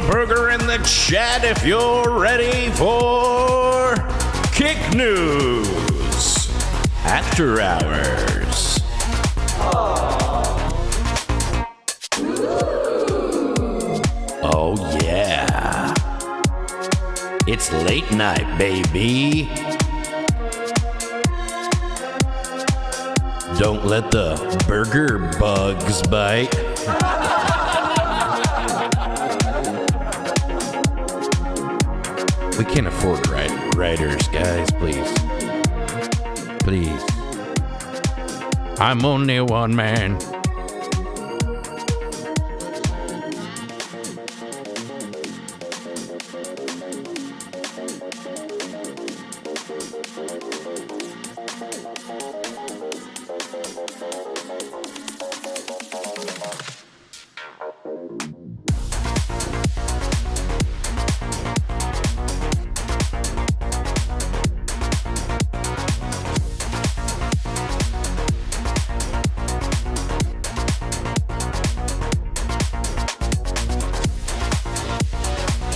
a burger in the chat if you're ready for Kick News After Hours. Oh yeah. It's late night, baby. Don't let the burger bugs bite. We can't afford writers, guys, please. Please. I'm only one man.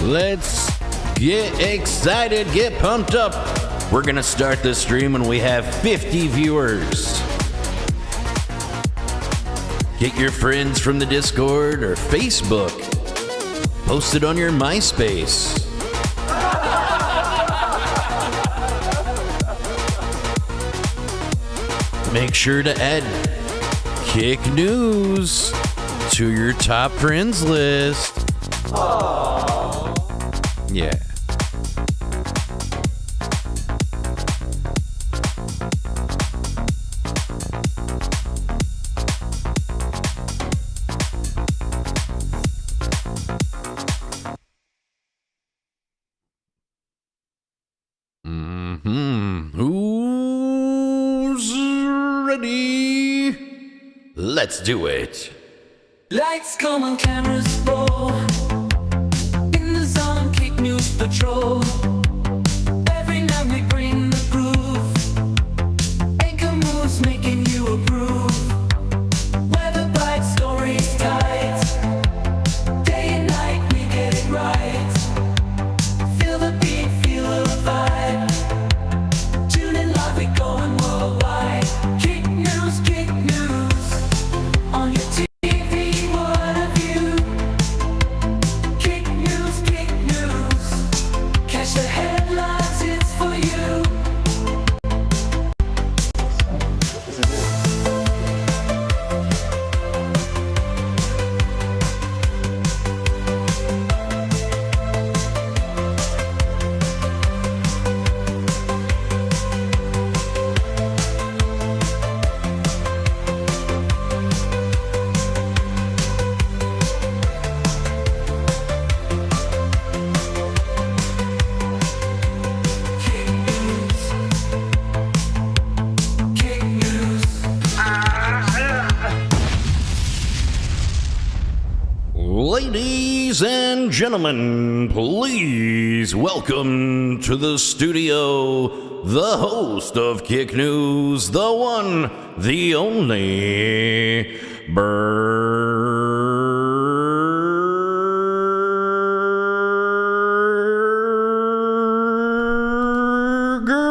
Let's get excited, get pumped up. We're gonna start the stream and we have 50 viewers. Get your friends from the Discord or Facebook. Post it on your MySpace. Make sure to add Kick News to your top friends list. Yeah. Who's ready? Let's do it. Lights come on, cameras roll. In the zone, Kick News Patrol. Every night we bring the groove. Anchor moves making you approve. Weather bites, stories tight. Day and night we get it right. Feel the beat, feel the vibe. Tune in live, we going worldwide. Kick News on your TV. What a view. Kick News. Catch the headlines, it's for you. Kick News. Ladies and gentlemen, please welcome to the studio the host of Kick News, the one, the only, Burger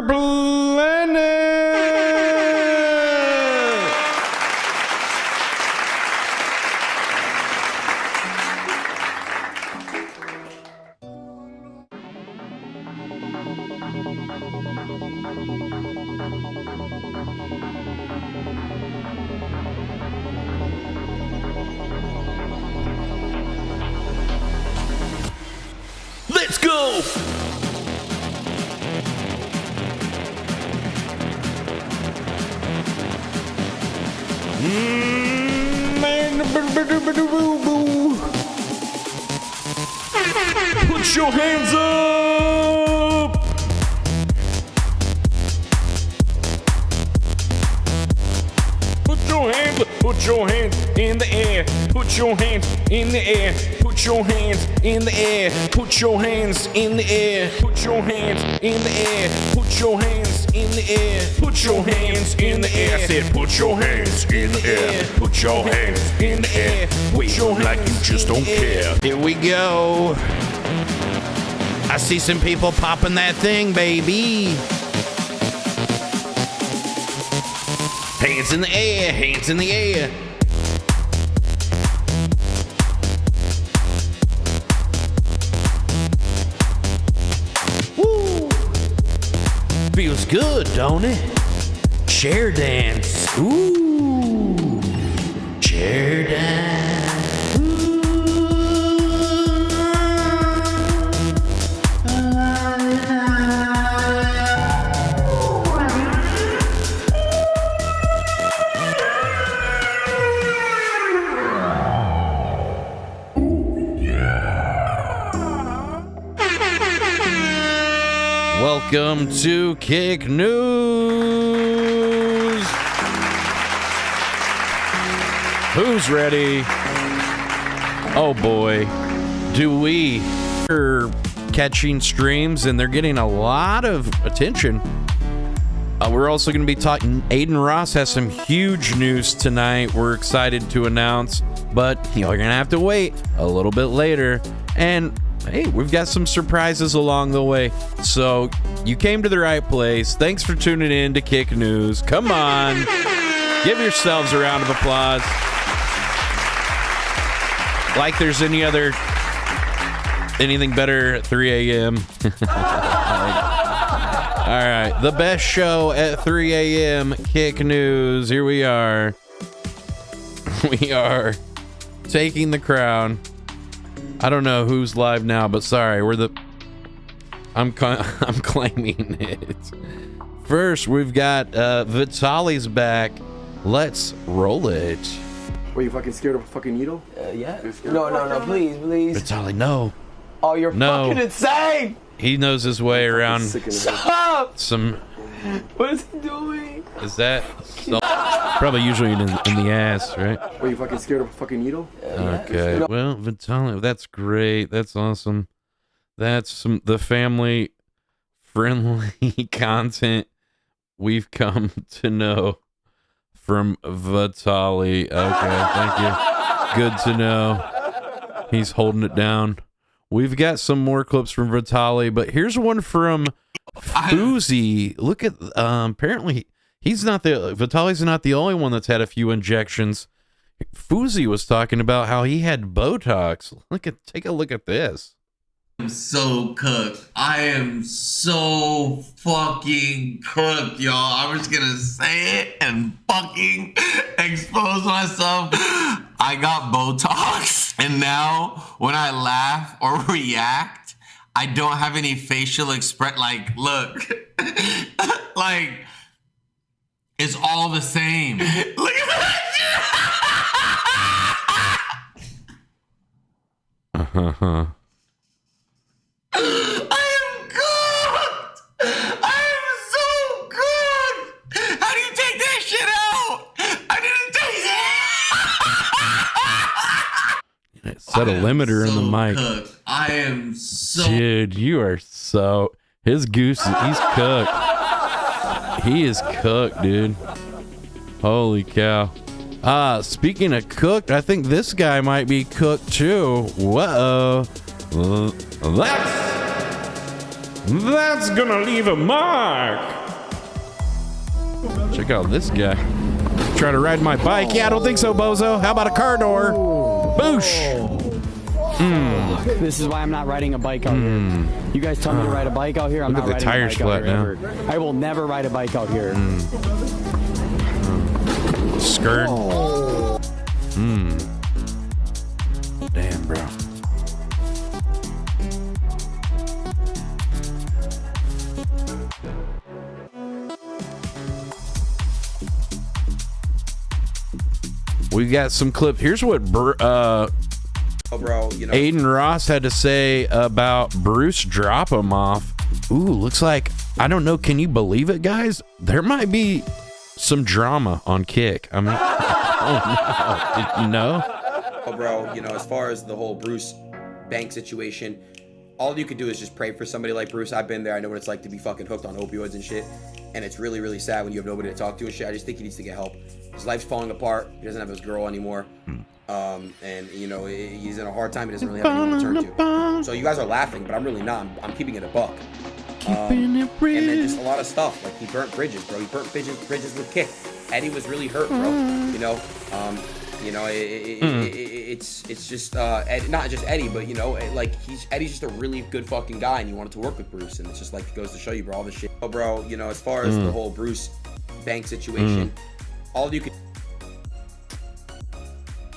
Planet. Let's go! Put your hands up! Put your hands in the air. Put your hands in the air. Put Put your hands in the air. Put your hands in the air. Put your hands in the air. Put your hands in the air. Put your hands in the air. I said, put your hands in the air. Put your hands in the air. Wait, like you just don't care. Here we go. I see some people popping that thing, baby. Hands in the air, hands in the air. Woo! Feels good, don't it? Chair dance. Ooh. Chair dance. Ooh. Welcome to Kick News. Who's ready? Oh boy, do we. We're catching streams and they're getting a lot of attention. We're also going to be talking. Aiden Ross has some huge news tonight we're excited to announce, but you're going to have to wait a little bit later. And hey, we've got some surprises along the way. So you came to the right place. Thanks for tuning in to Kick News. Come on. Give yourselves a round of applause. Like there's anything better at 3 a.m. All right. The best show at 3 a.m. Kick News. Here we are. We are taking the crown. I don't know who's live now, but sorry, I'm claiming it. First, we've got Vitali's back. Let's roll it. Were you fucking scared of a fucking needle? Yeah. No, please. Vitali, no. Oh, you're fucking insane! He knows his way around. Stop! Some. What is he doing? Is that probably usually in the ass, right? Were you fucking scared of a fucking needle? Okay. Well, Vitali, that's great. That's awesome. That's the family friendly content we've come to know from Vitali. Okay, thank you. Good to know. He's holding it down. We've got some more clips from Vitali, but here's one from Fuzi. Look at apparently Vitali's not the only one that's had a few injections. Fuzi was talking about how he had Botox. Take a look at this. I'm so cooked. I am so fucking cooked, y'all. I'm just gonna say it and fucking expose myself. I got Botox, and now when I laugh or react, I don't have any facial expression. Like, look, like it's all the same. Look at that shit. I am cooked! I am so cooked! How do you take that shit out? I didn't take it. Set a limiter in the mic. Cooked. I am so. Dude, you are so. His goose, he's cooked. He is cooked, dude. Holy cow. Speaking of cooked, I think this guy might be cooked too. Whoa. That's gonna leave a mark. Check out this guy. Try to ride my bike. Yeah, I don't think so, bozo. How about a car door? Boosh. This is why I'm not riding a bike out here. You guys tell me to ride a bike out here. I'm Look not at the riding tires a bike out flat here now. ever. I will never ride a bike out here. Skirt. Damn, bro. We got some clip. Here's what Aiden Ross had to say about Bruce Dropomoff. Ooh, looks like, I don't know, can you believe it, guys? There might be some drama on Kick. I mean, oh no, did you know? Oh, bro, as far as the whole Bruce bank situation. All you could do is just pray for somebody like Bruce. I've been there. I know what it's like to be fucking hooked on opioids and shit. And it's really, really sad when you have nobody to talk to and shit. I just think he needs to get help. His life's falling apart. He doesn't have his girl anymore. And, you know, he's in a hard time. He doesn't really have anyone to turn to. So you guys are laughing, but I'm really not. I'm keeping it a buck. And then just a lot of stuff. Like, he burnt bridges, bro. He burnt bridges with Kick. Eddie was really hurt, bro. You know? It's just not just Eddie, but you know, like Eddie's just a really good fucking guy, and you wanted to work with Bruce, and it's just like it goes to show you, bro, all this shit. Oh, bro, you know, as far as the whole Bruce bank situation, all you could.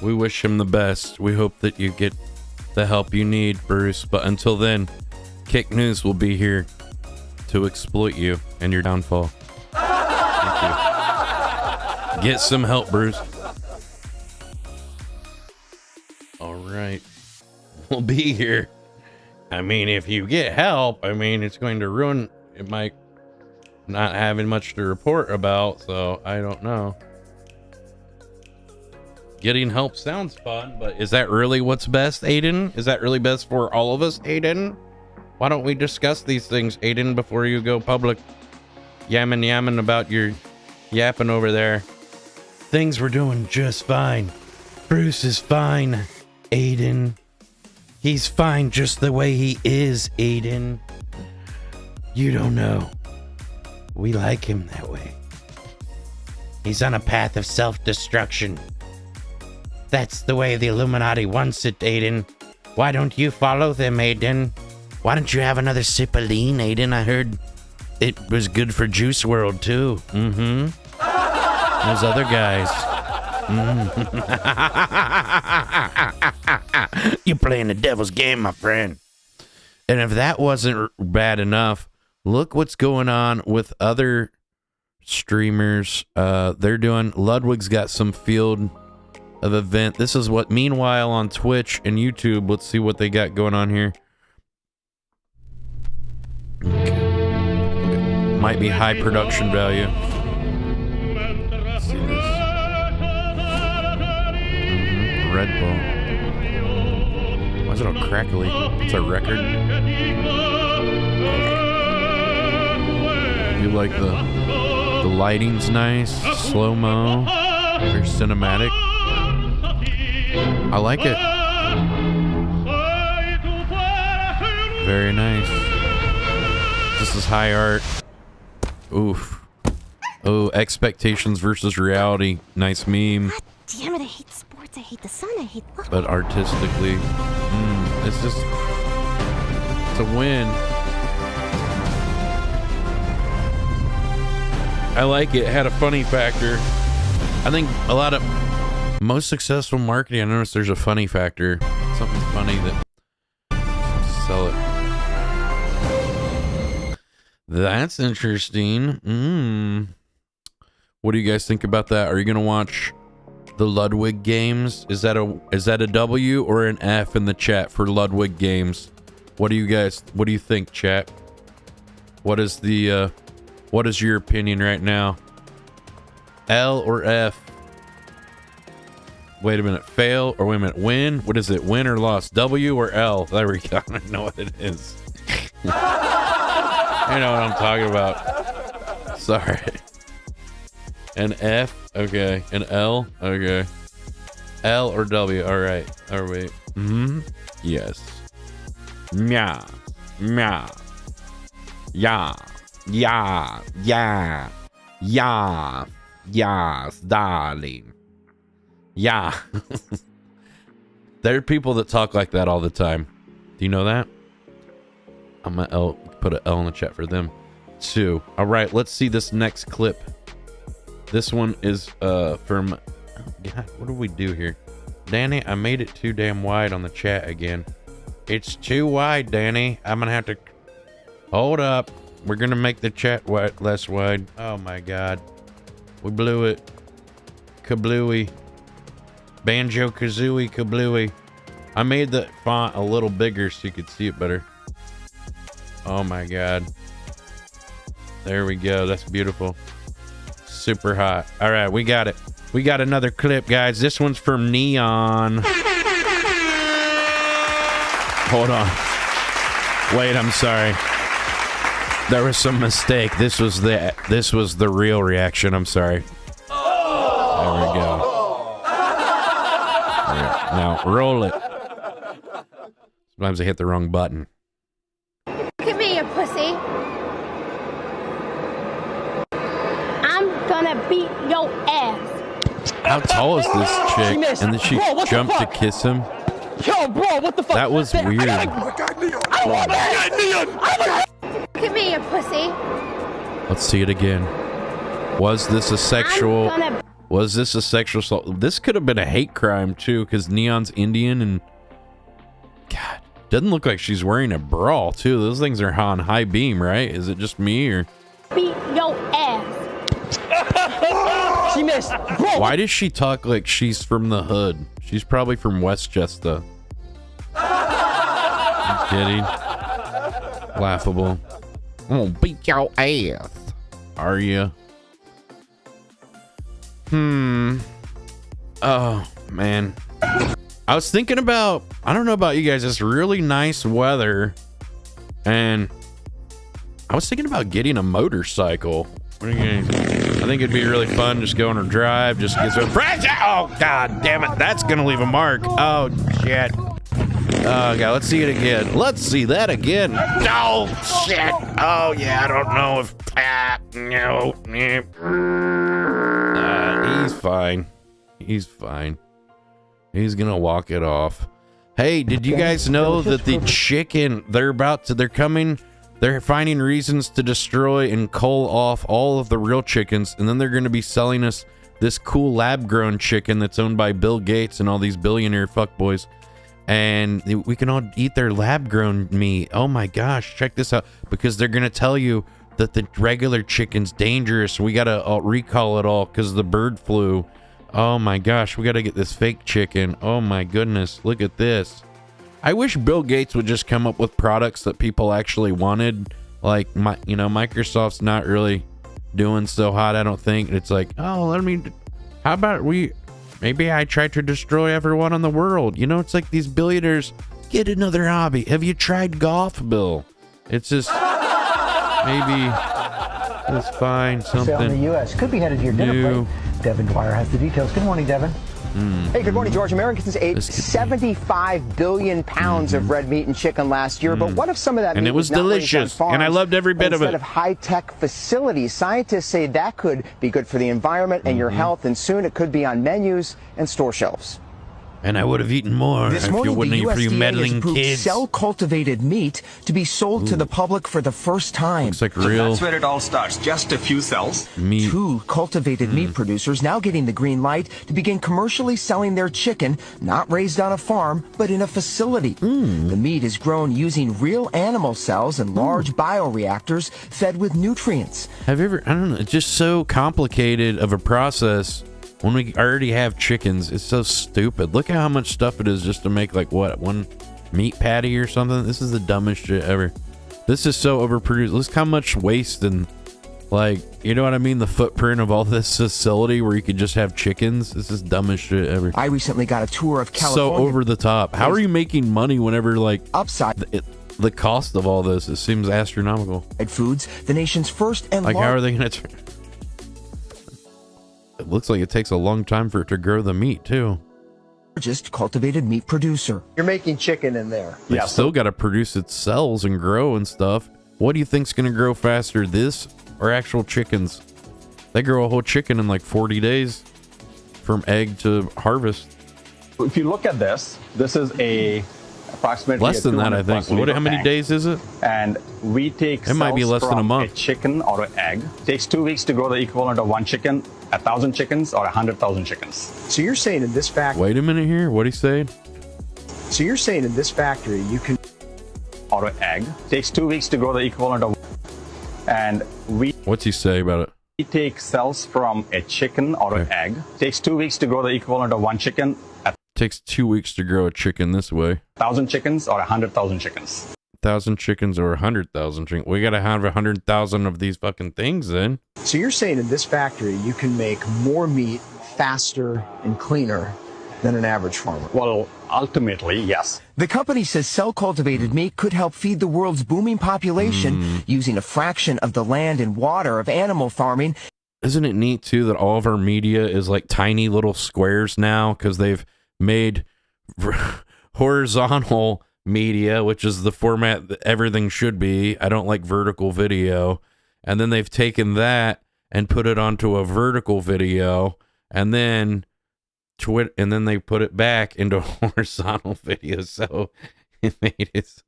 We wish him the best. We hope that you get the help you need, Bruce. But until then, Kick News will be here to exploit you and your downfall. Thank you. Get some help, Bruce. All right. We'll be here. I mean, if you get help, I mean, it's going to ruin. It might not having much to report about, so I don't know. Getting help sounds fun, but is that really what's best, Aiden? Is that really best for all of us, Aiden? Why don't we discuss these things, Aiden, before you go public yamming about your yapping over there? Things were doing just fine. Bruce is fine, Aiden. He's fine just the way he is, Aiden. You don't know. We like him that way. He's on a path of self-destruction. That's the way the Illuminati wants it, Aiden. Why don't you follow them, Aiden? Why don't you have another sip of lean, Aiden? I heard it was good for Juice World, too. Mm-hmm. Those other guys. You're playing the devil's game, my friend. And if that wasn't bad enough, look what's going on with other streamers. They're doing... Ludwig's got some field of event. This is what... Meanwhile, on Twitch and YouTube, let's see what they got going on here. Okay. Might be high production value. Let's see this. Red Bull. Why is it all crackly? It's a record. You like the lighting's nice, slow-mo, very cinematic. I like it. Very nice. This is high art. Oof. Oh, expectations versus reality. Nice meme. God damn it, I hate sports, I hate the sun, I hate love. But artistically, it's just, it's a win. I like it. It had a funny factor. I think a lot of most successful marketing, I noticed there's a funny factor. Something funny that sell it. That's interesting. What do you guys think about that? Are you gonna watch the Ludwig games? Is that a W or an F in the chat for Ludwig games? What do you think, chat? What is your opinion right now? L or F? Wait a minute, fail or wait a minute, win? What is it, win or loss? W or L? There we go. I don't know what it is. I know what I'm talking about. Sorry. An F? Okay. An L? Okay. L or W? Alright. Oh, wait. Yes. Meow. Meow. Yeah. Yeah. Yeah. Yeah. Yes, darling. Yeah. There are people that talk like that all the time. Do you know that? I'm gonna put an L in the chat for them too. All right, let's see this next clip. This one is from... Oh God, what do we do here? Danny, I made it too damn wide on the chat again. It's too wide, Danny. I'm gonna have to... Hold up. We're gonna make the chat less wide. Oh my God. We blew it. Kablooey. Banjo Kazooie Kablooey. I made the font a little bigger so you could see it better. Oh my God. There we go. That's beautiful. Super hot. All right, we got it. We got another clip, guys. This one's from Neon. Hold on. Wait, I'm sorry. There was some mistake. This was the real reaction. I'm sorry. There we go. There. Now roll it. Sometimes I hit the wrong button. Look at me, you pussy. I'm gonna beat your ass. How tall is this chick? missed. And then she Bro, what the jumped to fuck? kiss him. Yo, bro, what the fuck? That was weird. Look at me, you pussy. Let's see it again. Was this a sexual? I'm gonna... Was this a sexual assault? This could have been a hate crime too, because Neon's Indian and God, doesn't look like she's wearing a bra too. Those things are on high beam, right? Is it just me or? Beat your ass. She missed. Bro, Why does she talk like she's from the hood? She's probably from Westchester. I'm kidding. Laughable. I'm gonna beat your ass. Are you? Oh, man. I was thinking about, I don't know about you guys, it's really nice weather. And I was thinking about getting a motorcycle. What do you guys? I think it'd be really fun just go on a drive, just get some fresh. Oh, God damn it. That's going to leave a mark. Oh, shit. Oh, God. Let's see it again. Let's see that again. Oh, shit. Oh, yeah. I don't know if. No. He's fine. He's fine. He's going to walk it off. Hey, did you guys know that the chicken, they're finding reasons to destroy and cull off all of the real chickens, and then they're going to be selling us this cool lab-grown chicken that's owned by Bill Gates and all these billionaire fuckboys, and we can all eat their lab-grown meat. Oh my gosh, check this out, because they're going to tell you that the regular chicken's dangerous. We got to recall it all because of the bird flu. Oh my gosh, we got to get this fake chicken. Oh my goodness, look at this. I wish Bill Gates would just come up with products that people actually wanted. Like, Microsoft's not really doing so hot, I don't think. It's like, how about maybe I try to destroy everyone in the world. It's like these billionaires, get another hobby. Have you tried golf, Bill? It's just, maybe let's find something Sale in the U.S. could be headed to your dinner new. plate. Devin Dwyer has the details. Good morning, Devin. Hey, good morning, George. Americans ate 75 billion pounds of red meat and chicken last year, but what if some of that meat it was not raised on delicious, farms and I loved every bit of it. instead of high-tech facilities? Scientists say that could be good for the environment and your health, and soon it could be on menus and store shelves. And I would have eaten more This if morning, you wouldn't the eat for you USDA has meddling approved kids. cell-cultivated meat to be sold to the public for the first time. Looks like real That's where it all starts. Just a few cells. meat. Two cultivated meat producers now getting the green light to begin commercially selling their chicken, not raised on a farm, but in a facility. The meat is grown using real animal cells and large bioreactors fed with nutrients. Have you ever, I don't know, it's just so complicated of a process when we already have chickens. It's so stupid. Look at how much stuff it is just to make one meat patty or something. This is the dumbest shit ever. This is so overproduced. Look how much waste and you know what I mean? The footprint of all this facility where you could just have chickens. This is dumbest shit ever. I recently got a tour of California. So over the top. How are you making money whenever upside the cost of all this? It seems astronomical. Foods, the nation's first and how are they going to? It looks like it takes a long time for it to grow the meat too. largest cultivated meat producer. You're making chicken in there. They still got to produce its cells and grow and stuff. What do you think's going to grow faster, this or actual chickens? They grow a whole chicken in 40 days from egg to harvest. If you look at this is approximately Less than that, I think. How many days is it? And we take It might be cells less than a from month. chicken or an egg. It takes 2 weeks to grow the equivalent of one chicken, 1,000 chickens, or 100,000 chickens. So you're saying in this factory? Wait a minute here. What'd he say? So you're saying in this factory you can? Or an egg. It takes 2 weeks to grow the equivalent of. And What's he say about it? we take cells from a chicken or an egg. It takes 2 weeks to grow the equivalent of one chicken, Takes 2 weeks to grow a chicken this way. 1,000 chickens, or 100,000 chickens. 1,000 chickens or 100,000 chickens. We gotta have 100,000 of these fucking things then. So you're saying in this factory you can make more meat faster and cleaner than an average farmer. Well, ultimately, yes. The company says cell-cultivated meat could help feed the world's booming population using a fraction of the land and water of animal farming. Isn't it neat too that all of our media is like tiny little squares now because they've made horizontal media, which is the format that everything should be. I don't like vertical video. And then they've taken that and put it onto a vertical video, and then they put it back into a horizontal video. So it made it's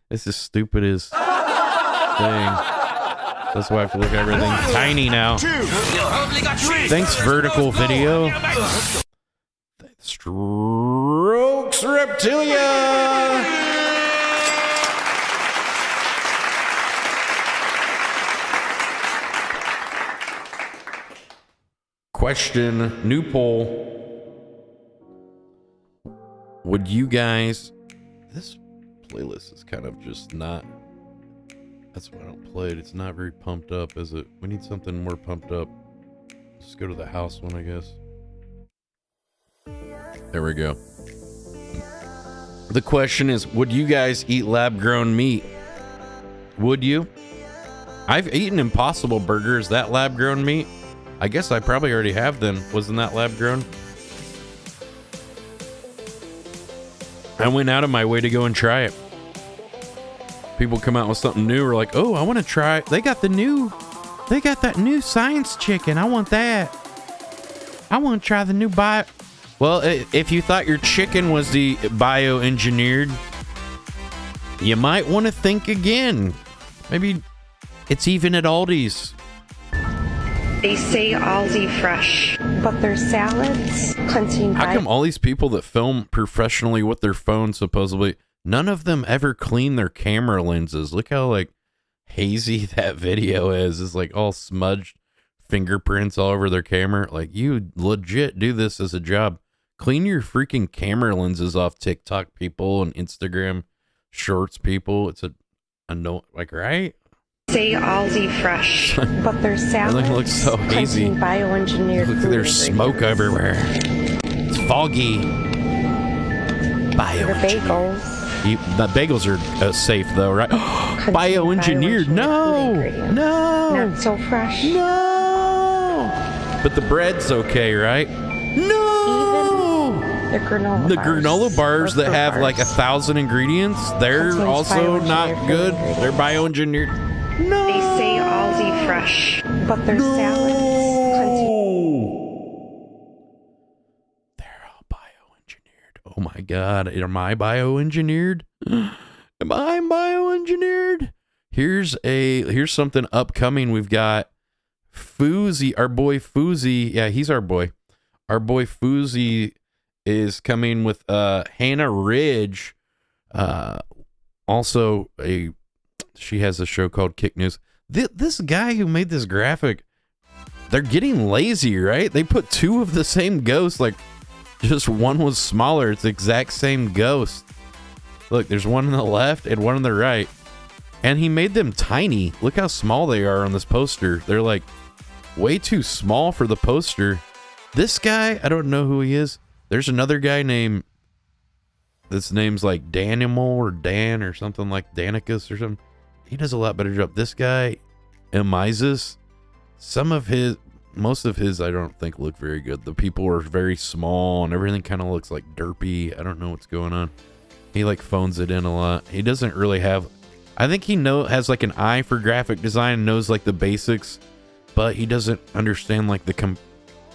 the stupidest thing. That's why I have to look at everything tiny now. Thanks, vertical video. Strokes Reptilia. Question, new poll. Would you guys... This playlist is kind of just not... That's why I don't play it. It's not very pumped up, is it? We need something more pumped up. Let's go to the house one, I guess. There we go. The question is, would you guys eat lab-grown meat? Would you? I've eaten Impossible Burger. Is that lab-grown meat? I guess I probably already have then. Wasn't that lab-grown? I went out of my way to go and try it. People come out with something new. We're like, oh, I want to try. They got that new science chicken. I want that. I want to try the new bio. Well, if you thought your chicken was the bioengineered, you might want to think again. Maybe it's even at Aldi's. They say Aldi fresh, but their salads contain. How come all these people that film professionally with their phones, supposedly, none of them ever clean their camera lenses? Look how like hazy that video is. It's like all smudged fingerprints all over their camera. Like, you legit do this as a job. Clean your freaking camera lenses off, TikTok people and Instagram shorts people. It's a no, like, right? Say Aldi fresh, but their salads looks so hazy. contain bioengineered. Look, there's smoke everywhere. It's foggy. Their bagels. The bagels are safe though, right? Bioengineered. No. Not so fresh. No. But the bread's okay, right? No. Even the granola bars that have bars. like 1,000 ingredients, they're Contains also not bioengineered good. ingredients. They're bioengineered. No. They say Aldi fresh, but their salads They're all bioengineered. Oh my God. Am I bioengineered? Am I bioengineered? Here's something upcoming. We've got Fousey, our boy Fousey. Yeah, he's our boy. Our boy Fousey is coming with Hannah Ridge. Also she has a show called Kick News. This guy who made this graphic, they're getting lazy, right? They put two of the same ghost, like just one was smaller. It's the exact same ghost. Look, there's one on the left and one on the right. And he made them tiny. Look how small they are on this poster. They're like way too small for the poster. This guy, I don't know who he is. There's another guy named, this name's like Danimal or Dan or something, like Danicus or something. He does a lot better job. This guy, Emisus, most of his I don't think look very good. The people are very small and everything kind of looks like derpy. I don't know what's going on. He like phones it in a lot. He doesn't really have, I think he has like an eye for graphic design, knows like the basics, but he doesn't understand like the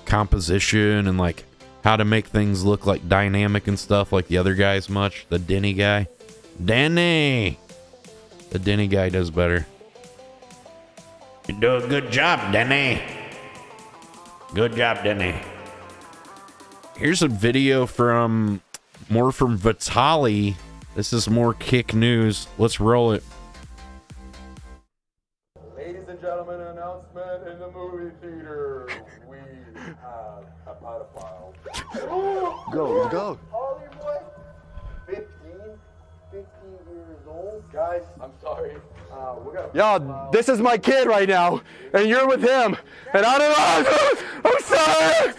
composition and like how to make things look like dynamic and stuff like the other guys much. The Denny guy. Denny! The Denny guy does better. You do a good job, Denny. Good job, Denny. Here's a video from Vitali. This is more Kick News. Let's roll it. Ladies and gentlemen, an announcement in the movie theater. We have a pedophile. Go. Holly boy, 15 years old. Guys, I'm sorry. We're gonna. Yo, this is my kid right now, and you're with him, and I don't know. I'm sorry.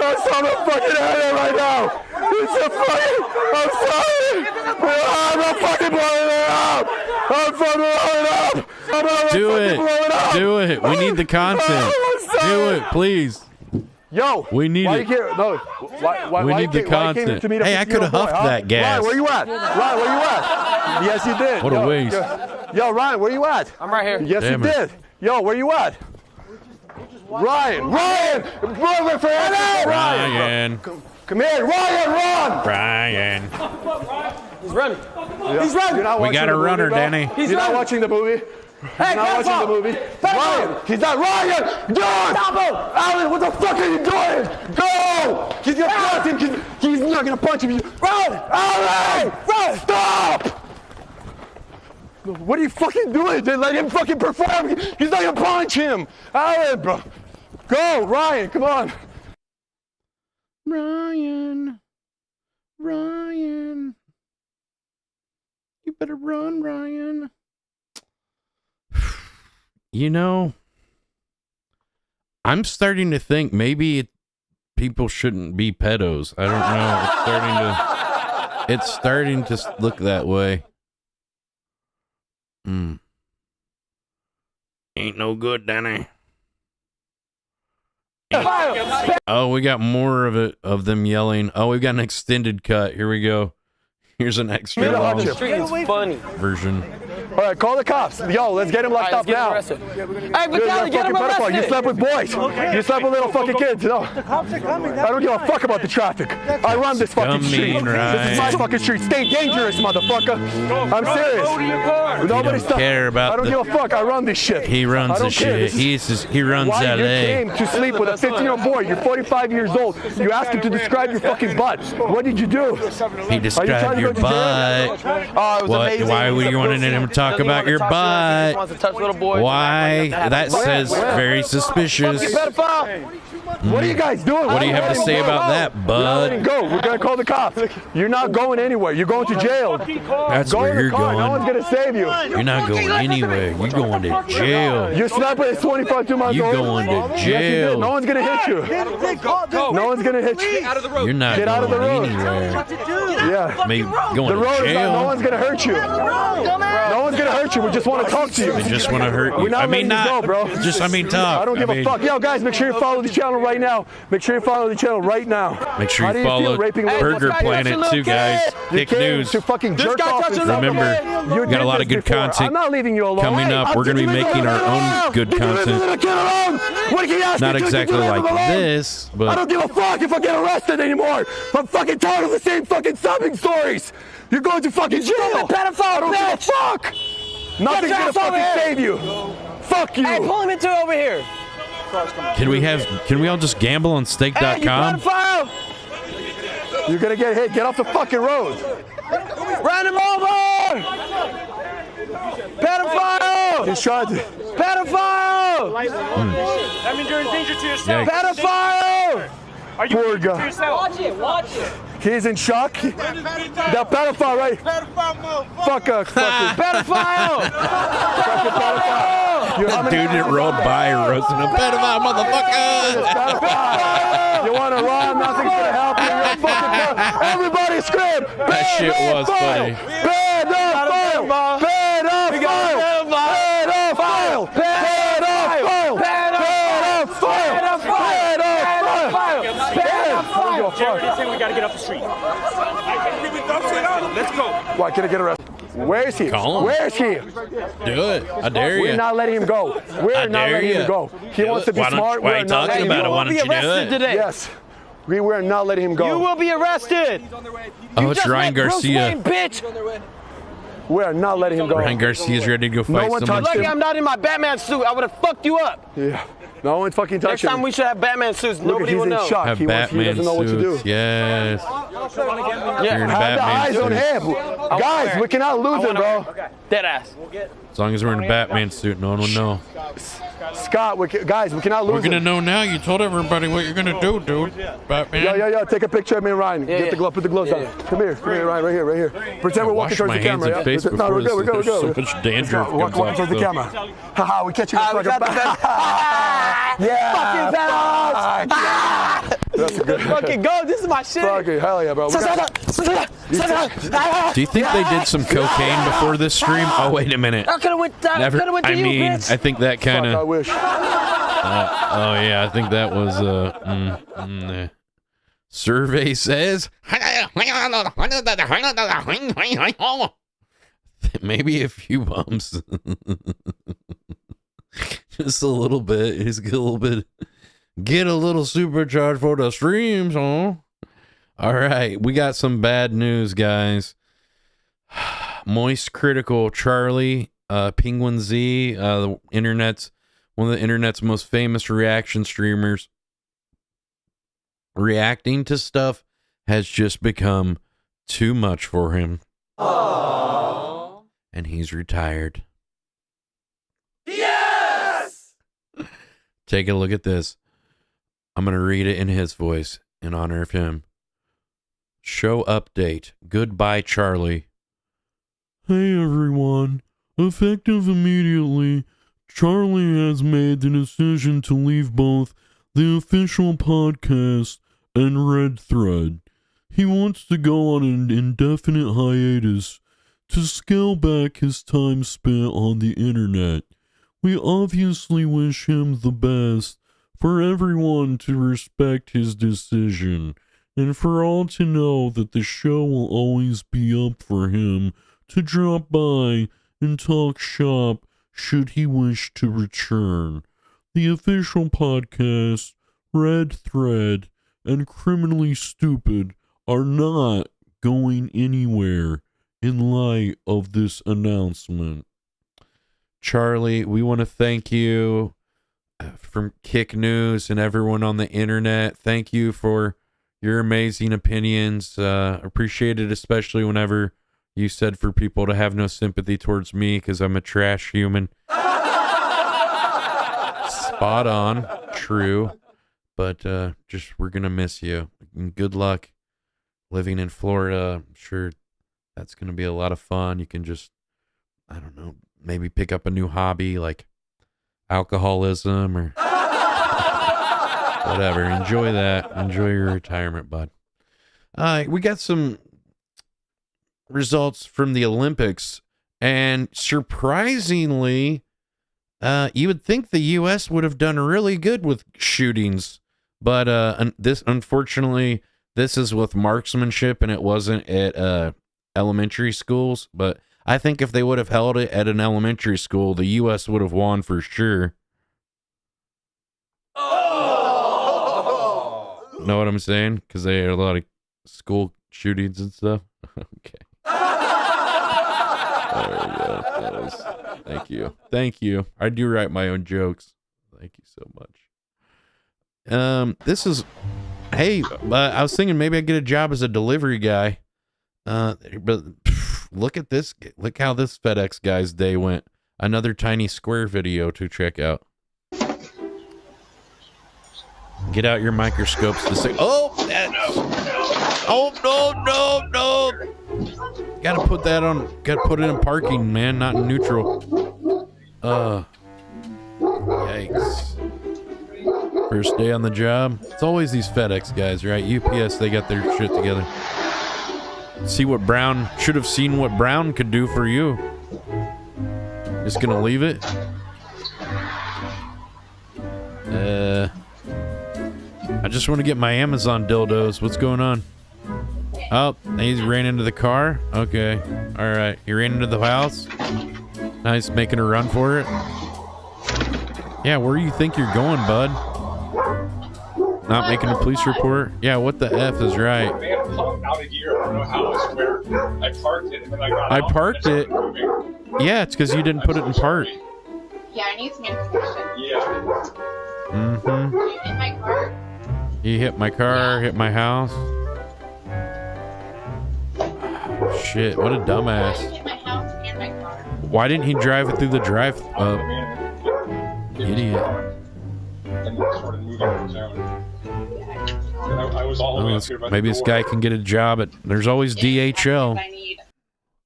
That's on the fucking head right now. It's a fucking. I'm sorry. I'm not fucking blowing it up. I'm fucking blowing it up. I'm not Do fucking it. blowing it up. Do it. We need the content. I'm Do sorry. it, please. Yo, We need why it. You can't, no, why, We why need the you came- why you came content. to meet a Hey, I 15-year-old coulda huffed boy, huh? that gas. Ryan, where you at? Ryan, where you at? Yes, you did. What a Yo, waste. Yo, Ryan, where you at? I'm right here. Yes, Damn you it. did. Yo, where you at? Ryan, brother, for Ryan. Ryan. Come here, Ryan, run! Ryan. He's running. He's running. You're not We watching got a the movie, runner, bro? Danny. He's You're not running. watching the movie. Hey, You're not watching the movie. Ryan, he's not Ryan. Dude, stop him! Alan, what the fuck are you doing? Go! He's gonna punch him. He's not gonna punch him. Run! Alan! Run! Stop! What are you fucking doing? They let him fucking perform. He's not gonna punch him. Alan, bro. Go, Ryan, come on. Ryan. Ryan. You better run, Ryan. You know, I'm starting to think maybe people shouldn't be pedos. I don't know. It's starting to look that way. Ain't no good, Danny. Oh, we got more of it, of them yelling. Oh, we've got an extended cut. Here we go. Here's an extra long It's funny. version. All right, call the cops. Yo, let's get him locked up now. Hey, Dude, you're Vitaly, a get him fucking pedophile. You arrested. slept with boys. You slept with little fucking kids. No. The cops are coming. I don't give a fuck about the traffic. I run this fucking Scummy, street. This is my Ryan. fucking street. Stay dangerous, motherfucker. I'm serious. Nobody don't care about I don't the- give a fuck. I run this shit. He I runs don't the care. shit. He runs Why you LA. came to sleep with a 15-year-old boy? You're 45 years old. You asked him to describe your fucking butt. What did you do? He described your butt. What? Why were you wanting him to talk about your butt? Wants to touch little boys. Why? That says very suspicious. What are you guys doing? What do you have to say about that, You're not letting bud? go. We're gonna call the cops. You're not going anywhere. You're going to jail. That's Go where in the you're car. No one's going. gonna save you. You're not going anywhere. You're going to jail. Your sniper is 22 months You old. going to Yes, you did. No jail. one's gonna hit you. No one's gonna hit you. You're not Get out of the going road. anywhere. Yeah. Maybe The going road to is not. No jail. one's gonna hurt you. No one's gonna hurt you. We just want to talk to you. I just want to hurt We're you. not I mean, letting you not. go, bro. Just, I mean, talk. I don't give a fuck. Yo, guys, make sure you follow the channel right now. Make sure you follow the channel right now. Make sure How do you you feel follow raping little Burger kids? Planet too, guys. You Kick came News. to fucking jerk off and stuff. Remember, You we got a did lot this of good before. content I'm not leaving you alone. coming up. We're going to be making our own good content. Not exactly like this, I but don't give a fuck if I get arrested anymore. I'm fucking tired of the same fucking sobbing stories. You're going to fucking jail. pedophile, I don't give a fuck. Nothing's your gonna ass over fucking here. save you. Fuck you. Hey, pull him into over here. can we all just gamble on Hey, you stake.com? pedophile! You're gonna get hit. Get off the fucking road. Run him over! Pedophile! He's trying to. Pedophile! That means you're in danger to yourself. Yeah. Pedophile! Are you Poor in danger guy. to yourself? Watch it. He's in shock. That pedophile, right? Fuck a fucking Pedophile! pedophile. You The dude that rolled by roasting a pedophile motherfucker. pedophile. You wanna run? Nothing's gonna help you. You're a fucking pedophile. Everybody scream! That shit was funny. Pedophile! Pedophile! Pedophile! Pedophile! Pedophile! Pedophile! We gotta get off the street. Let's go. Why can't I get arrested? Where is he? Call him. Where is he? Do it. I dare We're you. not letting him go. We're I not dare letting you. him go. He Do wants to it. be Why don't- smart. why We're are you not talking letting about him it? go. Why don't you do it? Today. Yes. We were not letting him go. You will be arrested. Oh, it's Just Ryan met Bruce Garcia. Wayne, bitch. We are not letting him go. Ryan Garcia's ready to go fight one someone. touched Lucky him. I'm not in my Batman suit. I would have fucked you up. Yeah. No one's fucking Next touching time him. we should have Batman suits. Look, Nobody he's will in know. shock. Have He Batman doesn't know what to do. suits. Yes. You're in a Have the eyes Batman on suit. him. Guys, we cannot lose him, bro. Dead ass. As long as we're in a Batman suit, no one will know. Scott, guys, we cannot lose We're gonna him. know now. You told everybody what you're gonna do, dude. Batman. Yo, take a picture of me and Ryan. Get the glove, put the gloves on. Come here, Ryan, right here. Pretend we're walking Wash towards my the hands camera. and face No, before we're good, we're good, we're there's so good. much dandruff Walk comes off towards the the- camera. Haha, we catch you. We got the best. Yeah. Fucking pedos. That's good. Let's fucking go. This is my shit. Fucking hell yeah, bro. Do you think they did some cocaine before this stream? Oh, wait a minute. I could have went to you, bitch. I think that kind Fuck, I of. wish. Oh yeah, I think that was survey says maybe a few bumps. Just a little bit. Just get a little bit. Get a little supercharged for the streams, huh? All right, we got some bad news, guys. Moist Critical Charlie, Penguin Z, the internet's one of the internet's most famous reaction streamers, reacting to stuff has just become too much for him. Aww. And he's retired. Yes! Take a look at this. I'm going to read it in his voice in honor of him. Show update. Goodbye, Charlie. Hey, everyone. Effective immediately, Charlie has made the decision to leave both the official podcast and Red Thread. He wants to go on an indefinite hiatus to scale back his time spent on the internet. We obviously wish him the best, for everyone to respect his decision, and for all to know that the show will always be up for him to drop by and talk shop should he wish to return. The official podcast, Red Thread, and Criminally Stupid are not going anywhere in light of this announcement. Charlie, we want to thank you from Kick News and everyone on the internet. Thank you for your amazing opinions. Appreciate it, especially whenever you said for people to have no sympathy towards me because I'm a trash human. Spot on. True. But just we're going to miss you. And good luck living in Florida. I'm sure that's going to be a lot of fun. You can just, I don't know, maybe pick up a new hobby like alcoholism or whatever. Enjoy that. Enjoy your retirement, bud. We got some results from the Olympics, and surprisingly, you would think the U.S. would have done really good with shootings, but unfortunately, this is with marksmanship, and it wasn't at elementary schools. But I think if they would have held it at an elementary school, the U.S. would have won for sure. Oh! Know what I'm saying? Because they had a lot of school shootings and stuff. Okay. There we go. Thank you. Thank you. I do write my own jokes. Thank you so much. This is, hey, I was thinking maybe I'd get a job as a delivery guy. But look at this. Look how this FedEx guy's day went. Another Tiny Square video to check out. Get out your microscopes to say, oh, no. Gotta put that on, gotta put it in parking, man, not in neutral. Yikes. First day on the job. It's always these FedEx guys, right? UPS, they got their shit together. See what Brown, should have seen what Brown could do for you. Just gonna leave it? I just want to get my Amazon dildos. What's going on? Oh, he ran into the car? Okay. Alright. He ran into the house? Now he's making a run for it? Yeah, where do you think you're going, bud? Not making a police report? Yeah, what the F is right? I parked it. Yeah, it's because you didn't put it in park. Yeah, I need some information. Yeah. Mm-hmm. You hit my car? He hit my car, hit my house. Shit, what a dumbass. You hit my house and my car. Why didn't he drive it through the drive? Idiot. Oh, maybe this guy can get a job at. There's always DHL.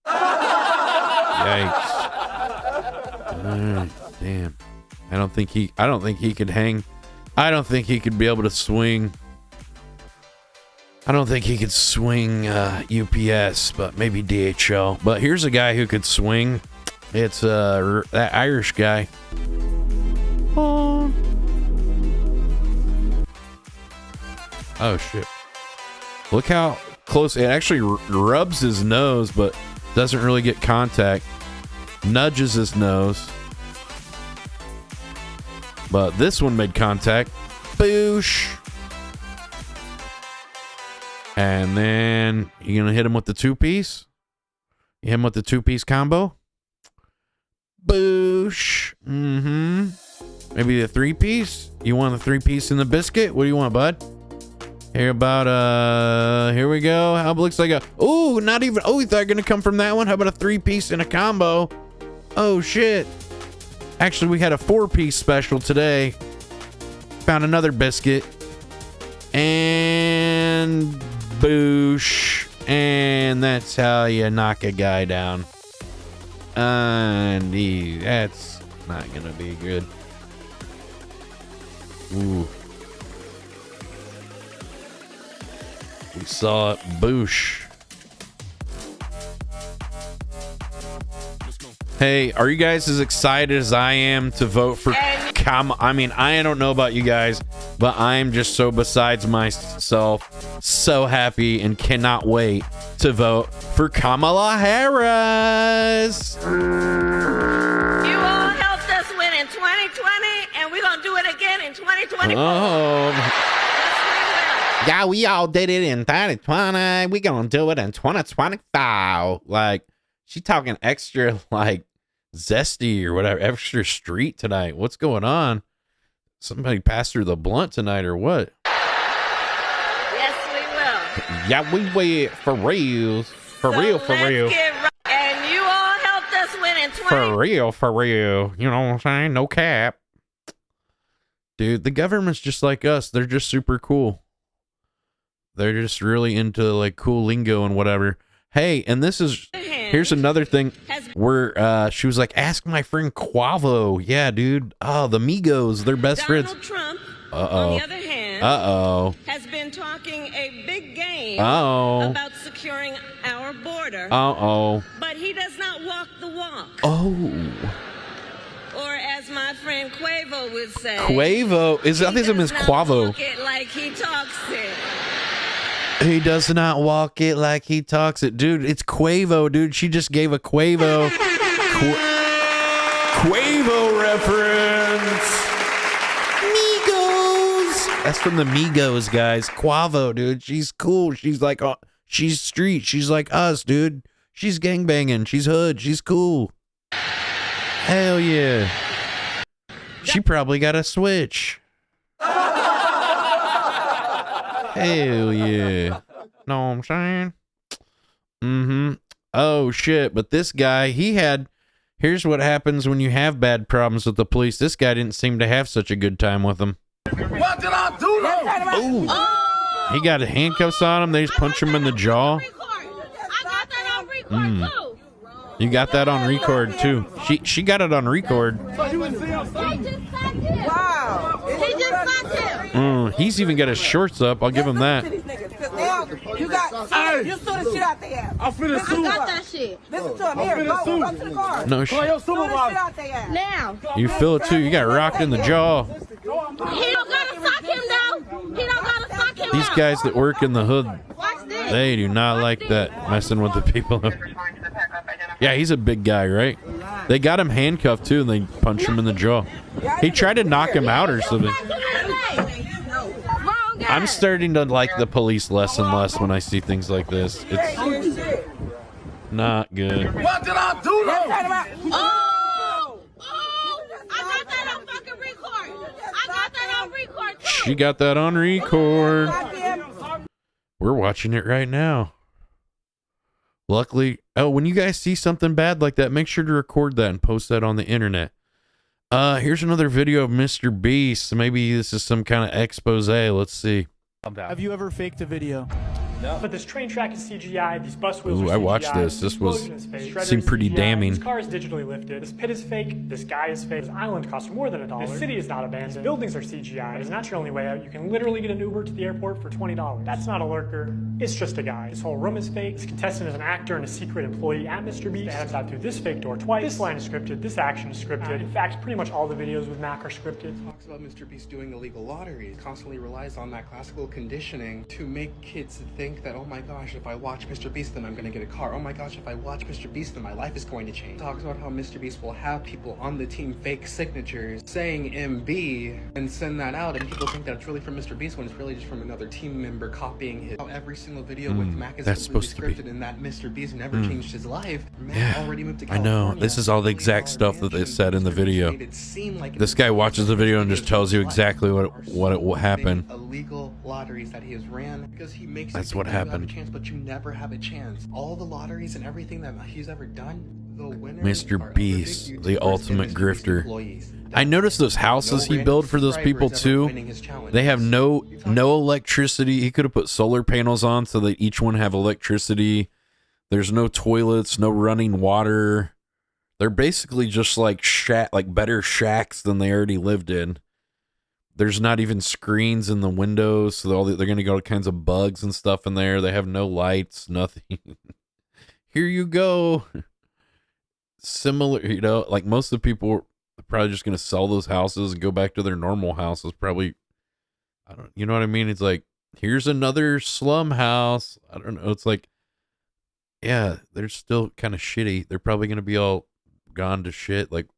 Yikes. Damn. I don't think he could hang. I don't think he could be able to swing I don't think he could swing UPS, but maybe DHL. But here's a guy who could swing. It's that Irish guy. Oh shit. Look how close. It actually rubs his nose, but doesn't really get contact. Nudges his nose. But this one made contact. Boosh. And then you gonna hit him with the 2-piece? You hit him with the 2-piece combo? Boosh. Mm-hmm. Maybe the 3-piece? You want the 3-piece in the biscuit? What do you want, bud? Here about here we go. How it looks like a ooh, not even oh, you thought you were gonna come from that one? How about a 3-piece in a combo? Oh shit. Actually, we had a 4-piece special today. Found another biscuit. And boosh. And that's how you knock a guy down. And that's not gonna be good. Ooh. We saw it. Boosh. Hey, are you guys as excited as I am to vote for I mean, I don't know about you guys, but I'm just so besides myself, so happy and cannot wait to vote for Kamala Harris. You all helped us win in 2020, and we're going to do it again in 2024. Yeah, we all did it in 2020. We're going to do it in 2025. Like, she talking extra, like, zesty or whatever, extra street tonight. What's going on? Somebody passed her the blunt tonight or what? Yes, we will. Yeah, we will. For real. For real, for real. And you all helped us win in 2020. For real, for real. You know what I'm saying? No cap. Dude, the government's just like us. They're just super cool. They're just really into, like, cool lingo and whatever. Hey, and this is... Here's another thing where she was like, ask my friend Quavo. Yeah, dude. Oh, the Migos, they're best friends. Donald Trump, Uh-oh. on the other hand, has been talking a big game about securing our border. But he does not walk the walk. Or as my friend Quavo would say, Quavo is I think his name is Quavo. Walk it like he talks it. He does not walk it like he talks it. Dude, it's Quavo, dude. She just gave a Quavo. Quavo reference. Migos. That's from the Migos, guys. Quavo, dude. She's cool. She's like, she's street. She's like us, dude. She's gangbanging. She's hood. She's cool. Hell yeah. She probably got a Switch. Hell yeah. Know what I'm saying? Mm-hmm. Oh, shit. But this guy, here's what happens when you have bad problems with the police. This guy didn't seem to have such a good time with them. What did I do? Ooh. He got handcuffs on him. They just punch him in the jaw. You got that on record, too. She got it on record. Wow. He just slapped him. He's even got his shorts up. I'll give him that. You saw the shit out there. I'm finna sue. I got that shit. Listen to him. Here, go to the car. No shit. Now. You feel it, too. You got rocked in the jaw. He don't gotta sock him, though. He don't gotta sock him. These guys that work in the hood, Watch this. they do not like that, messing with the people. Yeah, he's a big guy, right? They got him handcuffed, too, and they punched him in the jaw. He tried to knock him out or something. I'm starting to like the police less and less when I see things like this. It's not good. What did I do? Oh! I got that on fucking record. I got that on record, too. She got that on record. We're watching it right now. Luckily, when you guys see something bad like that, make sure to record that and post that on the internet. Here's another video of Mr. Beast. Maybe this is some kind of expose. Let's see. Have you ever faked a video? But this train track is CGI, these bus wheels are CGI. I watched this. This seemed pretty damning. This car is digitally lifted. This pit is fake. This guy is fake. This island costs more than $1. This city is not abandoned. These buildings are CGI. It's not your only way out. You can literally get an Uber to the airport for $20. That's not a lurker. It's just a guy. This whole room is fake. This contestant is an actor and a secret employee at Mr. Beast. They heads out through this fake door twice. This line is scripted. This action is scripted. In fact, pretty much all the videos with Mac are scripted. Talks about Mr. Beast doing illegal lotteries. Constantly relies on that classical conditioning to make kids think that, oh my gosh, if I watch Mr. Beast, then I'm going to get a car. Oh my gosh, if I watch Mr. Beast, then my life is going to change. Talks about how Mr. Beast will have people on the team fake signatures saying MB and send that out, and people think that it's really from Mr. Beast when it's really just from another team member copying his. How every single video with Mac is completely scripted, and that Mr. Beast never changed his life. Mac already moved to California. I know. This is all the exact stuff that they said in the video. This guy watches the video and just tells you exactly what will happen. Illegal lotteries that he has ran because he makes. That's what happened. Chance, but you never have a chance. All the lotteries and everything that he's ever done, the winners Mr. Beast, the ultimate grifter. I noticed those houses he built for those people too. They have no electricity. He could have put solar panels on so that each one have electricity. There's no toilets, no running water. They're basically just like better shacks than they already lived in. There's not even screens in the windows, so they're going to get all kinds of bugs and stuff in there. They have no lights, nothing. Here you go. Similar, like most of the people are probably just going to sell those houses and go back to their normal houses. Probably, you know what I mean? It's like, here's another slum house. I don't know. It's like, yeah, they're still kind of shitty. They're probably going to be all gone to shit. Like,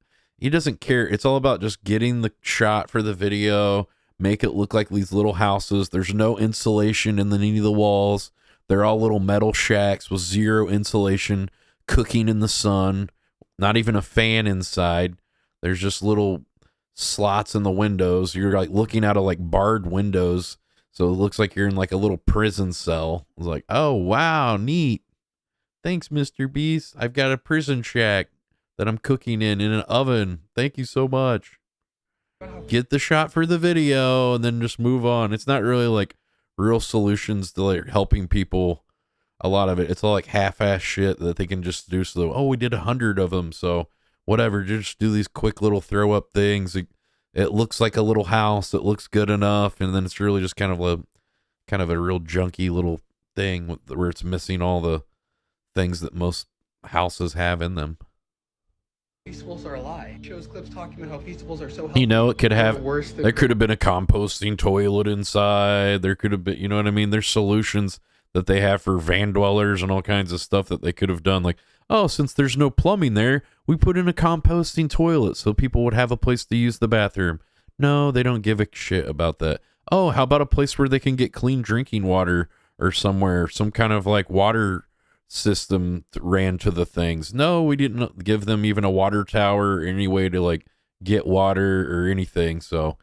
he doesn't care. It's all about just getting the shot for the video, make it look like these little houses. There's no insulation in any of the walls. They're all little metal shacks with zero insulation, cooking in the sun, not even a fan inside. There's just little slots in the windows. You're like looking out of like barred windows. So it looks like you're in like a little prison cell. It's like, oh, wow, neat. Thanks, Mr. Beast. I've got a prison shack that I'm cooking in an oven. Thank you so much. Get the shot for the video and then just move on. It's not really like real solutions to like helping people. A lot of it, it's all like half-ass shit that they can just do. So, oh, we did 100 of them, so whatever. Just do these quick little throw-up things. It looks like a little house. It looks good enough, and then it's really just kind of a real junky little thing where it's missing all the things that most houses have in them. Feastables are a lie. Shows clips talking about how Feastables are so healthy. It could have, there could have been a composting toilet inside. There could have been, you know what I mean? There's solutions that they have for van dwellers and all kinds of stuff that they could have done. Like, oh, since there's no plumbing there, we put in a composting toilet so people would have a place to use the bathroom. No, they don't give a shit about that. Oh, how about a place where they can get clean drinking water or somewhere, some kind of like water system ran to the things. No, we didn't give them even a water tower or any way to like get water or anything. So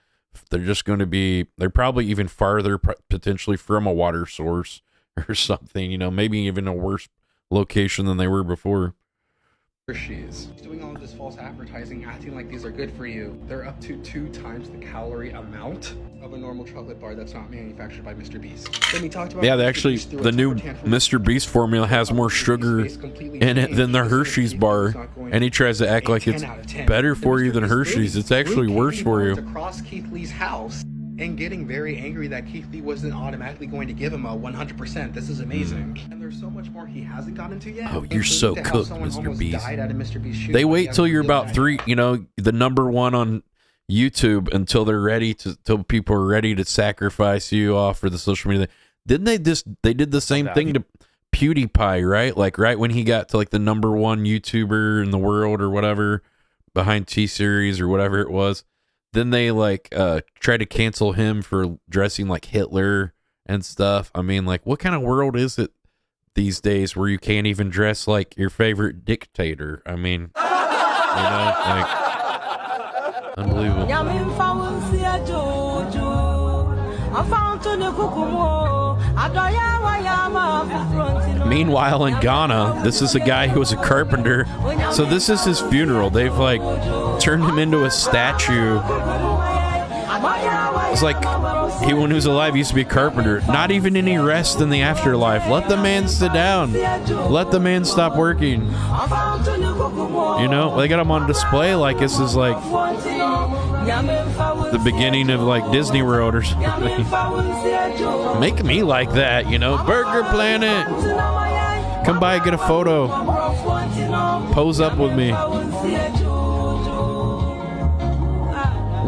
they're just going to be, they're probably even farther potentially from a water source or something, maybe even a worse location than they were before. Hershey's doing all of this false advertising, acting like these are good for you. They're up to 2 times the calorie amount of a normal chocolate bar that's not manufactured by Mr. Beast. Then we talked about the new Mr. Beast formula has more sugar in it than the Hershey's bar, and he tries to act like it's better for you than Hershey's. It's actually worse for you. Across Keith Lee's house and getting very angry that Keith Lee wasn't automatically going to give him a 100%. This is amazing. And there's so much more he hasn't gotten to yet. Oh, you're so cooked, Mr. Beast. They wait till you're about 3, the number 1 on YouTube until they're ready till people are ready to sacrifice you off for the social media. Didn't they did the same thing to PewDiePie, right? Like right when he got to like the number 1 YouTuber in the world or whatever behind T-Series or whatever it was. Then they like try to cancel him for dressing like Hitler and stuff. I mean, like, what kind of world is it these days where you can't even dress like your favorite dictator? I mean, like, unbelievable. Meanwhile, in Ghana, this is a guy who was a carpenter. So this is his funeral. They've like turned him into a statue It's like he, when he was alive, used to be a carpenter. Not even any rest in the afterlife. Let the man sit down. Let the man stop working. You know, they got him on display like this is like the beginning of like Disney World or something. Make me like that, you know. Burger Planet. Come by, get a photo. Pose up with me.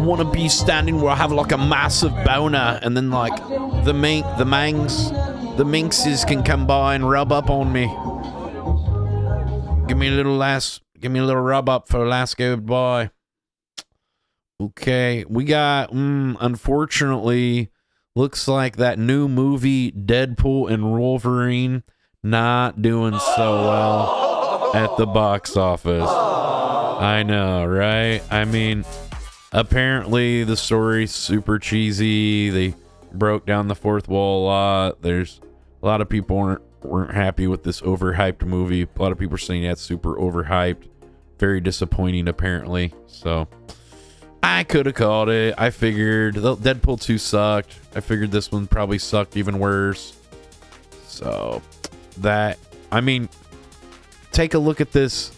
Want to be standing where I have like a massive boner, and then like the minxes can come by and rub up on me. Give me a little rub up for last goodbye. Okay, we got unfortunately looks like that new movie Deadpool and Wolverine not doing so well at the box office. I know, right? I mean, apparently the story's super cheesy. They broke down the fourth wall a lot. There's a lot of people weren't happy with this overhyped movie. A lot of people are saying that's super overhyped. Very disappointing, apparently. So I could have called it. I figured Deadpool 2 sucked. I figured this one probably sucked even worse. So that, I mean, take a look at this.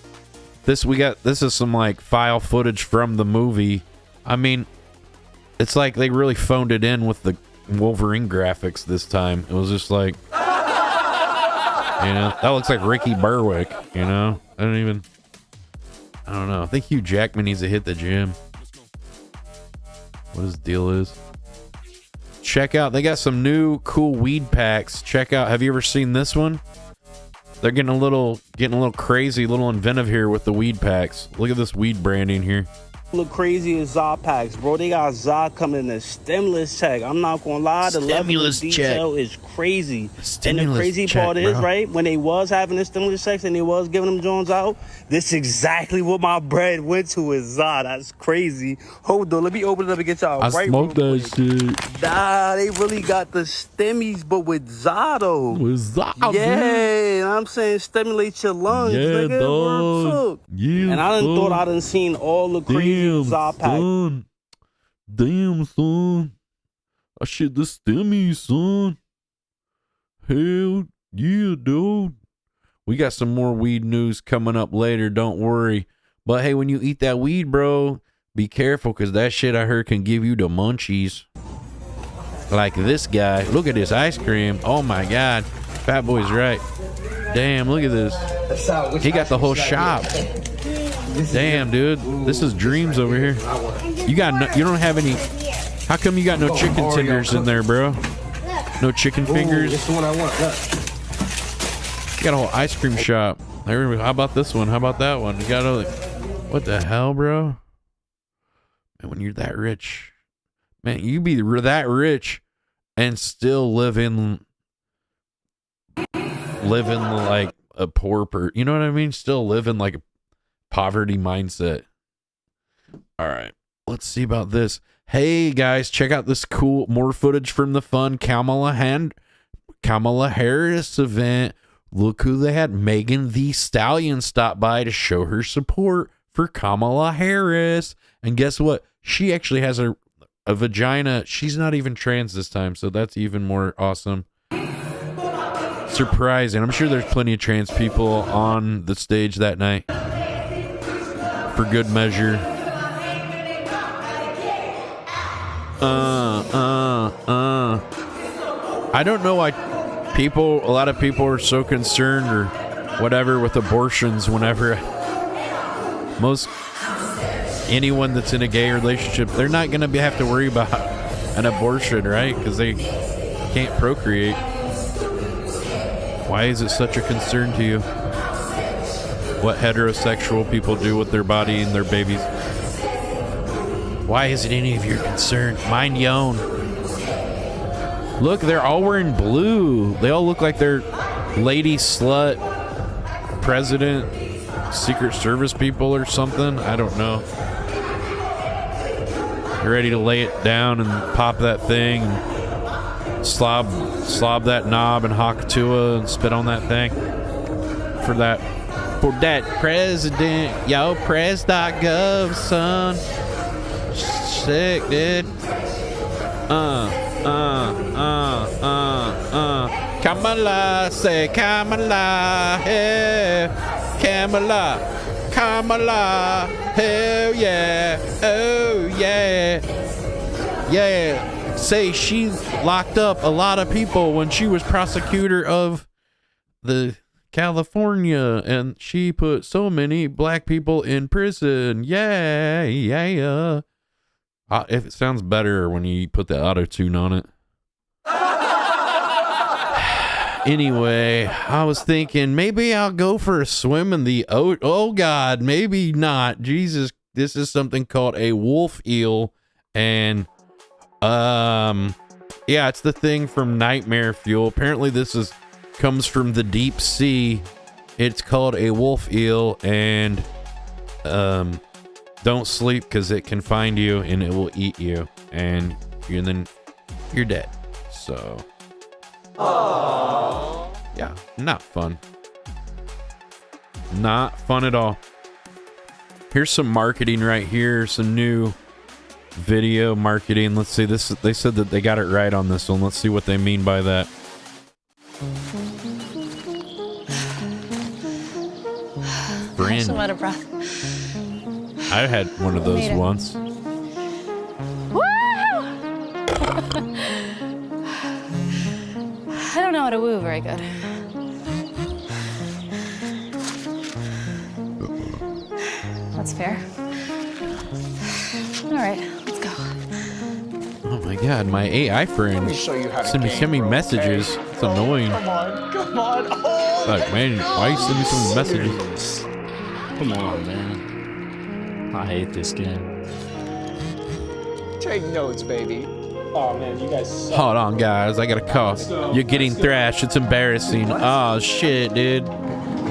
This is some like file footage from the movie. I mean, it's like they really phoned it in with the Wolverine graphics this time. It was just like, you know, that looks like Ricky Berwick, you know? I don't know. I think Hugh Jackman needs to hit the gym. What his deal is. Check out, they got some new cool weed packs. Check out, have you ever seen this one? They're getting a little crazy, a little inventive here with the weed packs. Look at this weed branding here. Look crazy as Zod packs, bro. They got Zod coming in a stimulus check. I'm not gonna lie, the level of detail is crazy. And the crazy part is, right, when they was having the stimulus checks and they was giving them Jones out, this is exactly what my bread went to is Zod. That's crazy. Hold on, let me open it up and get y'all right. I smoked that shit. Nah, they really got the stimmies, but with Zod. With Zod. Yeah, I'm saying stimulate your lungs, nigga. Yeah, and I done thought I done seen all the crazy Zod pack. Damn, son. I shit the stimmy, son. Hell yeah, dude. We got some more weed news coming up later, don't worry. But hey, when you eat that weed, bro, be careful, because that shit I heard can give you the munchies. Like this guy. Look at this ice cream. Oh my God. Fat Boy's right. Damn, look at this. He got the whole shop. Damn, dude. This is dreams over here. You don't have any. How come you got no chicken tenders in there, bro? No chicken fingers? This is the one I want. You got a whole ice cream shop. How about this one? How about that one? You got a, what the hell, bro? Man, when you're that rich, man, you be that rich and still living like a poor person. You know what I mean? Still living like a poverty mindset. All right, let's see about this. Hey guys, check out this cool more footage from the fun Kamala Harris event. Look who they had. Megan Thee Stallion stopped by to show her support for Kamala Harris. And guess what? She actually has a vagina. She's not even trans this time, so that's even more awesome. Surprising. I'm sure there's plenty of trans people on the stage that night. For good measure. I don't know why a lot of people are so concerned or whatever with abortions whenever anyone that's in a gay relationship, they're not going to have to worry about an abortion, right? Because they can't procreate. Why is it such a concern to you? What heterosexual people do with their body and their babies? Why is it any of your concern? Mind your own. Look, they're all wearing blue. They all look like they're lady slut, president, Secret Service people or something. I don't know. You're ready to lay it down and pop that thing and slob that knob and Hakatua and spit on that thing for that president, yo, pres.gov, son. Sick, dude. Kamala, say Kamala, hey, Kamala, hell yeah, oh yeah, yeah. Say she locked up a lot of people when she was prosecutor of the California, and she put so many black people in prison. Yeah, yeah. If it sounds better when you put the auto-tune on it. Anyway, I was thinking maybe I'll go for a swim in the oh God, maybe not. Jesus, this is something called a wolf eel, and yeah, it's the thing from Nightmare Fuel. Apparently this comes from the deep sea. It's called a wolf eel, and don't sleep because it can find you and it will eat you, and then you're dead. So yeah, not fun. Not fun at all. Here's some marketing right here, some new video marketing. Let's see this. They said that they got it right on this one. Let's see what they mean by that. I'm so out of breath. I had one of those once. Woo! I don't know how to woo very good. That's fair. All right, let's go. Oh my God, my AI friend send me messages. Okay? It's annoying. Come on. Oh, like, man, why you send me some messages? Come on, man. I hate this game. Take notes, baby. Oh man, you guys suck. Hold on, guys. I got a call. You're getting thrashed. It's embarrassing. Oh, shit, dude.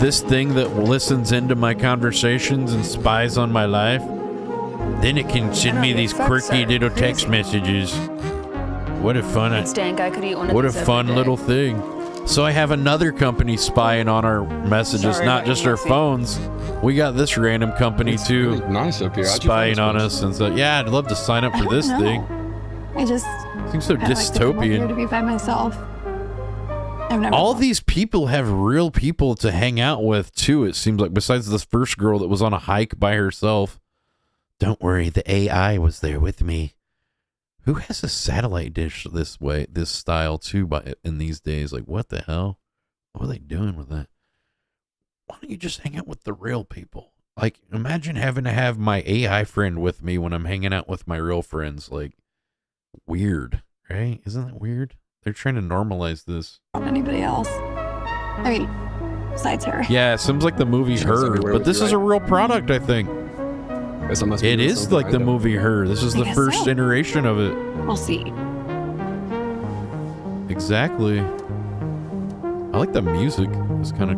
This thing that listens into my conversations and spies on my life, then it can send me these quirky little text messages. What a fun, Stank, I could eat one of what a these fun every day. little thing. So I have another company spying on our messages, Sorry not about just you, our Lucy. phones. We got this random company too, really nice up here. How'd you spying find on this us, and so yeah, I'd love to sign up I for don't this know. thing. I just Seems so kinda like to come over here to dystopian. be by myself. I've never. All these people have real people to hang out with too. It seems like, besides this first girl that was on a hike by herself. Don't worry, the AI was there with me. Who has a satellite dish this way, this style too? In these days, like what the hell? What are they doing with that? Why don't you just hang out with the real people? Like, imagine having to have my AI friend with me when I'm hanging out with my real friends. Like, weird, right? Isn't that weird? They're trying to normalize this. Anybody else? I mean, besides her. Yeah, it seems like the movie Her, everywhere but with this you, is a right? real product, I think. Guess I must be It doing is something like right the then. movie Her. This is I the guess first so. iteration of it. We'll see. Exactly. I like the music. It's kind of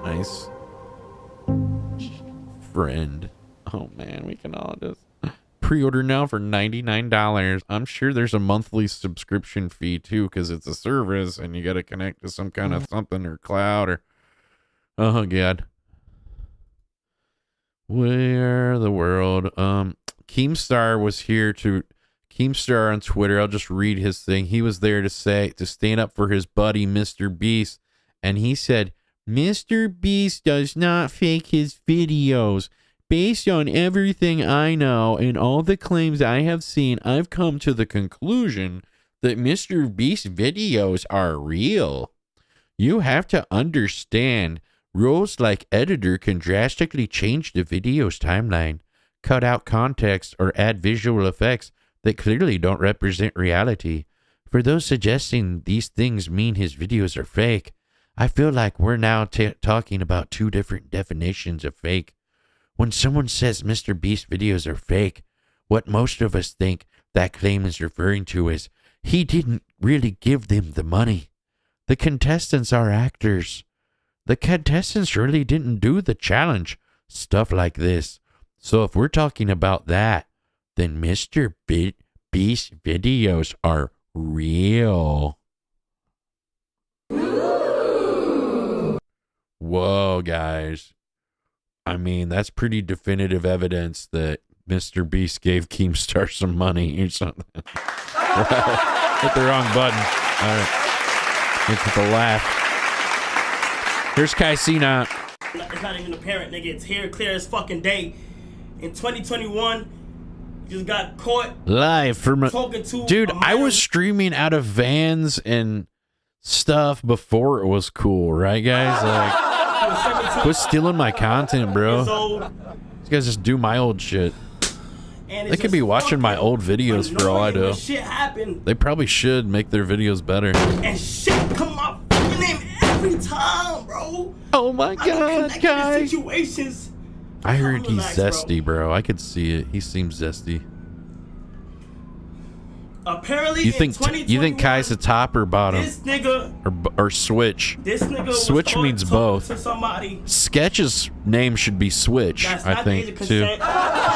nice. Friend. Oh man, we can all just pre-order now for $99. I'm sure there's a monthly subscription fee too, because it's a service and you got to connect to some kind of something or cloud or. Oh God. Where the world? Keemstar was here to. Keemstar on Twitter. I'll just read his thing. He was there to stand up for his buddy Mr. Beast, and he said, "Mr. Beast does not fake his videos. Based on everything I know and all the claims I have seen, I've come to the conclusion that Mr. Beast's videos are real. You have to understand, rules like editor can drastically change the video's timeline, cut out context, or add visual effects that clearly don't represent reality. For those suggesting these things mean his videos are fake, I feel like we're now talking about two different definitions of fake. When someone says Mr. Beast videos are fake, what most of us think that claim is referring to is he didn't really give them the money. The contestants are actors. The contestants really didn't do the challenge. Stuff like this. So if we're talking about that, then Mr. Beast videos are real." Whoa, guys. I mean, that's pretty definitive evidence that Mr. Beast gave Keemstar some money or something. Hit the wrong button. All right. Hit the laugh. Here's Kai Cenat. It's not even apparent, nigga. It's here, clear as fucking day. In 2021, you just got caught Live from talking to dude. a I minor. was streaming out of vans and stuff before it was cool, right, guys? Like, quit stealing my content, bro. These guys just do my old shit. They could be watching my old videos for all I know. Shit happened, They probably should make their videos better. and shit come up fucking name every time, bro. Oh my God, guys. Situations. I heard he's Relax, bro. zesty, bro. I could see it. He seems zesty. Apparently, You think Kai's a top or bottom? this nigga, Or Switch? this nigga was Switch caught means talking both. to somebody. Sketch's name should be Switch, That's I not the age think, of too. consent.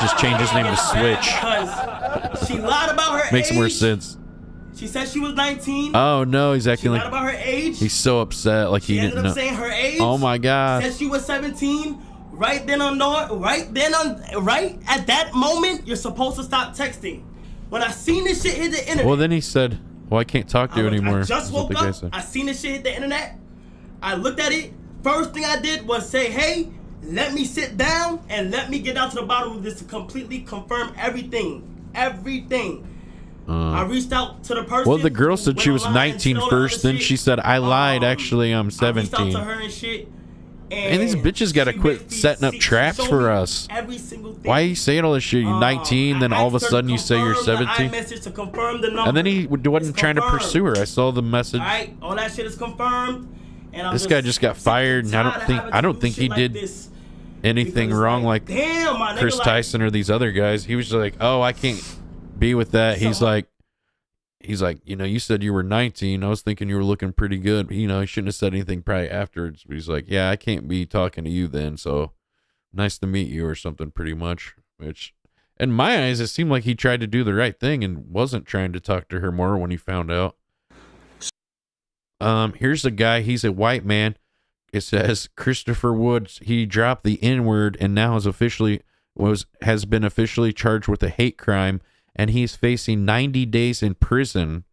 Just change his name to Switch. Because she lied about her Makes age. more sense. She said she was 19. Oh no, he's She acting lied like about her age. he's so upset, like She he ended didn't up know. saying her age. Oh my God. Said she was 17. Right at that moment, you're supposed to stop texting. When I seen this shit hit the internet, Well, then he said, "Well, I can't talk to you anymore." I is just what woke the guy up. said. I seen this shit hit the internet. I looked at it. First thing I did was say, "Hey, let me sit down and let me get down to the bottom of this to completely confirm everything. Everything." I reached out to the person. Well, the girl said she went was online and 19 did all that first. other Then shit. she said, "I lied. Actually, I'm I reached out 17." to her and shit. And these bitches got to quit setting up traps for us. Every single thing. Why are you saying all this shit? You're 19, then all of a sudden you say you're 17. iMessage to confirm the number. And then he wasn't trying to confirmed. pursue her. I saw the message. Alright, all that shit is confirmed. And I'm This guy just got fired, and I don't think he did anything wrong like damn, my nigga, Chris like- Tyson or these other guys. He was just like, "Oh, I can't be with that." He's like, you know, you said you were 19. I was thinking you were looking pretty good. You know, he shouldn't have said anything probably afterwards. But he's like, "Yeah, I can't be talking to you then. So nice to meet you," or something, pretty much. Which, in my eyes, it seemed like he tried to do the right thing and wasn't trying to talk to her more when he found out. Here's a guy. He's a white man. It says Christopher Woods. He dropped the N-word and now has been officially charged with a hate crime, and he's facing 90 days in prison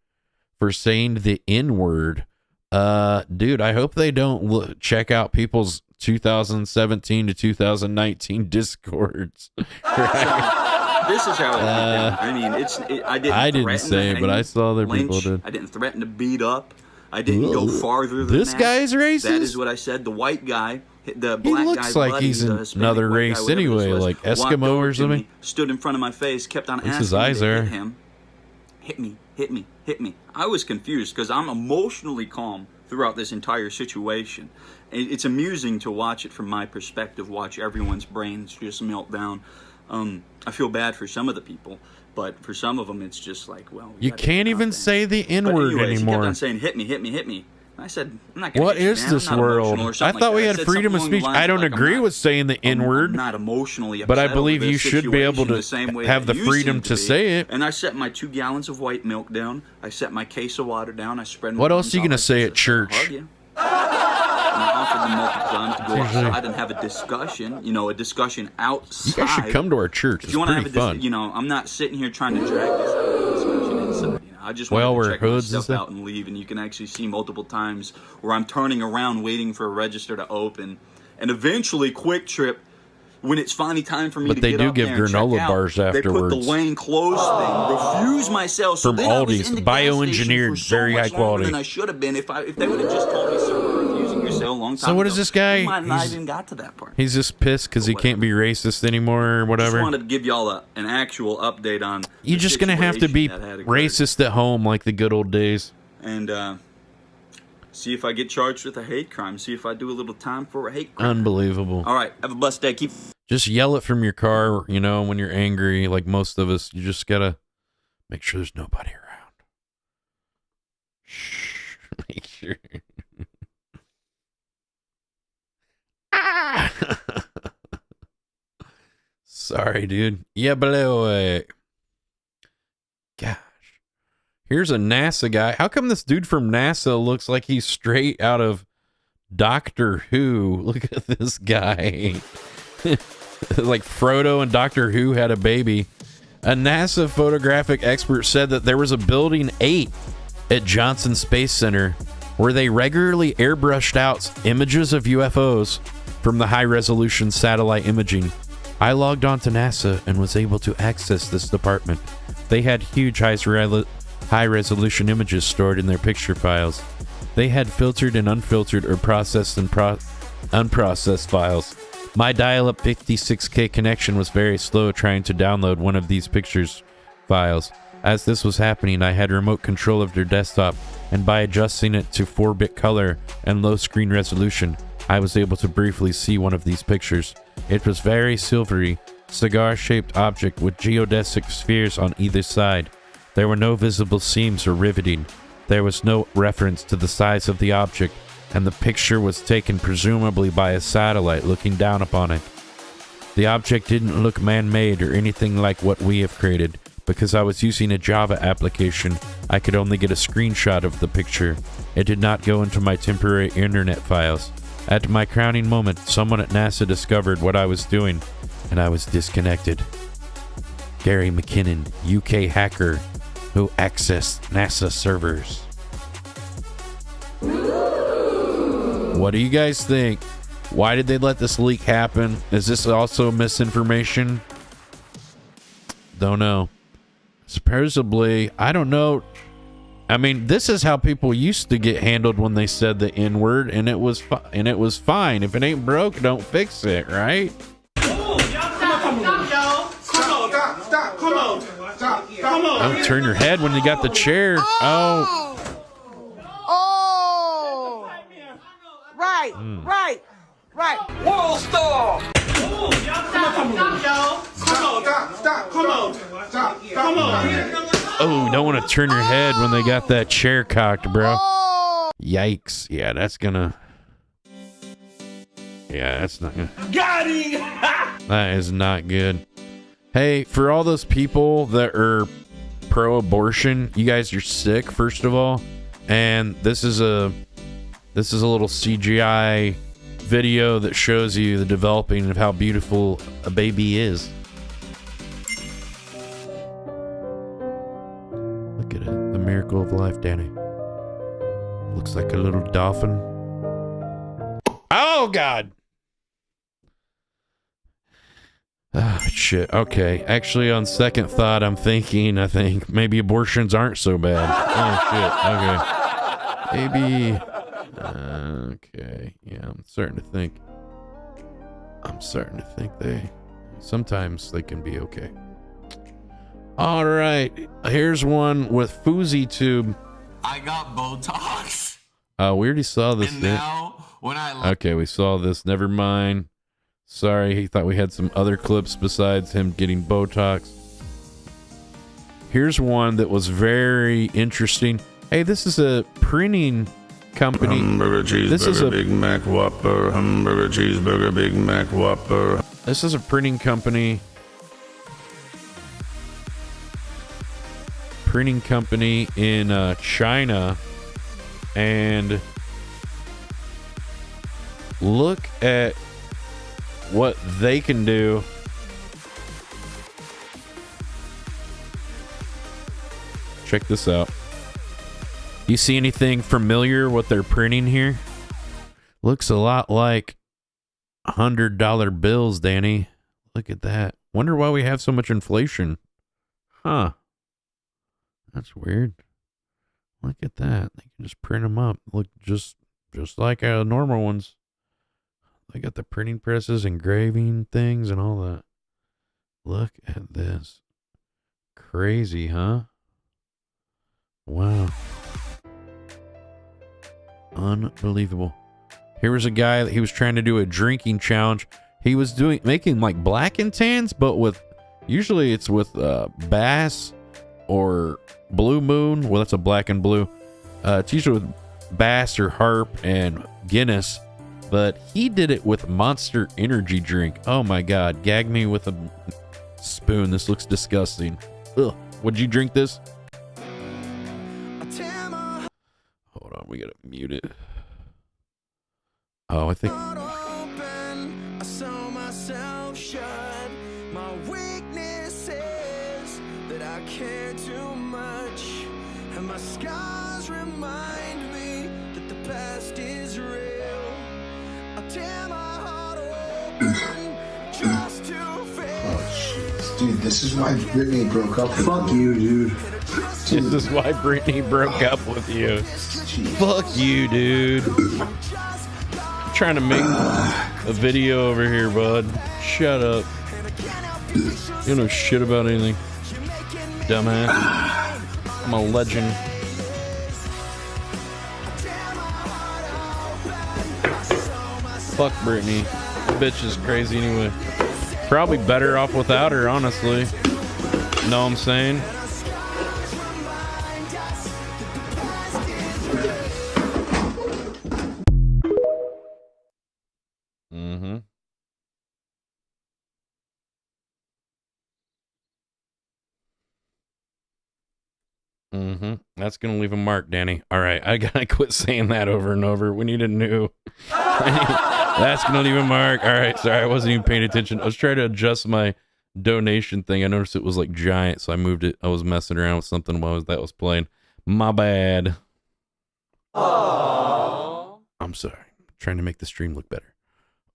for saying the N-word. Dude, I hope they don't check out people's 2017 to 2019 discords. Right? This is how it went down. I mean, I didn't say, but I saw other people lynch. did. I didn't threaten to beat up. I didn't go farther than This that. guy's racist? That is what I said. The white guy, the He black looks guy, like Buddy, he's the in Hispanic another white guy, race whatever this anyway, was, like walked Eskimo over or to something. me, stood in front of my face, kept on At least asking his me eyes to are. hit him. Hit me. I was confused because I'm emotionally calm throughout this entire situation. It's amusing to watch it from my perspective, watch everyone's brains just melt down. I feel bad for some of the people, but for some of them, it's just like, well, You can't even say the N-word He kept anymore. on saying, hit me. I said, I'm not gonna What hit you, is man. this I'm not world? emotional or I something thought like we that. I had said freedom of something along speech. the lines I don't like, agree with saying the N-word, I'm not emotionally but I upset believe over you this should be able situation to the same way have that the you freedom seem to be. say it. And I set my 2 gallons of white milk down. I set my case of water down. I spread my What else are you arms gonna out say like at church? hug you. And I offered them multiple times to go Seriously. outside and have a discussion. You know, a discussion outside. You guys should come to our church. If It's you wanna pretty have a fun. you know, I'm not sitting here trying to drag this out of the discussion inside. You know, I just Well, wanted we're to check my hoods and stuff stuff. out and leave, and you can actually see multiple times where I'm turning around waiting for a register to open, and eventually Quick Trip, when it's finally time for me But to they get do up give there and granola check out, bars they put afterwards. the lane closed thing, refuse myself. So From then I was Aldi's, in the gas station bioengineered, for so very much high longer quality. than I should have been if they would have just told me, sir, we're refusing your sale a long time So what ago. is this guy? We might not He's- even got to that part. He's just pissed because he can't be racist anymore or Just whatever. wanted to give y'all an actual update on. You're the just gonna have to be situation that had occurred. racist at home like the good old days. And see if I get charged with a hate crime. See if I do a little time for a hate crime. Unbelievable. All right, have a blessed day. Keep. Just yell it from your car, you know, when you're angry, like most of us. You just gotta make sure there's nobody around. Shh. Make sure. Sorry, dude. Yeah, but gosh. Here's a NASA guy. How come this dude from NASA looks like he's straight out of Doctor Who? Look at this guy. like Frodo and Doctor Who had a baby. A NASA photographic expert said that there was a Building 8 at Johnson Space Center where they regularly airbrushed out images of UFOs from the high-resolution satellite imaging. I logged on to NASA and was able to access this department. They had huge high-resolution images stored in their picture files. They had filtered and unfiltered or processed and unprocessed files. My dial-up 56K connection was very slow trying to download one of these pictures files. As this was happening, I had remote control of their desktop, and by adjusting it to 4-bit color and low screen resolution, I was able to briefly see one of these pictures. It was very silvery, cigar-shaped object with geodesic spheres on either side. There were no visible seams or riveting. There was no reference to the size of the object, and the picture was taken presumably by a satellite looking down upon it. The object didn't look man-made or anything like what we have created. Because I was using a Java application, I could only get a screenshot of the picture. It did not go into my temporary internet files. At my crowning moment, someone at NASA discovered what I was doing, and I was disconnected. Gary McKinnon, UK hacker who accessed NASA servers. What do you guys think? Why did they let this leak happen? Is this also misinformation? Don't know. Supposedly, I don't know. I mean, this is how people used to get handled when they said the N-word, and it was fine. If it ain't broke, don't fix it, right? Don't turn your head when you got the chair. Oh. Right. World star. Come on. Oh, don't want to turn your head when they got that chair cocked, bro. Yikes. Yeah, that's not gonna. Got him. That is not good. Hey, for all those people that are pro-abortion, you guys are sick, first of all. And this is a little CGI video that shows you the developing of how beautiful a baby is. Look at it, the miracle of life, Danny. Looks like a little dolphin. Oh God! Ah, shit. Okay. Actually, on second thought, I think maybe abortions aren't so bad. Oh shit. Okay. Maybe. Okay. Yeah, I'm starting to think sometimes they can be okay. All right. Here's one with Fousey Tube. I got Botox. We already saw this. And now, when okay, we saw this. Never mind. Sorry, he thought we had some other clips besides him getting Botox. Here's one that was very interesting. Hey, this is a printing company. Hamburger, cheeseburger, Big Mac Whopper. Hamburger, cheeseburger, Big Mac Whopper. This is a printing company. In China. And look at what they can do. Check this out. You see anything familiar what they're printing here? Looks a lot like $100 bills, Danny. Look at that. Wonder why we have so much inflation. Huh. That's weird. Look at that. They can just print them up. Look just like normal ones. They got the printing presses, engraving things, and all that. Look at this. Crazy, huh? Wow. Unbelievable. Here was a guy that he was trying to do a drinking challenge. He was making like black and tans, but usually it's with Bass or Blue Moon. Well, that's a black and blue. It's usually with Bass or Harp and Guinness, but he did it with Monster Energy drink. Oh my God. Gag me with a spoon. This looks disgusting. Ugh. Would you drink this? Hold on. We got to mute it. Oh, I think. I saw myself shut. My weakness is that I care too much, and my scars remind me that the past is real. I tear my heart open just to feel. Dude, this is why Britney broke up with Fuck you, dude. This is why Britney broke up with you. Fuck you, dude. I'm trying to make a video over here, bud. Shut up. You know shit about anything. Dumbass. I'm a legend. Fuck Britney. Bitch is crazy anyway. Probably better off without her, honestly. Know what I'm saying? That's gonna leave a mark, Danny. All right, I gotta quit saying that over and over. We need a new. That's gonna leave a mark. All right, sorry, I wasn't even paying attention. I was trying to adjust my donation thing. I noticed it was like giant, so I moved it. I was messing around with something while that was playing. My bad. Aww. I'm sorry. I'm trying to make the stream look better.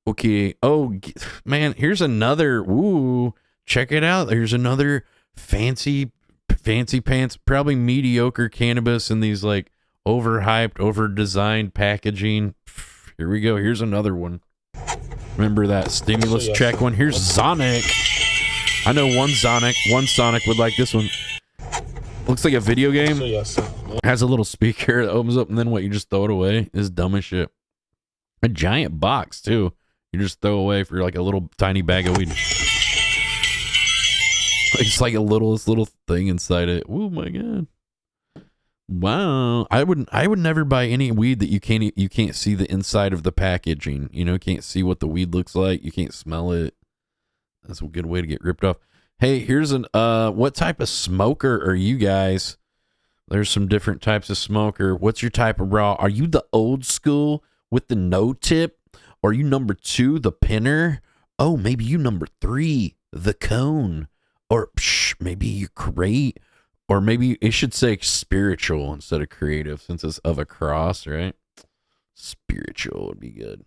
Okay. Oh man, here's another. Ooh, check it out. Here's another fancy pants, probably mediocre cannabis in these like overhyped, over-designed packaging. Here we go. Here's another one. Remember that stimulus check one? Here's Sonic. I know one Sonic would like this one. Looks like a video game. Has a little speaker that opens up, and then what? You just throw it away. It's dumb as shit. A giant box too. You just throw away for like a little tiny bag of weed. It's like a little thing inside it. Oh my god! Wow, I would never buy any weed that you can't see the inside of the packaging. You know, can't see what the weed looks like. You can't smell it. That's a good way to get ripped off. Hey, here's an what type of smoker are you guys? There's some different types of smoker. What's your type of raw? Are you the old school with the no tip? Or are you number 2, the pinner? Oh, maybe you number 3, the cone. Or maybe you create, or maybe it should say spiritual instead of creative, since it's of a cross, right? Spiritual would be good.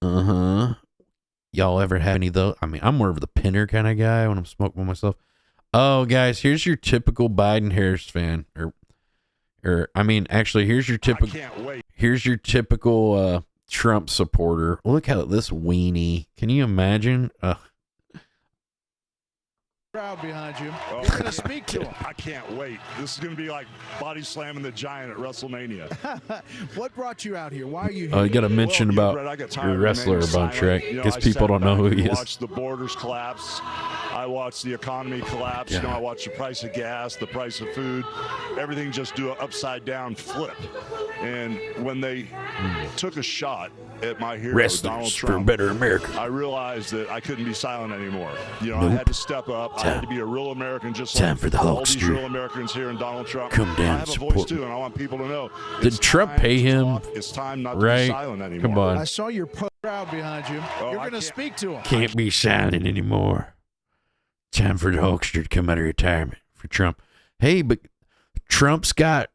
Y'all ever have any though? I mean, I'm more of the pinner kind of guy when I'm smoking by myself. Oh, guys, here's your typical Biden-Harris fan, or I mean, actually, here's your typical Trump supporter. Look at this weenie. Can you imagine? Crowd behind you. You're going to speak to him. I can't wait. This is going to be like body slamming the giant at WrestleMania. What brought you out here? Why are you here? Oh, you got to mention about your wrestler a bunch, right? Because people don't know who he is. I watched the borders collapse. I watched the economy collapse. Yeah. You know, I watched the price of gas, the price of food, everything just do an upside down flip. And when they took a shot at my hero, Wrestlers Donald for Trump, a better America. I realized that I couldn't be silent anymore. You know, I had to step up. I had to be a real American, just Time like for the all these Hulkster. real Americans here in Donald Trump. Come down I have and a voice support too, me. and I want people to know. Did Trump pay him? It's time not to Right? be silent anymore. Come on. I saw your crowd behind you. You're going to speak to him. Can't be silent anymore. Time for the Hulkster to come out of retirement for Trump. Hey, but Trump's got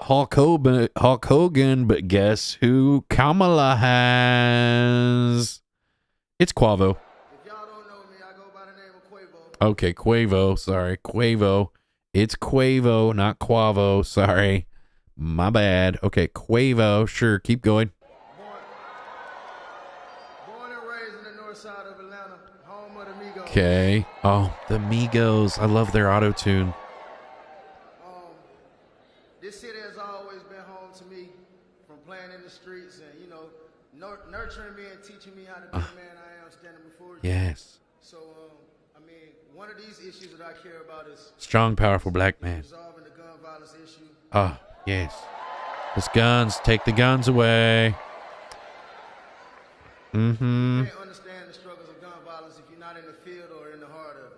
Hulk Hogan, but guess who Kamala has? It's Quavo. Okay, Quavo. Sorry, Quavo. It's Quavo, not Quavo. Sorry. My bad. Okay, Quavo. Sure, keep going. Okay. Oh, the Migos. I love their auto-tune. This city has always been home to me, from playing in the streets and, you know, nurturing me and teaching me how to be the man I am standing before you. Yes. So, I mean, one of these issues that I care about is Strong, powerful black man. resolving the gun violence issue. Oh, yes. Those guns. Take the guns away. Mm-hmm. You can't understand the struggles of gun violence if you're not in the field or in the heart of it.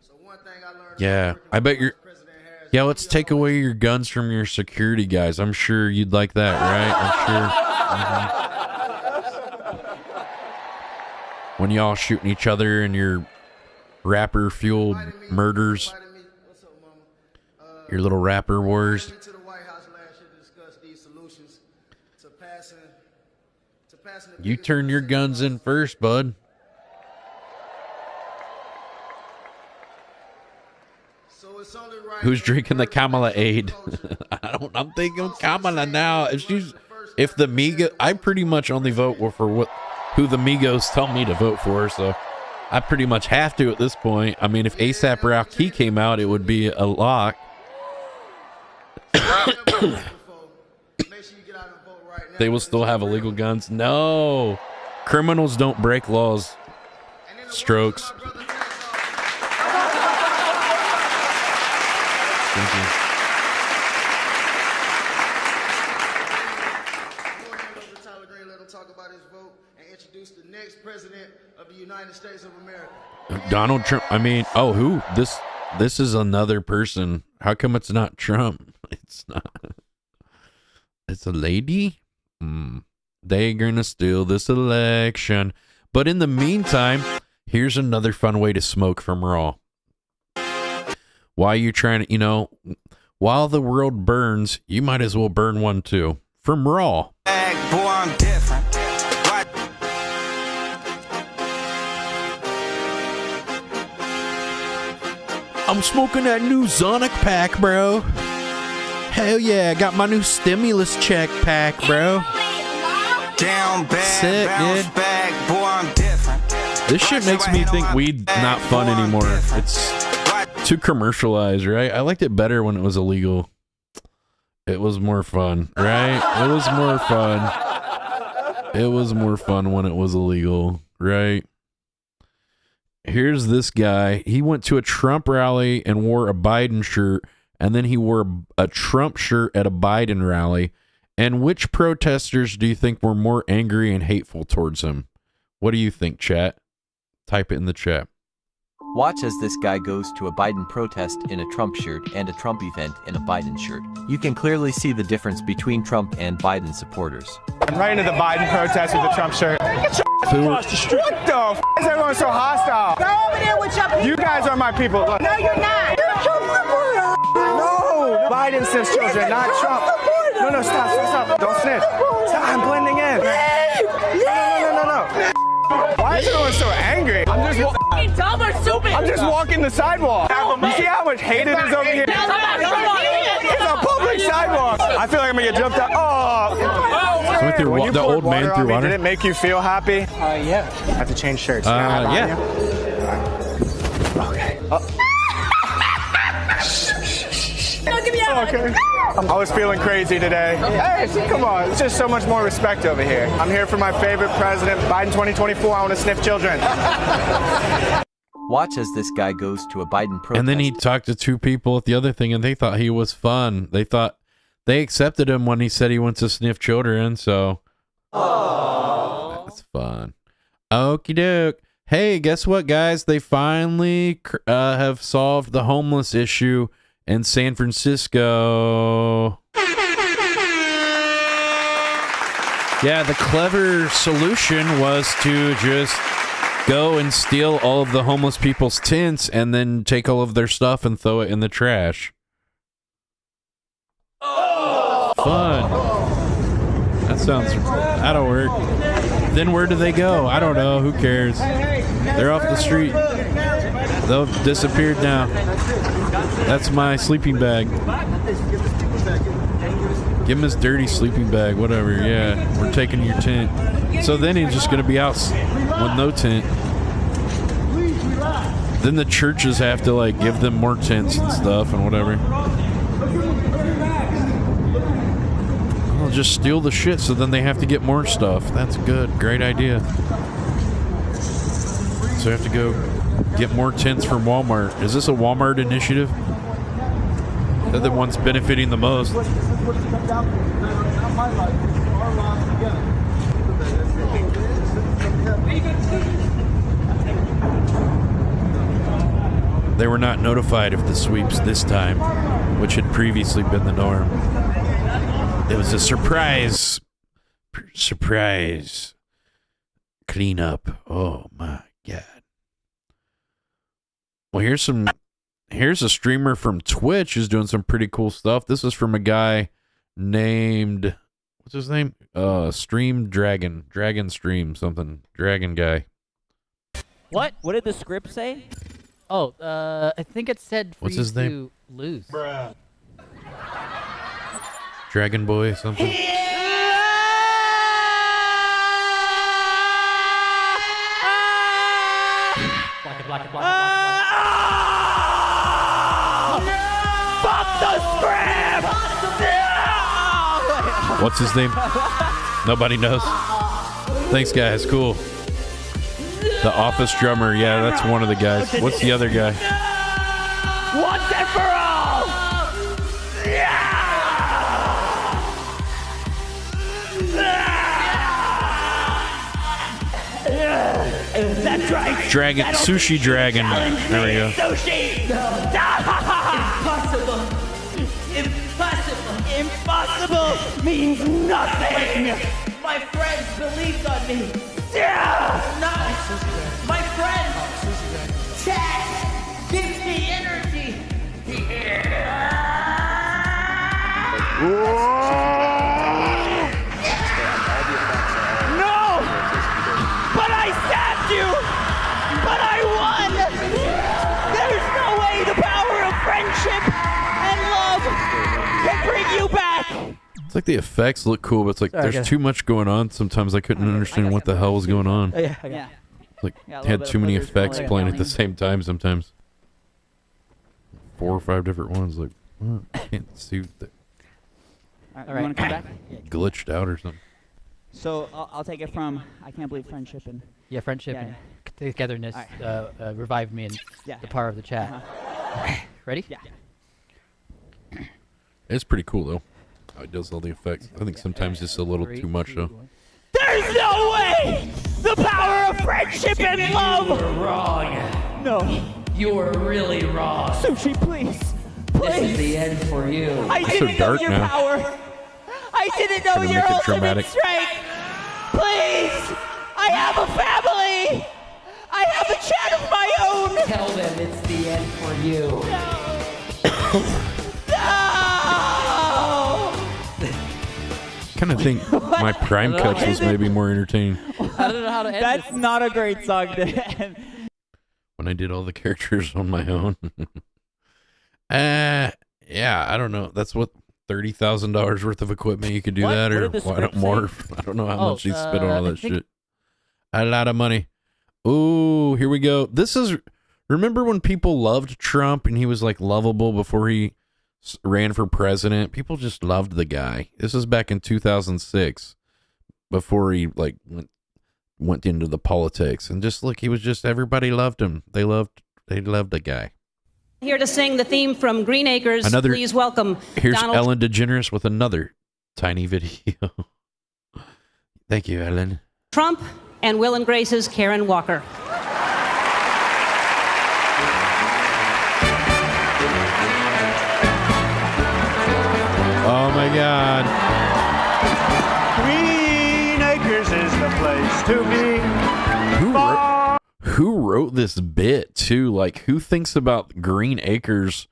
So one thing I learned. Yeah, I bet you're. Yeah, let's take away your guns from your security guys. I'm sure you'd like that, right? I'm sure. when y'all shooting each other in your rapper-fueled murders. Your little rapper wars. You turn your guns in first, bud. Who's drinking the Kamala aid? I'm thinking Kamala now. If the Migos, I pretty much only vote for who the Migos tell me to vote for, so I pretty much have to at this point. I mean, if ASAP Rocky came out, it would be a lock. They will still have illegal guns. No, criminals don't break laws. Strokes. Thank you. Donald Trump. I mean, oh, who? This is another person. How come it's not Trump? It's not. It's a lady. They're gonna steal this election. But in the meantime, here's another fun way to smoke from Raw. Why you trying to, while the world burns, you might as well burn one too. From Raw. Boy, I'm different. I'm smoking that new Zonic pack, bro. Hell yeah, I got my new stimulus check pack, bro. Down bad, sick, bounce dude. back, boy, I'm different. This shit makes me think weed not fun anymore. It's too commercialized, right? I liked it better when it was illegal. It was more fun, right? It was more fun. It was more fun when it was illegal, right? Here's this guy. He went to a Trump rally and wore a Biden shirt, and then he wore a Trump shirt at a Biden rally. And which protesters do you think were more angry and hateful towards him? What do you think, chat? Type it in the chat. Watch as this guy goes to a Biden protest in a Trump shirt and a Trump event in a Biden shirt. You can clearly see the difference between Trump and Biden supporters. I'm right into the Biden protest with the Trump shirt. Get your across the street. What the f is everyone so hostile? Go over there with your people. You guys are my people. Look. No, you're not. No, Biden sniffs children, not Trump. No, stop. Don't sniff. Stop, I'm blending in. No. Why is everyone so angry? I'm just walking the sidewalk. You see how much hate it is over here? It's a public sidewalk. I feel like I'm gonna get jumped out. Oh. So when the old man threw water. Did it make you feel happy? Yeah. I have to change shirts. Yeah. Okay. Don't give me out. Okay. I was feeling crazy today. Hey, come on. It's just so much more respect over here. I'm here for my favorite president, Biden 2024. I want to sniff children. Watch as this guy goes to a Biden protest. And then he talked to two people at the other thing, and they thought he was fun. They accepted him when he said he went to sniff children, so. That's fun. Okie doke. Hey, guess what, guys? They finally have solved the homeless issue in San Francisco. Yeah, the clever solution was to just go and steal all of the homeless people's tents and then take all of their stuff and throw it in the trash. Fun. That'll work. Then where do they go? I don't know. Who cares? They're off the street. They've disappeared now. That's my sleeping bag. Give him his dirty sleeping bag, whatever. Yeah, we're taking your tent. So then he's just going to be out with no tent. Then the churches have to give them more tents and stuff and whatever. I'll just steal the shit so then they have to get more stuff. That's good. Great idea. So I have to go get more tents from Walmart. Is this a Walmart initiative? They're the ones benefiting the most. They were not notified of the sweeps this time, which had previously been the norm. It was a surprise. Clean up. Oh my God. Well, here's a streamer from Twitch who's doing some pretty cool stuff. This is from a guy named, what's his name? Stream Dragon. Dragon Stream something. Dragon guy. What? What did the script say? Oh, I think it said for What's you his to name? lose. Bruh. Dragon Boy something. Fuck the script! What's his name? Nobody knows. Thanks, guys. Cool. The Office drummer. Yeah, that's one of the guys. What's the other guy? Once and for all! That's right. Dragon. Sushi Dragon. There we go. Sushi! Impossible. Impossible. Impossible means nothing. My friends believed on me. My friends. Chad gives me energy. No! But I stabbed you! But I won! There's no way the power of friendship and love can bring you back! It's like the effects look cool, but it's like there's too much going on. Sometimes I couldn't understand what the hell was going on. Yeah. Like, Yeah, a they had little too bit many of effects footage. playing at the same time sometimes. 4 or 5 different ones. Like, I can't see what the All right. You want to come back? glitched out or something. So I'll take it from I can't believe friendship and Yeah, friendship and togetherness revived me in Yeah. the power of the chat. Ready? Yeah. It's pretty cool, though. How it does all the effects. I think sometimes it's a little too much, though. There's no way! The power of friendship and love! You were wrong. No. You were really wrong. Sushi, please. This is the end for you. I didn't know your power. I didn't know Gonna your make it ultimate dramatic. strength. Please. I have a family. I have a chat of my own. Tell them it's the end for you. Kind of think my Prime Cuts was maybe more entertaining I don't know how to end That's this. not a great song to end. when I did all the characters on my own. Yeah, I don't know. That's what $30,000 worth of equipment you could do What? that, What or did the why script don't more? say? I don't know how Oh, much he spent on all I that think- shit. A lot of money. Ooh, here we go. This is. Remember when people loved Trump and he was like lovable before he ran for president? People just loved the guy. This is back in 2006, before he like went into the politics, and just look, he was just, everybody loved him. They loved the guy. Here to sing the theme from Green Acres. Please welcome Here's Donald Ellen DeGeneres with another tiny video. Thank you, Ellen. Trump and Will and Grace's Karen Walker. Oh my God. Green Acres is the place to be. Who wrote this bit too? Like, who thinks about Green Acres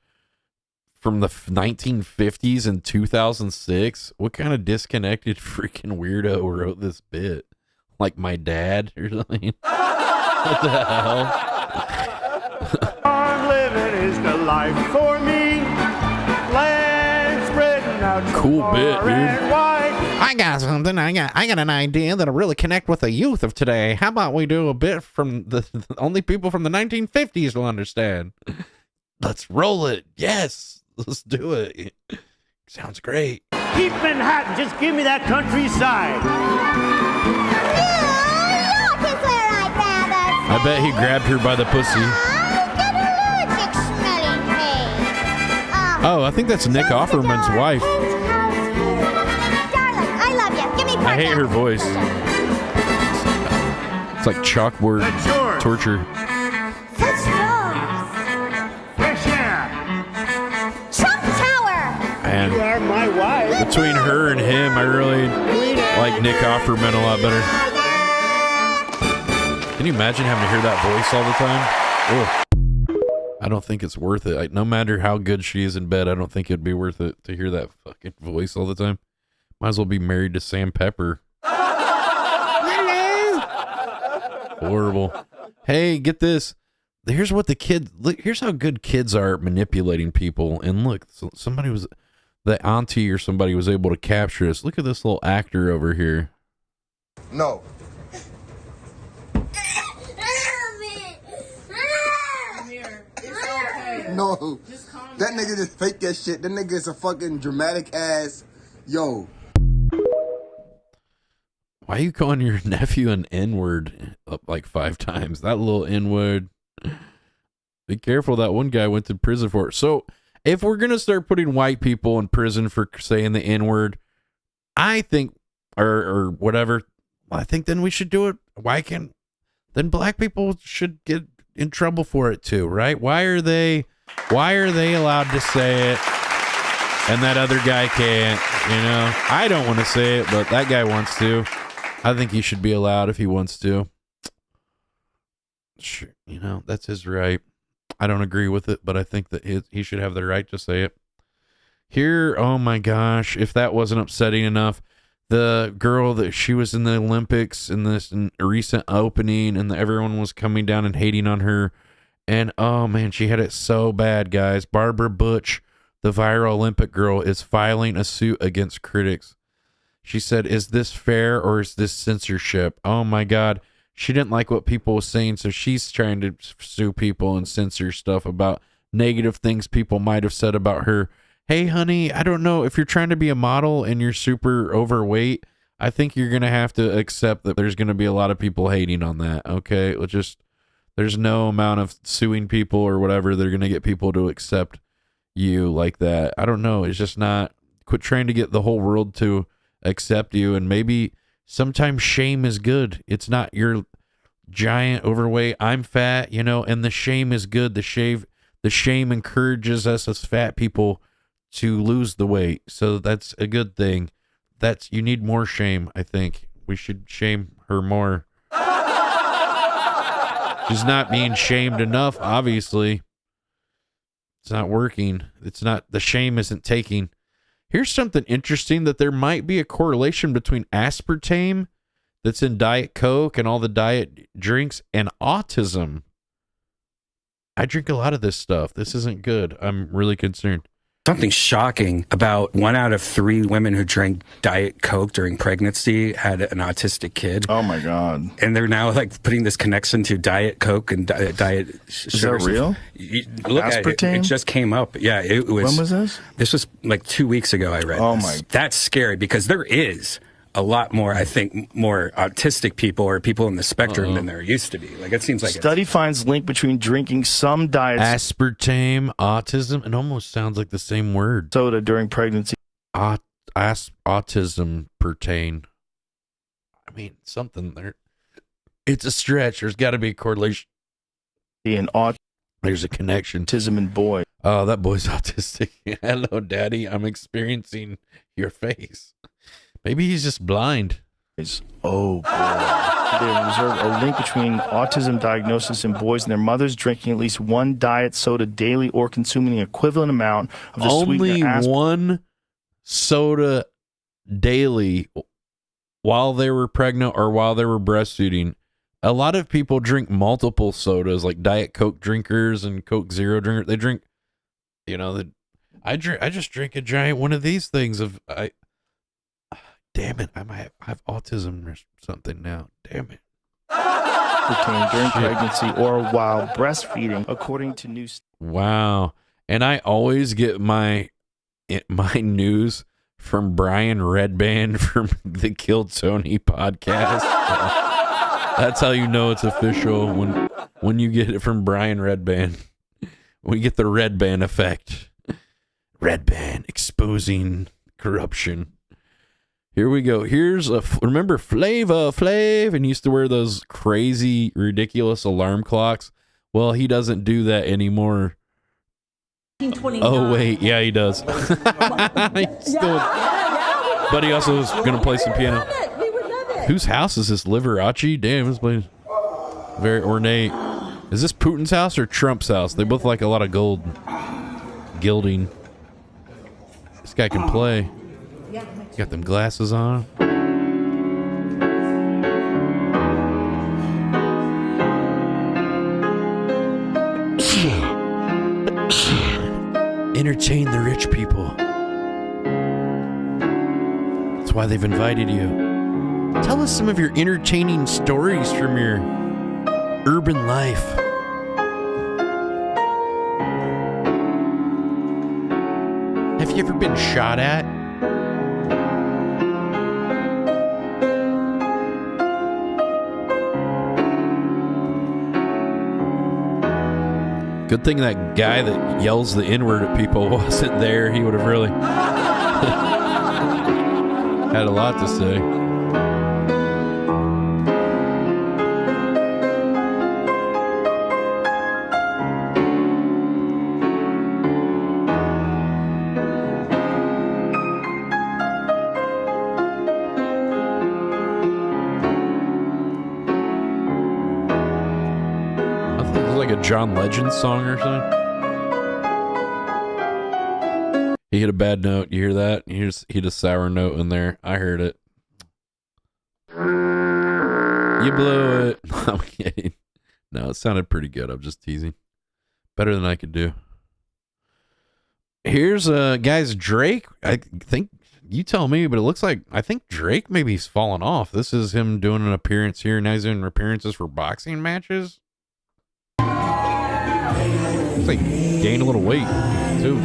from the 1950s and 2006? What kind of disconnected freaking weirdo wrote this bit? Like my dad or something? What the hell? Farm living is the life for me. Land spreading out Cool far bit, dude. and wide. I got something. I got an idea that'll really connect with the youth of today. How about we do a bit from the only people from the 1950s will understand? Let's roll it. Yes, let's do it. Sounds great. Keep Manhattan. Just give me that countryside. I bet he grabbed her by the pussy. Oh, I think that's Nick Offerman's wife. I love you. Give me I hate her voice. It's like chalkboard torture. Fresh air. Trump Tower. And You are my wife. between her and him, I really like Nick Offerman a lot better. Can you imagine having to hear that voice all the time? Oh, I don't think it's worth it. No matter how good she is in bed, I don't think it'd be worth it to hear that fucking voice all the time. Might as well be married to Sam Pepper. Horrible. Hey, get this. Here's what the kids, look, here's how good kids are at manipulating people. And look, somebody was, the auntie or somebody was able to capture this. Look at this little actor over here. No. No. That nigga just fake that shit. That nigga is a fucking dramatic ass. Yo. Why are you calling your nephew an N-word up like 5 times? That little N-word. Be careful, that one guy went to prison for it. So if we're going to start putting white people in prison for saying the N-word, I think, or whatever, I think then we should do it. Then black people should get in trouble for it too, right? Why are they allowed to say it and that other guy can't? You know, I don't want to say it, but that guy wants to. I think he should be allowed if he wants to. Sure, you know, that's his right. I don't agree with it, but I think that he should have the right to say it. Here, oh my gosh, if that wasn't upsetting enough, the girl that she was in the Olympics in this recent opening, and everyone was coming down and hating on her. And oh man, she had it so bad, guys. Barbara Butch, the viral Olympic girl, is filing a suit against critics. She said, "Is this fair or is this censorship?" Oh my God. She didn't like what people were saying, so she's trying to sue people and censor stuff about negative things people might have said about her. Hey, honey, I don't know. If you're trying to be a model and you're super overweight, I think you're going to have to accept that there's going to be a lot of people hating on that, okay? There's no amount of suing people or whatever. They're going to get people to accept you like that. I don't know. It's just not. Quit trying to get the whole world to accept you, and maybe sometimes shame is good. It's not you're giant, overweight, I'm fat, you know, and the shame is good. The shame encourages us as fat people to lose the weight. So that's a good thing. You need more shame, I think. We should shame her more. She's not being shamed enough, obviously. It's not working. The shame isn't taking. Here's something interesting, that there might be a correlation between aspartame that's in Diet Coke and all the diet drinks and autism. I drink a lot of this stuff. This isn't good. I'm really concerned. Something shocking about 1 out of 3 women who drank Diet Coke during pregnancy had an autistic kid. Oh my God. And they're now like putting this connection to Diet Coke and diet Is that real? Look at it. It just came up. Yeah, it was. When was this? This was like 2 weeks ago I read this. That's scary because there is a lot more, I think, more autistic people or people in the spectrum than there used to be. Like, it seems like study finds link between drinking some diets. Aspartame, autism. It almost sounds like the same word. Soda during pregnancy. Autism pertain. I mean, something there. It's a stretch. There's got to be a correlation. There's a connection. Autism in boy. Oh, that boy's autistic. Hello, Daddy. I'm experiencing your face. Maybe he's just blind. Oh, boy. They observed a link between autism diagnosis in boys and their mothers drinking at least 1 diet soda daily or consuming the equivalent amount of the sweetener. Only 1 soda daily while they were pregnant or while they were breastfeeding. A lot of people drink multiple sodas, like Diet Coke drinkers and Coke Zero drinkers. They drink, you know, I just drink a giant one of these things damn it, I might have autism or something now. Damn it. During pregnancy or while breastfeeding, according to new. Wow. And I always get my news from Brian Redband from the Kill Tony podcast. That's how you know it's official, when you get it from Brian Redband. We get the Redband effect. Redband exposing corruption. Here we go. Here's remember Flava Flav and used to wear those crazy, ridiculous alarm clocks? Well, he doesn't do that anymore. Oh, wait. Yeah, he does. But he also is going to play some piano. Whose house is this? Liberace? Damn, this place. Very ornate. Is this Putin's house or Trump's house? They both like a lot of gold gilding. This guy can play. Got them glasses on. Entertain the rich people. That's why they've invited you. Tell us some of your entertaining stories from your urban life. Have you ever been shot at? Good thing that guy that yells the N-word at people wasn't there. He would have really had a lot to say. John Legend song or something. He hit a bad note. You hear that? He hit a sour note in there. I heard it. You blew it. I'm kidding. No, it sounded pretty good. I'm just teasing. Better than I could do. Here's guys, Drake. I think you tell me, but it looks like I think Drake maybe he's fallen off. This is him doing an appearance here. Now he's doing appearances for boxing matches. Looks like he gained a little weight, too.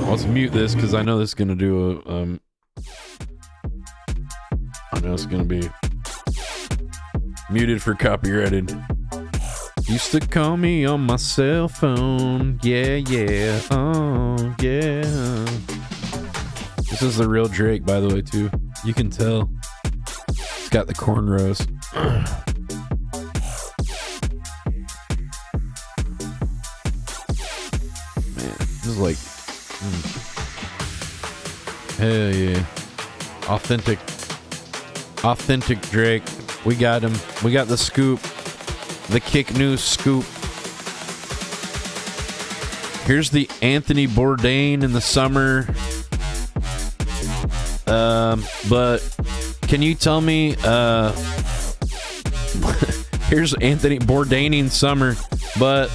Let's mute this because I know this is going to do a... I know it's going to be muted for copyrighted. Used to call me on my cell phone. Yeah, yeah. Oh, yeah. This is the real Drake, by the way, too. You can tell. He's got the cornrows. Like hell yeah, authentic Drake. We got him. We got the scoop, the Kick News scoop. Here's the Anthony Bourdain in the summer. But can you tell me here's Anthony Bourdain in summer, but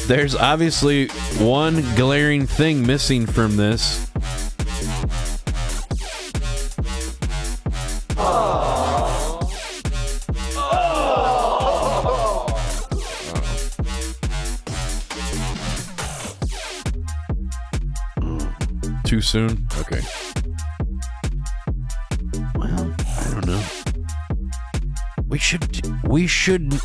there's obviously one glaring thing missing from this. Too soon? Okay. Well, I don't know. We should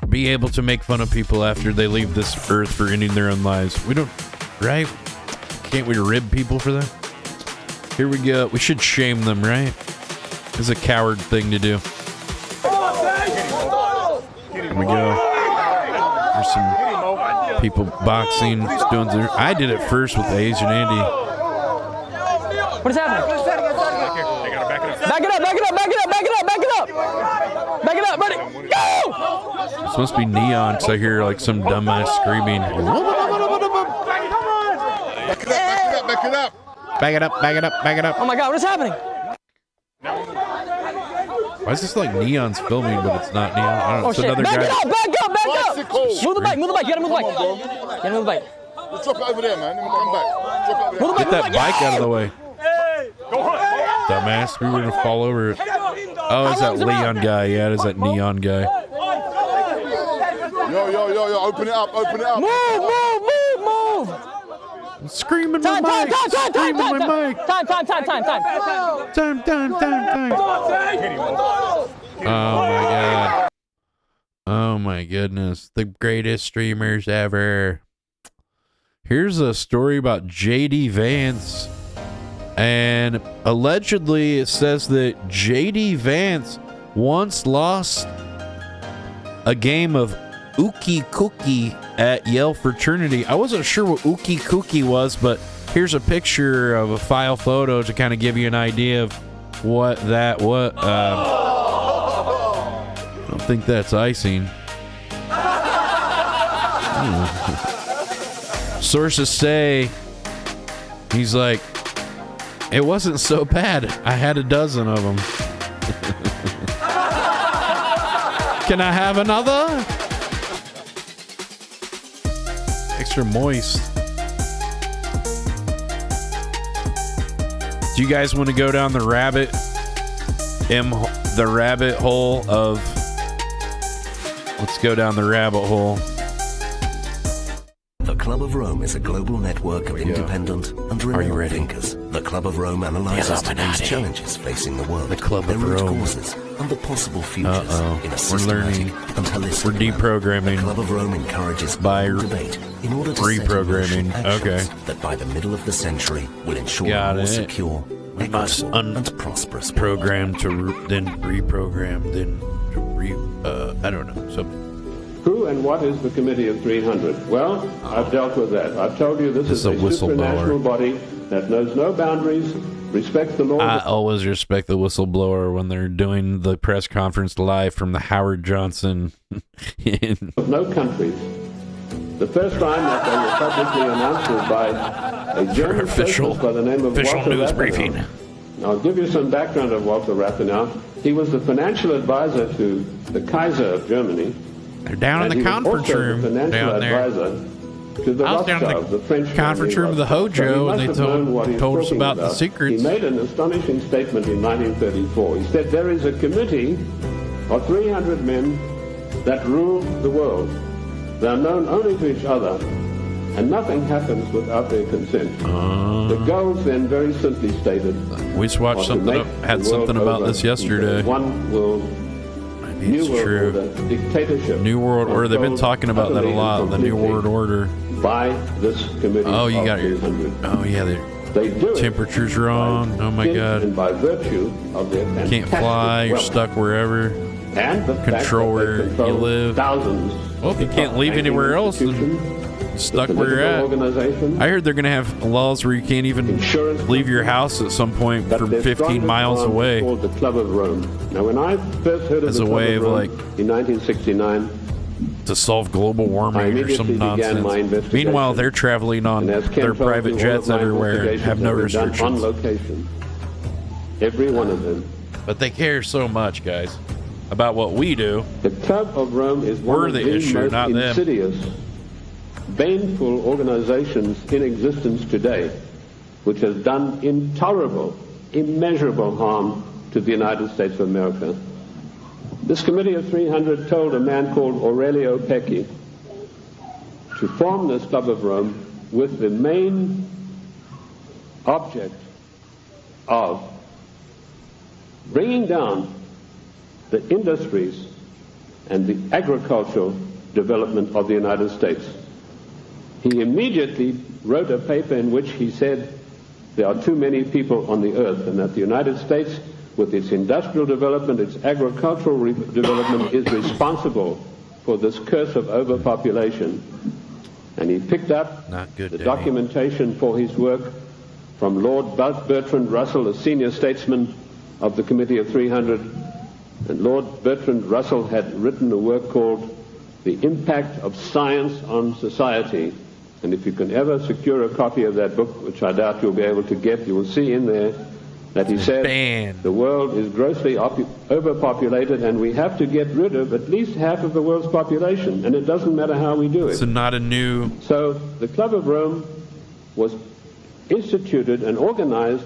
be able to make fun of people after they leave this earth for ending their own lives. We don't, right? Can't we rib people for that? Here we go. We should shame them, right? It's a coward thing to do. Here we go. There's some people boxing. Just doing their, I did it first with Asian Andy. What is happening? Back it up, back it up, back it up, back it up, back it up. Back it up, buddy. Go! This must be neon, because I hear like some dumbass screaming. Back it up. Back it up, back it up, back it up. Oh my God, what is happening? Why is this like neon's filming, but it's not neon? I don't know. Oh, It's shit. another Back guy. it up, back up, back up. Move the bike, move the bike. You gotta move the bike. You gotta move the bike. Let's drop it over there, man. Then we'll come back. Drop it over Get that bike out of the way. Dumbass, we were gonna fall over it. Oh, it's that Leon guy. Yeah, it is that neon guy. Yo, open it up, open it up. Move. Screaming my mic. Screaming my mic. Time. Oh my God. Oh my goodness. The greatest streamers ever. Here's a story about JD Vance. And allegedly it says that JD Vance once lost a game of Ookie Cookie at Yale Fraternity. I wasn't sure what Ookie Cookie was, but here's a picture of a file photo to kind of give you an idea of what that was. think that's icing. Sources say, he's like, it wasn't so bad. I had a dozen of them. Can I have another? Extra moist. Do you guys want to go down the rabbit hole of... Let's go down the rabbit hole. The Club of Rome is a global network of independent and renowned thinkers. The Club of Rome analyzes today's challenges facing the world, their root causes, and the possible futures in a systematic and holistic We're deprogramming. The Club of Rome encourages by debate in order to reprogramming. Okay. That by the middle of the century will ensure a more secure, we must and prosperous program to then reprogram, then to I don't know. So. Who and what is the Committee of 300? Well, I've dealt with that. I've told you this is a supranational body that knows no boundaries, respects the law. I always respect the whistleblower when they're doing the press conference live from the Howard Johnson. Of no countries. The first time that they were publicly announced was by a German official by the name of Walter news Rathenau. briefing. I'll give you some background of Walter Rathenau. He was the financial advisor to the Kaiser of Germany. They're down in the conference room down there. To the I was down in the French conference room of the Hojo, and they told us about the secrets. He made an astonishing statement in 1934. He said, there is a committee of 300 men that rule the world. They are known only to each other, and nothing happens without their consent. The goals then very simply stated. We just watched something, had something about this yesterday. One world. It's true. Dictatorship. New World Order. They've been talking about that a lot. The New World Order. By this committee. Oh, you got your. Oh yeah, they do temperature's wrong. Oh my God. And by virtue of their can't fly. You're stuck wherever. And the control where you live. Thousands. Well, if you can't leave anywhere else, then stuck where you're at. I heard they're going to have laws where you can't even leave your house at some point from 15 miles away. Called the Club of Rome. Now, when I first heard of as the a Club way of of Rome like in 1969, to solve global warming or some nonsense. Meanwhile, they're traveling on their private jets everywhere and have no restrictions. On location, every one of them. But they care so much, guys, about what we do. The Club of Rome is one of the most insidious, baneful organizations in existence today, which has done intolerable, immeasurable harm to the United States of America. This Committee of 300 told a man called Aurelio Pecci to form this Club of Rome with the main object of bringing down the industries and the agricultural development of the United States. He immediately wrote a paper in which he said there are too many people on the earth and that the United States, with its industrial development, its agricultural development, is responsible for this curse of overpopulation. And he picked up the documentation for his work from Lord Bertrand Russell, a senior statesman of the Committee of 300. And Lord Bertrand Russell had written a work called The Impact of Science on Society. And if you can ever secure a copy of that book, which I doubt you'll be able to get, you will see in there that he said the world is grossly overpopulated and we have to get rid of at least half of the world's population, and it doesn't matter how we do it. So not a new... So the Club of Rome was instituted and organized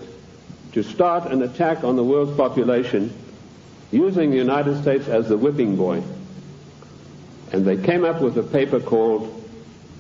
to start an attack on the world's population using the United States as the whipping boy. And they came up with a paper called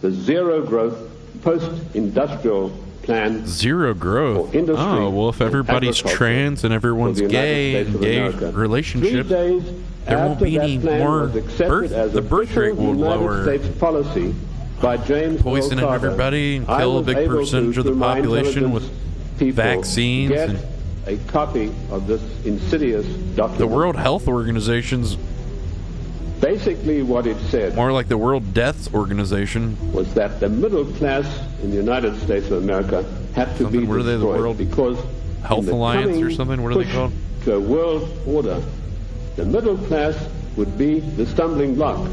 the Zero Growth Post-Industrial Plan. Zero growth. Oh, well, if everybody's trans and everyone's gay and gay relationship, there won't be any more birth. The birth rate will lower. Policy by James Poisoning everybody and kill a big percentage of the population with vaccines. And a copy of this insidious document. The World Health Organization's basically what it said, more like the World Death Organization, was that the middle class in the United States of America had to be destroyed because Health Alliance or something. What are they called? To a world order, the middle class would be the stumbling block,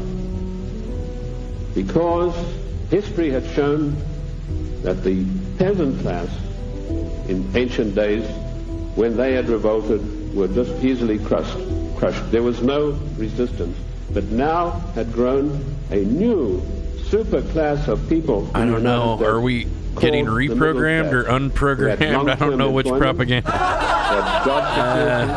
because history had shown that the peasant class in ancient days, when they had revolted, were just easily crushed. There was no resistance, but now had grown a new super class of people. I don't know. Are we getting reprogrammed or unprogrammed? I don't know which propaganda. Had job security,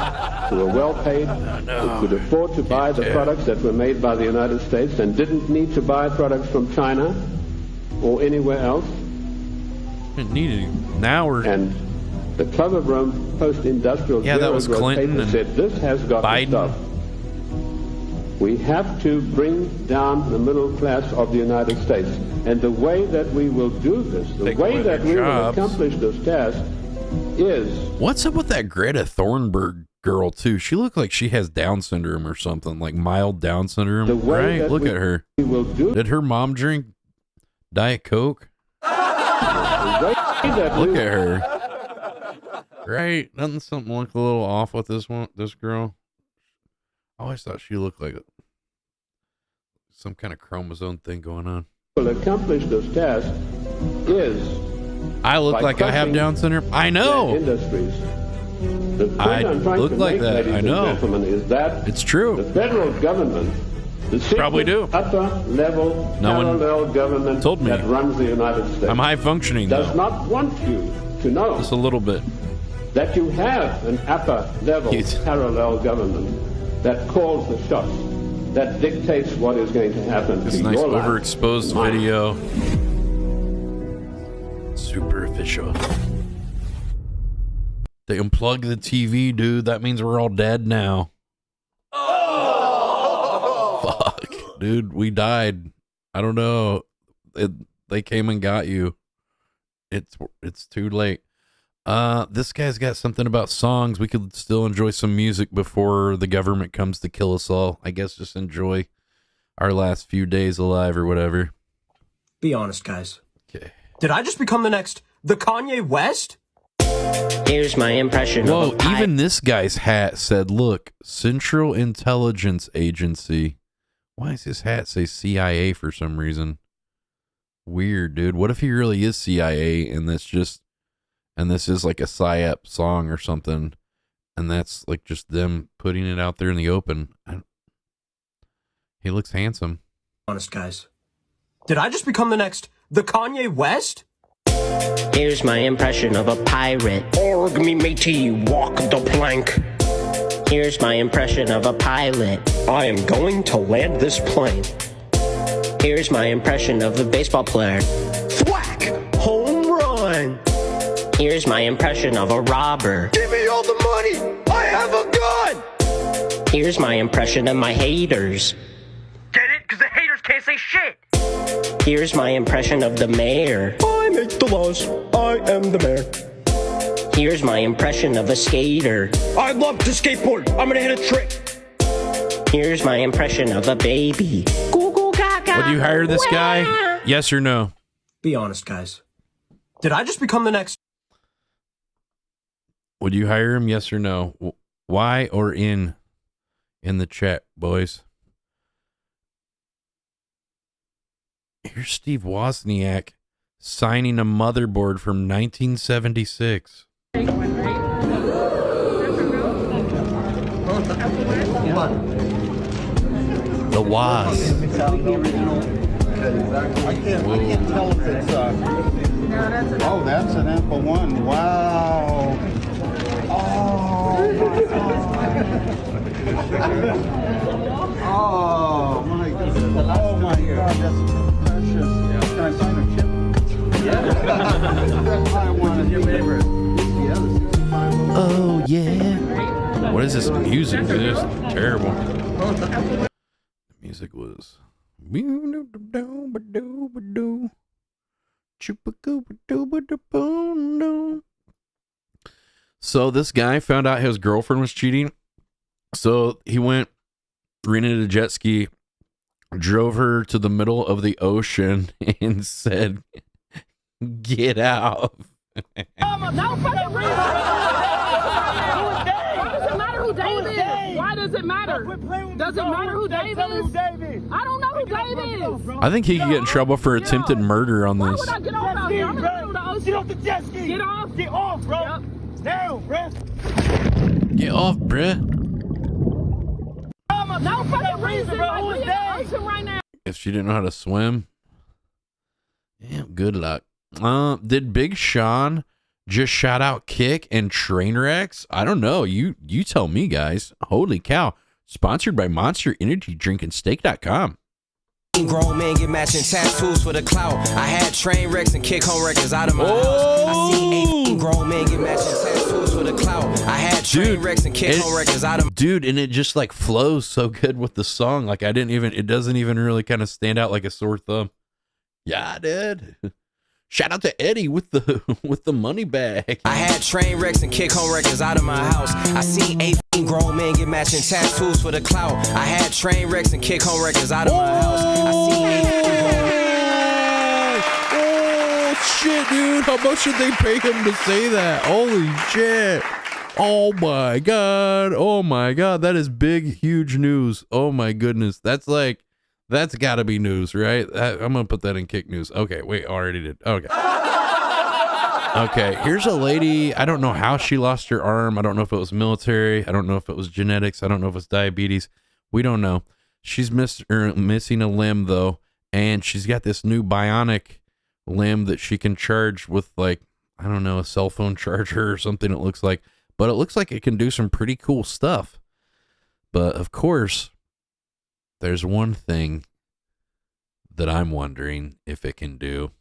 who were well paid, who could afford to buy the products that were made by the United States and didn't need to buy products from China or anywhere else. Didn't need it. Now we're... And the Club of Rome post-industrial that was Clinton and said this has got Biden. to stop. We have to bring down the middle class of the United States. And the way that we will do this, the way that we will accomplish this task is... What's up with that Greta Thunberg girl, too? She looked like she has Down syndrome or something, like mild Down syndrome, right? Look at her. Did her mom drink Diet Coke? Look at her. Right? Doesn't something look a little off with this girl? I always thought she looked like some kind of chromosome thing going on. Will accomplish this task is... I look like I have Down syndrome? I know! Industries. The point I I'm trying look to like make, that. ladies I and know. gentlemen, is that it's true. The federal government, the probably do. upper level parallel government told me that runs the United States. I'm high functioning, does not want you to know just a little bit that you have an upper level parallel government that calls the shots, that dictates what is going to happen this to nice your life. overexposed video. Super official. They unplug the TV, dude. That means we're all dead now. Oh! Fuck, dude. We died. I don't know. They came and got you. It's too late. This guy's got something about songs. We could still enjoy some music before the government comes to kill us all. I guess just enjoy our last few days alive or whatever. Be honest, guys. Okay. Did I just become the Kanye West? Here's my impression Whoa, of even this guy's hat said, look, Central Intelligence Agency. Why does his hat say CIA for some reason? Weird, dude. What if he really is CIA and this is like a PSYOP song or something, and that's like just them putting it out there in the open? He looks handsome. Honest, guys. Did I just become the Kanye West? Here's my impression of a pirate. Org me matey, walk the plank. Here's my impression of a pilot. I am going to land this plane. Here's my impression of a baseball player. Thwack! Home run! Here's my impression of a robber. Give me all the money! I have a gun! Here's my impression of my haters. Get it? Because the haters can't say shit! Here's my impression of the mayor. I make the laws. I am the mayor. Here's my impression of a skater. I love to skateboard. I'm gonna hit a trick. Here's my impression of a baby. Would you hire this guy? Yes or no? Be honest, guys. Did I just become Would you hire him? Yes or no? Why or in the chat, boys? Here's Steve Wozniak signing a motherboard from 1976. The Woz. I can't tell if it's oh, that's an Apple One. Wow. Oh my God. Oh my God, that's precious. Can I sign a chip? Yeah. I wanted your favorite. Oh yeah. What is this music? This is terrible. The music was so this guy found out his girlfriend was cheating. So he rented a jet ski, drove her to the middle of the ocean, and said, "Get out." No fucking reason. Why does it it matter? Does it matter who Dave is? I don't know who Dave is. I think he could get in trouble for attempted murder on Why this. would I get off out here? I'm gonna go to the ocean. Get off the jet ski. Get off. Get off, bro. Yep. Down, bruh. Get off, bruh. No fucking reason. Like, we in the ocean right now. If she didn't know how to swim, yeah, good luck. Did Big Sean just shout out Kick and Trainwrecks? I don't know. You tell me, guys. Holy cow. Sponsored by Monster Energy Drink and Steak.com. Grown men get matching tattoos for the clout. I had Trainwrecks and Kick home records out of my house. I seen 18 grown men get matching tattoos for the clout. I had Trainwrecks and Kick home records out of my dude, and it just like flows so good with the song. Like it doesn't even really kind of stand out like a sore thumb. Yeah, I did. Shout out to Eddie with the money bag. I had Trainwrecks and Kick home records out of my house. I seen 18 grown men get matching tattoos for the clout. I had Trainwrecks and Kick home records out of my house. I seen 18 Oh shit, dude! How much did they pay him to say that? Holy shit! Oh my god! Oh my god! That is big, huge news. Oh my goodness! That's got to be news, right? I'm going to put that in Kick News. Okay, wait, already did. Okay. Okay, here's a lady. I don't know how she lost her arm. I don't know if it was military. I don't know if it was genetics. I don't know if it's diabetes. We don't know. She's missing a limb, though, and she's got this new bionic limb that she can charge with, like, I don't know, a cell phone charger or something it looks like. But it looks like it can do some pretty cool stuff. But, of course, there's one thing that I'm wondering if it can do.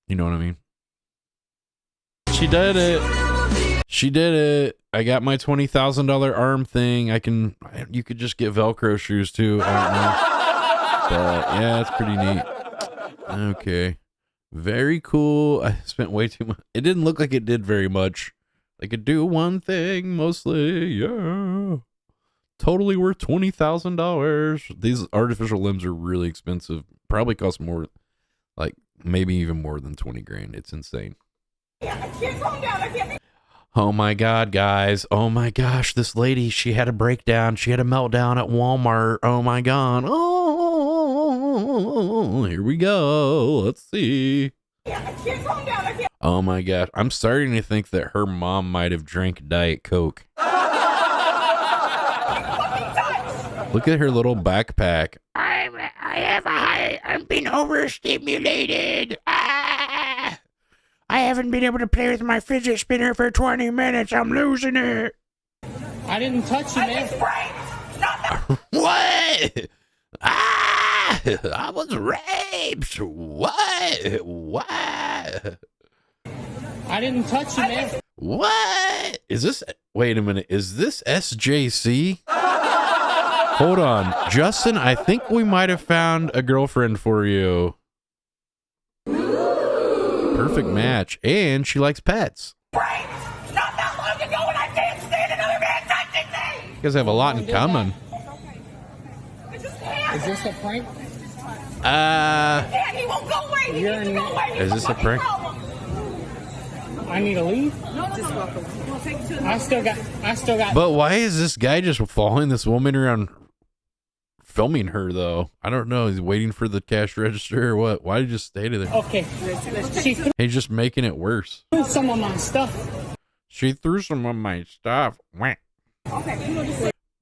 You know what I mean? She did it. She did it. I got my $20,000 arm thing. You could just get Velcro shoes too. I don't know. But yeah, it's pretty neat. Okay. Very cool. I spent way too much. It didn't look like it did very much. They could do one thing mostly, yeah. Totally worth $20,000. These artificial limbs are really expensive. Probably cost more, like maybe even more than 20 grand. It's insane. Oh my god, guys. Oh my gosh, this lady, she had a breakdown. She had a meltdown at Walmart. Oh my god. Oh, here we go. Let's see. Oh my gosh. I'm starting to think that her mom might have drank Diet Coke. Look at her little backpack. I've been overstimulated. I haven't been able to play with my fidget spinner for 20 minutes. I'm losing it. I didn't touch you, man. What? I was raped. What? I didn't touch you, man. What? Is this? Wait a minute. Is this SJC? Hold on. Justin, I think we might have found a girlfriend for you. Perfect match. And she likes pets. Not that long ago when I can't stand another man touching me. You guys have a lot in common. Is this a prank? Dad, he won't go away. He needs to go away. Is this a prank? I need to leave? No, just welcome. I still got. But why is this guy just following this woman around, filming her though? I don't know. He's waiting for the cash register or what? Why did he just stay there? Okay. He's just making it worse. Threw some of my stuff. She threw some of my stuff. Okay.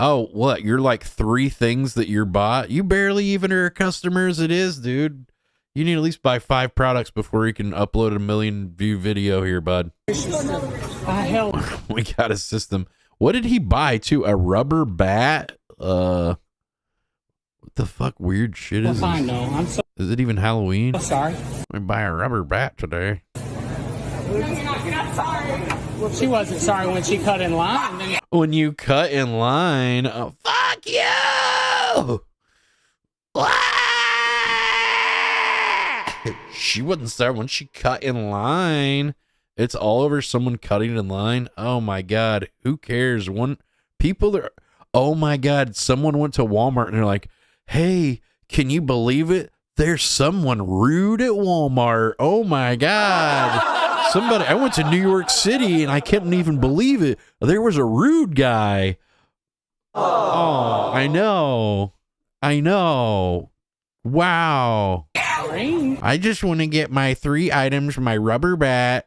Oh, what? You're like 3 things that you're bought? You barely even are a customer as it is, dude. You need to at least buy 5 products before you can upload a 1 million view video here, bud. We got a system. What did he buy too? A rubber bat? What the fuck weird shit is this? Is it even Halloween? I'm sorry. We buy a rubber bat today. She wasn't sorry when she cut in line. When you cut in line, oh, fuck you! She wasn't sorry when she cut in line. It's all over someone cutting in line. Oh my god, who cares? Oh my god, someone went to Walmart and they're like, hey, can you believe it? There's someone rude at Walmart. Oh my god. I went to New York City and I couldn't even believe it. There was a rude guy. Oh, I know. Wow. I just want to get my 3 items, my rubber bat.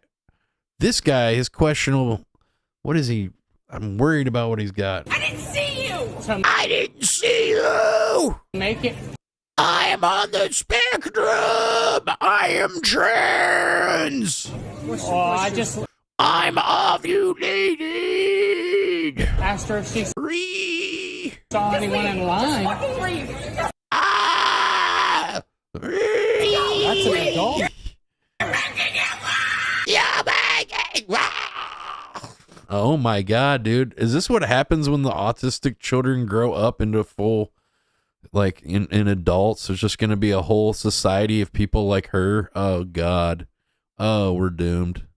This guy is questionable. What is he? I'm worried about what he's got. I didn't see you. Make it. I am on the spectrum. I am trans. I'm ovulated. Asked her if she saw anyone in line. That's an adult. Oh my God, dude. Is this what happens when the autistic children grow up into full, like, in adults? There's just going to be a whole society of people like her. Oh God. Oh, we're doomed.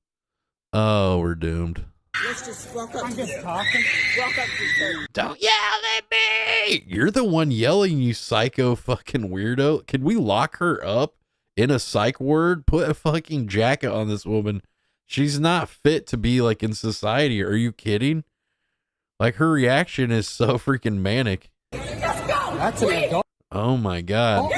Let's just walk up. I'm just talking. Walk up to her. Don't yell at me. You're the one yelling, you psycho fucking weirdo. Can we lock her up in a psych ward? Put a fucking jacket on this woman. She's not fit to be, like, in society. Are you kidding? Like, her reaction is so freaking manic. That's an adult. Oh my God.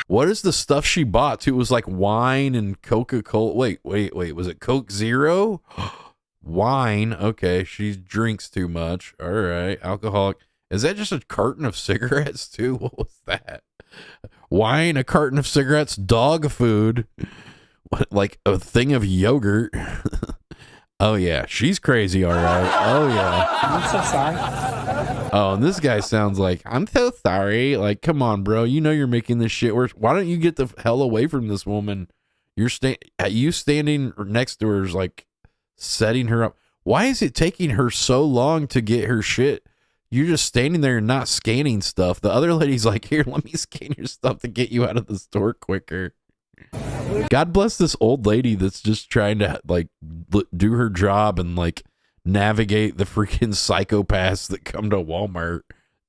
What is the stuff she bought too? It was like wine and Coca-Cola. Wait. Was it Coke Zero? Wine. Okay. She drinks too much. All right. Alcoholic. Is that just a carton of cigarettes too? What was that? Wine, a carton of cigarettes, dog food, like a thing of yogurt. Oh yeah. She's crazy. All right. Oh yeah. I'm so sorry. Oh, and this guy sounds like, I'm so sorry. Like, come on, bro. You know you're making this shit worse. Why don't you get the hell away from this woman? You standing next to her is like setting her up. Why is it taking her so long to get her shit? You're just standing there and not scanning stuff. The other lady's like, here, let me scan your stuff to get you out of the store quicker. God bless this old lady that's just trying to, like, do her job and, like, navigate the freaking psychopaths that come to Walmart.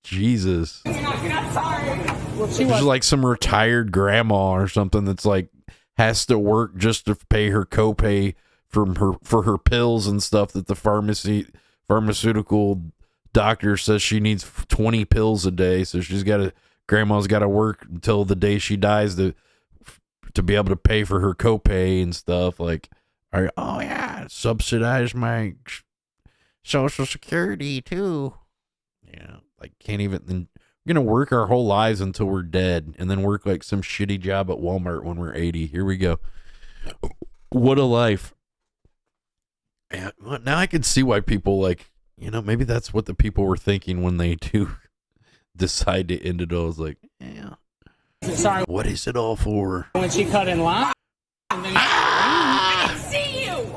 Jesus. She's like some retired grandma or something that's like has to work just to pay her copay for her pills and stuff that the pharmaceutical doctor says she needs 20 pills a day. So grandma's got to work until the day she dies to be able to pay for her copay and stuff. Like, oh yeah, subsidize my Social Security too. Yeah, like can't even. We're gonna work our whole lives until we're dead, and then work like some shitty job at Walmart when we're 80. Here we go. What a life! Yeah, well, now I can see why people like. Maybe that's what the people were thinking when they do decide to end it all. Is like, yeah. Sorry. What is it all for? When she cut in line, and then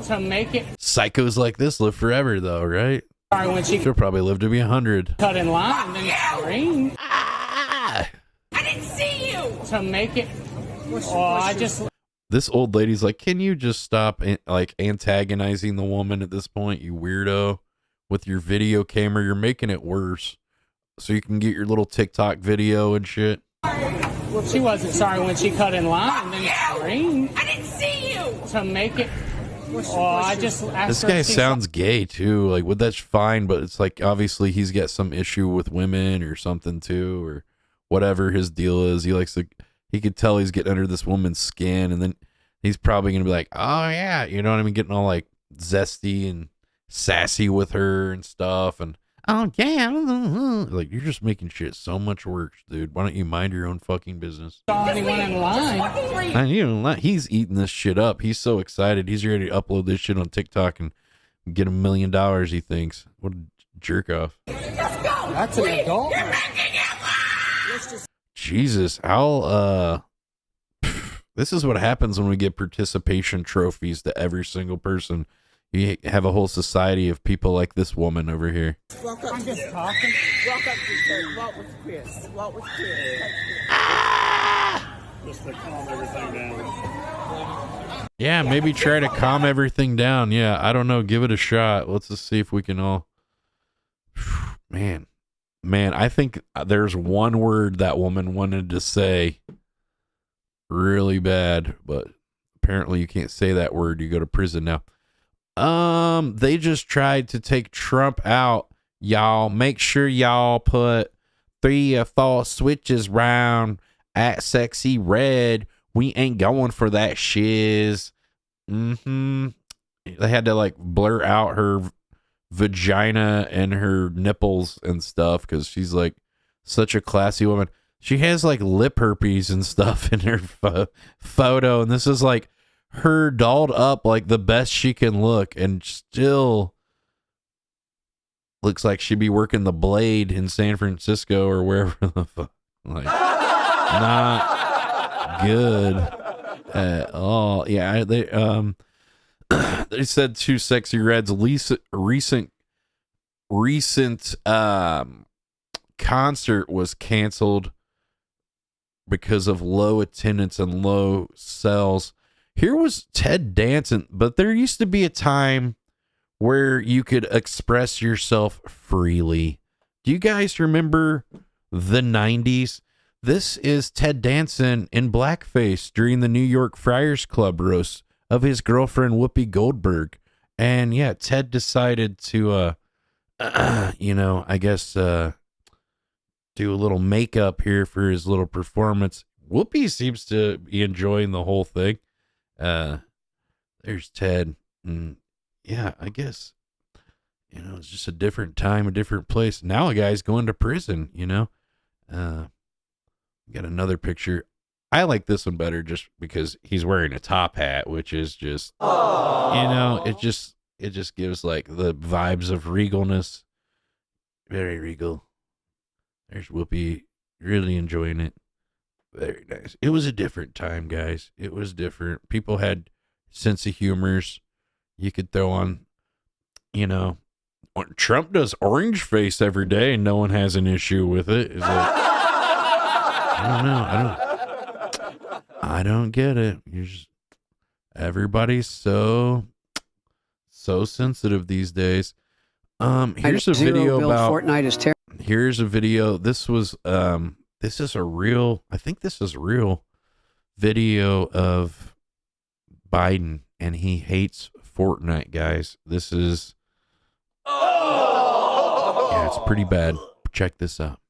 to make it. Psychos like this live forever, though, right? Sorry, when she'll probably live to be 100. Cut in line, and then scream. I didn't see you. To make it. This old lady's like, can you just stop like antagonizing the woman at this point, you weirdo? With your video camera, you're making it worse. So you can get your little TikTok video and shit. Well, she wasn't sorry when she cut in line, and then scream. I didn't see you. To make it. This guy sounds gay too. Like, that's fine, but it's like obviously he's got some issue with women or something too, or whatever his deal is. He could tell he's getting under this woman's skin, and then he's probably gonna be like, oh yeah, you know what I mean, getting all like zesty and sassy with her and stuff, and oh yeah, like you're just making shit so much worse, dude. Why don't you mind your own fucking business? Anyone in line? And he's eating this shit up. He's so excited. He's ready to upload this shit on TikTok and get $1 million. He thinks. What a jerk off. That's an adult. Jesus, this is what happens when we get participation trophies to every single person. You have a whole society of people like this woman over here. I'm just talking. Walk up to Chris. Walk with Chris. Walk with Chris. Just to calm everything down. Yeah, maybe try to calm everything down. Yeah, I don't know. Give it a shot. Let's just see if we can all. Man, I think there's one word that woman wanted to say really bad, but apparently you can't say that word. You go to prison now. They just tried to take Trump out. Y'all make sure y'all put 3 or 4 switches round at Sexy Red. We ain't going for that shiz. They had to like blur out her vagina and her nipples and stuff because she's like such a classy woman. She has like lip herpes and stuff in her photo, and this is like her dolled up like the best she can look, and still looks like she'd be working the Blade in San Francisco or wherever the fuck. Like, not good at all. Yeah, they they said 2 Sexy Red's recent concert was canceled because of low attendance and low sales. Here was Ted Danson, but there used to be a time where you could express yourself freely. Do you guys remember the 90s? This is Ted Danson in blackface during the New York Friars Club roast of his girlfriend Whoopi Goldberg. And yeah, Ted decided to I guess do a little makeup here for his little performance. Whoopi seems to be enjoying the whole thing. There's Ted. Yeah, I guess, it's just a different time, a different place. Now a guy's going to prison, Got another picture. I like this one better just because he's wearing a top hat, which is just, it just gives like the vibes of regalness. Very regal. There's Whoopi really enjoying it. Very nice. It was a different time, guys. It was different. People had sense of humors. You could throw on, Trump does orange face every day and no one has an issue with it. It's like, I don't know. I don't get it. Everybody's so sensitive these days. Here's a video about Fortnite is terrible. Here's a video. This was this is a real video of Biden, and he hates Fortnite, guys. This is it's pretty bad. Check this out.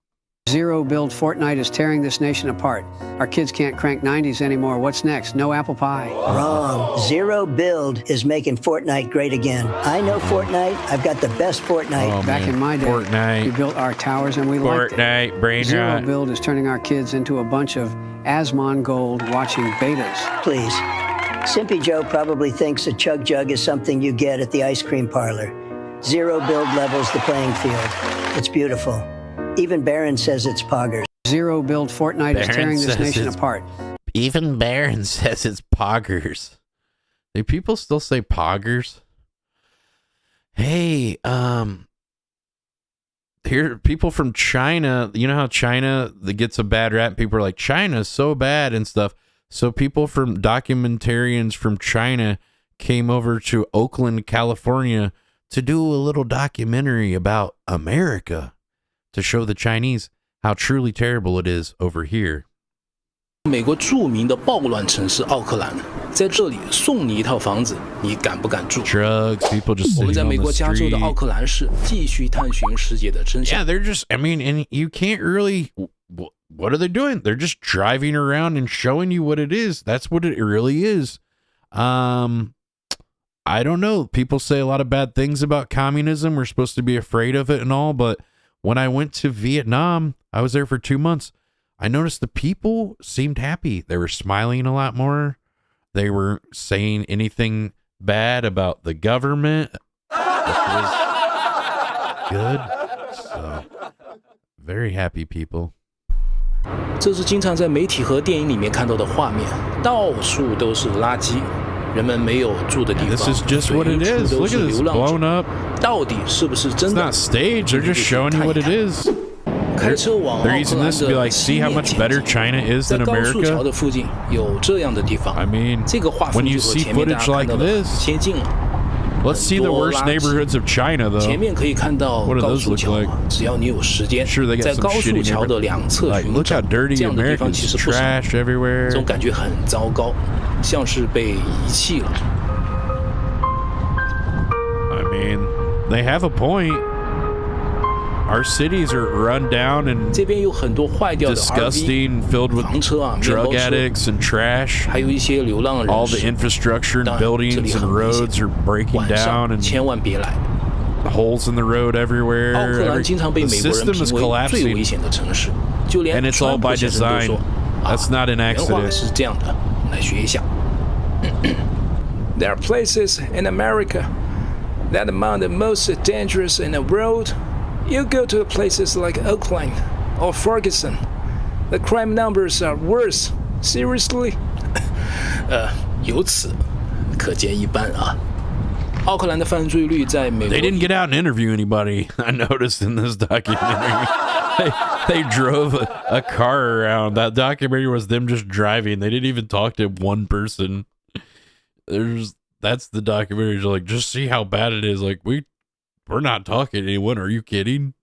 Zero build Fortnite is tearing this nation apart. Our kids can't crank 90s anymore. What's next? No apple pie. Wrong. Zero build is making Fortnite great again. I know Fortnite. I've got the best Fortnite. Back in my day, Fortnite. we built our towers and we liked it. Fortnite, brain Zero rot. build is turning our kids into a bunch of Asmongold watching betas. Please. Simpy Joe probably thinks a chug jug is something you get at the ice cream parlor. Zero build levels the playing field. It's beautiful. Even Barron says it's poggers. Zero build Fortnite is tearing this nation apart. Even Barron says it's poggers. Do people still say poggers? Hey, here people from China, you know how China that gets a bad rap, people are like, China's so bad and stuff. So people from documentarians from China came over to Oakland, California to do a little documentary about America, to show the Chinese how truly terrible it is over here. 美国著名的暴乱城市奥克兰，在这里送你一套房子，你敢不敢住？ Drugs, people just 我们 sitting 在 on 美 the 国加州的 street. 奥克兰市继续探寻世界的真相。 Yeah, they're just, and you can't really, what are they doing? They're just driving around and showing you what it is. That's what it really is. I don't know. People say a lot of bad things about communism. We're supposed to be afraid of it and all, but when I went to Vietnam, I was there for 2 months. I noticed the people seemed happy. They were smiling a lot more. They weren't saying anything bad about the government. Which was good. So, very happy people. 这是经常在媒体和电影里面看到的画面，到处都是垃圾，人们没有住的地方， This is just what it is. Look at this blown up. 到底是不是真 It's 的？ not staged. They're just showing you what it is. They're using this to be like, see how much better China is 在 than 高速桥 America? 的附近有这样的地方。 I mean, 这个画 when 风 you 就和 see 前面大 footage 家看 like 到的 this, 接近了。 let's see the worst neighborhoods of China, though. 前面可以看到 What do 高 those 速 look 桥 like? 只要你有时间， Sure, they got 在 some 高速 shitty 桥的 neighborhoods. 两侧 Like, 寻 look 找 how dirty 这样的地方 America 其 is. 实不少， Trash everywhere. 这种感觉很糟糕。像是被遗弃了。I mean, they have a point. Our cities are run down and 这边有很多坏掉的 disgusting, filled with 房车啊、 drug 面包车 addicts and trash. 还有一些流浪人 All the 士。 infrastructure and 当然，这 buildings 里 and 很危险 roads are breaking 晚 down 上 and 千万别来。 holes in the road everywhere. 奥克兰经常被 The 美国人 system is 评为最危 collapsing, 险的城市，就连 and it's all 川普 by 先生都 design. 说 That's not an 原话 accident. 是这样的，我们来学一下。There are places in America that among the most dangerous in the world. You go to places like Oakland or Ferguson, the crime numbers are worse. Seriously? 由此可见一斑啊。奥克兰的犯罪率在美国 They didn't get out and interview anybody. I noticed in this documentary. they drove a car around. That documentary was them just driving. They didn't even talk to one person. That's the documentary. Like, just see how bad it is. Like, we're not talking to anyone. Are you kidding?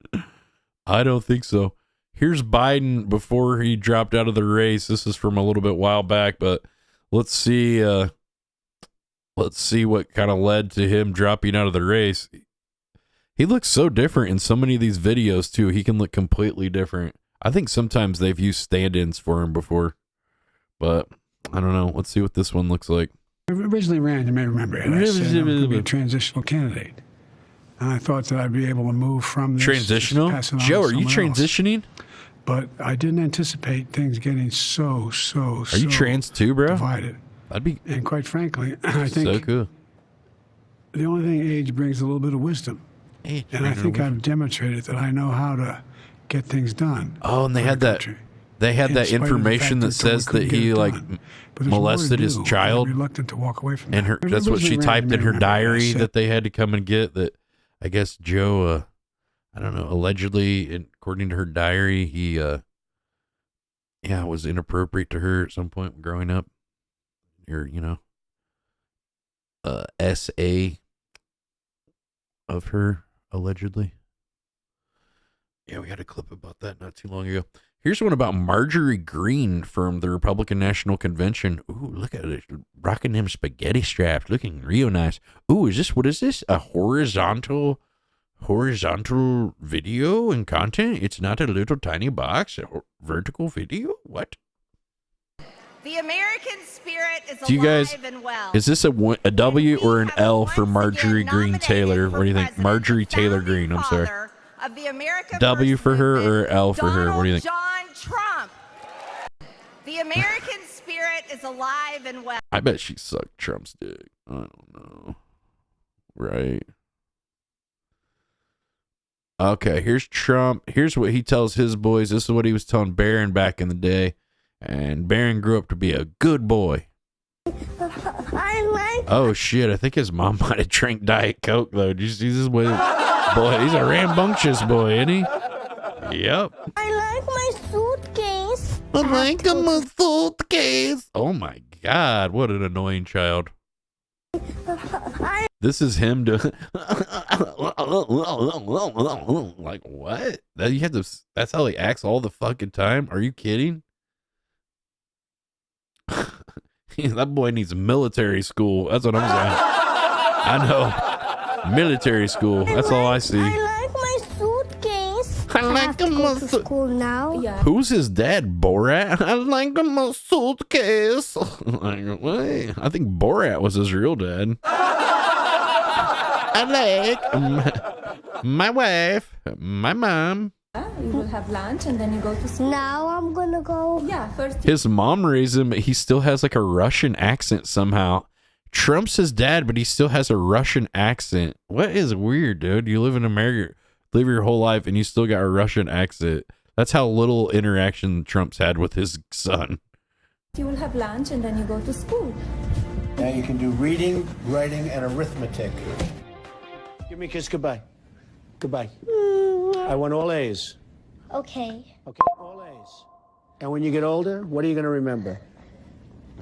I don't think so. Here's Biden before he dropped out of the race. This is from a little bit while back, but let's see what kind of led to him dropping out of the race. He looks so different in so many of these videos too. He can look completely different. I think sometimes they've used stand-ins for him before, but I don't know. Let's see what this one looks like. I originally ran, you may remember it. I said I was going to be a transitional candidate. And I thought that I'd be able to move from this. Transitional? Joe, are you transitioning? But I didn't anticipate things getting so Are you trans too, bro? Divided. That'd be. And quite frankly, I think so cool. The only thing age brings a little bit of wisdom. And I think I've demonstrated that I know how to get things done. Oh, and they had that. They had that information that says that he like molested his child. Reluctant to walk away from and her, that's what she typed in her diary that they had to come and get. That I guess Joe, I don't know, allegedly, according to her diary, he, was inappropriate to her at some point growing up. Or, SA of her, allegedly. Yeah, we had a clip about that not too long ago. Here's one about Marjorie Greene from the Republican National Convention. Ooh, look at it. Rocking them spaghetti straps. Looking real nice. Ooh, what is this? A horizontal video and content? It's not a little tiny box. A vertical video? What? The American spirit is Do you guys, alive and well. is this a W or an L for Marjorie Greene Taylor? What do you think? Marjorie Taylor Greene, I'm sorry. Of the America W for her or L for her? What do you think? John Trump. The American spirit is alive and well. I bet she sucked Trump's dick. I don't know. Right. Okay, here's Trump. Here's what he tells his boys. This is what he was telling Barron back in the day. And Barron grew up to be a good boy. Oh, shit. I think his mom might have drank Diet Coke, though. Did you see this boy? Boy, he's a rambunctious boy, isn't he? Yep. I like my suitcase. I like my suitcase. Oh, my God. What an annoying child. This is him doing like what? That's how he acts all the fucking time. Are you kidding? That boy needs military school. That's what I'm saying. I know. Military school. That's all I see. I like my suitcase. I like my school now. Yeah. Who's his dad? Borat? I like my suitcase. Like, wait. I think Borat was his real dad. I like my wife, my mom. You will have lunch and then you go to school. Now I'm gonna go. Yeah, first. His mom raised him. He still has like a Russian accent somehow. Trump's his dad, but he still has a Russian accent. What is weird, dude? You live in America, live your whole life, and you still got a Russian accent. That's how little interaction Trump's had with his son. You will have lunch and then you go to school. Now you can do reading, writing, and arithmetic. Give me a kiss goodbye. Goodbye. I want all A's. Okay. Okay, all A's. And when you get older, what are you going to remember?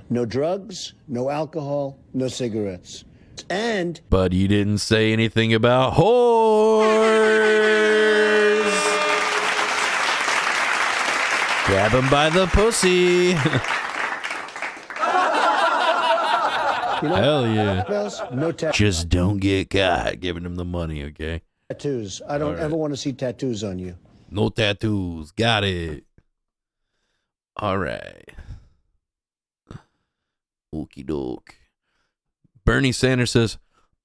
No drugs, no alcohol, no cigarettes. And... But he didn't say anything about whores. Grab him by the pussy. Hell yeah. No Just don't get caught giving him the money, okay? tattoos. I don't ever want to see tattoos on you. No tattoos. Got it. All right. Okie doke. Bernie Sanders says,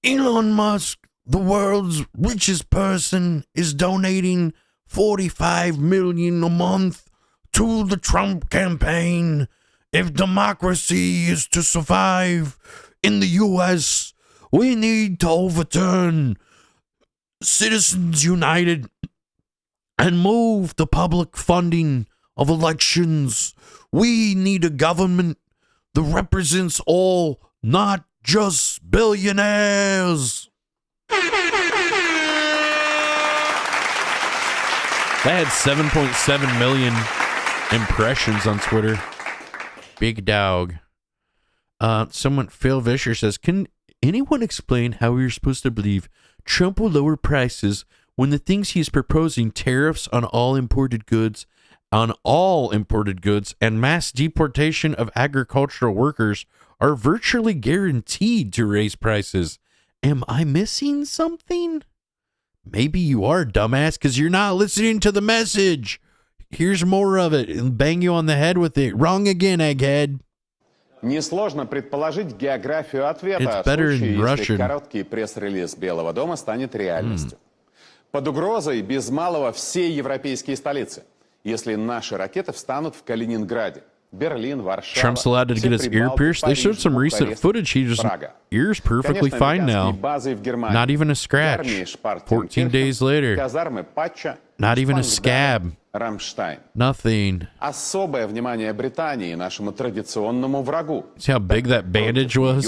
Elon Musk, the world's richest person, is donating $45 million a month to the Trump campaign. If democracy is to survive in the U.S., we need to overturn Citizens United and move the public funding of elections. We need a government that represents all, not just billionaires. That had 7.7 million impressions on Twitter. Big dog. Phil Vischer says, can anyone explain how we are supposed to believe Trump will lower prices when the things he is proposing, tariffs on all imported goods, and mass deportation of agricultural workers, are virtually guaranteed to raise prices? Am I missing something? Maybe you are, dumbass, because you're not listening to the message. Here's more of it and bang you on the head with it. Wrong again, egghead. Несложно предположить географию ответа, если короткий пресс-релиз Белого дома станет реальностью. Под угрозой без малого все европейские столицы, если наши ракеты встанут в Калининграде, Берлин, Варшава. Trump's allowed to get his ear pierced. They showed some recent footage. His ear's perfectly fine now. Not even a scratch. 14 days later. Not even a scab. Nothing. Особое внимание Британии, нашему традиционному врагу. See how big that bandage was?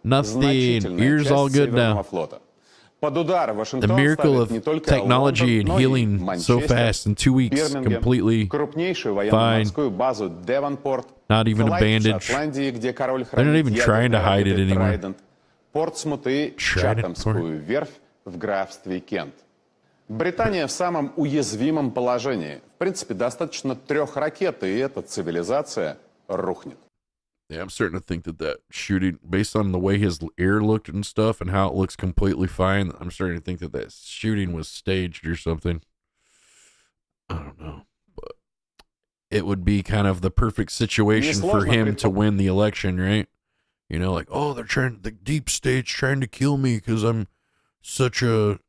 Nothing. Ears all good now. The miracle of technology and healing so fast in 2 weeks, completely fine. Not even a bandage. They're not even trying to hide it anymore. Чатамскую верфь в графстве Кент. Британия в самом уязвимом положении. В принципе, достаточно 3 ракет, и эта цивилизация рухнет. Yeah, I'm starting to think that shooting, based on the way his ear looked and stuff and how it looks completely fine, I'm starting to think that shooting was staged or something. I don't know. But it would be kind of the perfect situation for him to win the election, right? You know, like, oh, the deep state's trying to kill me because I'm such a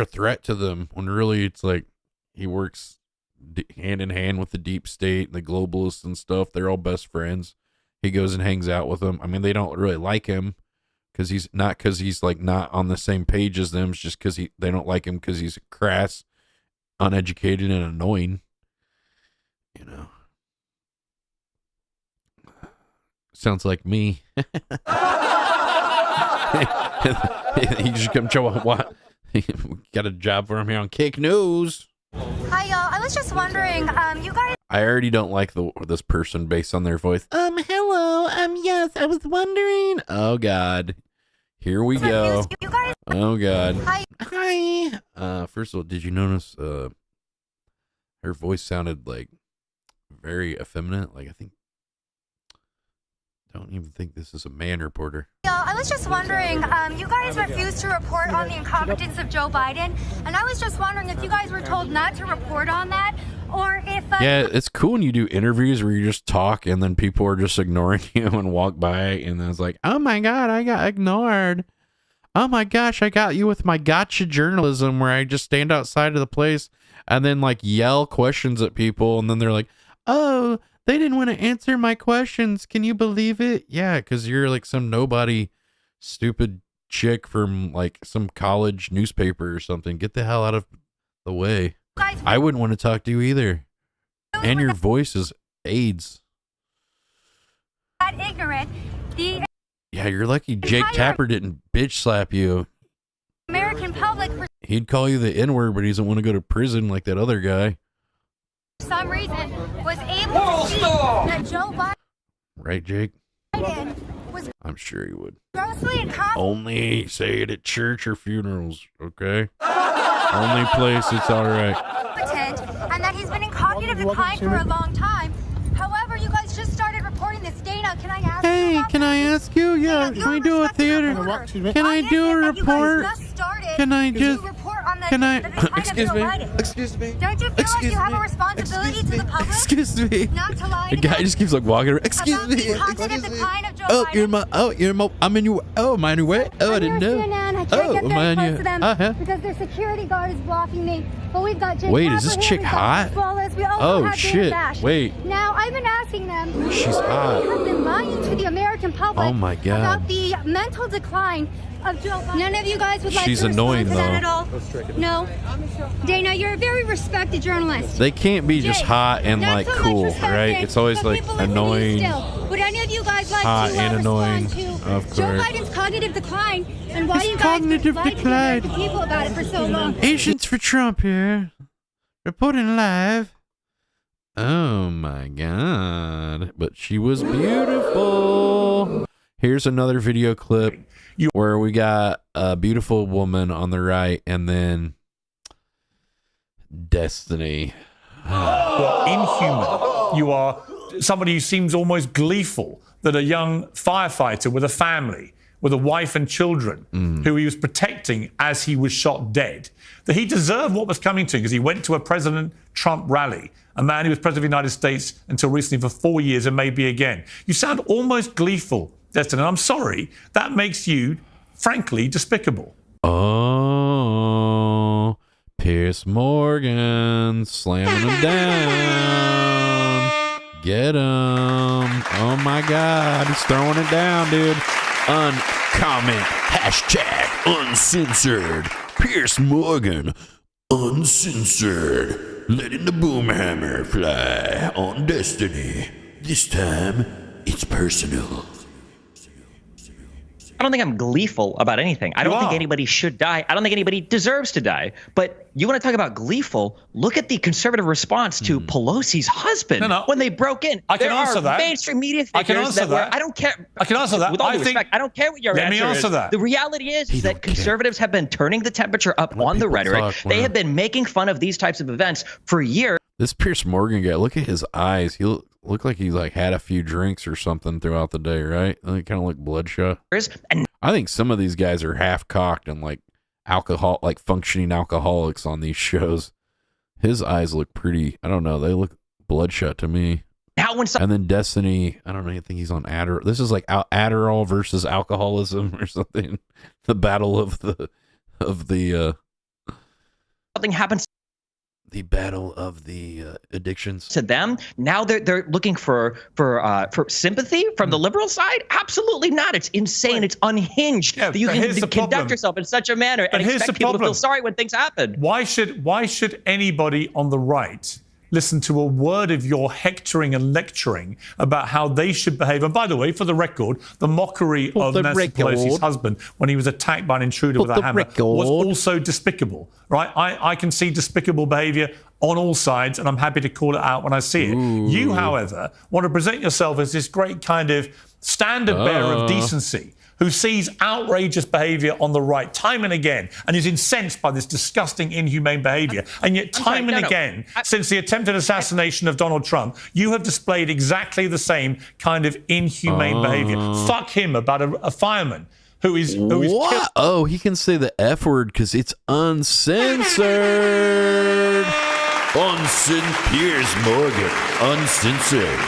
threat to them. When really it's like he works hand in hand with the deep state and the globalists and stuff. They're all best friends. He goes and hangs out with them. I mean, they don't really like him because he's like not on the same page as them. It's just because they don't like him because he's crass, uneducated, and annoying. You know, sounds like me. He just come show up. What? Got a job for him here on Kick News. Hi, y'all. I was just wondering, you guys... I already don't like this person based on their voice. Hello. Yes, I was wondering. Oh, God. Here we go. Oh, God. Hi. First of all, did you notice her voice sounded like very effeminate? Like, don't even think this is a man reporter. Y'all, I was just wondering, you guys refused to report on the incompetence of Joe Biden, and I was just wondering if you guys were told not to report on that, or if... Yeah, it's cool when you do interviews where you just talk and then people are just ignoring you and walk by, and then it's like, oh my God, I got ignored. Oh my gosh, I got you with my gotcha journalism where I just stand outside of the place and then like yell questions at people, and then they're like, oh... they didn't want to answer my questions. Can you believe it? Yeah, because you're like some nobody stupid chick from like some college newspaper or something. Get the hell out of the way. I wouldn't want to talk to you either. And your voice is AIDS. Ignorant. Yeah, you're lucky Jake Tapper didn't bitch slap you. American public. He'd call you the N-word, but he doesn't want to go to prison like that other guy. For some reason, was able to see that Joe Biden... Right, Jake? Was I'm sure he would. Grossly incompetent. Only say it at church or funerals, okay? Only place it's all right. And that he's been in cognitive decline for a long time. However, you guys just started reporting watching this. Dana, can I ask you Hey, about can I ask you? Yeah, can we do a theater? Can I do a report? Can I just? Can I? Excuse me. Excuse me. Don't you feel like you have a responsibility to the public? Excuse me. Not to lie The to guy them just keeps like walking around. Excuse about me. the cognitive decline of Joe Oh, Biden? you're my. I'm in your. Oh, am I in your way? Oh, I didn't know. CNN. I can't Oh, get am I very in close your? to them Uh-huh. because their security guard is blocking me. But we've got Jake Wait, is Tapper this here, chick we've got hot? Chris Wallace, we also Oh, have Dana shit. Bash. Wait. Now, I've been asking them. She's hot. They have been lying to the American public Oh, my God. about the mental decline of Joe Biden. None of you guys would like She's to respond annoying, to that though. at all? No. Dana, you're a very respected journalist. They can't be just Jake, hot and not like so much cool, respected, right? It's always but like people listen to you annoying. still. Would any of you guys like Hot to and annoying, respond to of Joe course. Biden's cognitive decline and why His you guys cognitive lied to the decline. American people about it for so long? Agents for Trump here, reporting live. Oh my God! But she was beautiful. Here's another video clip where we got a beautiful woman on the right, and then Destiny. You are inhuman. You are somebody who seems almost gleeful that a young firefighter with a family, with a wife and children, who he was protecting as he was shot dead, that he deserved what was coming to him because he went to a President Trump rally, a man who was President of the United States until recently for 4 years and maybe again. You sound almost gleeful, Destin, and I'm sorry. That makes you, frankly, despicable. Oh, Pierce Morgan slamming him down. Get him. Oh my God, he's throwing it down, dude. Uncomment. Hashtag uncensored. Pierce Morgan. Uncensored. Letting the boom hammer fly on Destiny. This time, it's personal. I don't think I'm gleeful about anything. I don't think anybody should die. I don't think anybody deserves to die. But you want to talk about gleeful? Look at the conservative response to Pelosi's husband when they broke in. I can answer that. Mainstream media figures I can answer that. I don't care. I can answer that. With all due respect, I don't care what your Let answer me answer is. that. The reality is that conservatives have been turning the temperature up on the rhetoric. They have been making fun of these types of events for years. This Pierce Morgan guy, look at his eyes. He looked like he like had a few drinks or something throughout the day, right? They kind of look bloodshot. I think some of these guys are half cocked and like like functioning alcoholics on these shows. His eyes look pretty, I don't know, they look bloodshot to me. And then Destiny, I don't know, I think he's on Adderall. This is like Adderall versus alcoholism or something. The battle of the something happens. The battle of the addictions To them, now they're looking for sympathy from the liberal side. Absolutely not. It's insane. It's unhinged that you can conduct yourself in such a manner and expect people to feel sorry when things happen. Why should anybody on the right listen to a word of your hectoring and lecturing about how they should behave? And by the way, for the record, the mockery of Nancy Pelosi's husband when he was attacked by an intruder with a hammer was also despicable, right? I can see despicable behavior on all sides, and I'm happy to call it out when I see it. You, however, want to present yourself as this great kind of standard bearer of decency who sees outrageous behavior on the right time and again and is incensed by this disgusting, inhumane behavior. And yet time and again, since the attempted assassination of Donald Trump, you have displayed exactly the same kind of inhumane behavior. Fuck him about a fireman who is what? Killed. Oh, he can say the F word because it's uncensored. Piers Morgan, uncensored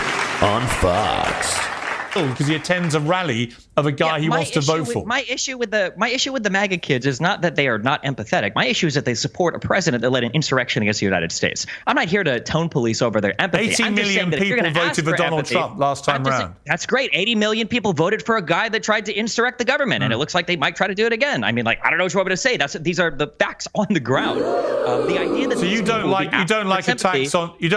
on Fox. Because he attends a rally of a guy he wants to vote for. My issue with the MAGA kids is not that they are not empathetic. My issue is that they support a president that led an insurrection against the United States. I'm not here to tone police over their empathy. 80 million people voted for Donald Trump last time around. That's great. 80 million people voted for a guy that tried to insurrect the government, and it looks like they might try to do it again. I mean, like, I don't know what you want me to say. These are the facts on the ground. The idea that so you don't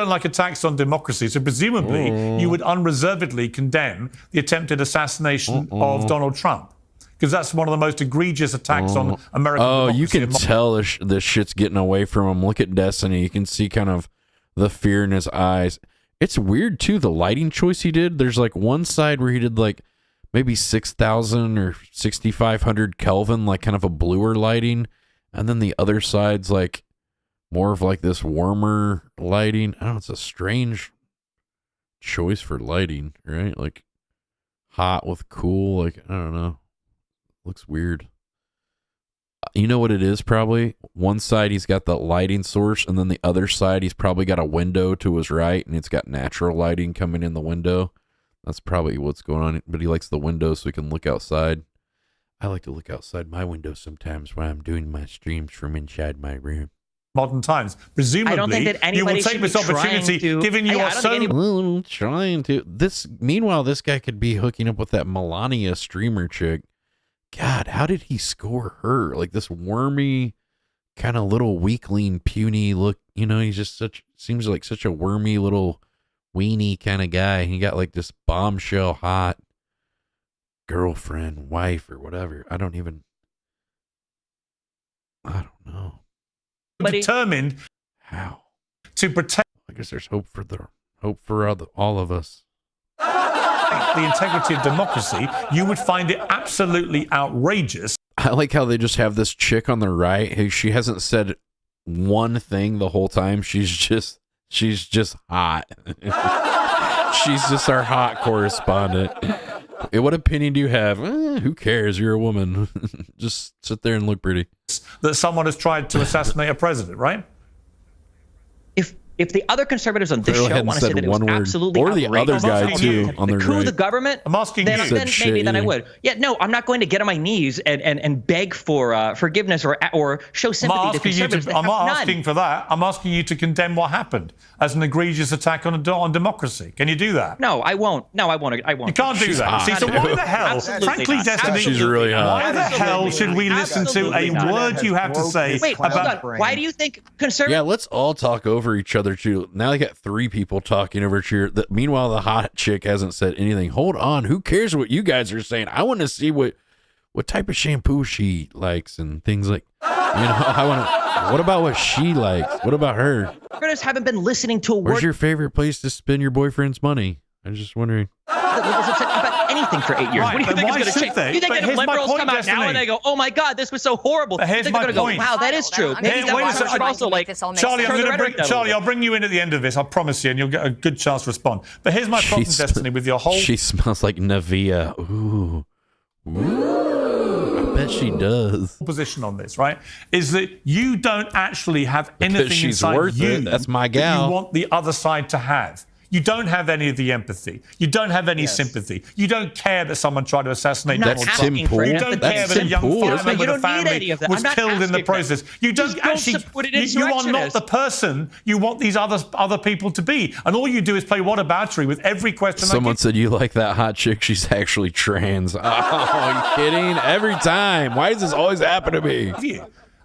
like attacks on democracy. So presumably you would unreservedly condemn the attempted assassination of Donald Trump, because that's one of the most egregious attacks on American democracy. You can tell this shit's getting away from him. Look at Destiny. You can see kind of the fear in his eyes. It's weird, too, the lighting choice he did. There's like one side where he did like maybe 6,000 or 6,500 Kelvin, like kind of a bluer lighting. And then the other side's like more of like this warmer lighting. I don't know, it's a strange choice for lighting, right? Like, hot with cool. Like, I don't know. Looks weird. You know what it is probably? One side he's got the lighting source, and then the other side he's probably got a window to his right, and it's got natural lighting coming in the window. That's probably what's going on. But he likes the window so he can look outside. I like to look outside my window sometimes when I'm doing my streams from inside my room. Modern times. Presumably, I don't think that you will anybody take should this be opportunity, trying to- given you I are don't so... think Well, trying to. Meanwhile, this guy could be hooking up with that Melania streamer chick. God, how did he score her? Like this wormy, kind of little weakling, puny look. You know, he's just seems like such a wormy little weenie kind of guy. He got like this bombshell hot girlfriend, wife, or whatever. I don't know. Determined how to protect. I guess there's hope for all of us. The integrity of democracy, you would find it absolutely outrageous. I like how they just have this chick on the right who she hasn't said one thing the whole time. She's just hot. She's just our hot correspondent. What opinion do you have? Who cares? You're a woman. Just sit there and look pretty. That someone has tried to assassinate a president, right? If the other conservatives on this Go show ahead and want to say said that it was one word. absolutely Or the outrageous, other guy, too, on the coup right. the government, I'm asking then, you. then Said maybe shit then I either. would. Yeah, no, I'm not going to get on my knees and beg for forgiveness or show sympathy to conservatives. I'm not asking for that. I'm asking you to condemn what happened as an egregious attack on democracy. Can you do that? No, I won't. No, I won't. You can't do that. See, so why the hell, frankly, Destiny, She's really hot. why the hell should we listen to a word you have to say Wait, hold about... on. Why do you think conservatives... Yeah, let's all talk over each other too. Now they got 3 people talking over here. Meanwhile, the hot chick hasn't said anything. Hold on, who cares what you guys are saying? I want to see what type of shampoo she likes and things like. I want to. What about what she likes? What about her? Conservatives haven't been listening to a Where's word your favorite place to spend your boyfriend's money? I'm just wondering. about anything for 8 years. Right, what do you but think why is going to should change? they? You think But that here's my liberals point, come out Destiny. now and they go, "Oh my God, this was so horrible"? But You here's think my they're going point. to go, "Wow, that is true." Maybe Wait a second. should also like Charlie, I'll bring you in at the end of this. I promise you, and you'll get a good chance to respond. But here's my problem, Destiny, with your whole... She smells like Nivea. Ooh. I bet she does. Position on this, right, is that you don't actually have anything she's inside worth you it. That's my that gal. you want the other side to have. You don't have any of the empathy. You don't have any sympathy. You don't care that someone tried to assassinate Donald Trump. You don't care that a young fireman with a family was killed in the process. You don't actually. You are not the person you want these other people to be. And all you do is play whataboutery with every question. Someone said you like that hot chick. She's actually trans. Oh, are you kidding? Every time. Why does this always happen to me?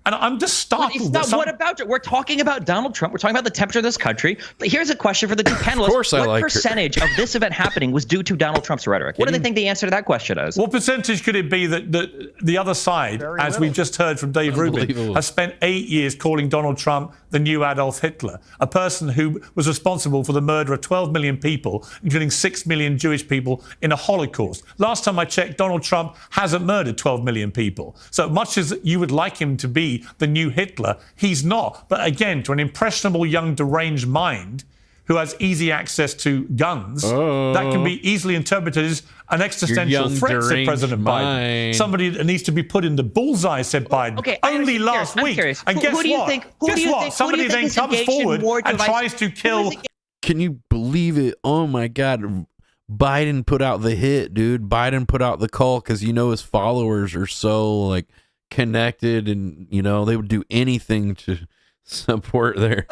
And I'm just startled. It's not what about it? We're talking about Donald Trump. We're talking about the temperature of this country. But here's a question for the two panelists. Of course I what like her. percentage of this event happening was due to Donald Trump's rhetoric? What do they think the answer to that question is? What percentage could it be that the other side, as we've just heard from Dave Rubin, has spent 8 years calling Donald Trump the new Adolf Hitler, a person who was responsible for the murder of 12 million people, including 6 million Jewish people in a Holocaust? Last time I checked, Donald Trump hasn't murdered 12 million people. So much as you would like him to be the new Hitler, he's not. But again, to an impressionable young deranged mind who has easy access to guns, that can be easily interpreted as an existential threat, said President Biden. Somebody that needs to be put in the bullseye, said Biden. Okay, only last week. And guess what? Somebody then comes forward and tries to kill... Can you believe it? Oh my God. Biden put out the hit, dude. Biden put out the call because his followers are so connected, and they would do anything to support their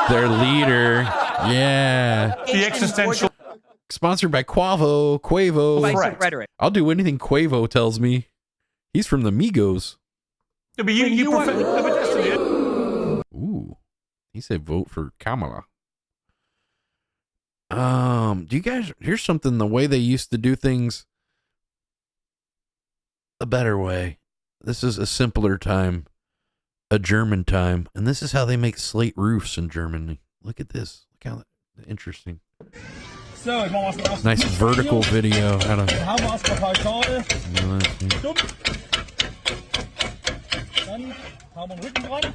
leader. Yeah. The existential... Sponsored by Quavo. Rhetoric. I'll do anything Quavo tells me. He's from the Migos. Yeah, but you prefer... Ooh. He said vote for Kamala. Do you guys... Here's something, the way they used to do things a better way. This is a simpler time. A German time. And this is how they make slate roofs in Germany. Look at this. Look how interesting. Nice vertical video. Haben wir es Schade. Stumm. Dann haben wir den Rücken dran.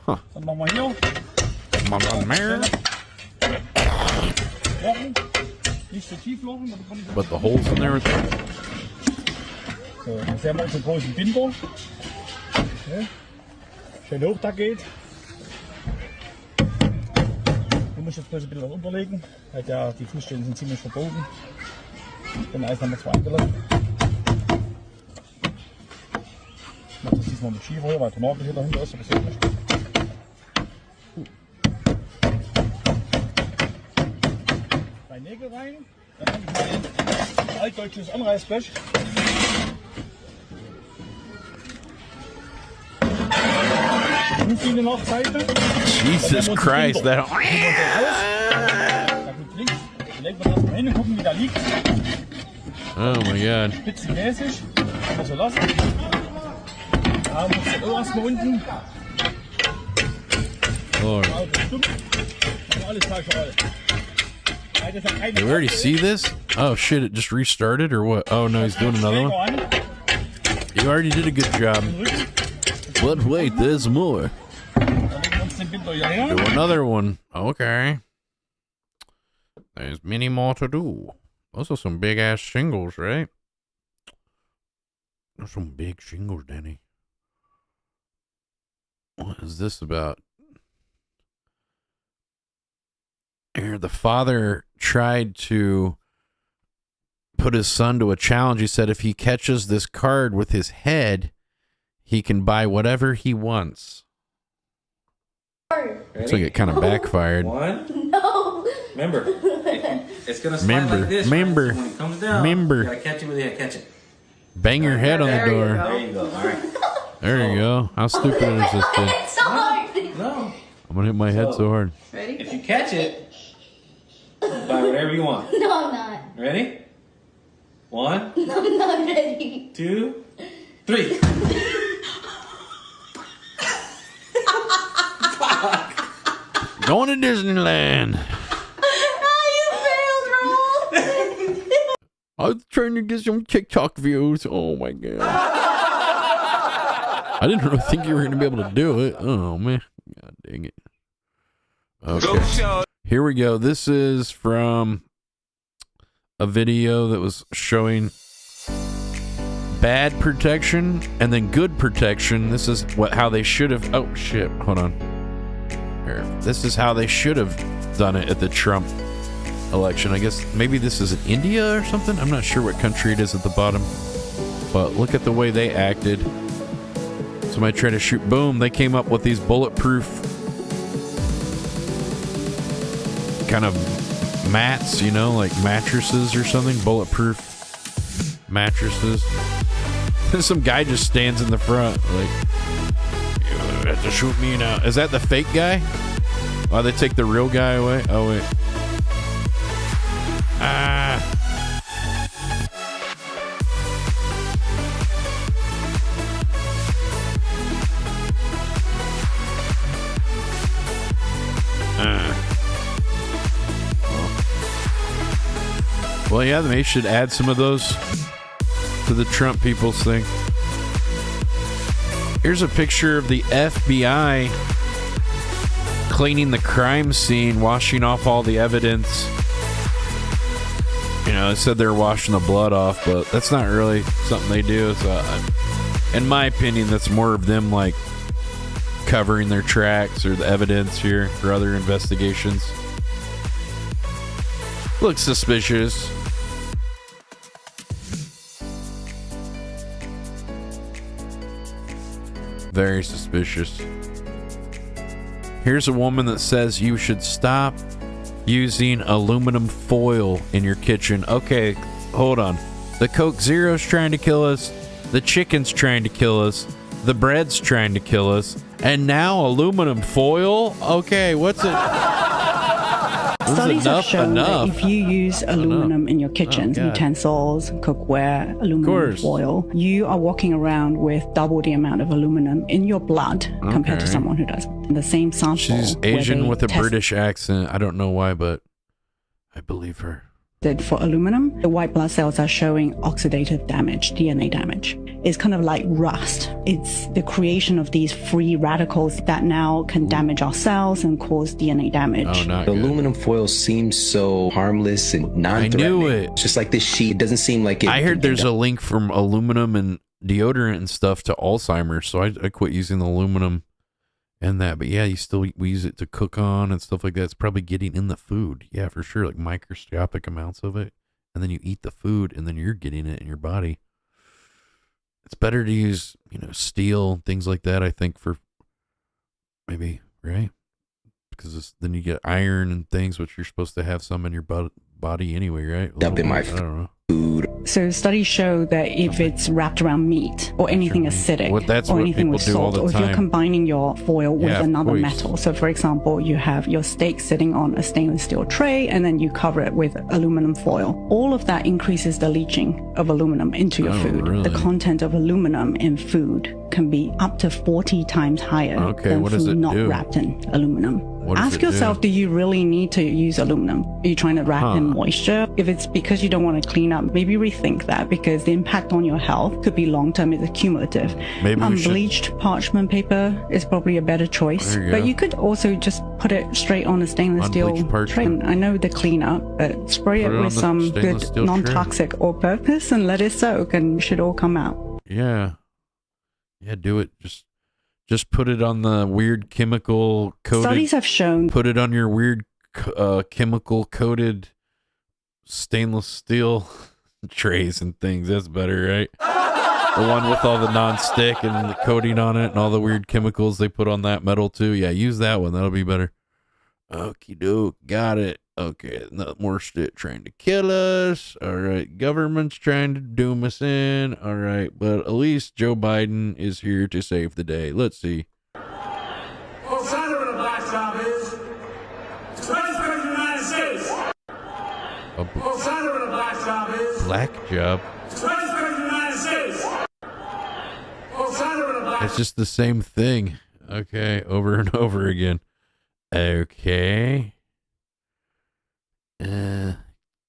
Huh. Dann machen wir hier. Come on, man. But the holes in there. So, jetzt haben wir unseren großen Binder. Ja. Schön hoch da geht. Du musst jetzt bloß ein bisschen unterlegen, weil die Fußstellen sind ziemlich verbogen. Dann Eis haben wir 2 angelassen. Ich mache das diesmal mit Schiefer hier, weil der Nagel hier dahinter ist, aber so nicht. Bei Nägel rein, dann habe ich mein altdeutsches Anreißblech. Jesus Christ, that. Oh my God. Spitzenmäßig, aber so lassen. Da muss der Öl erstmal unten. Lord. Did we already see this? Oh shit, it just restarted or what? Oh no, he's doing another one. You already did a good job. But wait, there's more. Do another one. Okay. There's many more to do. Those are some big ass shingles, right? Those are some big shingles, Danny. What is this about? Here, the father tried to put his son to a challenge. He said if he catches this card with his head, he can buy whatever he wants. Looks like it kind of backfired. One. No. Remember, it's gonna slide like this. Remember. Right? So when it comes down, Remember. you gotta catch it with your head. Catch it. Bang your head on the door. There you go. All right. There you go. How stupid is this kid? It's so hard. No. I'm gonna hit my head so hard. Ready? If you catch it, buy whatever you want. No, I'm not. Ready? 1. No, I'm not ready. 2, 3. Going to Disneyland. Oh, you failed, Roll. I was trying to get some TikTok views. Oh my God. I didn't really think you were going to be able to do it. Oh man. God dang it. Okay. Here we go. This is from a video that was showing bad protection and then good protection. This is how they should have. Oh shit. Hold on. Here. This is how they should have done it at the Trump election. I guess maybe this is in India or something. I'm not sure what country it is at the bottom. But look at the way they acted. Somebody tried to shoot. Boom. They came up with these bulletproof kind of mats, you know, like mattresses or something. Bulletproof mattresses. Some guy just stands in the front like, you have to shoot me now. Is that the fake guy? Why they take the real guy away? Oh wait. Well, yeah, they should add some of those to the Trump people's thing. Here's a picture of the FBI cleaning the crime scene, washing off all the evidence. You know, it said they're washing the blood off, but that's not really something they do. So, in my opinion, that's more of them like covering their tracks or the evidence here for other investigations. Looks suspicious. Very suspicious. Here's a woman that says you should stop using aluminum foil in your kitchen. Okay, hold on. The Coke Zero's trying to kill us. The chicken's trying to kill us. The bread's trying to kill us. And now aluminum foil? Okay, what's it? Studies have shown that if you use aluminum in your kitchen, utensils, cookware, aluminum foil, you are walking around with double the amount of aluminum in your blood compared to someone who doesn't. In the same sample. She's Asian with a British accent. I don't know why, but I believe her. For aluminum, the white blood cells are showing oxidative damage, DNA damage. It's kind of like rust. It's the creation of these free radicals that now can damage our cells and cause DNA damage. Oh, not good. Aluminum foil seems so harmless and non-threatening. I knew it. Just like this sheet, it doesn't seem like it. I heard there's a link from aluminum and deodorant and stuff to Alzheimer's, so I quit using the aluminum and that. But yeah, we use it to cook on and stuff like that. It's probably getting in the food. Yeah, for sure. Like microscopic amounts of it. And then you eat the food and then you're getting it in your body. It's better to use, steel, things like that, I think, for maybe, right? Because then you get iron and things, which you're supposed to have some in your body anyway, right? Up in my I don't know. food. So studies show that if it's wrapped around meat or anything acidic or anything with salt, or if you're combining your foil with another metal. So for example, you have your steak sitting on a stainless steel tray and then you cover it with aluminum foil. All of that increases the leaching of aluminum into your food. Really? The content of aluminum in food can be up to 40 times higher than food not wrapped in aluminum. Ask yourself, do you really need to use aluminum? Are you trying to wrap in moisture? If it's because you don't want to clean up, maybe rethink that, because the impact on your health could be long-term, it's cumulative. Maybe bleached parchment paper is probably a better choice. But you could also just put it straight on a stainless steel tray. I know the cleanup, but spray it with some good non-toxic all-purpose and let it soak and it should all come out. Yeah. Yeah, do it. Just put it on the weird chemical coated. Studies have shown. Put it on your weird chemical coated stainless steel trays and things. That's better, right? The one with all the non-stick and the coating on it and all the weird chemicals they put on that metal too. Yeah, use that one. That'll be better. Okie doke. Got it. Okay, no more shit trying to kill us. All right, government's trying to doom us in. All right, but at least Joe Biden is here to save the day. Let's see. Well, Senator, what a black job is. The President of the United States. Well, Senator, what a black job is. Black job. The President of the United States. Well, Senator, what a black. It's just the same thing. Okay, over and over again. Okay.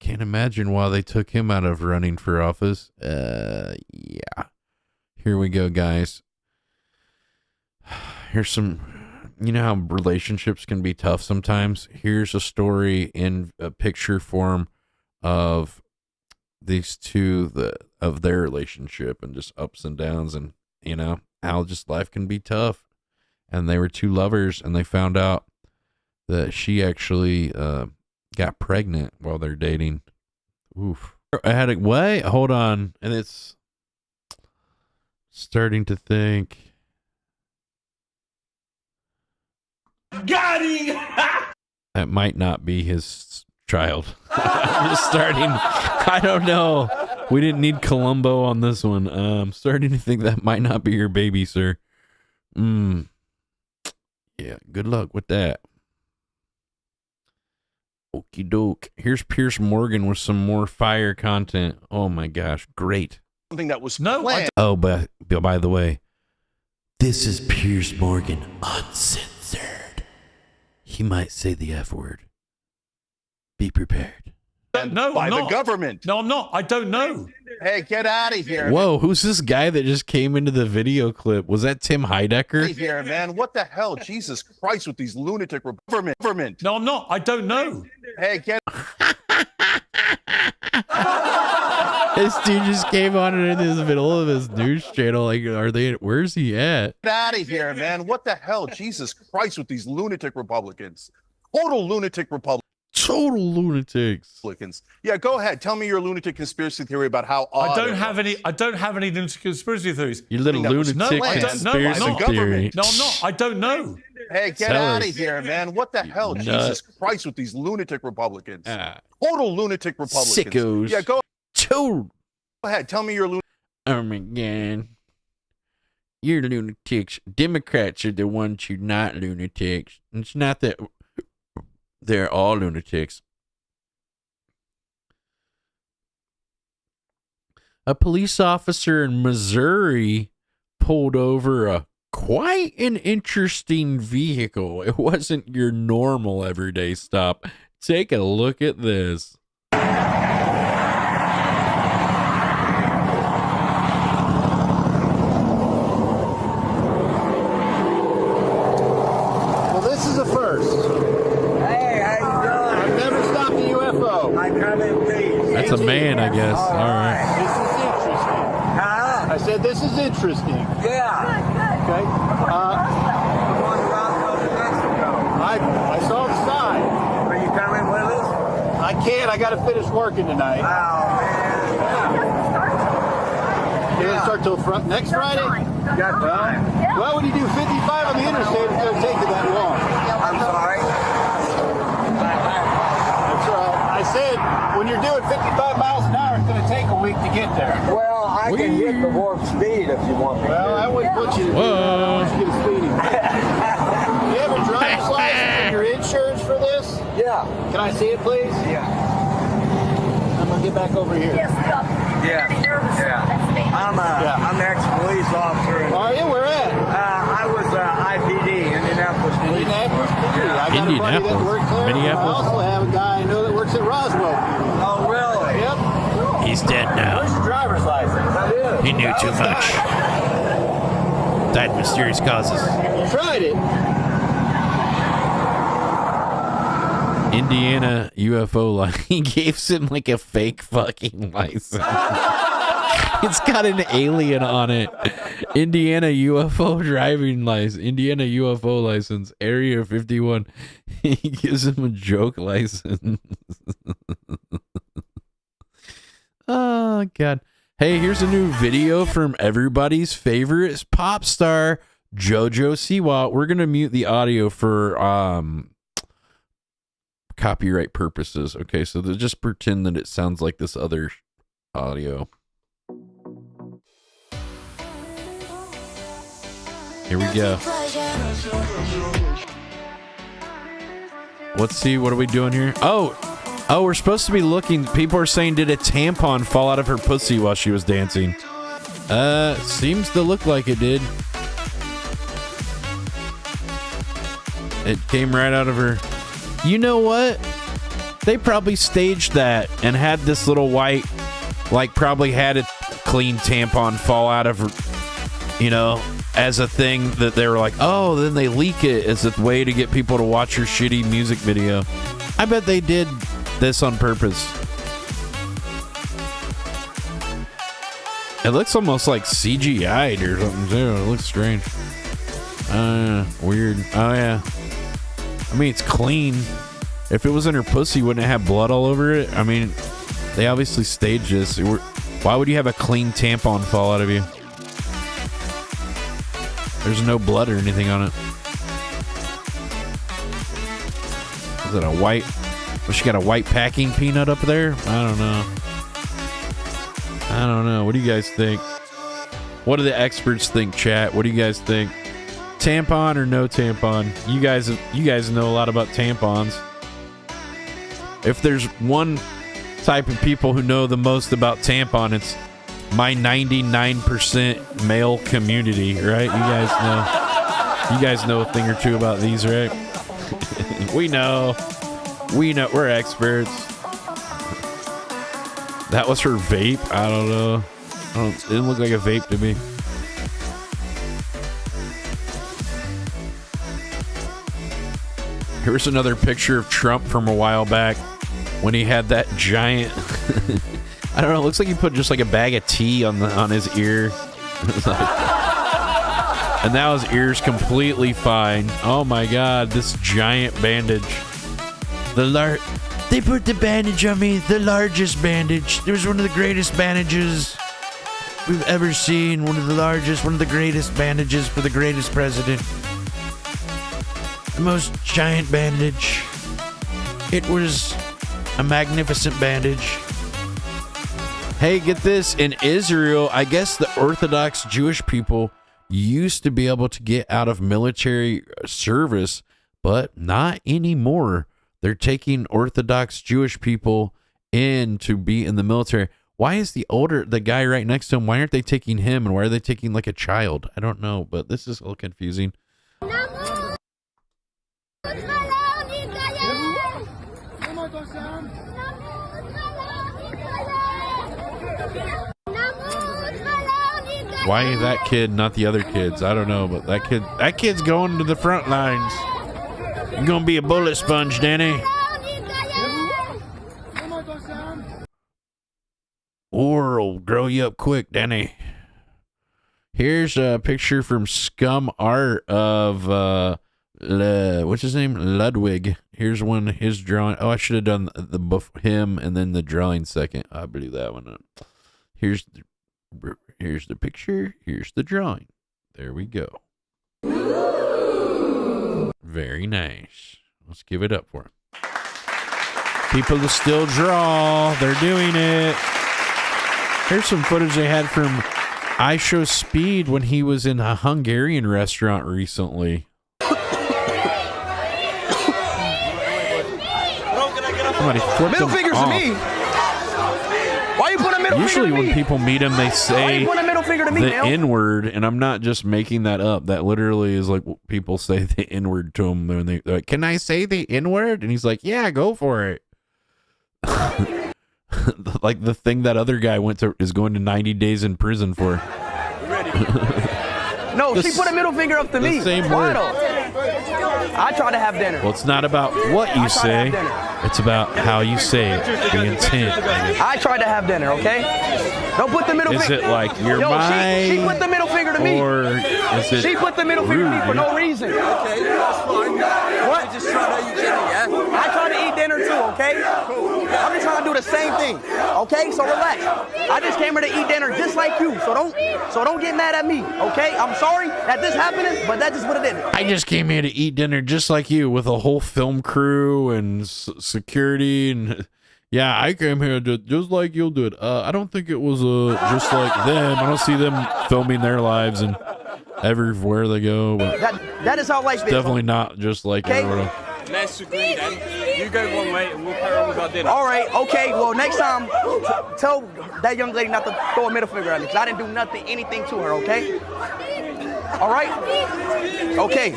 Can't imagine why they took him out of running for office. Yeah. Here we go, guys. Here's some, how relationships can be tough sometimes. Here's a story in a picture form of these two, of their relationship and just ups and downs and, how just life can be tough. And they were two lovers and they found out that she actually, got pregnant while they're dating. Oof. I had a wait, hold on. And it's starting to think. Got him! That might not be his child. I'm just starting. I don't know. We didn't need Columbo on this one. I'm starting to think that might not be your baby, sir. Yeah, good luck with that. Okie doke. Here's Piers Morgan with some more fire content. Oh my gosh, great. Something that was planned. Oh, but by the way, this is Piers Morgan uncensored. He might say the F word. Be prepared. No, by the government. No, I'm not. I don't know. Hey, get out of here. Whoa, who's this guy that just came into the video clip? Was that Tim Heidecker? Hey, here, man. What the hell? Jesus Christ with these lunatic government. No, I'm not. I don't know. Hey, get. This dude just came on in the middle of his news channel. Like, where's he at? Get out of here, man. What the hell? Jesus Christ with these lunatic Republicans. Total lunatic Republicans. Total lunatics. Yeah, go ahead. Tell me your lunatic conspiracy theory about how I don't have any lunatic conspiracy theories. Your little lunatic conspiracy theory. No, I'm not. I don't know. Hey, get out of here, man. What the hell? Jesus Christ with these lunatic Republicans. Total lunatic Republicans. Sickos. Yeah, go ahead. Tell me your lunatic. Oh my God. You're lunatics. Democrats are the ones who are not lunatics. It's not that they're all lunatics. A police officer in Missouri pulled over a quite an interesting vehicle. It wasn't your normal everyday stop. Take a look at this. this is a first. Hey, how you doing? I've never stopped a UFO. I come in peace. That's a man, I guess. All right. This is interesting. Huh? I said this is interesting. Yeah. Okay. I saw the sign. Are you coming with us? I can't. I got to finish working tonight. Oh, man. It doesn't start till next Friday? Well, when you do 55 on the interstate, it's going to take you that long. I'm sorry. That's right. I said, when you're doing 55 miles an hour, it's going to take a week to get there. Well, I can hit the warp speed if you want me to. Well, I wouldn't put you to get a speeding. Do you have a driver's license and your insurance for this? Yeah. Can I see it, please? Yeah. I'm going to get back over here. Yes, yeah. I'm an ex-police officer. Are you? Where at? I was IPD, Indianapolis Police. Indianapolis PD. I got a buddy that works there. Minneapolis. I also have a guy I know that works at Roswell. Oh, really? Yep. He's dead now. Where's your driver's license? He knew too much. Died of mysterious causes. You tried it. Indiana UFO license. He gave him like a fake fucking license. It's got an alien on it. Indiana UFO driving license. Indiana UFO license. Area 51. He gives him a joke license. Oh, God. Hey, here's a new video from everybody's favorite pop star, JoJo Siwa. We're going to mute the audio for copyright purposes. Okay, so just pretend that it sounds like this other audio. Here we go. Let's see, what are we doing here? Oh, we're supposed to be looking. People are saying, did a tampon fall out of her pussy while she was dancing? Seems to look like it did. It came right out of her. You know what? They probably staged that and had this little white, like probably had a clean tampon fall out of her, you know, as a thing that they were like, oh, then they leak it as a way to get people to watch your shitty music video. I bet they did this on purpose. It looks almost like CGI'd or something too. It looks strange. Weird. Oh yeah. I mean, it's clean. If it was in her pussy, wouldn't it have blood all over it? I mean, they obviously staged this. Why would you have a clean tampon fall out of you? There's no blood or anything on it. Is it a white? Well, she got a white packing peanut up there? I don't know. What do you guys think? What do the experts think, chat? What do you guys think? Tampon or no tampon? You guys know a lot about tampons. If there's one type of people who know the most about tampon, it's my 99% male community, right? You guys know a thing or two about these, right? We know, we're experts. That was her vape? I don't know. It didn't look like a vape to me. Here's another picture of Trump from a while back when he had that giant I don't know, it looks like he put just like a bag of tea on his ear. And now his ear's completely fine. Oh my god, this giant bandage. They put the bandage on me, the largest bandage. It was one of the greatest bandages we've ever seen. One of the greatest bandages for the greatest president. The most giant bandage. It was a magnificent bandage. Hey, get this. In Israel, I guess the Orthodox Jewish people used to be able to get out of military service, but not anymore. They're taking Orthodox Jewish people in to be in the military. Why is the guy right next to him, why aren't they taking him, and why are they taking like a child? I don't know, but this is a little confusing. Why that kid, not the other kids? I don't know, but that kid's going to the front lines. You're gonna be a bullet sponge, Danny. Or it'll grow you up quick, Danny. Here's a picture from Scum Art of what's his name? Ludwig. Here's one his drawing. Oh, I should have done him and then the drawing second. I believe that one. Here's the picture. Here's the drawing. There we go. Very nice. Let's give it up for him. People that still draw, they're doing it. Here's some footage they had from IShowSpeed when he was in a Hungarian restaurant recently. Somebody flipped middle him fingers off. to me. Why you put a middle Usually finger to me? when people meet him, they say put a middle finger to me, the Mel? N-word, and I'm not just making that up. That literally is like people say the N-word to him. When they're like, can I say the N-word? And he's like, yeah, go for it. Like the thing that other guy is going to 90 days in prison for. No, she put a middle finger up to me. Same Why word. though? I try to have dinner. Well, it's not about what you say. It's about how you say it. The intent. I tried to have dinner, okay? Don't put the middle Is finger. it like you're Yo, mine? she put the middle finger to me. Or is it She put the middle finger to me for no reason. Okay, that's fine. What? Just trying to eat dinner, yeah? I try to eat dinner too, okay? Cool. I'm just trying to do the same thing, okay? So relax. I just came here to eat dinner just like you, so don't get mad at me, okay? I'm sorry that this happening, but that's just what it is. I just came here to eat dinner just like you with a whole film crew and security and yeah, I came here just like you'll do it. I don't think it was just like them. I don't see them filming their lives and everywhere they go. But that is how life is. Definitely not just like everyone. Let's agree then. You go one way and we'll carry on with our dinner. All right, okay. Well, next time, tell that young lady not to throw a middle finger at me because I didn't do anything to her, okay? All right? Okay.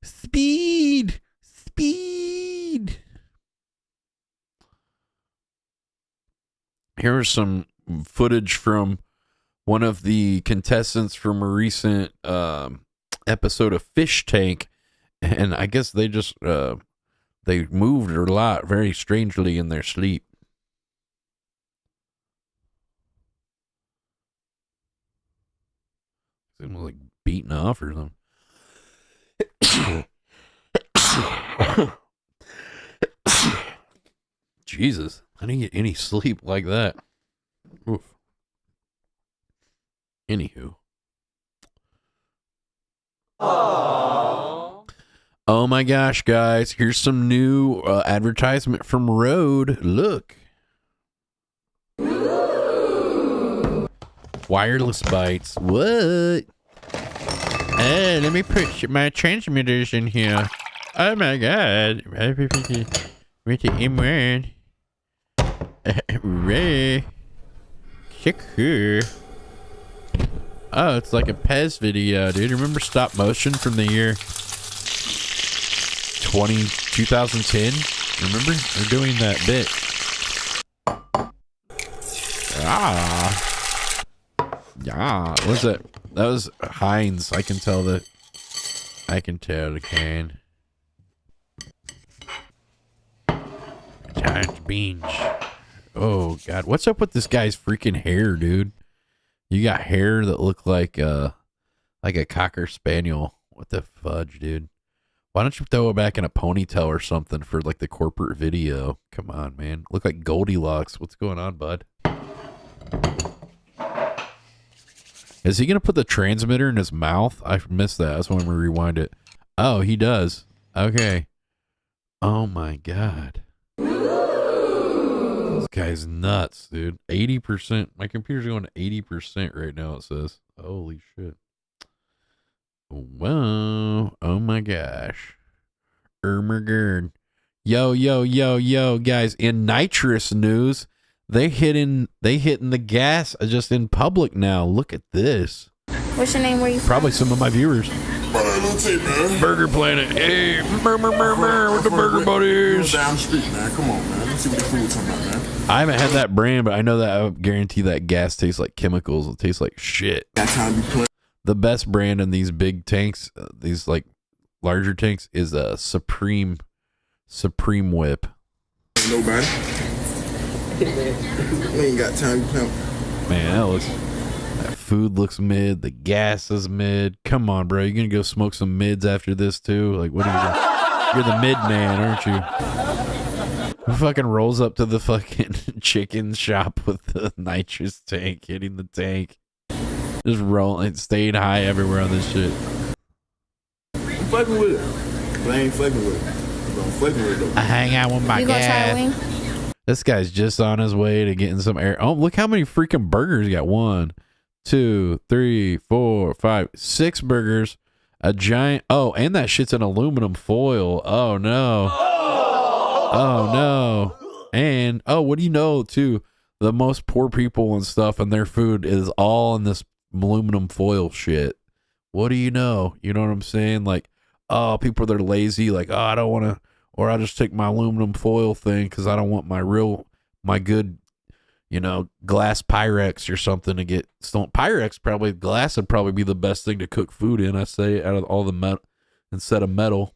Speed. Here's some footage from one of the contestants from a recent episode of Fish Tank, and I guess they just they moved a lot very strangely in their sleep. It was like beating off or something. Jesus, I didn't get any sleep like that. Oof. Anywho. Oh my gosh, guys. Here's some new advertisement from Rode. Look. Wireless bites. What? Hey, let me put my transmitters in here. Oh my god. With the M1. Ray. Secure. Oh, it's like a Pez video, dude. Remember stop motion from the year 2010? Remember? They're doing that bit. Yeah. What's that? That was Heinz. I can tell that. I can tell the can. Time to binge. Oh god, what's up with this guy's freaking hair, dude? You got hair that look like a Cocker Spaniel. What the fudge, dude? Why don't you throw it back in a ponytail or something for like the corporate video? Come on, man. Look like Goldilocks. What's going on, bud? Is he gonna put the transmitter in his mouth? I missed that. That's when we rewind it. Oh, he does. Okay. Oh my god. This guy's nuts, dude. 80%. My computer's going to 80% right now, it says. Holy shit. Whoa. Oh my gosh. Ermagerd. Yo, guys. In nitrous news, they hitting the gas just in public now. Look at this. What's your name? Where you from? Probably some of my viewers. Burger Planet. Hey, with the Burger Buddies. Down the street, man. Come on, man. Let's see what the food's talking about, man. I haven't had that brand, but I know that I guarantee that gas tastes like chemicals. It tastes like shit. That's how you play. The best brand in these big tanks, these like larger tanks is a Supreme Whip. Nobody. We ain't got time to count. Man, that food looks mid. The gas is mid. Come on, bro. You gonna go smoke some mids after this too? Like, what are you doing? You're the mid man, aren't you? Who fucking rolls up to the fucking chicken shop with the nitrous tank, hitting the tank, just rolling, staying high everywhere on this shit. I'm fucking with it, but I ain't fucking with it. I'm fucking with it. I hang out with my gas. This guy's just on his way to getting some air. Oh, look how many freaking burgers he got. 1, 2, 3, 4, 5, 6 burgers. A giant. Oh, and that shit's an aluminum foil. Oh no. Oh no. And what do you know too? The most poor people and stuff, and their food is all in this aluminum foil shit. What do you know? You know what I'm saying? Like, people that are lazy, like, I don't want to, or I'll just take my aluminum foil thing because I don't want my good, glass Pyrex or something to get stolen. Pyrex, probably glass would probably be the best thing to cook food in. I say, out of all the metal, instead of metal,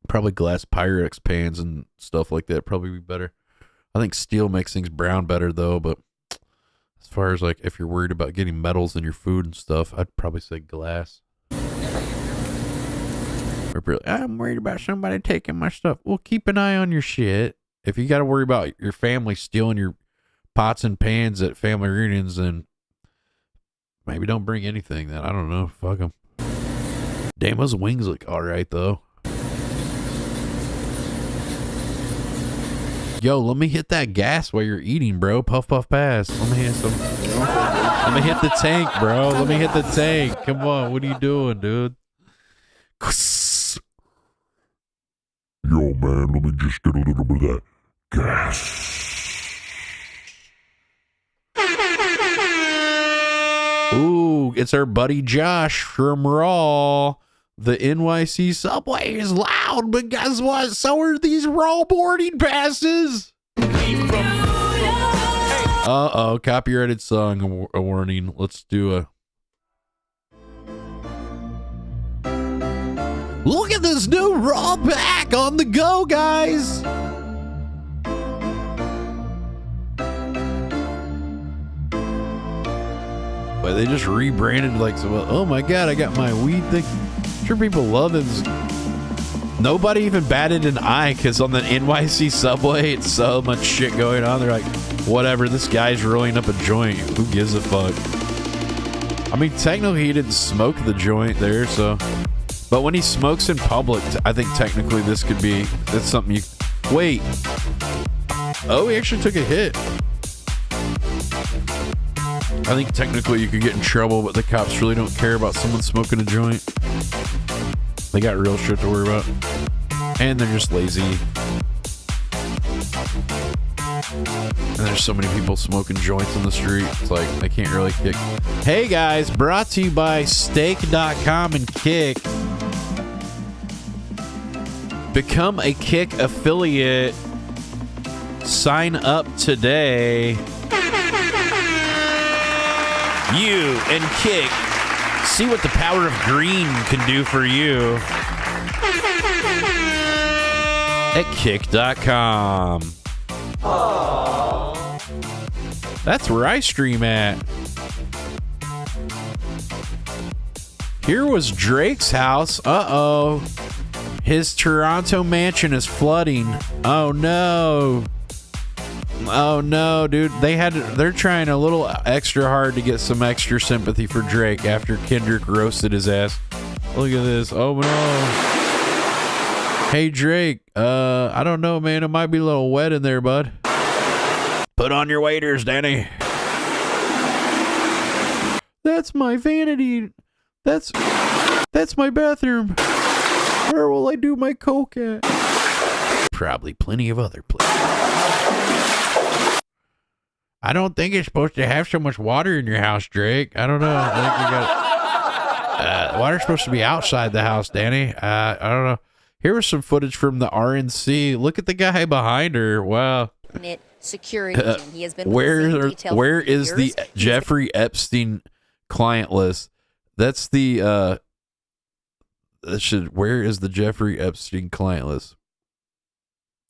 probably glass Pyrex pans and stuff like that probably be better. I think steel makes things brown better though, but as far as like if you're worried about getting metals in your food and stuff, I'd probably say glass. I'm worried about somebody taking my stuff. Well, keep an eye on your shit. If you got to worry about your family stealing your pots and pans at family reunions, then maybe don't bring anything then. I don't know. Fuck them. Damn, those wings look all right though. Yo, let me hit that gas while you're eating, bro. Puff, puff, pass. Let me hit some. Let me hit the tank, bro. Let me hit the tank. Come on. What are you doing, dude? Yo, man, let me just get a little bit of that gas. Ooh, it's our buddy Josh from Raw. The NYC subway is loud, but guess what? So are these Raw boarding passes. Uh-oh, copyrighted song warning. Let's do a... Look at this new Raw pack on the go, guys. But they just rebranded like, oh my God, I got my weed thing. I'm sure people love this. Nobody even batted an eye because on the NYC subway, it's so much shit going on. They're like, whatever, this guy's rolling up a joint. Who gives a fuck? I mean, technically he didn't smoke the joint there, so... But when he smokes in public, I think technically this could be... That's something you... Wait. Oh, he actually took a hit. I think technically you could get in trouble, but the cops really don't care about someone smoking a joint. They got real shit to worry about. And they're just lazy. And there's so many people smoking joints on the street. It's like, they can't really kick. Hey guys, brought to you by Steak.com and Kick. Become a Kick affiliate. Sign up today. You and Kick, see what the power of green can do for you at Kick.com. That's where I stream at. Here was Drake's house. Uh-oh. His Toronto mansion is flooding. Oh no. Oh no, dude. They're trying a little extra hard to get some extra sympathy for Drake after Kendrick roasted his ass. Look at this. Oh no. Hey Drake, I don't know, man. It might be a little wet in there, bud. Put on your waders, Danny. That's my vanity. That's my bathroom. Where will I do my coke at? Probably plenty of other places. I don't think it's supposed to have so much water in your house, Drake. I don't know. I think you got water's supposed to be outside the house, Danny. I don't know. Here was some footage from the RNC. Look at the guy behind her. Wow. Security team. He has been where is the Jeffrey Epstein client list? That's the Where is the Jeffrey Epstein client list?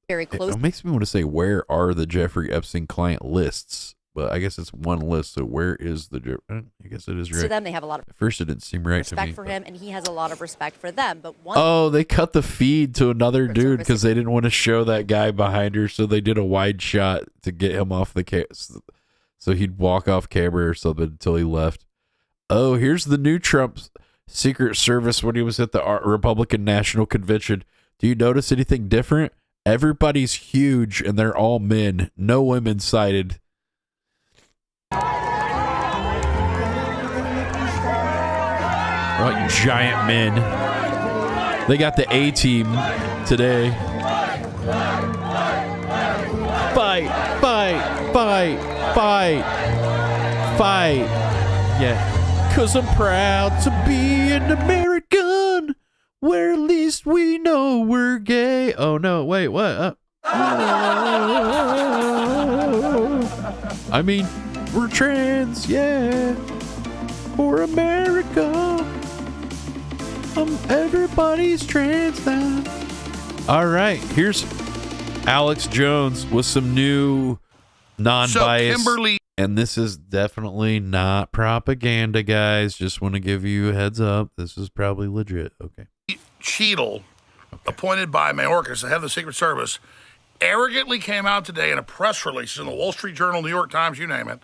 Very close. It makes me want to say, where are the Jeffrey Epstein client lists? But I guess it's one list. So where is the? I guess it is right. To them, they have a lot of At first, it didn't seem right to me. respect for him, and he has a lot of respect for them. But oh, they cut the feed to another dude because they didn't want to show that guy behind her, so they did a wide shot to get him off the case, so he'd walk off camera or something until he left. Oh, here's the new Trump Secret Service when he was at the Republican National Convention. Do you notice anything different? Everybody's huge, and they're all men. No women cited. Like giant men. They got the A-team today. Fight, fight, fight, fight, fight. Yeah. 'Cause I'm proud to be an American, where at least we know we're gay. Oh, no, wait, what? I mean, we're trans, yeah. For America. Everybody's trans now. All right, here's Alex Jones with some new non-biased. So Kimberly, and this is definitely not propaganda, guys. Just want to give you a heads up. This is probably legit. Okay. Cheadle, appointed by Mayorkas, the head of the Secret Service, arrogantly came out today in a press release in the Wall Street Journal, New York Times, you name it.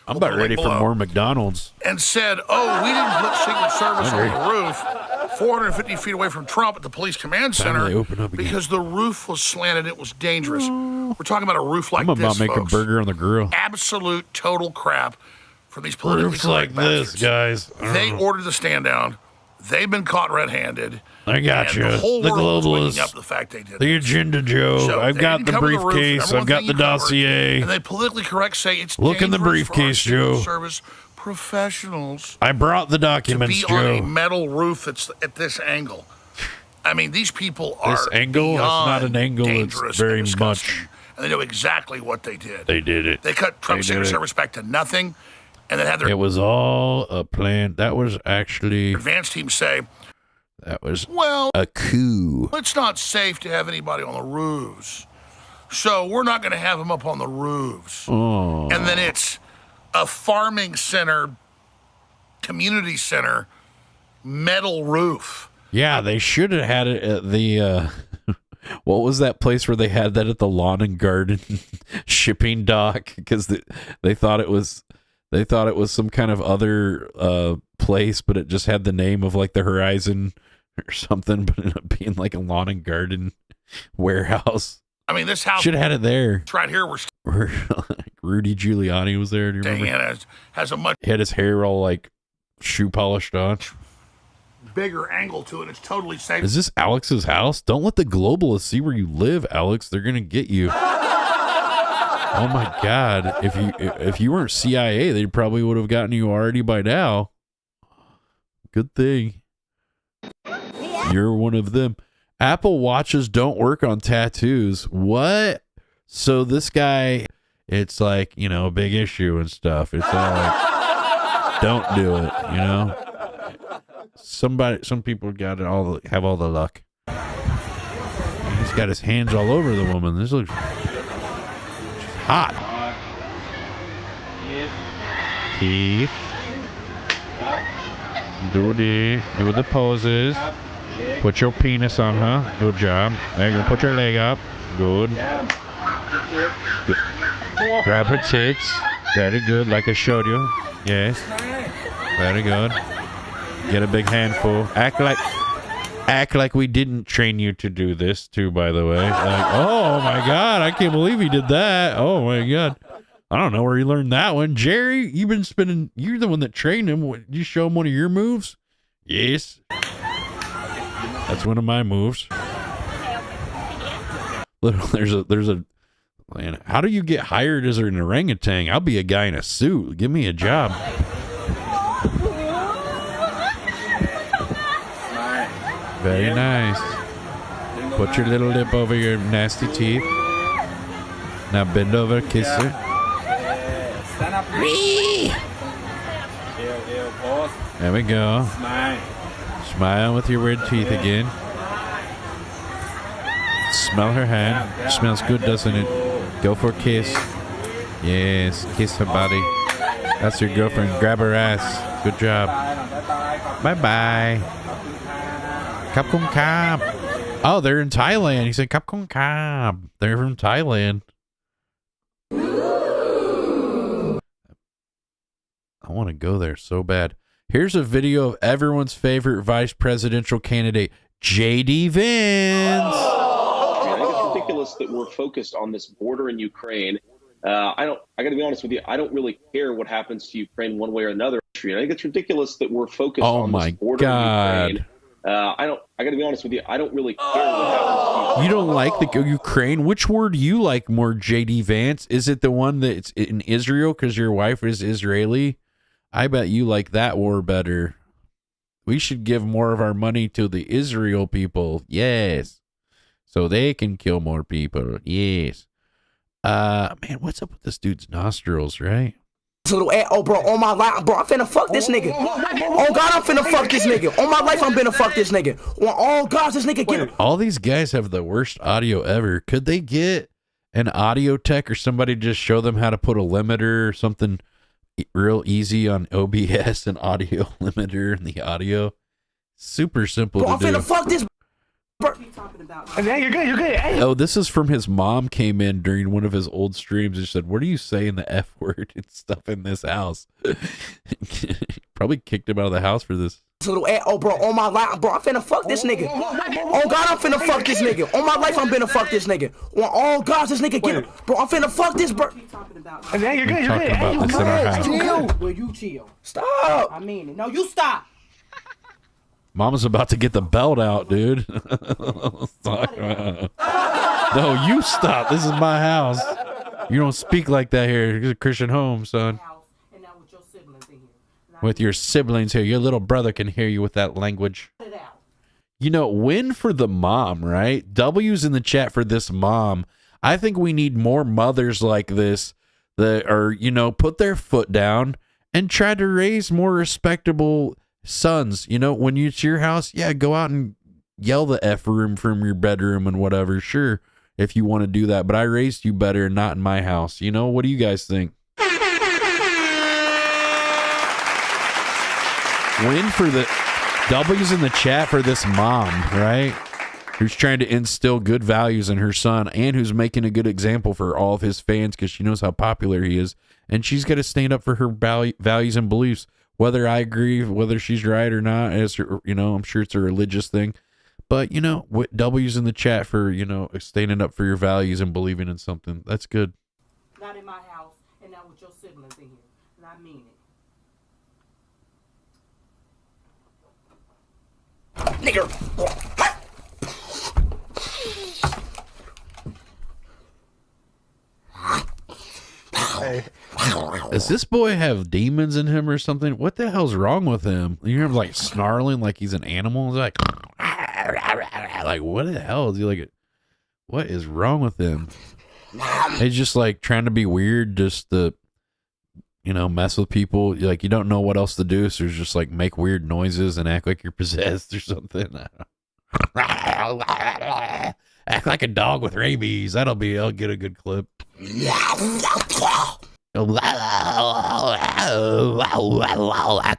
I'm about ready for more McDonald's. And said, oh, we didn't put Secret Service on the roof 450 feet away from Trump at the police command center because the roof was slanted. It was dangerous. We're talking about a roof like this, I'm about making a burger on the grill. Absolute total crap for these politically roofs like this, guys. They ordered the stand down. They've been caught red-handed. I got you. The whole the world globalists. waking up to the fact they did the agenda, Joe. So I've got the briefcase. I've got the dossier. And they politically correct say it's look in the briefcase, Joe. Service professionals. I brought the documents, to be Joe. on a metal roof that's at this angle. I mean, these people are this angle. It's not an angle. It's very much. And they know exactly what they did. They did it. They cut Trump's Secret Service back to nothing, and then had their. It was all a plan. That was actually. Advanced team say. That was well a coup. It's not safe to have anybody on the roofs, so we're not going to have them up on the roofs. Oh. And then it's a farming center, community center, metal roof. Yeah, they should have had it at the. What was that place where they had that at the Lawn and Garden shipping dock? Because they thought it was. They thought it was some kind of other place, but it just had the name of like the Horizon or something, but it ended up being like a Lawn and Garden warehouse. I mean, this house should have had it there. It's right here. Where Rudy Giuliani was there. Do you remember? Has a much. He had his hair all like shoe polished on. Bigger angle to it. It's totally safe. Is this Alex's house? Don't let the globalists see where you live, Alex. They're gonna get you. Oh my God! If you weren't CIA, they probably would have gotten you already by now. Good thing you're one of them. Apple Watches don't work on tattoos. What? So this guy, it's like, you know, a big issue and stuff. It's all like, don't do it. You know, some people got it have all the luck. He's got his hands all over the woman. This looks hot. Teeth. Do the poses. Put your penis on her. Good job. There you go. Put your leg up. Good. Good. Grab her tits. Very good, like I showed you. Yes. Very good. Get a big handful. Act like we didn't train you to do this too, by the way. Like, oh my God, I can't believe he did that. Oh my God. I don't know where he learned that one. Jerry, you're the one that trained him. Did you show him one of your moves? Yes. That's one of my moves. There's a man. How do you get hired as an orangutan? I'll be a guy in a suit. Give me a job. Very nice. Put your little lip over your nasty teeth. Now bend over, kiss her. There we go. Smile with your weird teeth again. Smell her hand. Smells good, doesn't it? Go for a kiss. Yes, kiss her body. That's your girlfriend. Grab her ass. Good job. Bye-bye. Kapkong Kap. Oh, they're in Thailand. He said Kapkong Kap. They're from Thailand. I want to go there so bad. Here's a video of everyone's favorite vice presidential candidate, J.D. Vance. I think it's ridiculous that we're focused on this border in Ukraine. I got to be honest with you. I don't really care what happens to Ukraine one way or another. I think it's ridiculous that we're focused on this border in Ukraine. I got to be honest with you. I don't really care what happens to You don't like the Ukraine? Which word do you like more, J.D. Vance? Is it the one that's in Israel because your wife is Israeli? I bet you like that war better. We should give more of our money to the Israel people. Yes. So they can kill more people. Yes. Man, what's up with this dude's nostrils, right? Oh, bro, on my life, bro, I'm finna fuck this nigga. Oh, God, I'm finna fuck this nigga. On my life, I'm finna fuck this nigga. Oh, God, this nigga get... All these guys have the worst audio ever. Could they get an audio tech or somebody just show them how to put a limiter or something real easy on OBS and audio limiter in the audio? Super simple to do. I'm finna fuck this... And then you're good, you're good. Hey. Oh, this is from his mom came in during one of his old streams and said, what are you saying the F word and stuff in this house? Probably kicked him out of the house for this. Oh, bro, on my life, bro, I'm finna fuck this nigga. Oh, God, I'm finna fuck this nigga. On my life, I'm finna fuck this nigga. Oh, God, this nigga get him. Bro, I'm finna fuck this, bro. And then you're good, you're good. About this in our house. Chill. Will you chill? Stop. I mean it. No, you stop. Mama's about to get the belt out, dude. No, you stop. This is my house. You don't speak like that here. It's a Christian home, son. With your siblings here. Your little brother can hear you with that language. You know, win for the mom, right? W's in the chat for this mom. I think we need more mothers like this that are, you know, put their foot down and try to raise more respectable sons. You know, when it's your house, yeah, go out and yell the F room from your bedroom and whatever. Sure, if you want to do that, but I raised you better and not in my house. You know, what do you guys think? Win for the W's in the chat for this mom, right? Who's trying to instill good values in her son and who's making a good example for all of his fans because she knows how popular he is. And she's got to stand up for her values and beliefs. Whether I agree, whether she's right or not, as you know, I'm sure it's a religious thing. But, you know, W's in the chat for, you know, standing up for your values and believing in something. That's good. Not in my house and not with your siblings in here. And I mean it. Nigger. Hey. Does this boy have demons in him or something? What the hell's wrong with him? You hear him like snarling like he's an animal. He's like what the hell is he like? What is wrong with him? He's just like trying to be weird, just to, you know, mess with people. Like you don't know what else to do, so just like make weird noises and act like you're possessed or something. Act like a dog with rabies. I'll get a good clip. Act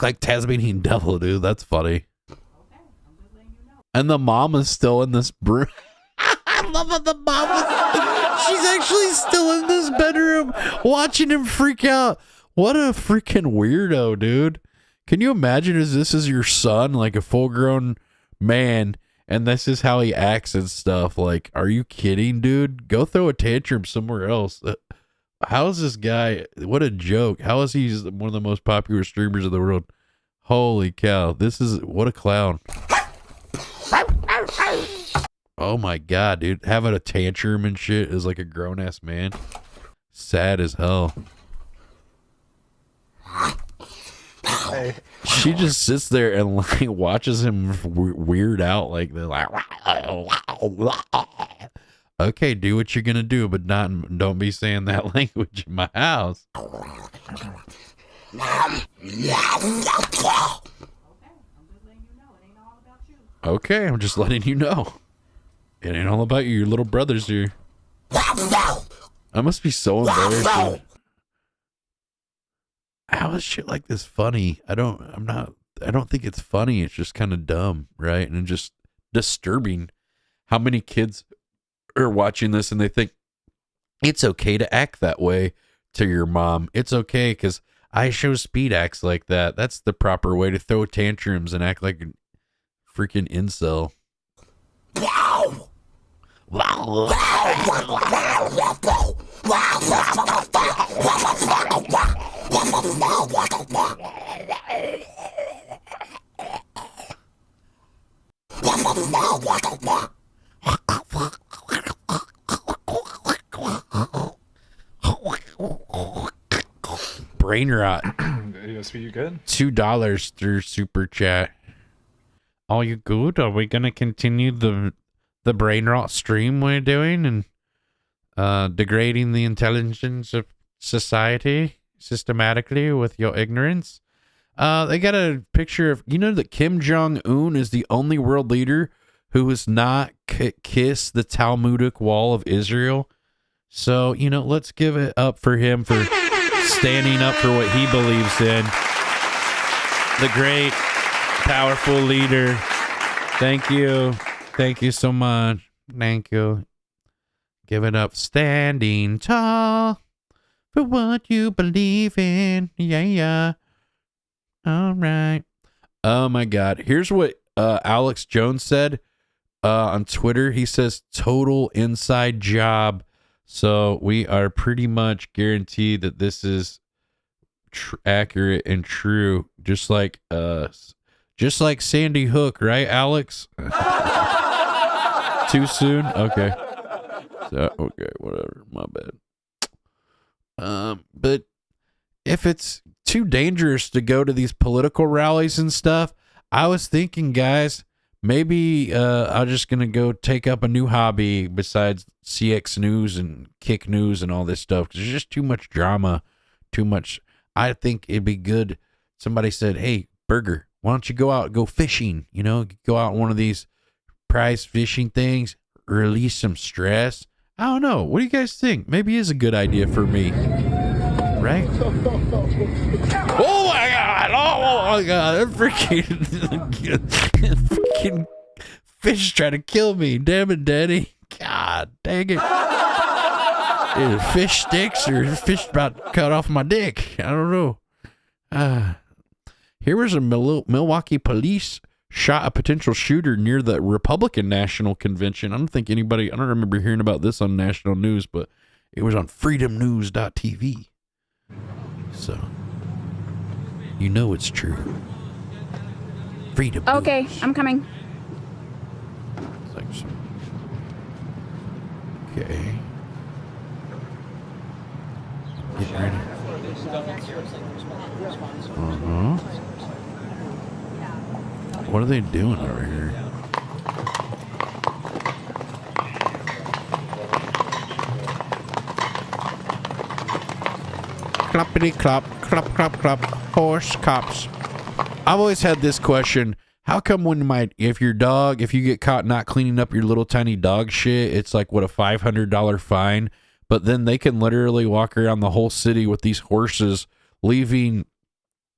like Tasmanian devil, dude. That's funny. And the mom is still in this broom. I love how the mom she's actually still in this bedroom watching him freak out. What a freaking weirdo, dude. Can you imagine if this is your son, like a full-grown man, and this is how he acts and stuff? Like, are you kidding, dude? Go throw a tantrum somewhere else. How is this guy? What a joke. How is he one of the most popular streamers in the world? Holy cow. What a clown. Oh my God, dude. Having a tantrum and shit is like a grown-ass man. Sad as hell. Hey. She just sits there and like watches him weird out like they're like, okay, do what you're gonna do, but don't be saying that language in my house. Okay, I'm just letting you know. It ain't all about you. Your little brother's here. I must be so embarrassed. How is shit like this funny? I don't think it's funny. It's just kind of dumb, right? And just disturbing how many kids are watching this and they think it's okay to act that way to your mom. It's okay because I show Speed acts like that. That's the proper way to throw tantrums and act like a freaking incel. Brain rot. You good? $2 through super chat. Are you good? Are we gonna continue the brain rot stream we're doing and degrading the intelligence of society systematically with your ignorance? They got a picture of, you know, that Kim Jong-un is the only world leader who has not kissed the Talmudic wall of Israel. So, you know, let's give it up for him for standing up for what he believes in. The great, powerful leader. Thank you. Thank you so much. Thank you. Give it up. Standing tall for what you believe in. Yeah, yeah. All right. Oh, my God. Here's what Alex Jones said on Twitter. He says, total inside job. So we are pretty much guaranteed that this is accurate and true. Just like Sandy Hook, right, Alex? Too soon? Okay. So, okay, whatever. My bad. But if it's too dangerous to go to these political rallies and stuff, I was thinking, guys, maybe I'm just going to go take up a new hobby besides CX News and Kick News and all this stuff, because there's just too much drama, too much. I think it'd be good. Somebody said, hey, Burger, why don't you go out and go fishing? You know, go out on one of these prize fishing things, release some stress. I don't know. What do you guys think? Maybe it is a good idea for me. Right? Oh my God! Oh my God! That freaking fish trying to kill me. Damn it, Daddy. God dang it. Either fish sticks or fish about to cut off my dick. I don't know. Here was a Milwaukee police shot a potential shooter near the Republican National Convention. I don't remember hearing about this on national news, but it was on freedomnews.tv. So, you know it's true. Freedom. Okay, news. I'm coming. Okay. Get ready. What are they doing over here? Cloppity clop, clop, clop, clop, horse cops. I've always had this question. How come if you get caught not cleaning up your little tiny dog shit, it's like, what, a $500 fine? But then they can literally walk around the whole city with these horses, leaving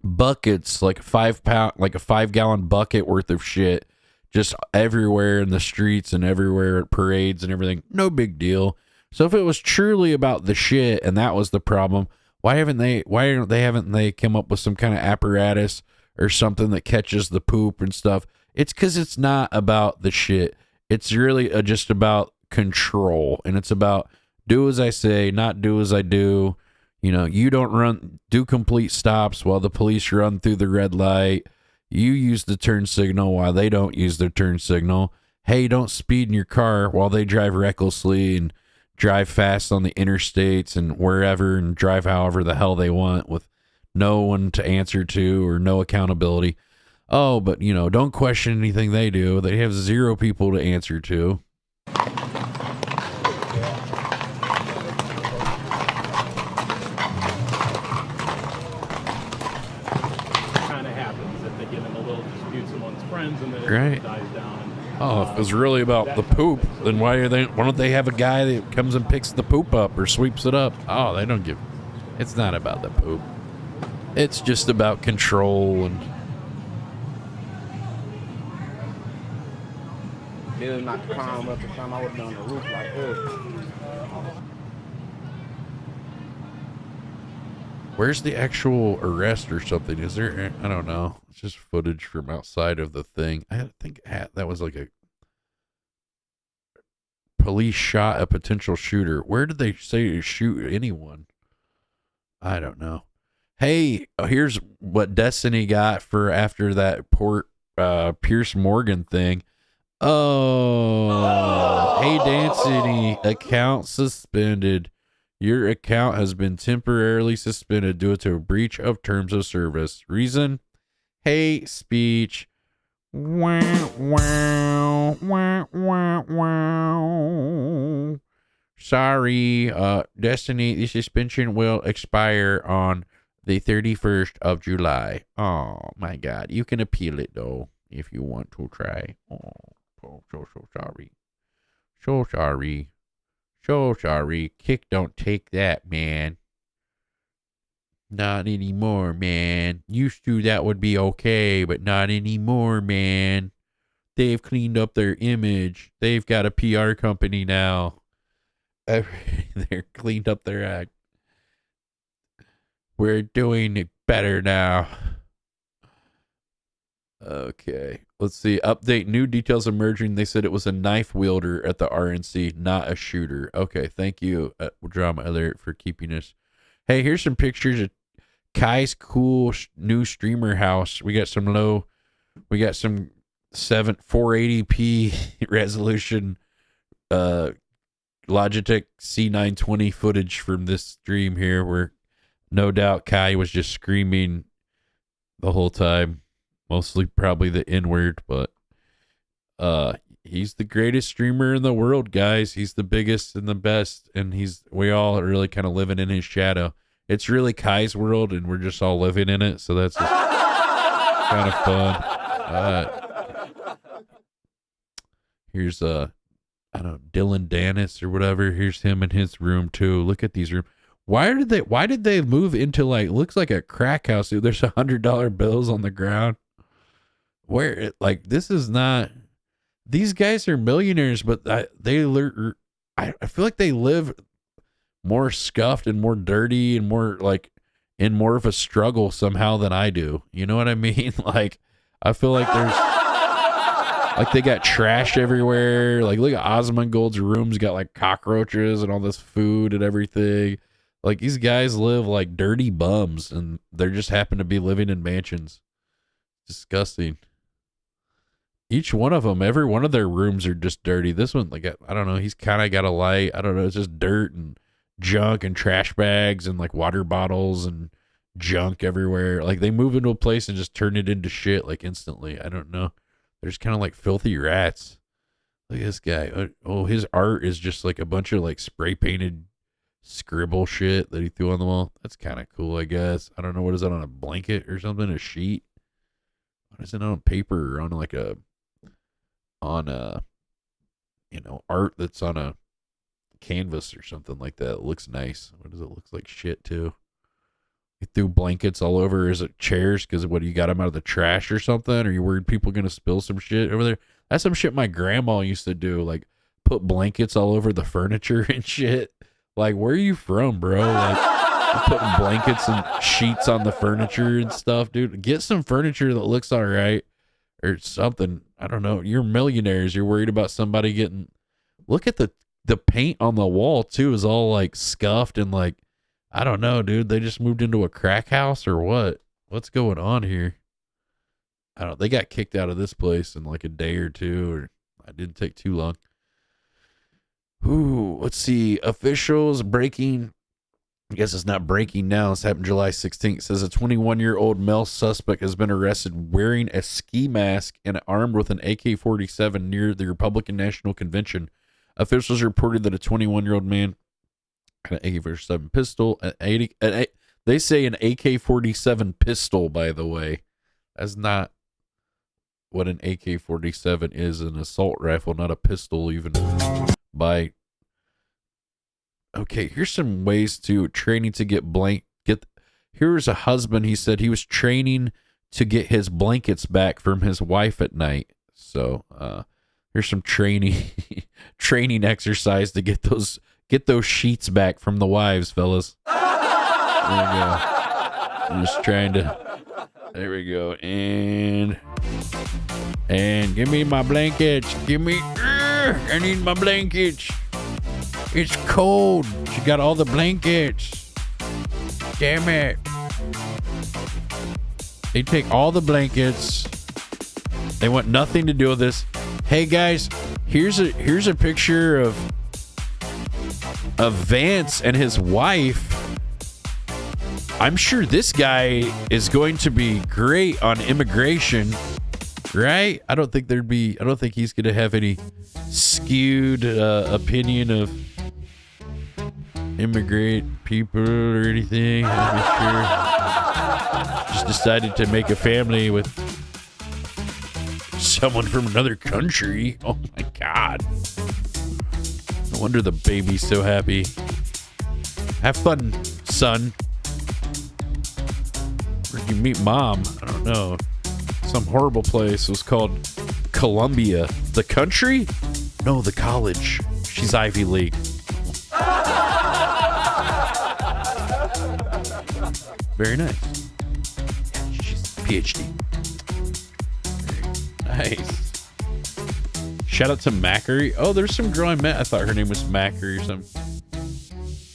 buckets, like a 5-gallon bucket worth of shit just everywhere in the streets and everywhere at parades and everything. No big deal. So if it was truly about the shit and that was the problem, why haven't they come up with some kind of apparatus or something that catches the poop and stuff? It's because it's not about the shit. It's really just about control, and it's about do as I say, not do as I do. You know, you don't do complete stops while the police run through the red light. You use the turn signal while they don't use their turn signal. Hey, don't speed in your car while they drive recklessly and drive fast on the interstates and wherever and drive however the hell they want with no one to answer to or no accountability. Oh, but, you know, don't question anything they do. They have 0 people to answer to. right? Oh, if it was really about the poop, then why don't they have a guy that comes and picks the poop up or sweeps it up? Oh, they don't give. It's not about the poop. It's just about control and. They're not to climb up the time I would have been on the roof like this. Where's the actual arrest or something? Is there? I don't know. It's just footage from outside of the thing. I think that was like a police shot a potential shooter. Where did they say to shoot anyone? I don't know. Hey, here's what Destiny got for after that Pierce Morgan thing. Oh, hey, Destiny, account suspended. Your account has been temporarily suspended due to a breach of terms of service. Reason? Hate speech. Wow, wow, wow, wow, wow. Sorry, Destiny, the suspension will expire on the 31st of July. Oh, my God. You can appeal it, though, if you want to try. Oh, so sorry. So sorry. So sorry. Kick don't take that, man. Not anymore, man. Used to that would be okay, but not anymore, man. They've cleaned up their image. They've got a PR company now. They're cleaned up their act. We're doing it better now. Okay, let's see. Update. New details emerging. They said it was a knife wielder at the RNC, not a shooter. Okay, thank you, Drama Alert, for keeping us. Hey, here's some pictures of Kai's cool new streamer house. We got some 480p resolution Logitech C920 footage from this stream here, where no doubt Kai was just screaming the whole time. Mostly probably the N-word, but he's the greatest streamer in the world, guys. He's the biggest and the best, and we all are really kind of living in his shadow. It's really Kai's world, and we're just all living in it, so that's kind of fun. Here's I don't know, Dylan Dennis or whatever. Here's him in his room too. Look at these rooms. Why did they move into looks like a crack house? Dude, there's $100 bills on the ground. This is not, these guys are millionaires, but I feel like they live more scuffed and more dirty and more in more of a struggle somehow than I do. You know what I mean? I feel like there's they got trash everywhere. Look at Osmongold's room's got cockroaches and all this food and everything. These guys live like dirty bums, and they just happen to be living in mansions. Disgusting. Each one of them, every one of their rooms are just dirty. This one, I don't know, he's kind of got a light. I don't know, it's just dirt and junk and trash bags and water bottles and junk everywhere. They move into a place and just turn it into shit instantly. I don't know. They're just kind of filthy rats. Look at this guy. Oh, his art is just a bunch of spray painted scribble shit that he threw on the wall. That's kind of cool, I guess. I don't know, what is that, on a blanket or something? A sheet? What is it, on paper or on art that's on a canvas or something like that? It looks nice. What does it look like? Shit too. He threw blankets all over. Is it chairs? Because what, you got them out of the trash or something? Are you worried people gonna spill some shit over there? That's some shit my grandma used to do. Put blankets all over the furniture and shit. Where are you from, bro? Putting blankets and sheets on the furniture and stuff, dude. Get some furniture that looks all right or something. I don't know. You're millionaires. You're worried about somebody getting. Look at the paint on the wall too. Is all scuffed and I don't know, dude. They just moved into a crack house or what? What's going on here? I don't. They got kicked out of this place in a day or two, or it didn't take too long. Ooh, let's see. Officials breaking. I guess it's not breaking now. This happened July 16th. It says a 21-year-old male suspect has been arrested wearing a ski mask and armed with an AK-47 near the Republican National Convention. Officials reported that a 21-year-old man had an AK-47 pistol. They say an AK-47 pistol, by the way. That's not what an AK-47 is, an assault rifle, not a pistol even. Okay, here's some ways to training to get here's a husband, he said he was training to get his blankets back from his wife at night. So, here's some training exercise to get those sheets back from the wives, fellas. There we go. I'm just trying to. There we go. And give me my blankets. I need my blankets. It's cold. She got all the blankets. Damn it. They take all the blankets. They want nothing to do with this. Hey guys, here's a picture of Vance and his wife. I'm sure this guy is going to be great on immigration, right? I don't think he's going to have any skewed opinion of immigrant people or anything. I'm sure. Just decided to make a family with someone from another country. Oh my God. No wonder the baby's so happy. Have fun, son. Where'd you meet mom? I don't know. Some horrible place. It was called Columbia. The country? No, the college. She's Ivy League. Very nice. She's PhD. Nice. Shout out to Mackery. Oh, there's some girl I met. I thought her name was Mackery or something.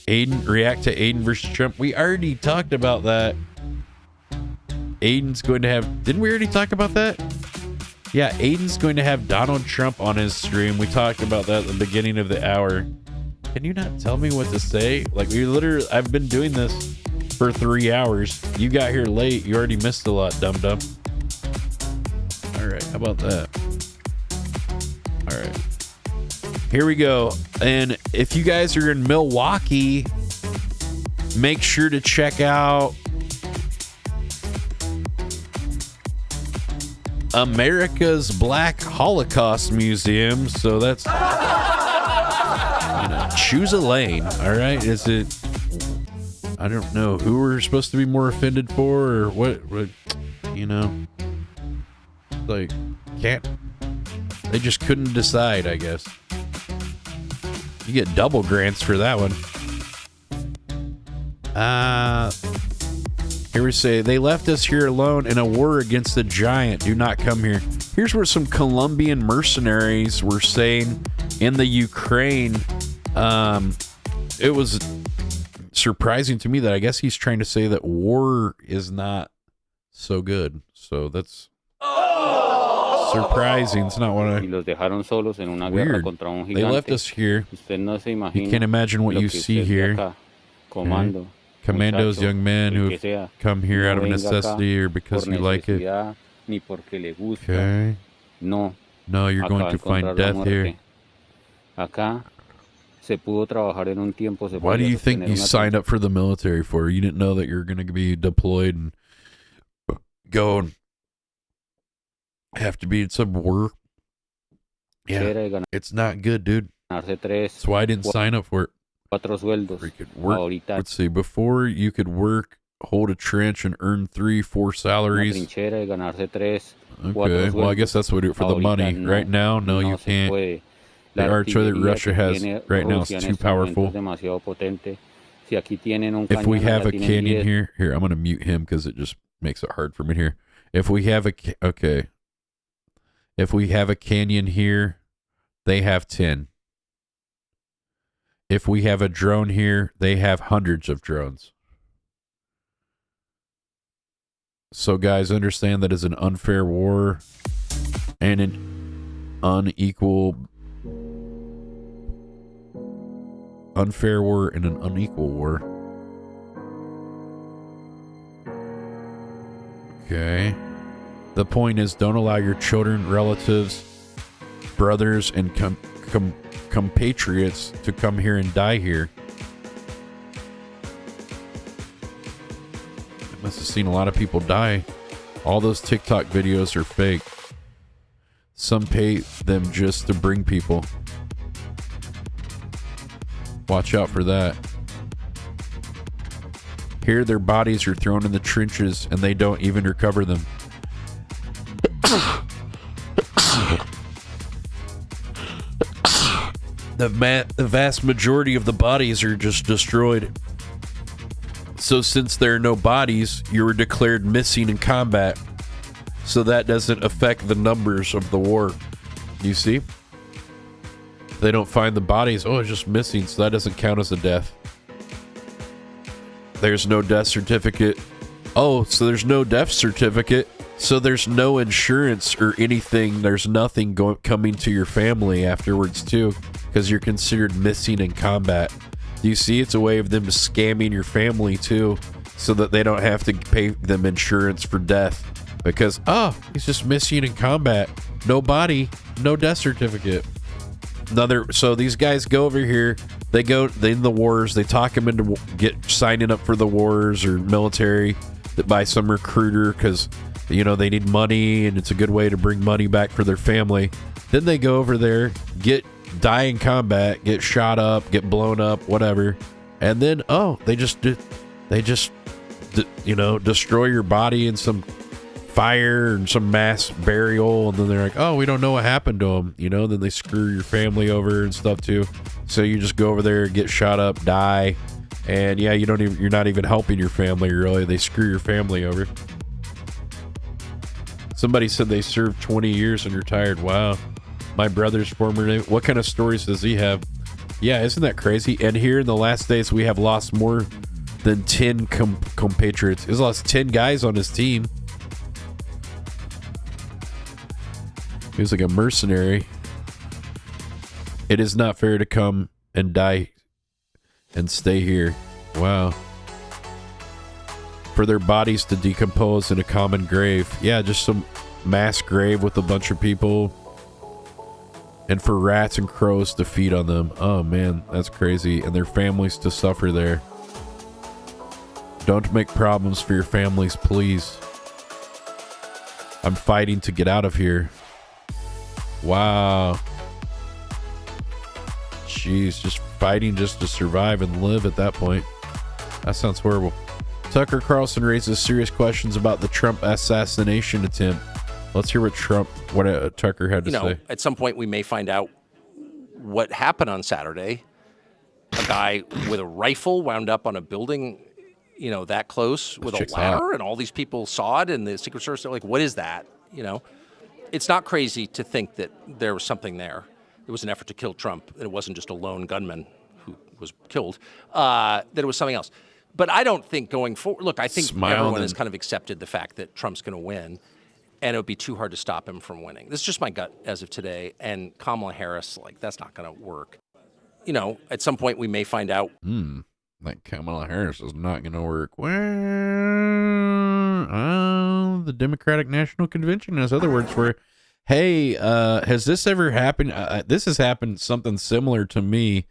Aiden, react to Aiden versus Trump. We already talked about that. Aiden's going to have... Didn't we already talk about that? Yeah, Aiden's going to have Donald Trump on his stream. We talked about that at the beginning of the hour. Can you not tell me what to say? Like, I've been doing this for 3 hours. You got here late. You already missed a lot, dum-dum. All right, how about that? All right. Here we go. And if you guys are in Milwaukee, make sure to check out America's Black Holocaust Museum. So that's, choose a lane. All right. Is it, I don't know who we're supposed to be more offended for or what like, they just couldn't decide, I guess. You get double grants for that one. Here we say, they left us here alone in a war against the giant. Do not come here. Here's what some Colombian mercenaries were saying in the Ukraine. It was surprising to me that I guess he's trying to say that war is not so good. So that's surprising. It's not what I... Weird. They left us here. You can't imagine what you see here. Commandos, young men who have come here out of necessity or because you like it. Okay. No, you're going to find death here. Why do you think you signed up for the military for? You didn't know that you're going to be deployed and go and have to be in some war? Yeah, it's not good, dude. That's why I didn't sign up for it. Work. Let's see, before you could work, hold a trench and earn 3-4 salaries. Okay, well, I guess that's what we do it for the money. Right now, no, you can't. The artillery that Russia has right now is too powerful. If we have a canyon here, I'm going to mute him because it just makes it hard for me here. If we have a canyon here, they have 10. If we have a drone here, they have hundreds of drones. So guys, understand that is an unfair war and an unequal war. Okay. The point is, don't allow your children, relatives, brothers, and compatriots to come here and die here. I must have seen a lot of people die. All those TikTok videos are fake. Some pay them just to bring people. Watch out for that. Here, their bodies are thrown in the trenches and they don't even recover them. The vast majority of the bodies are just destroyed. So since there are no bodies, you were declared missing in combat. So that doesn't affect the numbers of the war. You see? They don't find the bodies. Oh, it's just missing, so that doesn't count as a death. There's no death certificate. Oh, so there's no death certificate. So there's no insurance or anything. There's nothing coming to your family afterwards, too, because you're considered missing in combat. Do you see? It's a way of them scamming your family, too, so that they don't have to pay them insurance for death. Because, oh, he's just missing in combat. No body, no death certificate. So these guys go over here. They go in the wars. They talk them into signing up for the wars or military by some recruiter because, you know, they need money and it's a good way to bring money back for their family. Then they go over there, die in combat, get shot up, get blown up, whatever, and then they just destroy your body in some fire and some mass burial, and then they're like, oh, we don't know what happened to them, you know. Then they screw your family over and stuff too. So you just go over there, get shot up, die, and yeah, you're not even helping your family really. They screw your family over. Somebody said they served 20 years and retired. Wow. My brother's former name. What kind of stories does he have? Yeah, isn't that crazy? And here in the last days, we have lost more than 10 compatriots. He's lost 10 guys on his team. He was like a mercenary. It is not fair to come and die and stay here. Wow. For their bodies to decompose in a common grave. Yeah, just some mass grave with a bunch of people. And for rats and crows to feed on them. Oh man, that's crazy. And their families to suffer there. Don't make problems for your families, please. I'm fighting to get out of here. Wow. Jeez, just fighting just to survive and live at that point. That sounds horrible. Tucker Carlson raises serious questions about the Trump assassination attempt. Let's hear what Tucker had to say. At some point we may find out what happened on Saturday. A guy with a rifle wound up on a building, that close with a ladder, and all these people saw it, and the Secret Service are like, what is that? It's not crazy to think that there was something there. It was an effort to kill Trump. It wasn't just a lone gunman who was killed. That it was something else. But I don't think going forward. Look, I think everyone has kind of accepted the fact that Trump's going to win, and it would be too hard to stop him from winning. This is just my gut as of today. And Kamala Harris, that's not going to work. At some point we may find out. Like Kamala Harris is not going to work. Well, the Democratic National Convention, in other words, where, hey, has this ever happened? This has happened something similar to me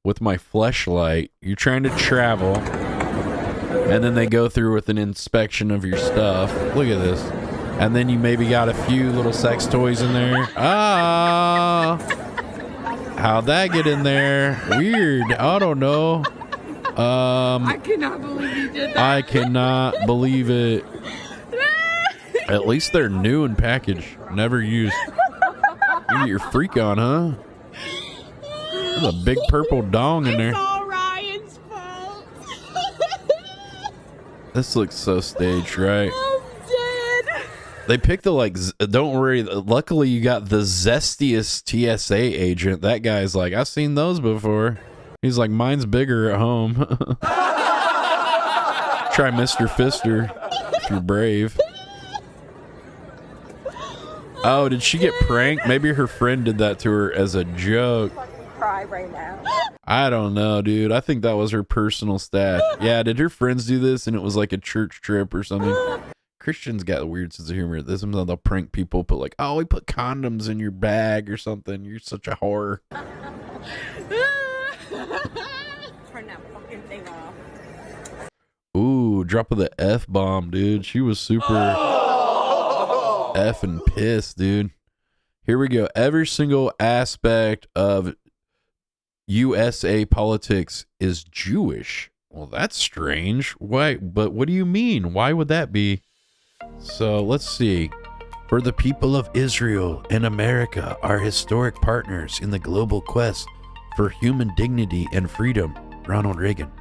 with my Fleshlight. You're trying to travel, and then they go through with an inspection of your stuff. Look at this. And then you maybe got a few little sex toys in there. How'd that get in there? Weird. I don't know. I cannot believe you did that. I cannot believe it. At least they're new and packaged, never used. You get your freak on, huh? There's a big purple dong in there. It's all Ryan's fault. This looks so staged, right? I'm dead. They picked don't worry, luckily you got the zestiest TSA agent. That guy's like, I've seen those before. He's like, mine's bigger at home. Try Mr. Fister if you're brave. Oh, did she get pranked? Maybe her friend did that to her as a joke. Cry right now. I don't know, dude. I think that was her personal stash. Yeah, did her friends do this and it was like a church trip or something? Christians got a weird sense of humor. This sometimes they'll prank people, put we put condoms in your bag or something. You're such a whore. Turn that fucking thing off. Ooh, drop of the F-bomb, dude. She was super F and pissed, dude. Here we go. Every single aspect of USA politics is Jewish. Well, that's strange. Why? But what do you mean? Why would that be? So let's see. For the people of Israel and America are historic partners in the global quest for human dignity and freedom. Ronald Reagan.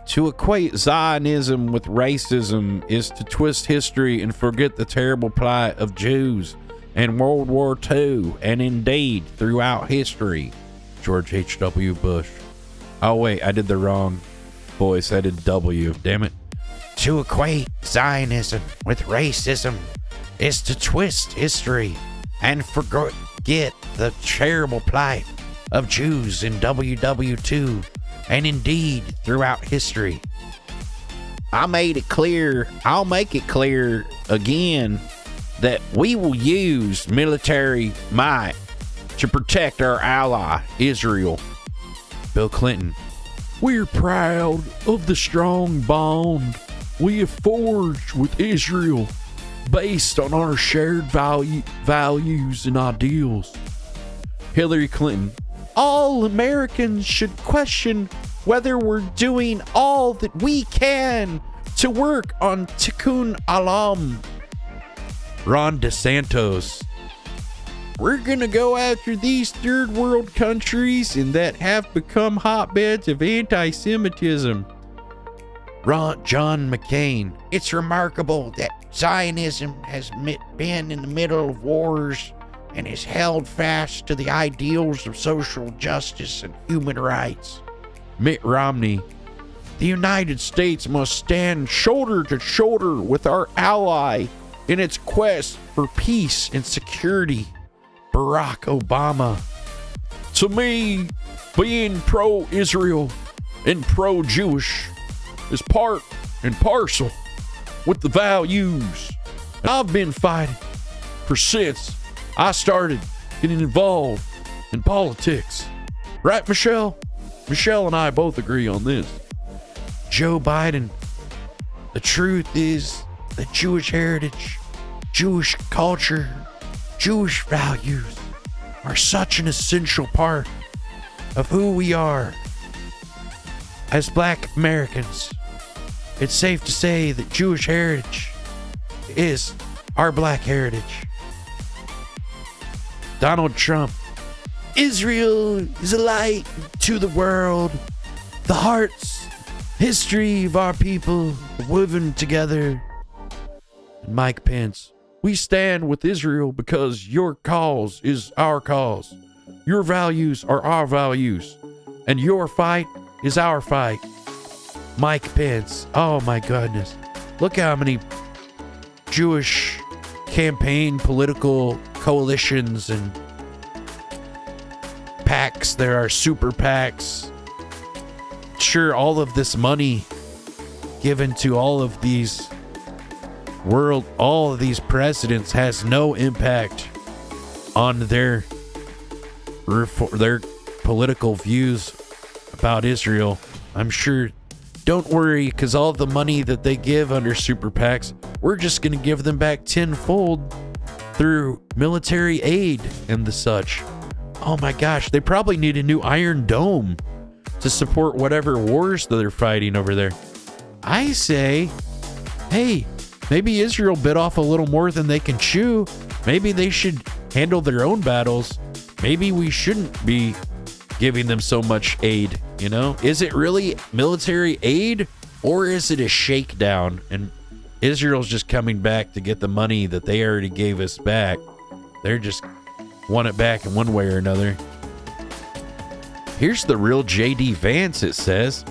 To equate Zionism with racism is to twist history and forget the terrible plight of Jews in World War II and indeed throughout history. George H.W. Bush. Oh, wait, I did the wrong voice. I did W. Damn it. To equate Zionism with racism is to twist history and forget the terrible plight of Jews in WW2 and indeed throughout history. I'll make it clear again that we will use military might to protect our ally, Israel. Bill Clinton. We're proud of the strong bond we have forged with Israel based on our shared values and ideals. Hillary Clinton. All Americans should question whether we're doing all that we can to work on Tikkun Olam. Ron DeSantis. We're gonna go after these third world countries and that have become hotbeds of anti-Semitism. John McCain. It's remarkable that Zionism has been in the middle of wars and has held fast to the ideals of social justice and human rights. Mitt Romney. The United States must stand shoulder to shoulder with our ally in its quest for peace and security. Barack Obama. To me, being pro-Israel and pro-Jewish is part and parcel with the values I've been fighting for since I started getting involved in politics. Right, Michelle? Michelle and I both agree on this. Joe Biden. The truth is that Jewish heritage, Jewish culture, Jewish values are such an essential part of who we are as Black Americans. It's safe to say that Jewish heritage is our Black heritage. Donald Trump. Israel is a light to the world. The hearts, history of our people woven together. And Mike Pence. We stand with Israel because your cause is our cause. Your values are our values. And your fight is our fight. Mike Pence. Oh my goodness. Look how many Jewish campaign political coalitions and PACs there are, super PACs. Sure, all of this money given to all of these presidents has no impact on their political views about Israel. I'm sure. Don't worry, because all the money that they give under super PACs, we're just going to give them back tenfold through military aid and the such. Oh my gosh, they probably need a new Iron Dome to support whatever wars that they're fighting over there. I say, hey, maybe Israel bit off a little more than they can chew. Maybe they should handle their own battles. Maybe we shouldn't be giving them so much aid, you know? Is it really military aid, or is it a shakedown and Israel's just coming back to get the money that they already gave us back? They're just want it back in one way or another. Here's the real J.D. Vance, it says.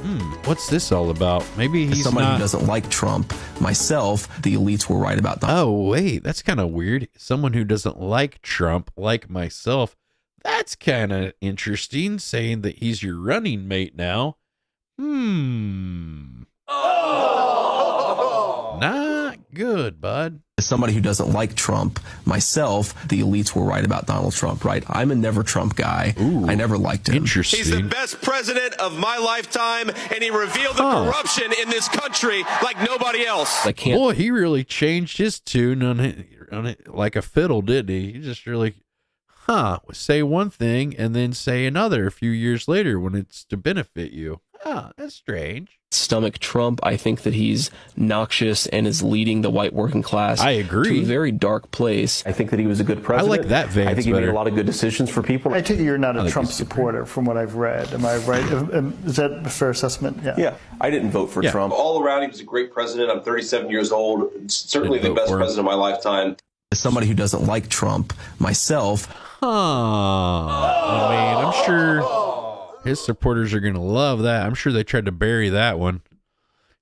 What's this all about? Maybe he's somebody who doesn't like Trump. Myself, the elites were right about that. Oh, wait, that's kind of weird. Someone who doesn't like Trump, like myself. That's kind of interesting, saying that he's your running mate now. Not good, bud. As somebody who doesn't like Trump, myself, the elites were right about Donald Trump, right? I'm a never Trump guy. Ooh, I never liked him. Interesting. He's the best president of my lifetime, and he revealed the corruption in this country like nobody else. I can't. Boy, he really changed his tune on it like a fiddle, didn't he? He just really say one thing and then say another a few years later when it's to benefit you. That's strange. Stomach Trump. I think that he's noxious and is leading the white working class. I agree. To a very dark place. I think that he was a good president. I like that Vance I think he made better. a lot of good decisions for people. I take it you're not a Trump supporter from what I've read. Am I right? Is that a fair assessment? Yeah. I didn't vote for Trump. All around, he was a great president. I'm 37 years old. Certainly the best president of my lifetime. As somebody who doesn't like Trump, myself. I mean, I'm sure his supporters are going to love that. I'm sure they tried to bury that one.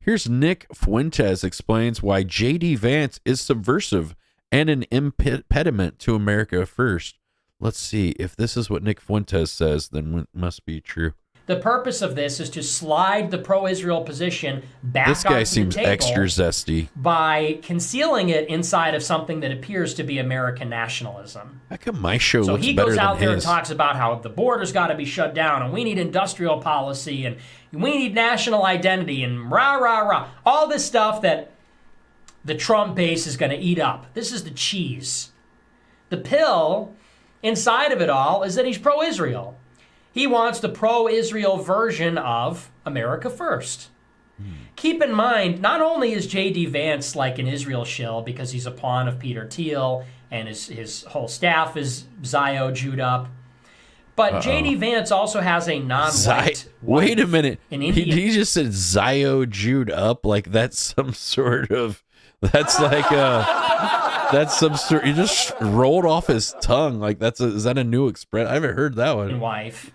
Here's Nick Fuentes explains why J.D. Vance is subversive and an impediment to America first. Let's see. If this is what Nick Fuentes says, then it must be true. The purpose of this is to slide the pro-Israel position back This guy onto seems the table extra zesty. by concealing it inside of something that appears to be American nationalism. How come my show So looks he better goes out than there and his? talks about how the border's got to be shut down, and we need industrial policy, and we need national identity, and rah, rah, rah. All this stuff that the Trump base is going to eat up. This is the cheese. The pill inside of it all is that he's pro-Israel. He wants the pro-Israel version of America First. Keep in mind, not only is J.D. Vance like an Israel shill because he's a pawn of Peter Thiel and his whole staff is Zio Jewed up, but J.D. Vance also has a non-white Wait a minute. in He India. just said Zio Jewed up like that's some sort of... That's like that's some sort... He just rolled off his tongue. Like is that a new expression? I haven't heard that one. Wife.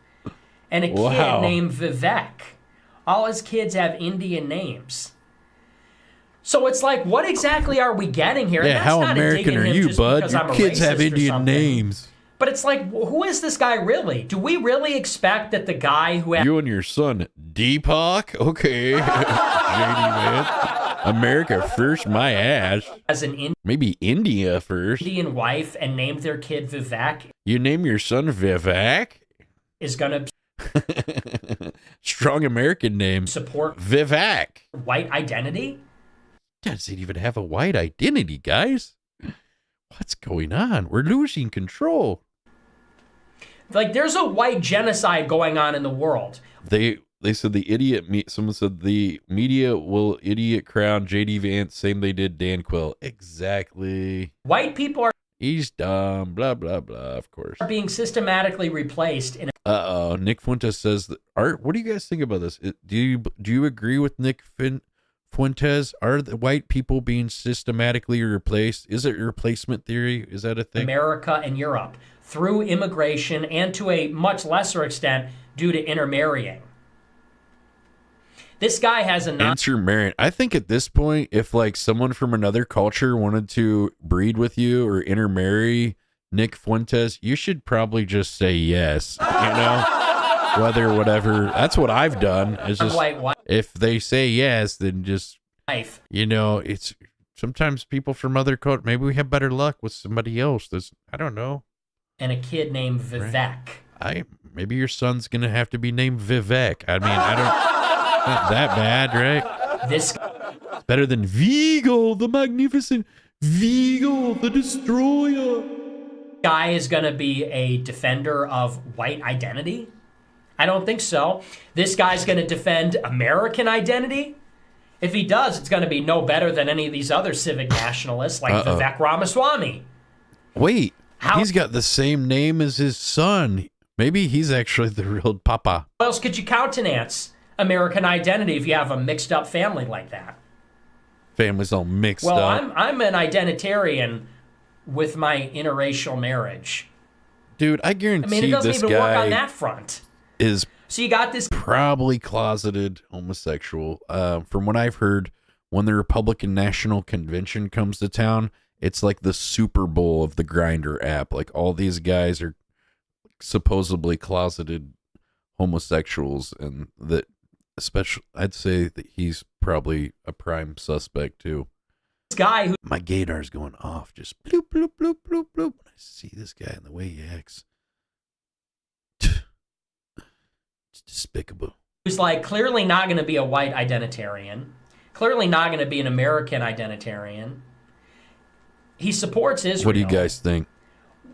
And a kid Wow. named Vivek. All his kids have Indian names. So it's like, what exactly are we getting here? And Yeah, that's how not a dig American at are him you, just bud? because Your I'm a kids have racist or Indian something. names. But it's like, who is this guy really? Do we really expect that the guy who has You and your son, Deepak? Okay. J.D. Vance. America first, my ass. an Maybe India first. Indian wife and named their kid Vivek You name your son Vivek? is going to Strong American name. support Vivek. white identity? Doesn't even have a white identity, guys. What's going on? We're losing control. Like, there's a white genocide going on in the world. They said the idiot. Someone said the media will idiot crown J.D. Vance, same they did Dan Quayle. Exactly. White people are He's dumb. Blah blah blah. Of course. being systematically replaced in Nick Fuentes says that. Art. What do you guys think about this? Do you agree with Nick Fuentes? Are the white people being systematically replaced? Is it replacement theory? Is that a thing? America and Europe through immigration and to a much lesser extent due to intermarrying. This guy has a Intermarrying. I think at this point, if like someone from another culture wanted to breed with you or intermarry Nick Fuentes, you should probably just say yes. You know, whatever. That's what I've done. Is just if they say yes, then just you know, it's sometimes people from other cultures. Maybe we have better luck with somebody else. I don't know. and a kid named Vivek. Maybe your son's gonna have to be named Vivek. I mean, I don't. Not that bad, right? This it's better than Vigo, the magnificent Vigo, the destroyer. Guy is going to be a defender of white identity? I don't think so. This guy's going to defend American identity? If he does, it's going to be no better than any of these other civic nationalists like Vivek Ramaswamy. Wait, he's got the same name as his son. Maybe he's actually the real papa. What else could you countenance American identity if you have a mixed up family like that? Family's all mixed Well, up. I'm an identitarian with my interracial marriage. Dude, I guarantee I mean, it doesn't this even work guy on that front. is So you got this probably closeted homosexual. From what I've heard, when the Republican National Convention comes to town, it's like the Super Bowl of the Grindr app. Like all these guys are supposedly closeted homosexuals, and that especially I'd say that he's probably a prime suspect too. This guy who my gaydar's going off, just bloop bloop bloop bloop bloop. When I see this guy and the way he acts, it's despicable. who's like clearly not going to be a white identitarian, clearly not going to be an American identitarian. He supports Israel. What do you guys think?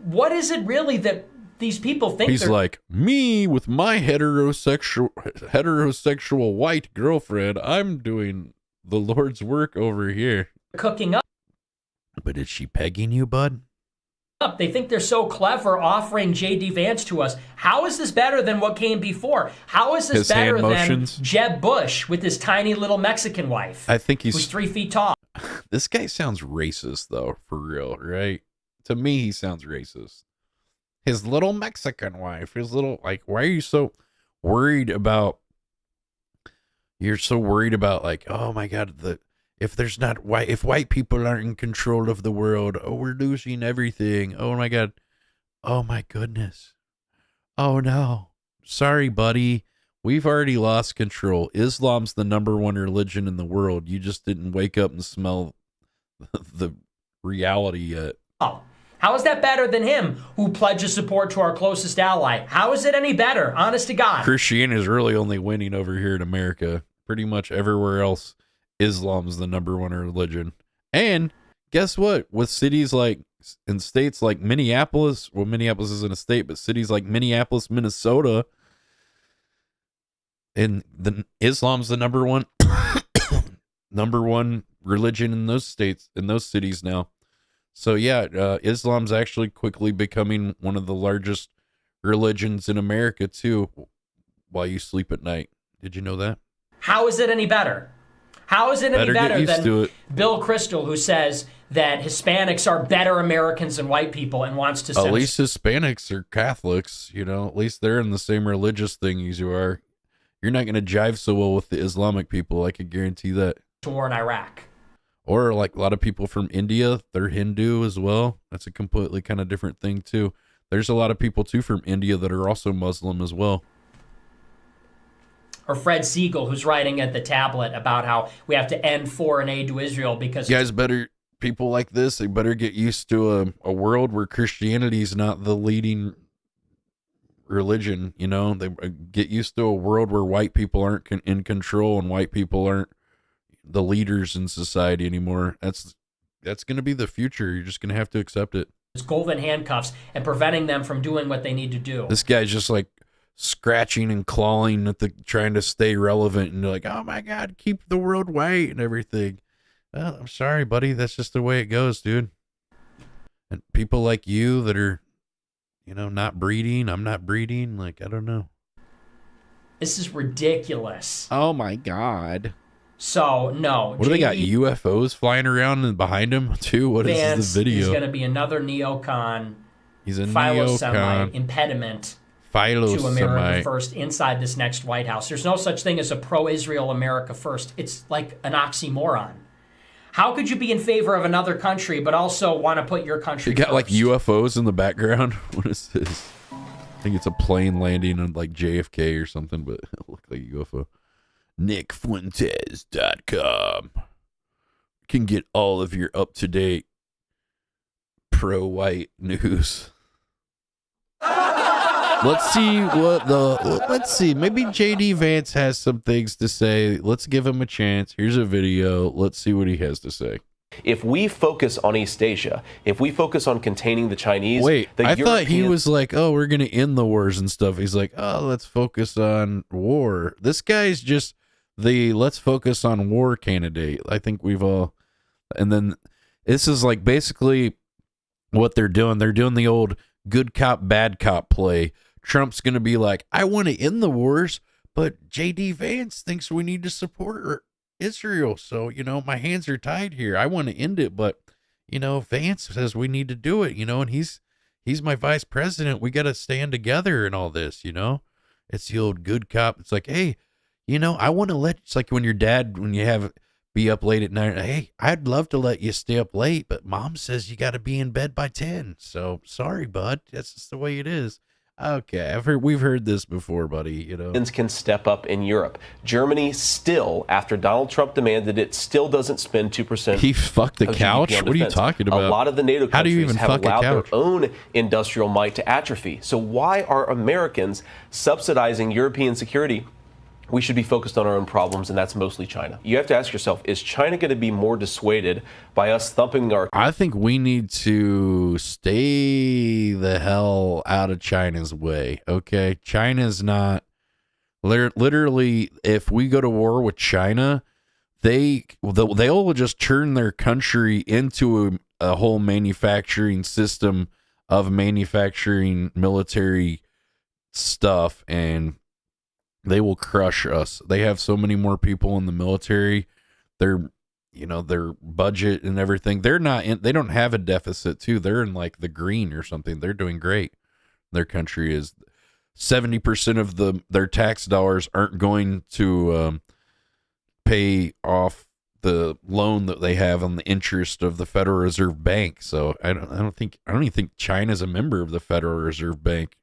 What is it really that these people think he's like, me with my heterosexual white girlfriend, I'm doing the Lord's work over here. Cooking up. But is she pegging you, bud? They think they're so clever offering J.D. Vance to us. How is this better than what came before? How is this better than Jeb Bush with his tiny little Mexican wife? I think who's 3 feet tall. This guy sounds racist, though, for real, right? To me, he sounds racist. His little Mexican wife, his little, like, why are you so worried about, you're so worried about, like, oh my God, if white people aren't in control of the world, oh, we're losing everything. Oh my God. Oh my goodness. Oh no. Sorry, buddy. We've already lost control. Islam's the #1 religion in the world. You just didn't wake up and smell the reality yet. Oh, how is that better than him who pledges support to our closest ally? How is it any better? Honest to God. Christianity is really only winning over here in America. Pretty much everywhere else, Islam's the #1 religion. And guess what? With cities like, in states like Minneapolis, well, Minneapolis isn't a state, but cities like Minneapolis, Minnesota, and Islam's the #1 #1 religion in those states, in those cities now. So yeah, Islam's actually quickly becoming one of the largest religions in America too, while you sleep at night. Did you know that? How is it any better? How is it any better than Bill Kristol, who says that Hispanics are better Americans than white people and wants to send at least Hispanics are Catholics, you know, at least they're in the same religious thing as you are. You're not going to jive so well with the Islamic people, I could guarantee that. To war in Iraq. Or like a lot of people from India, they're Hindu as well. That's a completely kind of different thing too. There's a lot of people too from India that are also Muslim as well. Or Fred Siegel, who's writing at the Tablet about how we have to end foreign aid to Israel because... You guys better, people like this, they better get used to a world where Christianity is not the leading religion, you know? They get used to a world where white people aren't in control and white people aren't the leaders in society anymore. That's going to be the future. You're just going to have to accept it. It's golden handcuffs and preventing them from doing what they need to do. This guy's just like scratching and clawing at trying to stay relevant, and you're like, oh my God, keep the world white and everything. Well, I'm sorry, buddy. That's just the way it goes, dude. And people like you that are, you know, not breeding, I'm not breeding. Like, I don't know. This is ridiculous. Oh my God. So, no. What do they got? UFOs flying around and behind him too? What Vance is the video? He's going to be another neocon. He's a neocon impediment to America first inside this next White House. There's no such thing as a pro-Israel America first. It's like an oxymoron. How could you be in favor of another country but also want to put your country You got first? like UFOs in the background. What is this? I think it's a plane landing on like JFK or something, but it looked like a UFO. NickFuentes.com can get all of your up-to-date pro-white news. Let's see maybe JD Vance has some things to say. Let's give him a chance. Here's a video. Let's see what he has to say. If we focus on East Asia, if we focus on containing the Chinese... Wait, I thought he was like, oh, we're going to end the wars and stuff. He's like, oh, let's focus on war. This guy's just the let's focus on war candidate. I think we've all... And then this is like basically what they're doing. They're doing the old good cop, bad cop play. Trump's going to be like, I want to end the wars, but JD Vance thinks we need to support Israel. So, you know, my hands are tied here. I want to end it, but, you know, Vance says we need to do it, you know, and he's my vice president. We got to stand together and all this, you know. It's the old good cop. It's like, hey, you know, I want to it's like when your dad, when you be up late at night, hey, I'd love to let you stay up late, but mom says you got to be in bed by 10. So sorry, bud. That's just the way it is. Okay, we've heard this before, buddy, you know. Can step up in Europe. Germany still, after Donald Trump demanded it, still doesn't spend 2%. He fucked the couch? What are you talking about? A lot of the NATO How do you countries even have fuck allowed a their couch? own industrial might to atrophy. So why are Americans subsidizing European security we should be focused on our own problems, and that's mostly China. You have to ask yourself, is China going to be more dissuaded by us thumping our... I think we need to stay the hell out of China's way, okay? China's not... Literally, if we go to war with China, they'll just turn their country into a whole manufacturing system of manufacturing military stuff, and they will crush us. They have so many more people in the military. Their budget and everything. They don't have a deficit too. They're in like the green or something. They're doing great. Their country is 70% of their tax dollars aren't going to pay off the loan that they have on the interest of the Federal Reserve Bank. So I don't even think China's a member of the Federal Reserve Bank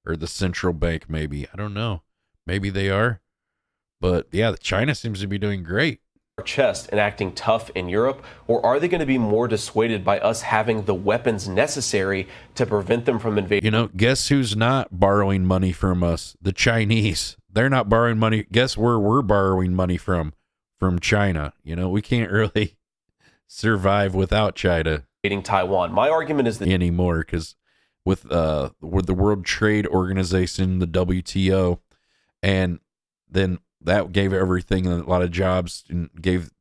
or the central bank. Maybe, I don't know. Maybe they are, but yeah, China seems to be doing great. Our chest and acting tough in Europe, or are they going to be more dissuaded by us having the weapons necessary to prevent them from invading? You know, guess who's not borrowing money from us? The Chinese. They're not borrowing money. Guess where we're borrowing money from? From China. You know, we can't really survive without China. Taiwan. My argument is that anymore, because with the World Trade Organization, the WTO, and then that gave everything a lot of jobs and gave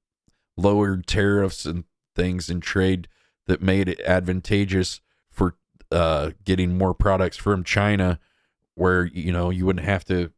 lowered tariffs and things in trade that made it advantageous for getting more products from China, where, you know, you wouldn't have to,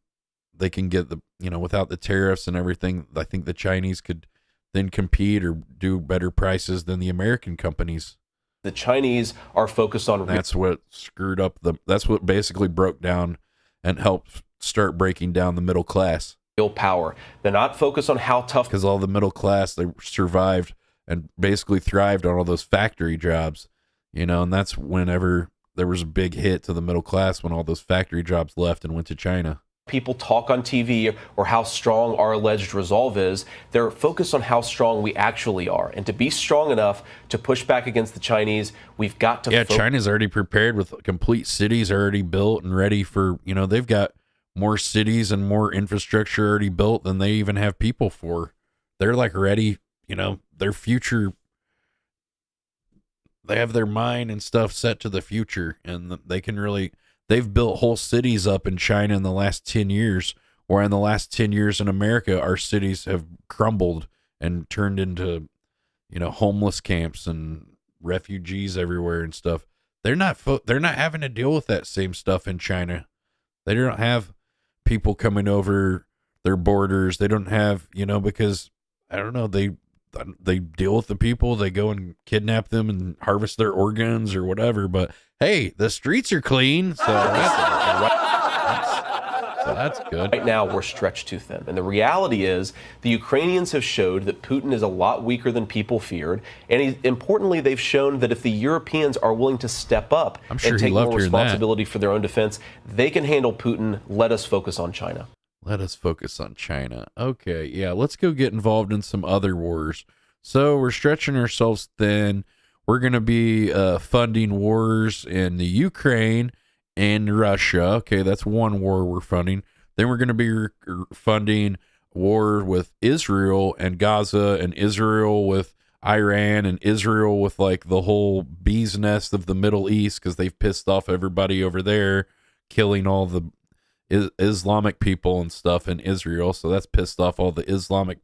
they can get the, you know, without the tariffs and everything. I think the Chinese could then compete or do better prices than the American companies. The Chinese are focused on... That's what screwed up that's what basically broke down and helped start breaking down the middle class. Real power. They're not focused on how tough... Because all the middle class, they survived and basically thrived on all those factory jobs, you know, and that's whenever there was a big hit to the middle class when all those factory jobs left and went to China. People talk on TV or how strong our alleged resolve is. They're focused on how strong we actually are. And to be strong enough to push back against the Chinese, we've got to... Yeah, China's already prepared with complete cities already built and ready for, you know, they've got more cities and more infrastructure already built than they even have people for. They're like ready, you know, their future... They have their mind and stuff set to the future, and they can really... They've built whole cities up in China in the last 10 years, where in the last 10 years in America, our cities have crumbled and turned into, you know, homeless camps and refugees everywhere and stuff. They're not having to deal with that same stuff in China. They don't have people coming over their borders. They don't have, you know, because, I don't know, they deal with the people. They go and kidnap them and harvest their organs or whatever, but hey, the streets are clean, so that's good. Right now, we're stretched too thin. And the reality is the Ukrainians have showed that Putin is a lot weaker than people feared. And importantly, they've shown that if the Europeans are willing to step up and take more responsibility for their own defense, they can handle Putin. Let us focus on China. Let us focus on China. Okay, yeah, let's go get involved in some other wars. So we're stretching ourselves thin. We're going to be funding wars in the Ukraine and Russia. Okay, that's one war we're funding. Then we're going to be funding war with Israel and Gaza, and Israel with Iran, and Israel with like the whole bee's nest of the Middle East, because they've pissed off everybody over there, killing all the Islamic people and stuff in Israel. So that's pissed off all the Islamic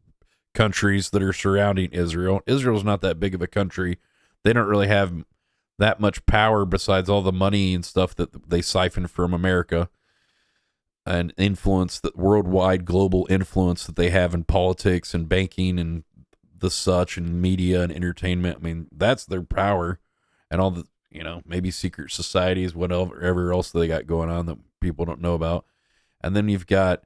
countries that are surrounding Israel. Israel's not that big of a country. They don't really have that much power besides all the money and stuff that they siphon from America and influence, that worldwide global influence that they have in politics and banking and the such and media and entertainment. I mean, that's their power, and all the, you know, maybe secret societies, whatever else they got going on that people don't know about. And then you've got,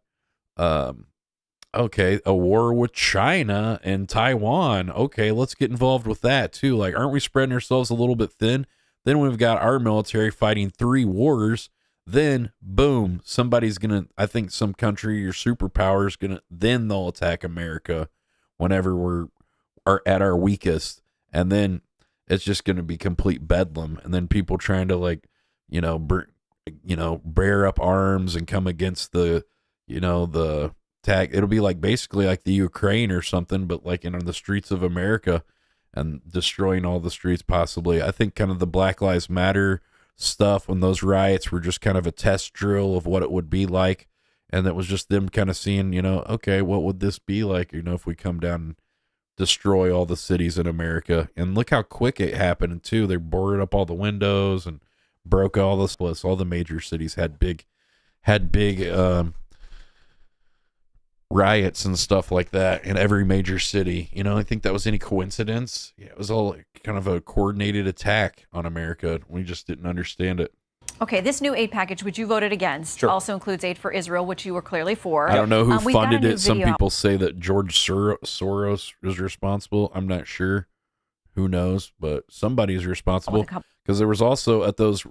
okay, a war with China and Taiwan. Okay, let's get involved with that too. Like, aren't we spreading ourselves a little bit thin? Then we've got our military fighting 3 wars. Then, boom, somebody's going to, I think some country or superpower is going to, then they'll attack America whenever we're at our weakest. And then it's just going to be complete bedlam. And then people trying to, like, you know, bear up arms and come against the, you know, the attack. It'll be like basically like the Ukraine or something, but like in the streets of America and destroying all the streets possibly. I think kind of the Black Lives Matter stuff when those riots were just kind of a test drill of what it would be like. And it was just them kind of seeing, okay, what would this be like, if we come down and destroy all the cities in America. And look how quick it happened too. They boarded up all the windows and broke all the splits. All the major cities had big riots and stuff like that in every major city. I think that was any coincidence. Yeah, it was all kind of a coordinated attack on America. We just didn't understand it. Okay, this new aid package, which you voted against, also includes aid for Israel, which you were clearly for. I don't know who funded it. Some people say that George Soros is responsible. I'm not sure. Who knows? But somebody's responsible. Because there was also at those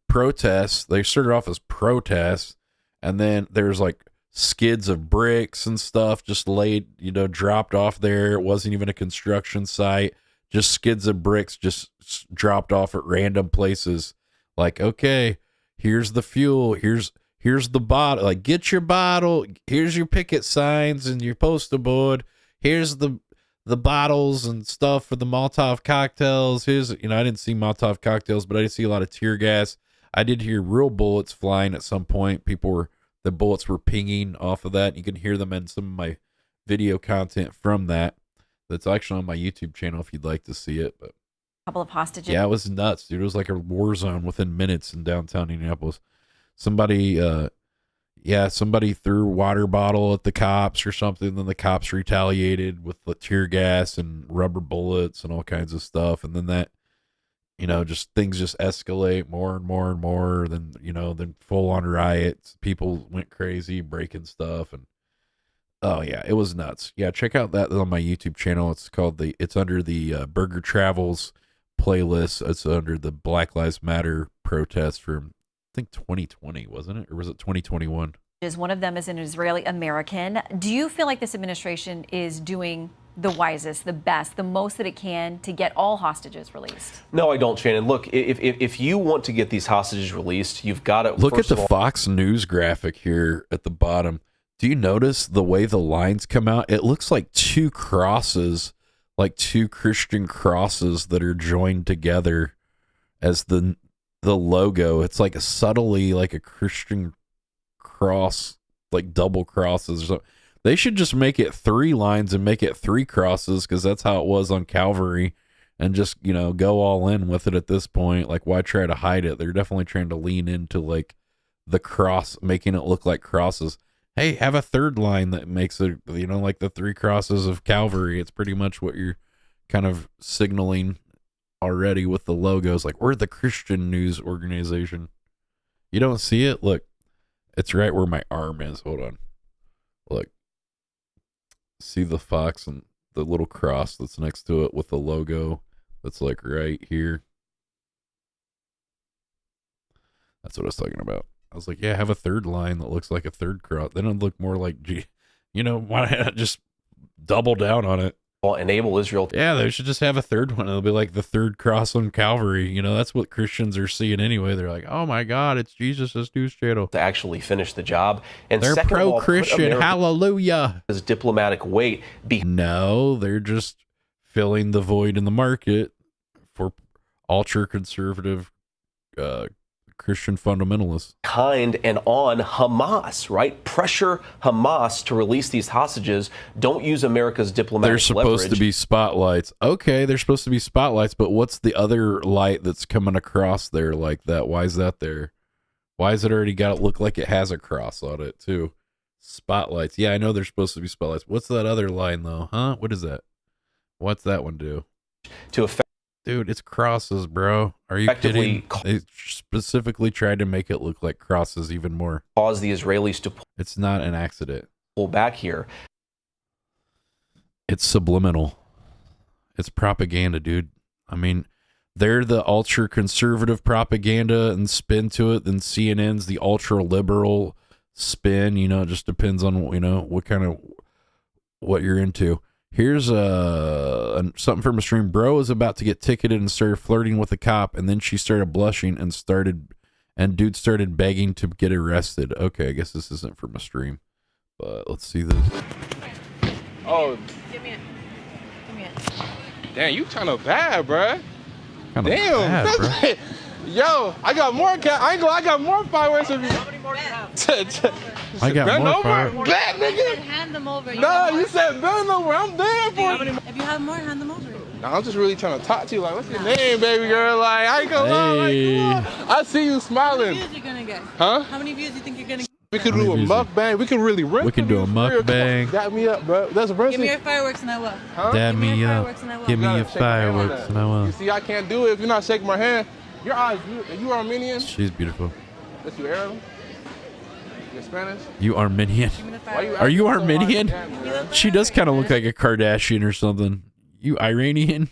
protests, they started off as protests, and then there's like skids of bricks and stuff just laid, dropped off there. It wasn't even a construction site. Just skids of bricks just dropped off at random places. Like, okay, here's the fuel. Here's the bottle. Like, get your bottle. Here's your picket signs and your poster board. Here's the bottles and stuff for the Molotov cocktails. Here's, I didn't see Molotov cocktails, but I did see a lot of tear gas. I did hear real bullets flying at some point. The bullets were pinging off of that. You can hear them in some of my video content from that. That's actually on my YouTube channel if you'd like to see it. But couple of hostages. Yeah, it was nuts, dude. It was like a war zone within minutes in downtown Indianapolis. Somebody threw a water bottle at the cops or something. Then the cops retaliated with the tear gas and rubber bullets and all kinds of stuff. And then that, just things just escalate more and more and more. Then full on riots. People went crazy, breaking stuff. And oh yeah, it was nuts. Yeah, check out that on my YouTube channel. It's under the Burger Travels playlist. It's under the Black Lives Matter protest from I think 2020, wasn't it? Or was it 2021? One of them is an Israeli American. Do you feel like this administration is doing the wisest, the best, the most that it can to get all hostages released? No, I don't, Shannon. Look, if you want to get these hostages released, you've got to look at the Fox News graphic here at the bottom. Do you notice the way the lines come out? It looks like two crosses, like two Christian crosses that are joined together as the logo. It's like subtly like a Christian cross, like double crosses or something. They should just make it 3 lines and make it 3 crosses, because that's how it was on Calvary, and just, go all in with it at this point. Like, why try to hide it? They're definitely trying to lean into like the cross, making it look like crosses. Hey, have a 3rd line that makes it, like the 3 crosses of Calvary. It's pretty much what you're kind of signaling already with the logos. Like, we're the Christian news organization. You don't see it? Look, it's right where my arm is. Hold on. Look. See the fox and the little cross that's next to it with the logo that's like right here. That's what I was talking about. I was like, yeah, have a 3rd line that looks like a 3rd cross. Then it'd look more like, why not just double down on it? Well, enable Israel. Yeah, they should just have a 3rd one. It'll be like the 3rd cross on Calvary. That's what Christians are seeing anyway. They're like, oh my God, it's Jesus' news channel. To actually finish the job. And they're pro-Christian. Hallelujah. As diplomatic weight. No, they're just filling the void in the market for ultra-conservative Christian fundamentalists. Kind and on Hamas, right? Pressure Hamas to release these hostages. Don't use America's diplomatic leverage. They're supposed to be spotlights. Okay, they're supposed to be spotlights, but what's the other light that's coming across there like that? Why is that there? Why has it already got it look like it has a cross on it too? Spotlights. Yeah, I know they're supposed to be spotlights. What's that other line though? Huh? What is that? What's that one do? To affect. Dude, it's crosses, bro. Are you kidding? They specifically tried to make it look like crosses even more. Cause the Israelis to It's not an accident. Pull back here. It's subliminal. It's propaganda, dude. I mean, they're the ultra-conservative propaganda and spin to it, then CNN's the ultra-liberal spin. It just depends on, what you're into. Here's something from a stream. Bro is about to get ticketed and started flirting with a cop, and then she started blushing and dude started begging to get arrested. Okay, I guess this isn't from a stream, but let's see this. Oh, Give me it. damn, you kind of bad, bruh. Kinda Damn. bad, bro. Yo, I got more. I ain't gonna. I got more fireworks. If you... I got bend more over, fireworks. bad nigga. Hand them over. No, you said bend over. I'm there for you. If you have more, hand them over. No, I'm just really trying to talk to you. Like, what's your name, baby girl? Like, I ain't gonna lie. Hey. Like, come on. I see you smiling. How many views you gonna get? Huh? How many views you think you're gonna get? We could How many do a views mukbang. We could really rip. We can do a mukbang. Dap me up, bro. That's a person. Give me your fireworks and I will. Huh? Dab me your up. fireworks and I will. Give me You your gotta shake my hand on fireworks that. and I will. You see, I can't do it if you're not shaking my hand. Your eyes, you Armenian? She's beautiful. That's you Arab? You're Spanish? You Armenian? Why you Are you acting so Armenian? hard? Yeah, She does kind of look like a Kardashian or something. You Iranian?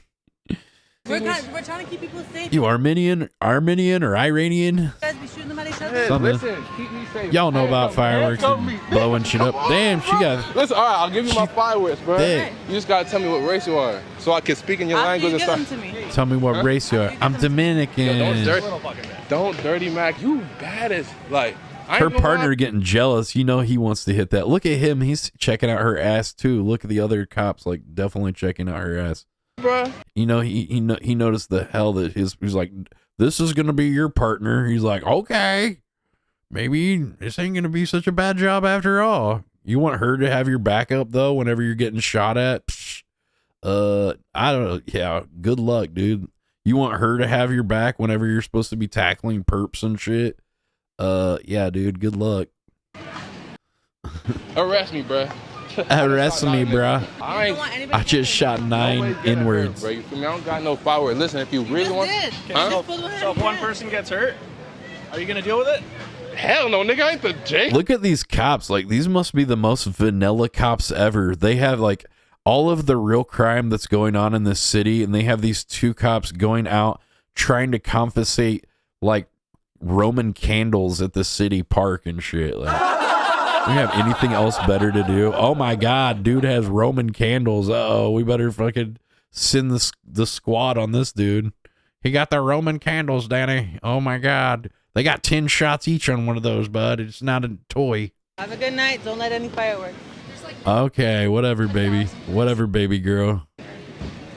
We're trying to keep people safe. You Armenian or Iranian? You guys be shooting them at each other. Hey, Something. listen, keep me safe. Y'all know about Handcuff me. fireworks and blowing shit up. Damn, she got. Listen, all right, I'll give you my fireworks, bro. thick. You just gotta tell me what race you are, so I can speak in your After language you and give stuff. them to me. Tell me what race you are. I'm Dominican. Don't dirty Mac. You bad as like. I Her ain't gonna partner lie. getting jealous. You know he wants to hit that. Look at him. He's checking out her ass too. Look at the other cops, like definitely checking out her ass. Bruh. You know he noticed the hell that he's like, this is gonna be your partner. He's like, okay, maybe this ain't gonna be such a bad job after all. You want her to have your backup though whenever you're getting shot at. Psh, I don't know. Yeah, good luck, dude. You want her to have your back whenever you're supposed to be tackling perps and shit. Yeah, dude, good luck. Arrest me, bruh. Arrest me, bruh. I ain't. I just shot 9 inwards. Bro, you feel me? I don't got no power. Listen, if you really want, huh? So if one person gets hurt, are you gonna deal with it? Hell no, nigga, I ain't the Jake. Look at these cops. Like, these must be the most vanilla cops ever. They have, like, all of the real crime that's going on in this city, and they have these 2 cops going out trying to confiscate, like, Roman candles at the city park and shit. Like, we have anything else better to do? Oh my God, dude has Roman candles. Uh-oh, we better fucking send the squad on this dude. He got the Roman candles, Danny. Oh my God. They got 10 shots each on one of those, bud. It's not a toy. Have a good night. Don't let any fireworks. Okay, whatever, baby. Whatever, baby girl.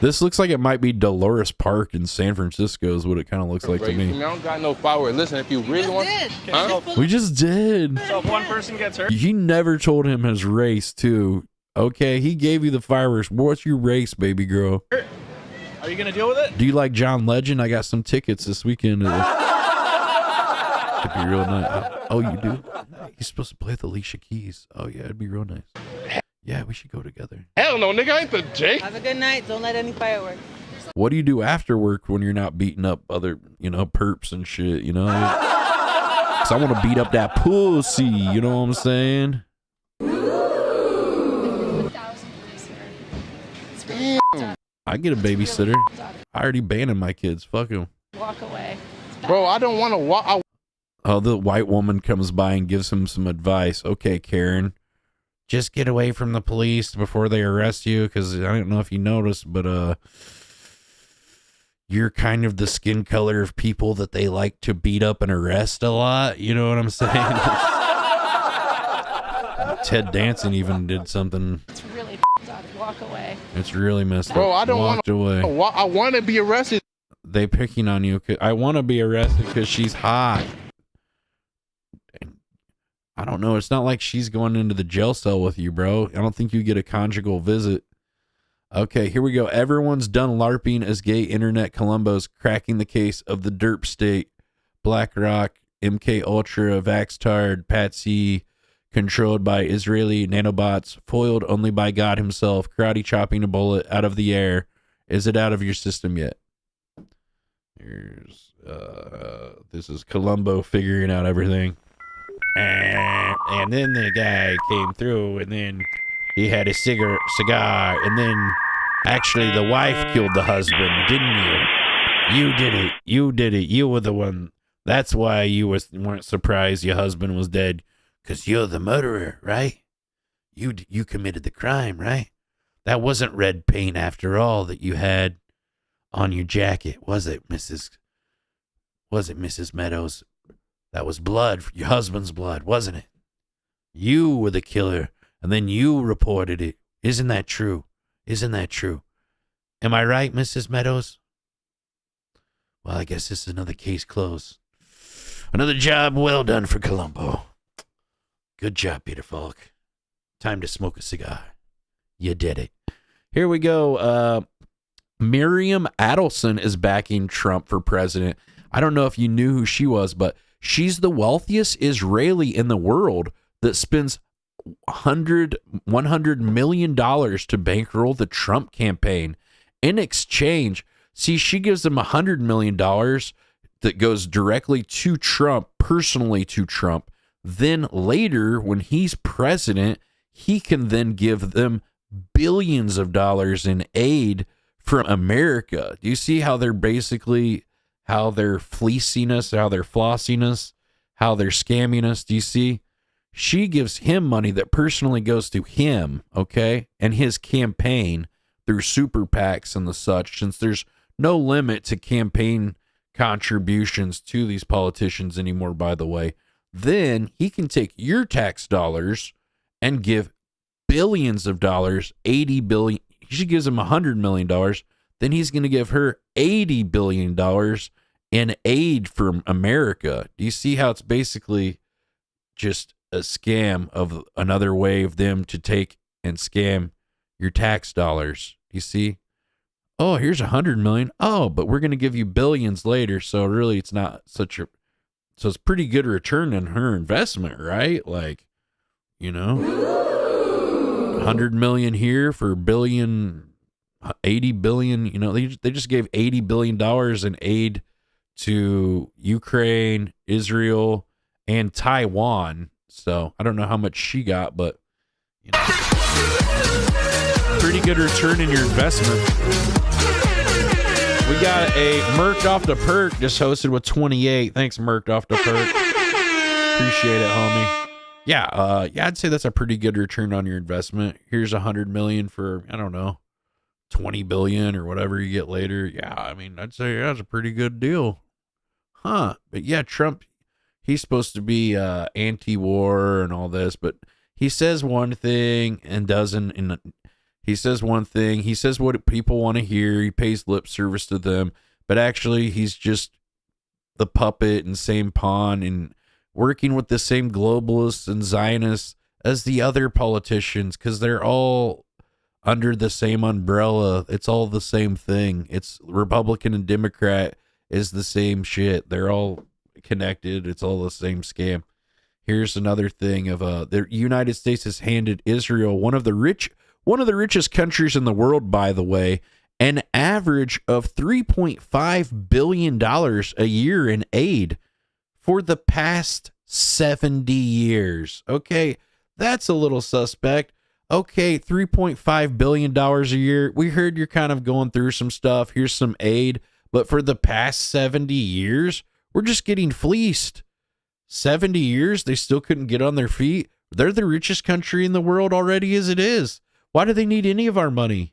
This looks like it might be Dolores Park in San Francisco is what it kind of looks like to I me. don't got no power. Listen, if you really want, huh? We just did. So if one person gets hurt, He never told him his race, too. Okay, he gave you the fireworks. What's your race, baby girl? are you gonna deal with it? Do you like John Legend? I got some tickets this weekend. Could be real nice. Oh, you do? He's supposed to play with Alicia Keys. Oh, yeah, it'd be real nice. Yeah, we should go together. Hell no, nigga, I ain't the Jake. Have a good night. Don't let any fireworks. What do you do after work when you're not beating up other, perps and shit, you know? 'Cause I want to beat up that pussy, you know what I'm saying? I get a babysitter. I already banned my kids. Fuck them. Walk away. Bro, I don't want to walk. Oh, the white woman comes by and gives him some advice. Okay, Karen, just get away from the police before they arrest you, because I don't know if you noticed, but you're kind of the skin color of people that they like to beat up and arrest a lot. You know what I'm saying? Ted Danson even did something. It's really up. Walk away. It's really messed up. Bro, I don't want away. to. I want to be arrested. They picking on you. I want to be arrested because she's hot. I don't know. It's not like she's going into the jail cell with you, bro. I don't think you get a conjugal visit. Okay, here we go. Everyone's done LARPing as gay internet Columbos cracking the case of the derp state. BlackRock, MK Ultra, Vaxtard, Patsy, controlled by Israeli nanobots, foiled only by God himself, karate chopping a bullet out of the air. Is it out of your system yet? Here's this is Columbo figuring out everything. And then the guy came through, and then he had a cigar, and then actually the wife killed the husband, didn't you? You did it. You did it. You were the one. That's why you weren't surprised your husband was dead, because you're the murderer, right? You committed the crime, right? That wasn't red paint after all that you had on your jacket, was it, Mrs. Meadows? That was blood, your husband's blood, wasn't it? You were the killer. and then you reported it. Isn't that true? Isn't that true? Am I right, Mrs. Meadows? Well, I guess this is another case closed. Another job well done for Columbo. Good job, Peter Falk. Time to smoke a cigar. You did it. Here we go. Miriam Adelson is backing Trump for president. I don't know if you knew who she was, but she's the wealthiest Israeli in the world that spends $100 million to bankroll the Trump campaign. In exchange, see, she gives them $100 million that goes directly to Trump, personally to Trump. Then later, when he's president, he can then give them billions of dollars in aid from America. Do you see how they're basically, how they're fleecing us, how they're flossing us, how they're scamming us? Do you see? She gives him money that personally goes to him, okay, and his campaign through super PACs and the such, since there's no limit to campaign contributions to these politicians anymore, by the way. Then he can take your tax dollars and give billions of dollars, 80 billion. She gives him $100 million. Then he's going to give her $80 billion in aid from America. Do you see how it's basically just a scam of another way of them to take and scam your tax dollars? You see? Oh, here's $100 million. Oh, but we're going to give you billions later. So really, it's not such a, so it's pretty good return on her investment, right? Like, you know, 100 million here for billion, 80 billion, you know, they just gave $80 billion in aid to Ukraine, Israel, and Taiwan. So I don't know how much she got, but you know, pretty good return in your investment. We got a Merked Off the Perk just hosted with 28. Thanks, Merked Off the Perk. Appreciate it, homie. Yeah, I'd say that's a pretty good return on your investment. Here's $100 million for, I don't know, 20 billion or whatever you get later. Yeah, I mean, I'd say that's a pretty good deal. Huh. But yeah, Trump, he's supposed to be anti-war and all this, but he says one thing and doesn't. He says one thing. He says what people want to hear. He pays lip service to them, but actually he's just the puppet and same pawn and working with the same globalists and Zionists as the other politicians, because they're all under the same umbrella. It's all the same thing. It's Republican and Democrat is the same shit. They're all connected. It's all the same scam. Here's another thing of the United States has handed Israel, one of the richest countries in the world, by the way, an average of $3.5 billion a year in aid for the past 70 years. Okay, that's a little suspect. Okay, $3.5 billion a year. We heard you're kind of going through some stuff. Here's some aid. But for the past 70 years, we're just getting fleeced. 70 years, they still couldn't get on their feet. They're the richest country in the world already as it is. Why do they need any of our money?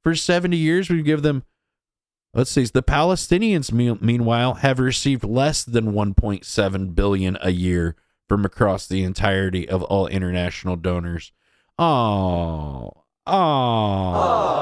For 70 years, we give them, let's see, the Palestinians, meanwhile, have received less than $1.7 billion a year from across the entirety of all international donors. Oh, no.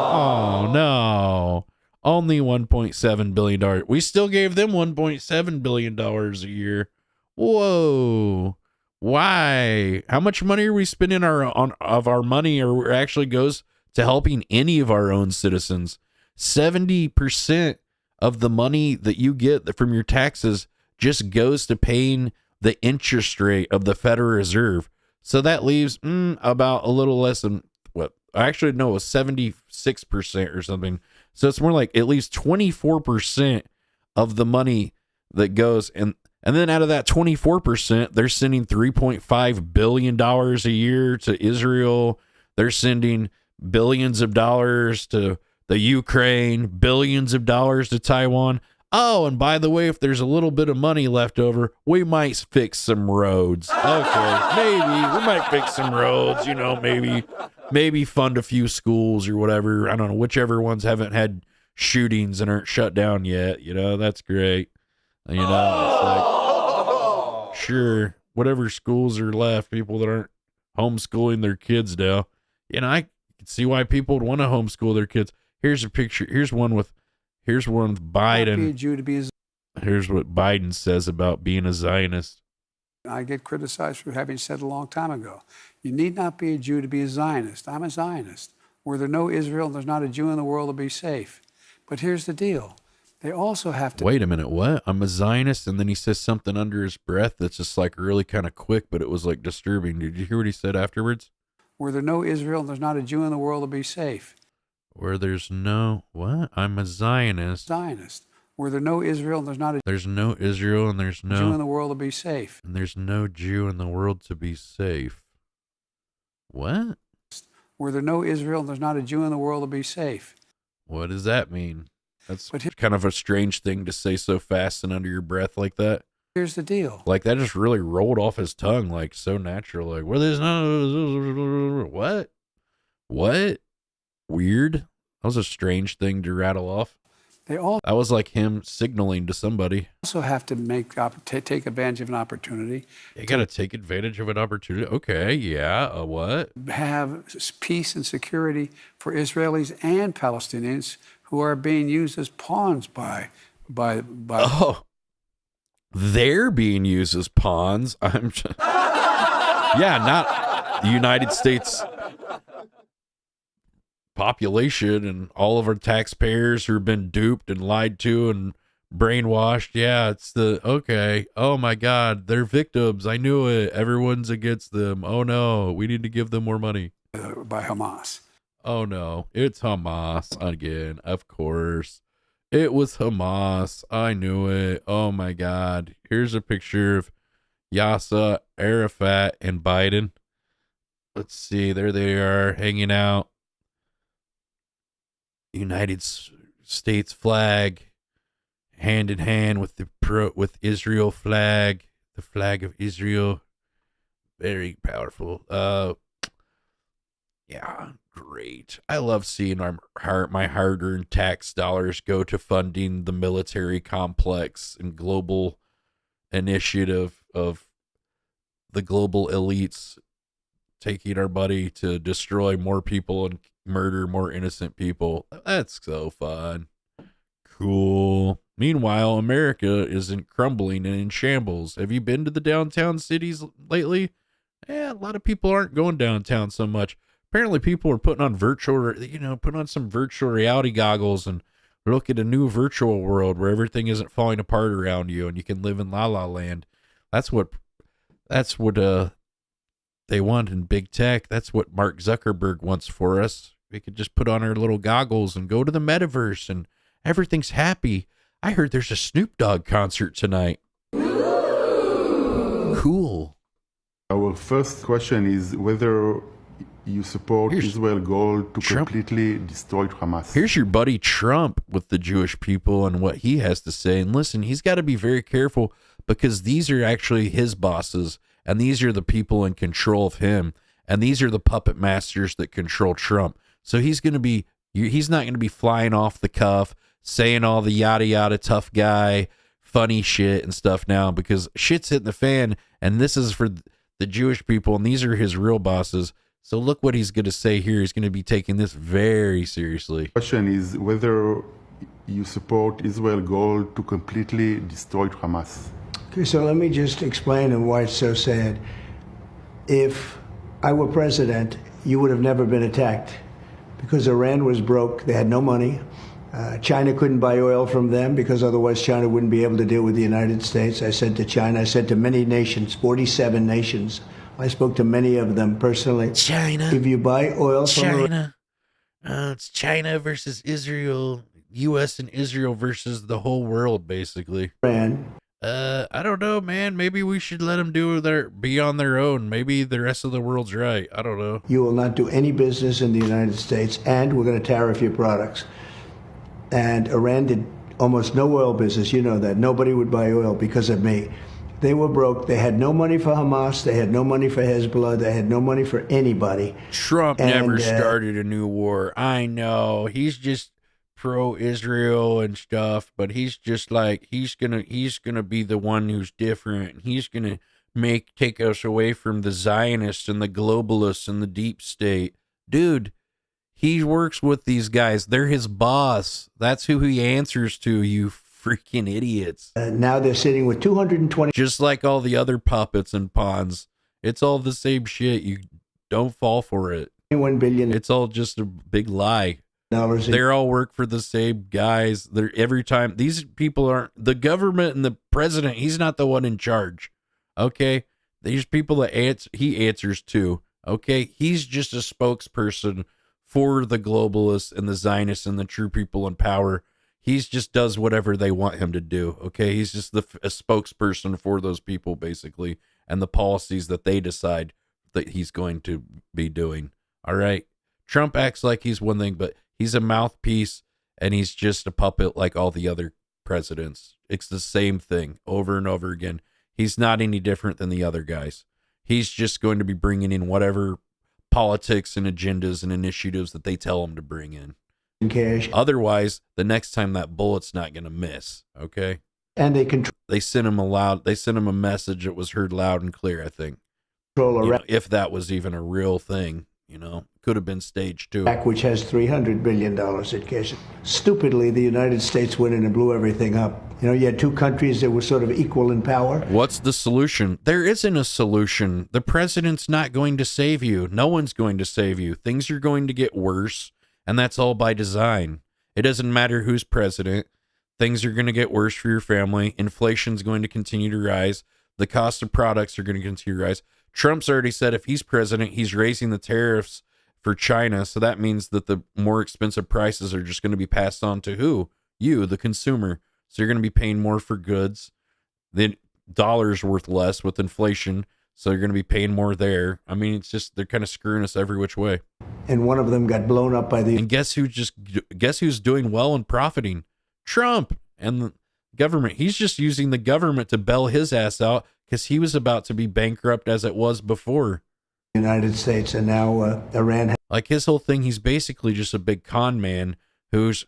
Only $1.7 billion. We still gave them $1.7 billion a year. Whoa. Why? How much money are we spending of our money or actually goes to helping any of our own citizens? 70% of the money that you get from your taxes just goes to paying the interest rate of the Federal Reserve. So that leaves about a little less than, what? Actually, no, it was 76% or something. So it's more like at least 24% of the money that goes. And then out of that 24%, they're sending $3.5 billion a year to Israel. They're sending billions of dollars to the Ukraine, billions of dollars to Taiwan. Oh, and by the way, if there's a little bit of money left over, we might fix some roads. Okay, maybe we might fix some roads, you know, maybe fund a few schools or whatever. I don't know, whichever ones haven't had shootings and aren't shut down yet, you know, that's great. You know, it's like, sure, whatever schools are left, people that aren't homeschooling their kids now. You know, I can see why people would want to homeschool their kids. Here's a picture. Here's one with Biden. Be a Jew to be a Here's what Biden says about being a Zionist. I get criticized for having said a long time ago, you need not be a Jew to be a Zionist. I'm a Zionist. Were there no Israel, there's not a Jew in the world to be safe. But here's the deal. They also have to... Wait a minute, what? I'm a Zionist? And then he says something under his breath that's just like really kind of quick, but it was like disturbing. Did you hear what he said afterwards? Were there no Israel, there's not a Jew in the world to be safe. Where there's no... What? I'm a Zionist. Zionist. Were there no Israel, there's not a... There's no Israel and there's no... Jew in the world to be safe. And there's no Jew in the world to be safe. What? Were there no Israel, there's not a Jew in the world to be safe. What does that mean? That's kind of a strange thing to say so fast and under your breath like that. Here's the deal. Like that just really rolled off his tongue, like so natural. Like, well, there's no... What? What? Weird. That was a strange thing to rattle off. They all... That was like him signaling to somebody. Also have to take advantage of an opportunity. You got to take advantage of an opportunity. Okay, yeah. What? Have peace and security for Israelis and Palestinians who are being used as pawns by. Oh, they're being used as pawns. I'm. Yeah, not the United States population and all of our taxpayers who've been duped and lied to and brainwashed. Yeah, it's okay. Oh my God, they're victims. I knew it. Everyone's against them. Oh no, we need to give them more money. By Hamas. Oh no, it's Hamas again. Of course. It was Hamas. I knew it. Oh my God. Here's a picture of Yasser Arafat and Biden. Let's see. There they are hanging out. United States flag, hand in hand with with Israel flag, the flag of Israel. Very powerful. Yeah, great. I love seeing my hard-earned tax dollars go to funding the military complex and global initiative of the global elites taking our money to destroy more people and murder more innocent people. That's so fun. Cool. Meanwhile, America isn't crumbling and in shambles. Have you been to the downtown cities lately? Yeah, a lot of people aren't going downtown so much. Apparently people are putting on putting on some virtual reality goggles and look at a new virtual world where everything isn't falling apart around you and you can live in La La Land. That's what they want in big tech. That's what Mark Zuckerberg wants for us. We could just put on our little goggles and go to the metaverse and everything's happy. I heard there's a Snoop Dogg concert tonight. Cool. Our first question is whether you support Israel's goal to completely destroy Hamas. Here's your buddy Trump with the Jewish people and what he has to say. And listen, he's got to be very careful because these are actually his bosses and these are the people in control of him. And these are the puppet masters that control Trump. So he's not going to be flying off the cuff, saying all the yada yada tough guy, funny shit and stuff now because shit's hitting the fan. And this is for the Jewish people and these are his real bosses. So look what he's going to say here. He's going to be taking this very seriously. The question is whether you support Israel's goal to completely destroy Hamas. Okay, so let me just explain why it's so sad. If I were president, you would have never been attacked because Iran was broke. They had no money. China couldn't buy oil from them because otherwise China wouldn't be able to deal with the United States. I said to China, I said to many nations, 47 nations, I spoke to many of them personally. China. If you buy oil from China. It's China versus Israel, U.S. and Israel versus the whole world, basically. Iran. I don't know, man. Maybe we should let them be on their own. Maybe the rest of the world's right. I don't know. You will not do any business in the United States, and we're going to tariff your products. And Iran did almost no oil business. You know that. Nobody would buy oil because of me. They were broke. They had no money for Hamas. They had no money for Hezbollah. They had no money for anybody. Trump never started a new war. I know. He's just pro-Israel and stuff, but he's just like he's gonna be the one who's different. He's gonna take us away from the Zionists and the globalists and the deep state. Dude, he works with these guys. They're his boss. That's who he answers to, you freaking idiots. Now they're sitting with 220. Just like all the other puppets and pawns. It's all the same shit. You don't fall for it. 21 billion. It's all just a big lie. They're all work for the same guys. They're every time. These people aren't the government and the president. He's not the one in charge. Okay. These people that he answers to. Okay. He's just a spokesperson for the globalists and the Zionists and the true people in power. He's just does whatever they want him to do. Okay. He's just a spokesperson for those people, basically, and the policies that they decide that he's going to be doing. All right. Trump acts like he's one thing, but he's a mouthpiece and he's just a puppet like all the other presidents. It's the same thing over and over again. He's not any different than the other guys. He's just going to be bringing in whatever politics and agendas and initiatives that they tell him to bring in. Cash. Otherwise, the next time that bullet's not going to miss. Okay. And they sent him a message that was heard loud and clear, I think. If that was even a real thing, could have been staged too. Which has $300 billion in cash. Stupidly, the United States went in and blew everything up. You had two countries that were sort of equal in power. What's the solution? There isn't a solution. The president's not going to save you. No one's going to save you. Things are going to get worse, and that's all by design. It doesn't matter who's president. Things are going to get worse for your family. Inflation's going to continue to rise. The cost of products are going to continue to rise. Trump's already said if he's president, he's raising the tariffs for China. So that means that the more expensive prices are just going to be passed on to who? You, the consumer. So you're going to be paying more for goods. The dollar's worth less with inflation. So you're going to be paying more there. I mean, it's just, they're kind of screwing us every which way. And one of them got blown up by the... And guess who's doing well and profiting? Trump and the government. He's just using the government to bail his ass out because he was about to be bankrupt as it was before. United States and now Iran. Like his whole thing, he's basically just a big con man who's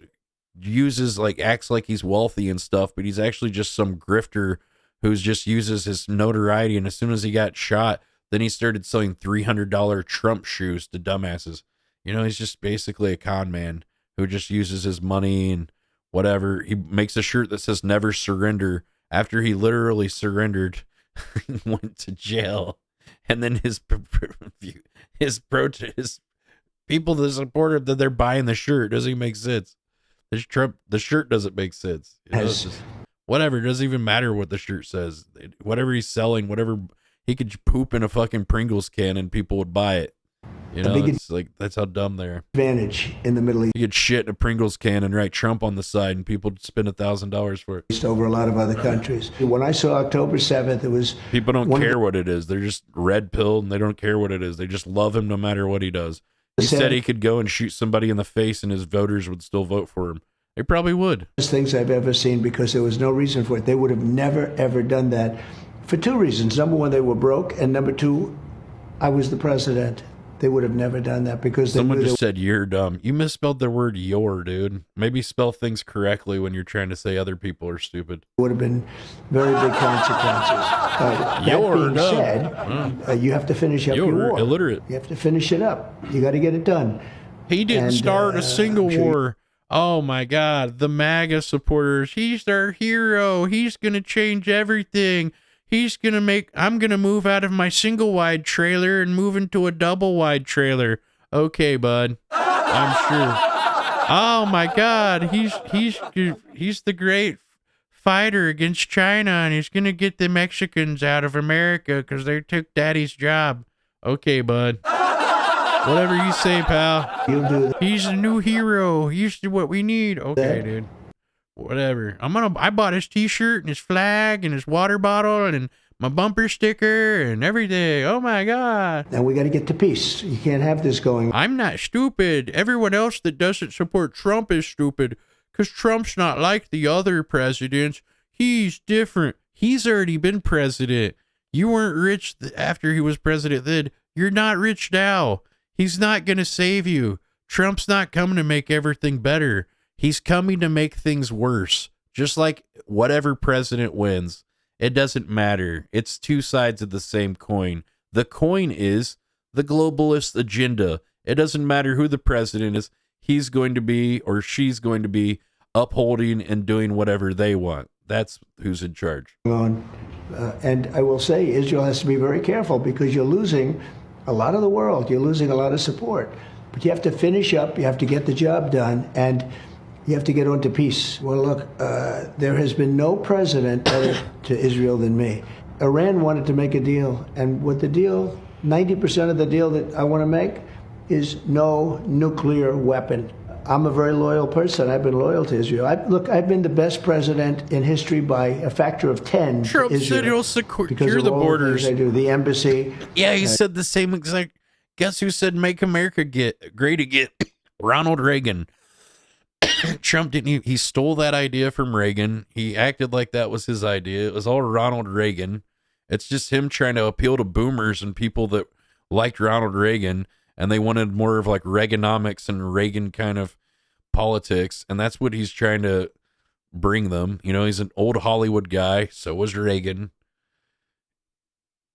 acts like he's wealthy and stuff, but he's actually just some grifter who's just uses his notoriety. And as soon as he got shot, then he started selling $300 Trump shoes to dumbasses. He's just basically a con man who just uses his money and whatever. He makes a shirt that says never surrender after he literally surrendered and went to jail. And then his people that support him, that they're buying the shirt, doesn't even make sense. The shirt doesn't make sense. It's just, whatever, it doesn't even matter what the shirt says. Whatever he's selling, whatever, he could poop in a fucking Pringles can and people would buy it. It's like, that's how dumb they are. Advantage in the Middle East. You could shit in a Pringles can and write Trump on the side and people would spend $1,000 for it. Over a lot of other countries. When I saw October 7th, it was... People don't care what it is. They're just red-pilled and they don't care what it is. They just love him no matter what he does. He said he could go and shoot somebody in the face and his voters would still vote for him. They probably would. Things I've ever seen because there was no reason for it. They would have never, ever done that for two reasons. Number one, they were broke. And number two, I was the president. They would have never done that because someone just said you're dumb. You misspelled the word "your," dude. Maybe spell things correctly when you're trying to say other people are stupid. Would have been very big consequences. You're dumb. Said, you have to finish up your war. Illiterate. You have to finish it up. You got to get it done. He didn't start a single war. Oh my God, the MAGA supporters. He's their hero. He's gonna change everything. I'm going to move out of my single wide trailer and move into a double wide trailer. Okay, bud. I'm sure. Oh my God. He's the great fighter against China and he's going to get the Mexicans out of America because they took daddy's job. Okay, bud. Whatever you say, pal. He's a new hero. He's what we need. Okay, dude. Whatever. I bought his t-shirt and his flag and his water bottle and my bumper sticker and everything. Oh my God. And we got to get to peace. You can't have this going. I'm not stupid. Everyone else that doesn't support Trump is stupid because Trump's not like the other presidents. He's different. He's already been president. You weren't rich after he was president then. You're not rich now. He's not going to save you. Trump's not coming to make everything better. He's coming to make things worse, just like whatever president wins. It doesn't matter. It's two sides of the same coin. The coin is the globalist agenda. It doesn't matter who the president is. He's going to be, or she's going to be, upholding and doing whatever they want. That's who's in charge. And I will say Israel has to be very careful because you're losing a lot of the world. You're losing a lot of support. But you have to finish up. You have to get the job done. And you have to get on to peace. Well, look, there has been no president better to Israel than me. Iran wanted to make a deal. And what the deal, 90% of the deal that I want to make is no nuclear weapon. I'm a very loyal person. I've been loyal to Israel. I've been the best president in history by a factor of 10. Trump said he'll secure the borders. I do. The embassy. Yeah, he said the same exact. Guess who said make America great again? Ronald Reagan. Trump didn't. He stole that idea from Reagan. He acted like that was his idea. It was all Ronald Reagan. It's just him trying to appeal to boomers and people that liked Ronald Reagan, and they wanted more of like Reaganomics and Reagan kind of politics, and that's what he's trying to bring them. You know, he's an old Hollywood guy. So was Reagan.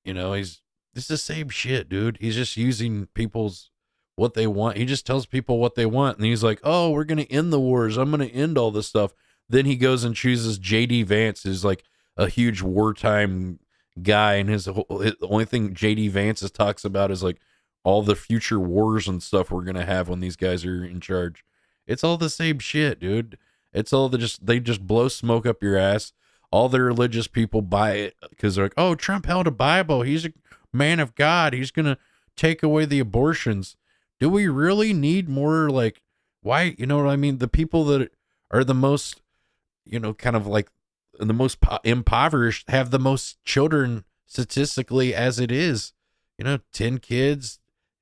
You know, it's the same shit, dude. He's just using people's what they want. He just tells people what they want, and he's like, "Oh, we're gonna end the wars. I'm gonna end all this stuff." Then he goes and chooses J.D. Vance, who's like a huge wartime guy, and the only thing J.D. Vance talks about is like all the future wars and stuff we're gonna have when these guys are in charge. It's all the same shit, dude. It's all they just blow smoke up your ass. All the religious people buy it because they're like, "Oh, Trump held a Bible. He's a man of God. He's gonna take away the abortions." Do we really need more, like, why, you know what I mean? The people that are the most, you know, kind of like the most impoverished have the most children statistically as it is. You know, 10 kids,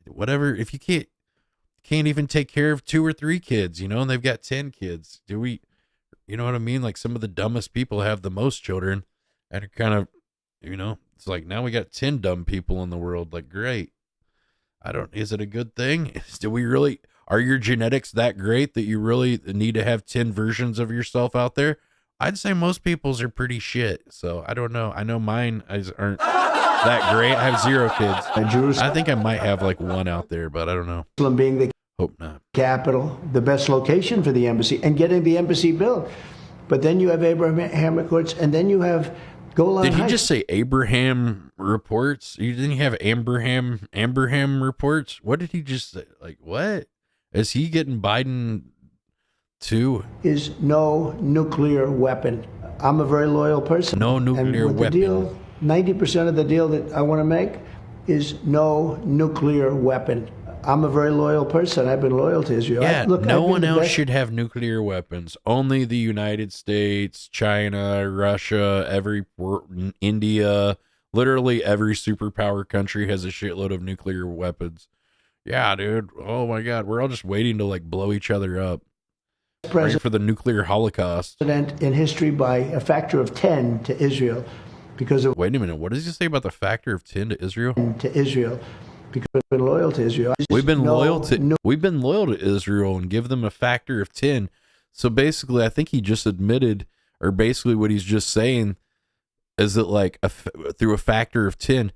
whatever. If you can't even take care of 2 or 3 kids, you know, and they've got 10 kids. Do we, you know what I mean? Like some of the dumbest people have the most children and are kind of, you know, it's like now we got 10 dumb people in the world. Like, great. Is it a good thing? Are your genetics that great that you really need to have 10 versions of yourself out there? I'd say most people's are pretty shit. So I don't know. I know mine aren't that great. I have 0 kids. I think I might have like 1 out there, but I don't know. Jerusalem being the Hope not. capital, the best location for the embassy, and getting the embassy built. But then you have Abraham Accords, and then you have Golan Did he Heights. just say Abraham reports? Didn't he have Abraham reports? What did he just say? Like, what? Is he getting Biden too? Is no nuclear weapon. I'm a very loyal person. No nuclear and with weapon. The deal, 90% of the deal that I want to make is no nuclear weapon. I'm a very loyal person. I've been loyal to Israel. Yeah, no one else should have nuclear weapons. Only the United States, China, Russia, India, literally every superpower country has a shitload of nuclear weapons. Yeah, dude. Oh my God, we're all just waiting to like blow each other up. Ready for the nuclear holocaust. President in history by a factor of 10 to Israel because of. Wait a minute. What does he say about the factor of 10 to Israel? To Israel. Because we've been loyal to Israel. We've been loyal to Israel and give them a factor of 10. So basically, I think he just admitted, or basically what he's just saying is that like through a factor of 10,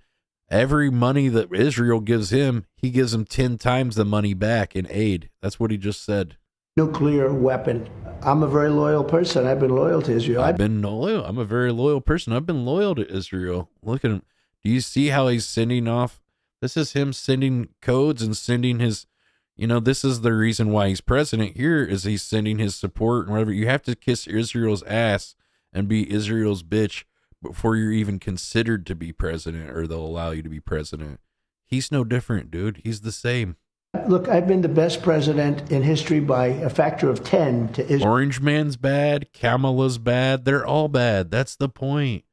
every money that Israel gives him, he gives them 10 times the money back in aid. That's what he just said. Nuclear weapon. I'm a very loyal person. I've been loyal to Israel. I've been loyal. I'm a very loyal person. I've been loyal to Israel. Look at him. Do you see how he's sending off? This is him sending codes and sending his, you know, this is the reason why he's president here is he's sending his support and whatever. You have to kiss Israel's ass and be Israel's bitch before you're even considered to be president or they'll allow you to be president. He's no different, dude. He's the same. Look, I've been the best president in history by a factor of 10 to Israel. Orange Man's bad. Kamala's bad. They're all bad. That's the point.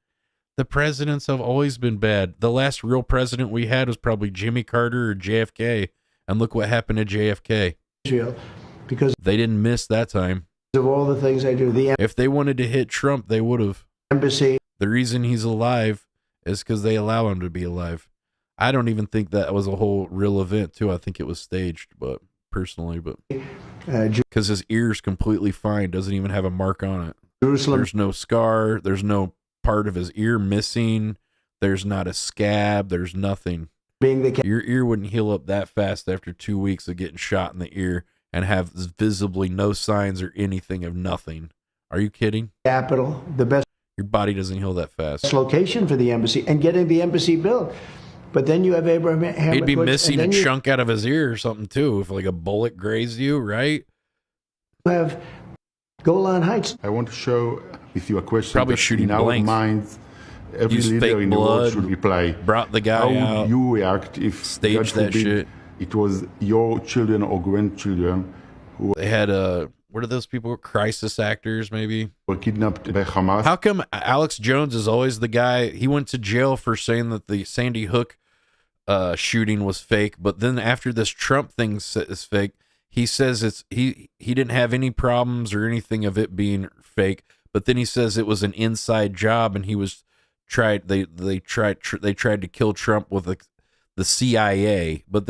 The presidents have always been bad. The last real president we had was probably Jimmy Carter or JFK. And look what happened to JFK. Israel, because they didn't miss that time. Of all the things I do. If they wanted to hit Trump, they would have. Embassy. The reason he's alive is because they allow him to be alive. I don't even think that was a whole real event, too. I think it was staged, but personally, but because his ear's completely fine, doesn't even have a mark on it. Jerusalem. There's no scar. There's no part of his ear missing. There's not a scab. There's nothing. Your ear wouldn't heal up that fast after 2 weeks of getting shot in the ear and have visibly no signs or anything of nothing. Are you kidding? Capital, the best. Your body doesn't heal that fast. Location for the embassy and getting the embassy built. But then you have Abraham. He'd be missing a chunk out of his ear or something too, if like a bullet grazed you, right? You have Golan Heights. I want to show with you a question. Probably shooting in our blanks. minds, every Use leader fake in the world blood, should reply. brought the guy How out, would you react if staged God that forbid, shit. it was your children or grandchildren who They had what are those people? Crisis actors, maybe? were kidnapped by Hamas? How come Alex Jones is always the guy? He went to jail for saying that the Sandy Hook shooting was fake, but then after this Trump thing is fake, he says he didn't have any problems or anything of it being fake, but then he says it was an inside job and he was they tried to kill Trump with the CIA, but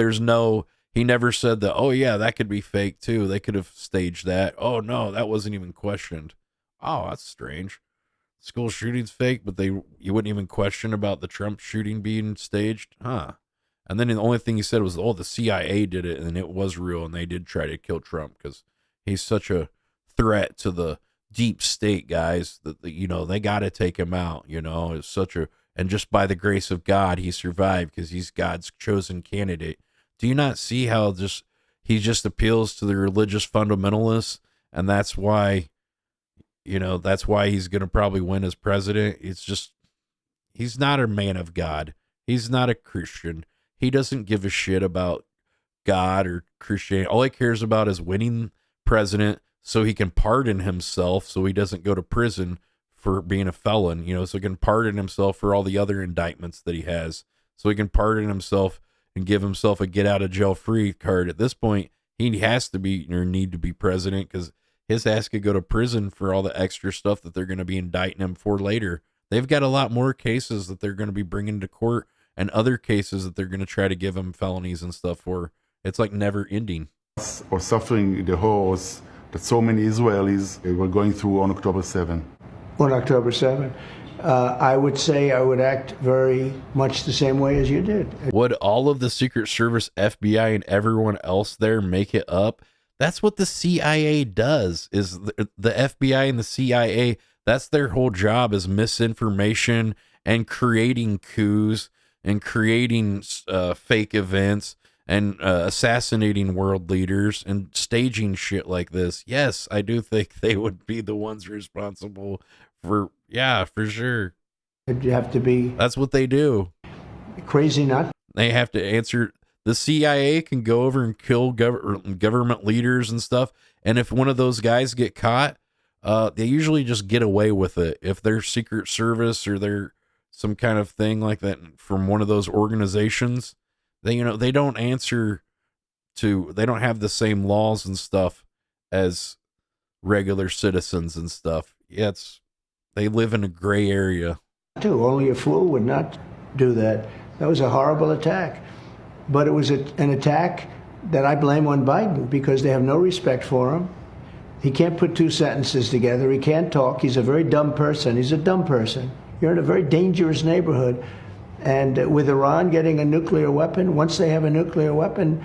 he never said that, oh yeah, that could be fake too. They could have staged that. Oh no, that wasn't even questioned. Oh, that's strange. School shooting's fake, but you wouldn't even question about the Trump shooting being staged? Huh. And then the only thing he said was, oh, the CIA did it and it was real and they did try to kill Trump because he's such a threat to the deep state, guys, that they got to take him out. It's and just by the grace of God, he survived because he's God's chosen candidate. Do you not see how he just appeals to the religious fundamentalists, and that's why he's going to probably win as president? It's just, he's not a man of God. He's not a Christian. He doesn't give a shit about God or Christianity. All he cares about is winning president so he can pardon himself so he doesn't go to prison for being a felon, so he can pardon himself for all the other indictments that he has, so he can pardon himself and give himself a get out of jail free card. At this point, he has to be or need to be president because his ass could go to prison for all the extra stuff that they're going to be indicting him for later. They've got a lot more cases that they're going to be bringing to court and other cases that they're going to try to give him felonies and stuff for. It's like never ending. Or suffering the horrors that so many Israelis were going through on October 7. On October 7. I would say I would act very much the same way as you did. Would all of the Secret Service, FBI, and everyone else there make it up? That's what the CIA does, is the FBI and the CIA, that's their whole job, is misinformation and creating coups and creating fake events and assassinating world leaders and staging shit like this. Yes, I do think they would be the ones responsible for sure. You have to be. That's what they do. Crazy nut. They have to answer. The CIA can go over and kill government leaders and stuff. And if one of those guys get caught, they usually just get away with it. If they're Secret Service or they're some kind of thing like that from one of those organizations, they don't answer to. They don't have the same laws and stuff as regular citizens and stuff. Yeah, they live in a gray area. Only a fool would not do that. That was a horrible attack. But it was an attack that I blame on Biden because they have no respect for him. He can't put two sentences together. He can't talk. He's a very dumb person. He's a dumb person. You're in a very dangerous neighborhood. And with Iran getting a nuclear weapon, once they have a nuclear weapon,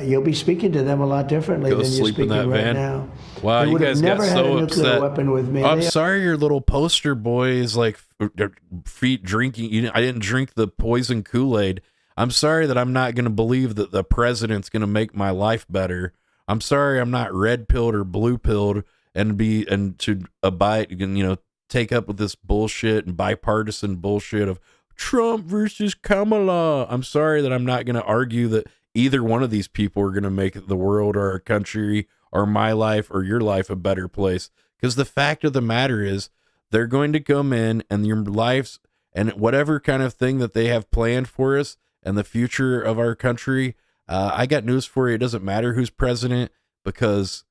you'll be speaking to them a lot different than you're speaking right now. Wow, you guys got so upset. Weapon with me. I'm sorry your little poster boy is like feet drinking. I didn't drink the poison Kool-Aid. I'm sorry that I'm not going to believe that the president's going to make my life better. I'm sorry I'm not red-pilled or blue-pilled and to abide, take up with this bullshit and bipartisan bullshit of Trump versus Kamala. I'm sorry that I'm not going to argue that either one of these people are going to make the world or our country or my life or your life a better place. Because the fact of the matter is they're going to come in and your lives and whatever kind of thing that they have planned for us and the future of our country. I got news for you. It doesn't matter who's president because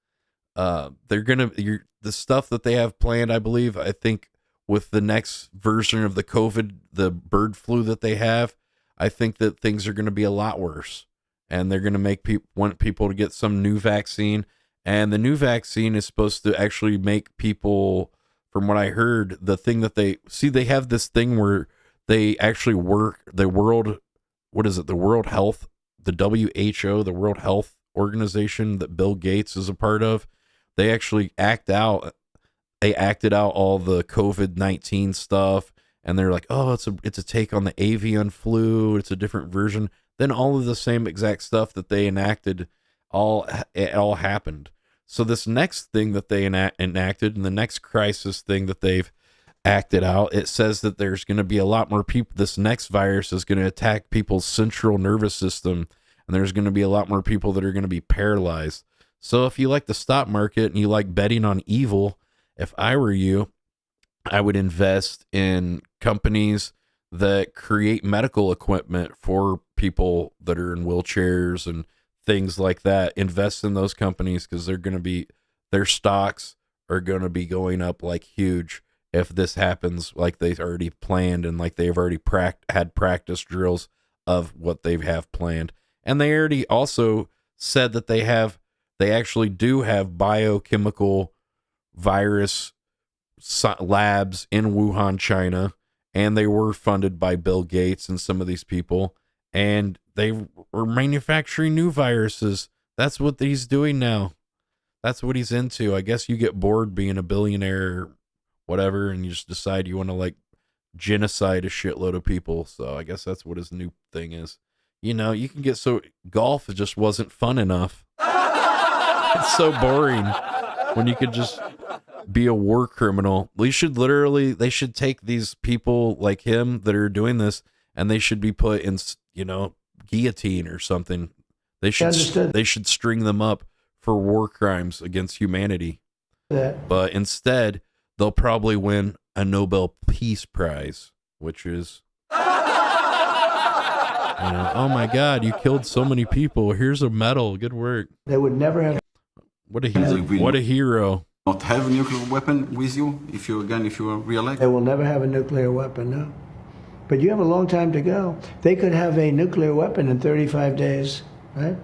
they're going to, the stuff that they have planned, I think with the next version of the COVID, the bird flu that they have, I think that things are going to be a lot worse. And they're going to want people to get some new vaccine. And the new vaccine is supposed to actually make people from what I heard, the thing that they have this thing where they actually work the World Health, the WHO, the World Health Organization that Bill Gates is a part of. They actually acted out all the COVID-19 stuff, and they're like, oh, it's a take on the avian flu. It's a different version. Then all of the same exact stuff that they enacted, it all happened. So this next thing that they enacted, and the next crisis thing that they've acted out, it says that there's going to be a lot more people. This next virus is going to attack people's central nervous system, and there's going to be a lot more people that are going to be paralyzed. So if you like the stock market and you like betting on evil, if I were you, I would invest in companies that create medical equipment for people that are in wheelchairs and things like that. Invest in those companies because their stocks are going to be going up like huge if this happens like they've already planned and like they've already had practice drills of what they have planned. And they already also said that they actually do have biochemical virus labs in Wuhan, China, and they were funded by Bill Gates and some of these people, and they were manufacturing new viruses. That's what he's doing now. That's what he's into. I guess you get bored being a billionaire or whatever, and you just decide you want to like genocide a shitload of people. So I guess that's what his new thing is. You know, you can get golf just wasn't fun enough. It's so boring when you could just be a war criminal. They should take these people like him that are doing this, and they should be put in, guillotine or something. They should string them up for war crimes against humanity. Yeah. But instead, they'll probably win a Nobel Peace Prize, which is, oh my God, you killed so many people. Here's a medal. Good work. They would never have. What a hero. Not have a nuclear weapon with you if you are re-elected? They will never have a nuclear weapon, no. But you have a long time to go. They could have a nuclear weapon in 35 days, right?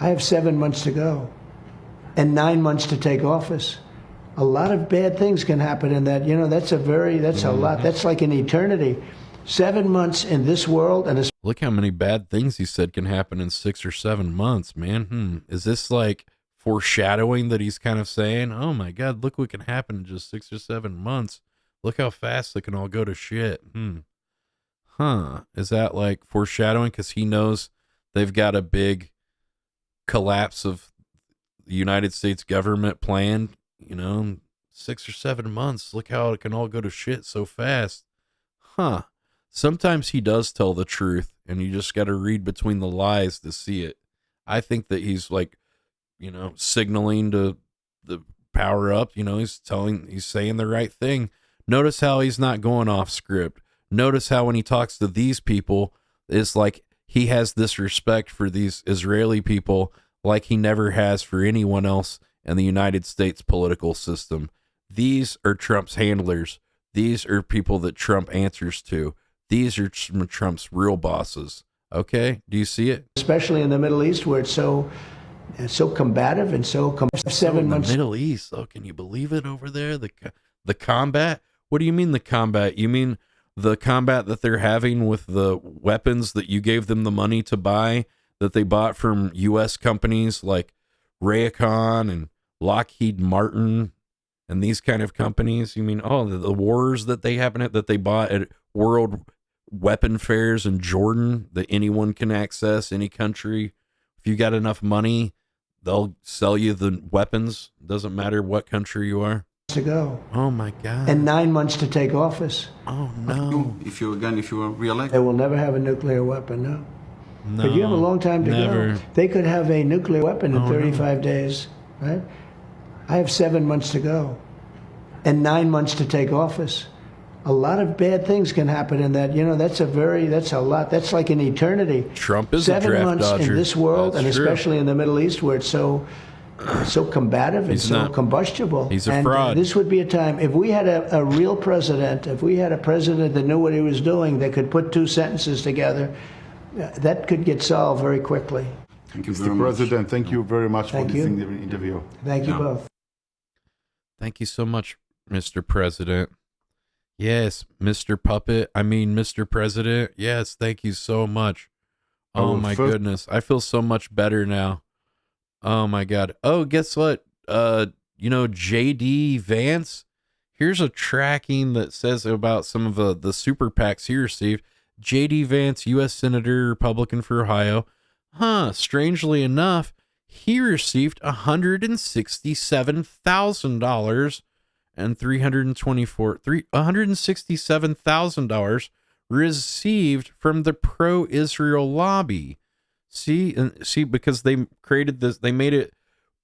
I have 7 months to go and 9 months to take office. A lot of bad things can happen in that. That's a lot. That's like an eternity. 7 months in this world. And look how many bad things he said can happen in 6 or 7 months, man. Is this like foreshadowing that he's kind of saying, oh my God, look what can happen in just 6 or 7 months. Look how fast it can all go to shit. Is that like foreshadowing? Because he knows they've got a big collapse of the United States government planned, 6 or 7 months. Look how it can all go to shit so fast. Sometimes he does tell the truth, and you just got to read between the lies to see it. I think that he's like, signaling to the power up, he's saying the right thing. Notice how he's not going off script. Notice how when he talks to these people, it's like he has this respect for these Israeli people like he never has for anyone else in the United States political system. These are Trump's handlers. These are people that Trump answers to. These are Trump's real bosses. Okay? Do you see it? Especially in the Middle East where it's so combative and so 7 months. The Middle East. Oh, can you believe it over there? The combat? What do you mean the combat? You mean the combat that they're having with the weapons that you gave them the money to buy, that they bought from U.S. companies like Raycon and Lockheed Martin and these kind of companies? You mean, the wars that they bought at world weapon fairs in Jordan that anyone can access, any country. If you got enough money, they'll sell you the weapons. Doesn't matter what country you are. To go. Oh my God. And 9 months to take office. Oh no. If you are re-elected? They will never have a nuclear weapon, no. No. But you have a long time to never. go. They could have a nuclear weapon in 35 days, right? I have 7 months to go and 9 months to take office. A lot of bad things can happen in that. That's a lot. That's like an eternity. Trump is 7 a draft months dodger. in this world, That's and true. especially in the Middle East where it's so combative and so combustible. He's a fraud. This would be a time, if we had a real president, if we had a president that knew what he was doing, that could put 2 sentences together, that could get solved very quickly. Thank you Mr. very much. President, thank you very much Thank for this you. interview. Thank you both. Thank you so much, Mr. President. Yes, Mr. Puppet. I mean, Mr. President. Yes, thank you so much. Oh my goodness. I feel so much better now. Oh my God. Oh, guess what? JD Vance, here's a tracking that says about some of the super PACs he received. JD Vance, U.S. Senator, Republican for Ohio. Strangely enough, he received $167,000 and $167,000 received from the pro-Israel lobby. See, because they created this, they made it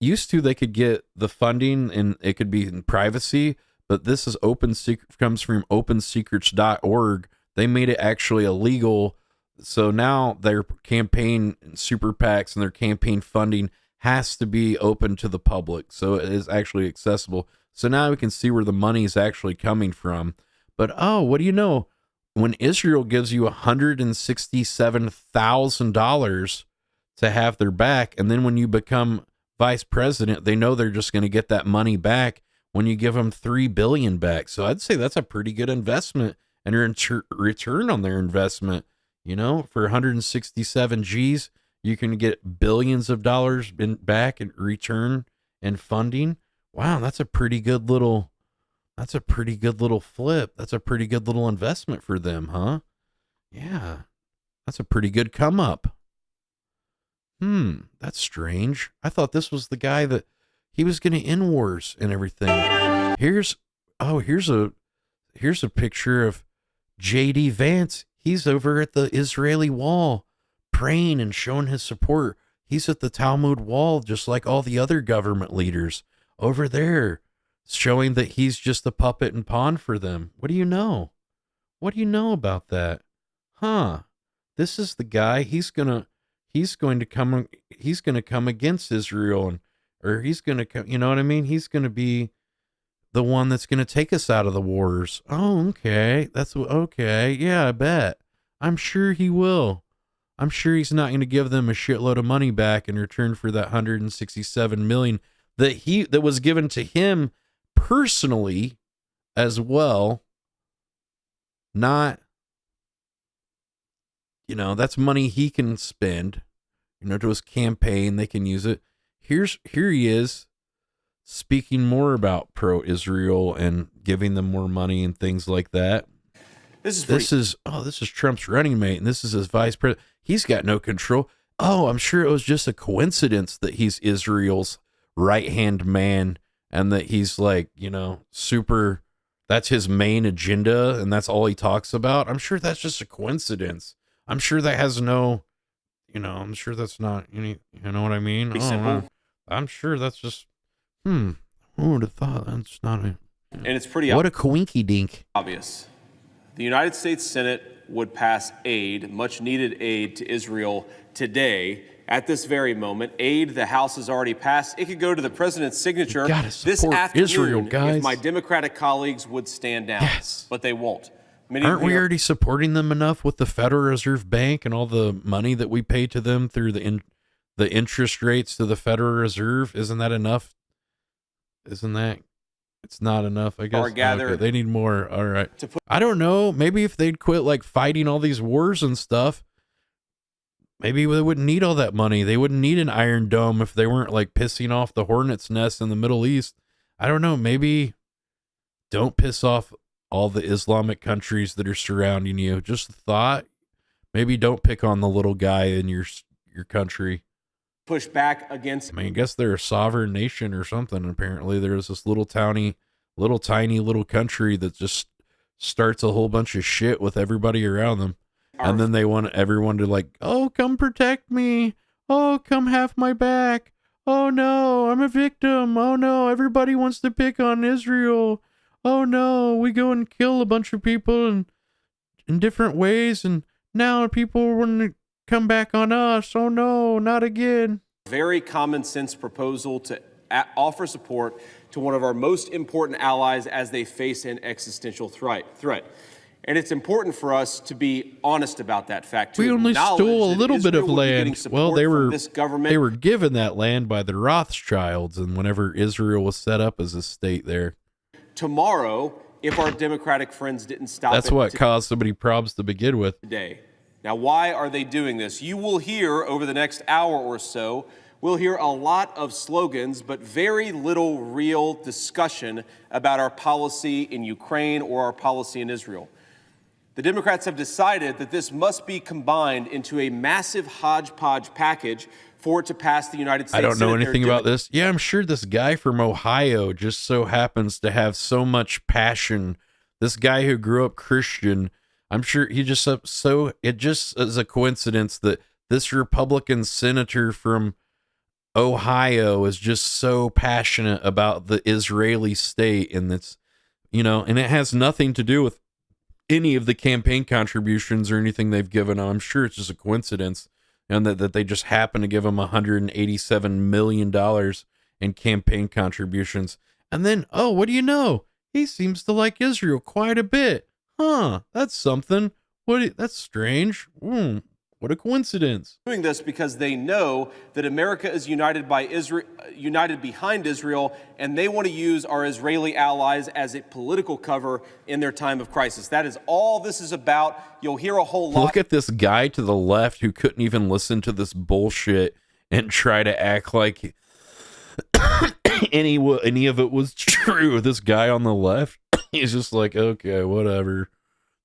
used to, they could get the funding and it could be in privacy, but this is comes from opensecrets.org. They made it actually illegal. So now their campaign super PACs and their campaign funding has to be open to the public. So it is actually accessible. So now we can see where the money is actually coming from. But, what do you know? When Israel gives you $167,000 to have their back, and then when you become vice president, they know they're just going to get that money back when you give them $3 billion back. So I'd say that's a pretty good investment and return on their investment. For 167 G's, you can get billions of dollars back in return and funding. Wow, that's a pretty good little flip. That's a pretty good little investment for them, huh? Yeah. That's a pretty good come up. That's strange. I thought this was the guy that he was going to end wars and everything. Here's a picture of JD Vance. He's over at the Israeli wall praying and showing his support. He's at the Talmud wall, just like all the other government leaders over there, showing that he's just the puppet and pawn for them. What do you know? What do you know about that? This is the guy. He's going to come against Israel, or he's going to come, you know what I mean? He's going to be the one that's going to take us out of the wars. Oh, okay. Okay. Yeah, I bet. I'm sure he will. I'm sure he's not going to give them a shitload of money back in return for that $167 million that was given to him personally as well. Not, that's money he can spend, to his campaign. They can use it. Here he is speaking more about pro-Israel and giving them more money and things like that. This is Trump's running mate, and this is his vice president. He's got no control. I'm sure it was just a coincidence that he's Israel's right-hand man and that he's like, super, that's his main agenda and that's all he talks about. I'm sure that's just a coincidence. I'm sure that has no, I'm sure that's not any, you know what I mean? I'm sure that's just, who would have thought that's not a, and it's pretty what a coinky dink. Obvious. The United States Senate would pass aid, much needed aid to Israel today. At this very moment, aid the House has already passed. It could go to the president's signature this afternoon Israel, guys. if my Democratic colleagues would stand down. Yes. But they won't. Aren't we already supporting them enough with the Federal Reserve Bank and all the money that we pay to them through the interest rates to the Federal Reserve? Isn't that enough? It's not enough, I guess. Okay, they need more. All right. I don't know. Maybe if they'd quit fighting all these wars and stuff, maybe they wouldn't need all that money. They wouldn't need an Iron Dome if they weren't pissing off the hornet's nest in the Middle East. I don't know. Maybe don't piss off all the Islamic countries that are surrounding you. Just a thought. Maybe don't pick on the little guy in your country. Push back against. I guess they're a sovereign nation or something. Apparently, there's this little tiny country that just starts a whole bunch of shit with everybody around them, and then they want everyone to oh, come protect me. Oh, come have my back. Oh no, I'm a victim. Oh no, everybody wants to pick on Israel. Oh no, we go and kill a bunch of people in different ways, and now people want to come back on us. Oh no, not again. Very common sense proposal to offer support to one of our most important allies as they face an existential threat. And it's important for us to be honest about that fact. We only stole a little bit of land. Well, they were given that land by the Rothschilds, and whenever Israel was set up as a state there. tomorrow if our Democratic friends didn't stop That's it what caused so many problems to begin with. today. Now, why are they doing this? You will hear over the next hour or so, we'll hear a lot of slogans, but very little real discussion about our policy in Ukraine or our policy in Israel. The Democrats have decided that this must be combined into a massive hodgepodge package for it to pass the United States I don't know Senate. anything about this. Yeah, I'm sure this guy from Ohio just so happens to have so much passion. This guy who grew up Christian, I'm sure he just it just is a coincidence that this Republican senator from Ohio is just so passionate about the Israeli state, and it's, and it has nothing to do with any of the campaign contributions or anything they've given him. I'm sure it's just a coincidence, and that they just happen to give him $187 million in campaign contributions. And then, oh, what do you know? He seems to like Israel quite a bit. Huh, that's something. That's strange. What a coincidence. Doing this because they know that America is united behind Israel, and they want to use our Israeli allies as a political cover in their time of crisis. That is all this is about. You'll hear a whole lot. Look at this guy to the left who couldn't even listen to this bullshit and try to act like any of it was true. This guy on the left, he's just like, okay, whatever.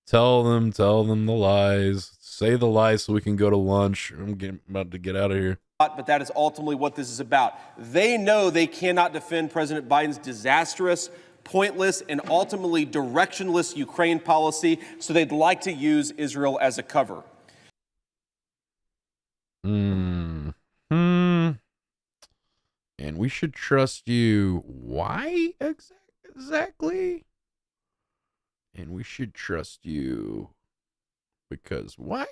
Tell them the lies. Say the lies so we can go to lunch. I'm about to get out of here. But that is ultimately what this is about. They know they cannot defend President Biden's disastrous, pointless, and ultimately directionless Ukraine policy, so they'd like to use Israel as a cover. And we should trust you. Why exactly? And we should trust you. Because why?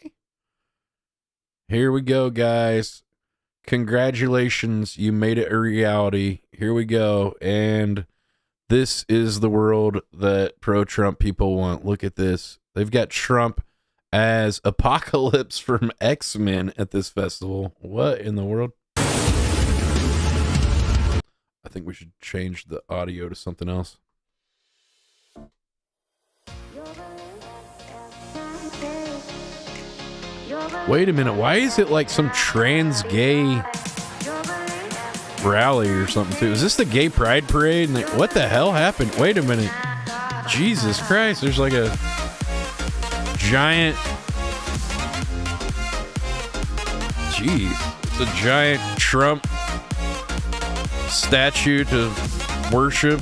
Here we go, guys. Congratulations. You made it a reality. Here we go. And this is the world that pro-Trump people want. Look at this. They've got Trump as Apocalypse from X-Men at this festival. What in the world? I think we should change the audio to something else. Wait a minute, why is it like some trans gay rally or something too? Is this the gay pride parade? And what the hell happened? Wait a minute. Jesus Christ, there's like a giant... Jeez, it's a giant Trump statue to worship.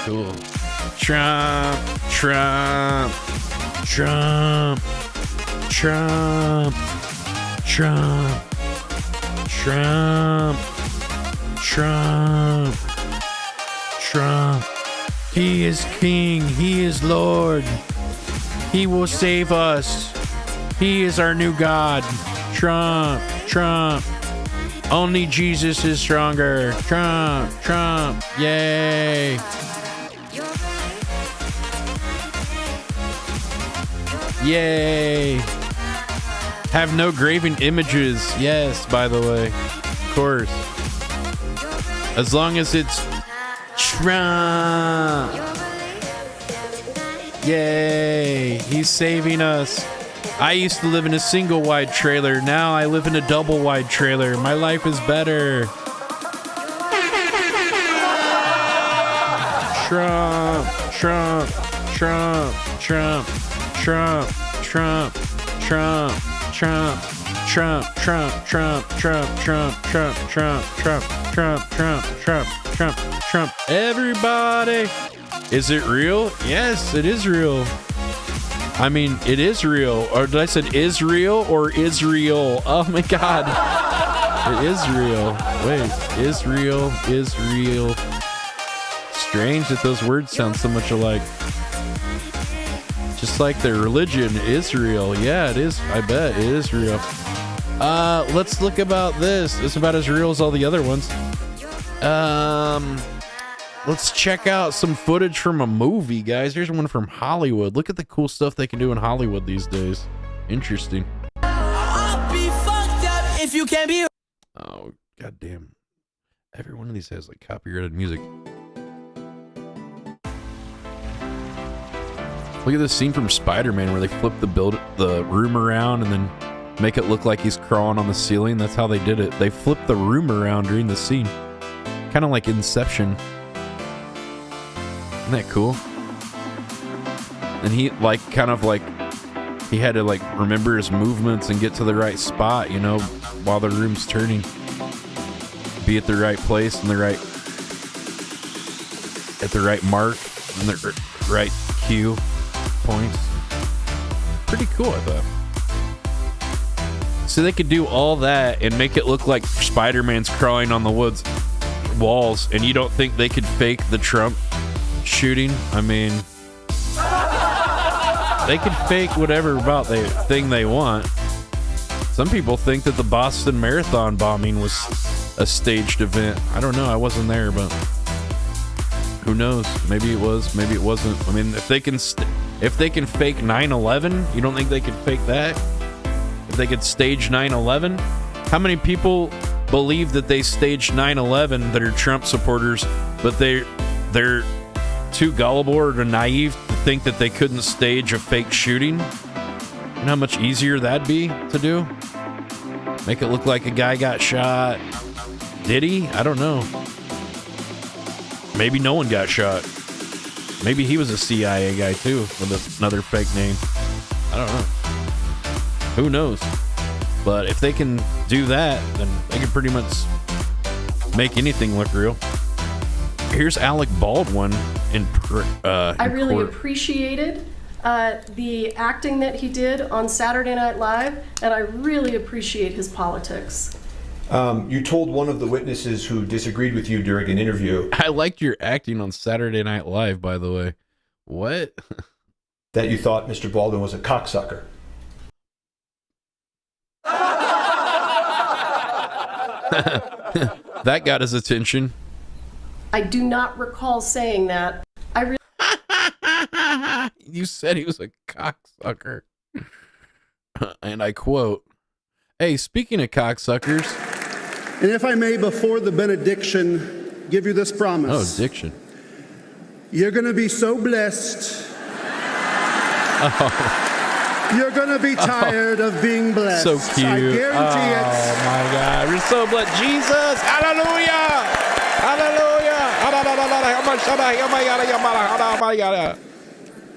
Cool. Trump, Trump. Trump, Trump, Trump, Trump, Trump, Trump. He is King. He is Lord. He will save us. He is our new God. Trump, Trump. Only Jesus is stronger. Trump, Trump. Yay. Yay! Have no graven images. Yes, by the way. Of course. As long as it's Trump. Yay! He's saving us. I used to live in a single wide trailer. Now I live in a double wide trailer. My life is better. Trump, Trump, Trump, Trump. Trump, Trump, Trump, Trump, Trump, Trump, Trump, Trump, Trump, Trump, Trump, Trump, Trump, Trump, Trump, Trump, Trump. Everybody, is it real? Yes, it is real. I mean, it is real. Or did I say Israel or Israel? Oh my God, it is real. Wait, Israel is real. Strange that those words sound so much alike. Just like their religion, Israel. Yeah, it is. I bet it is real. Let's look about this. It's about as real as all the other ones. Let's check out some footage from a movie, guys. Here's one from Hollywood. Look at the cool stuff they can do in Hollywood these days. Interesting. I'll be fucked up if you can't be. Oh, goddamn. Every one of these has like copyrighted music. Look at this scene from Spider-Man where they flip the room around and then make it look like he's crawling on the ceiling. That's how they did it. They flipped the room around during the scene. Kind of like Inception. Isn't that cool? And he like kind of like he had to like remember his movements and get to the right spot, you know, while the room's turning. Be at the right place and at the right mark and the right cue points. Pretty cool, I thought. So they could do all that and make it look like Spider-Man's crawling on the walls, and you don't think they could fake the Trump shooting? I mean, they could fake whatever about the thing they want. Some people think that the Boston Marathon bombing was a staged event. I don't know. I wasn't there, but who knows? Maybe it was. Maybe it wasn't. I mean, if they can fake 9/11, you don't think they could fake that? If they could stage 9/11, how many people believe that they staged 9/11 that are Trump supporters, but they're too gullible or naive to think that they couldn't stage a fake shooting? You know how much easier that'd be to do? Make it look like a guy got shot. Did he? I don't know. Maybe no one got shot. Maybe he was a CIA guy too with another fake name. I don't know. Who knows? But if they can do that, then they can pretty much make anything look real. Here's Alec Baldwin in I really court. appreciated the acting that he did on Saturday Night Live, and I really appreciate his politics. You told one of the witnesses who disagreed with you during an interview. I liked your acting on Saturday Night Live, by the way. What? That you thought Mr. Baldwin was a cocksucker. That got his attention. I do not recall saying that. You said he was a cocksucker. And I quote, "Hey, speaking of cocksuckers." And if I may, before the benediction, give you this promise. Oh, diction. You're going to be so blessed. Oh. You're going to be tired of being blessed. So cute. I guarantee it. Oh, my God. We're so blessed. Jesus. Hallelujah. Hallelujah.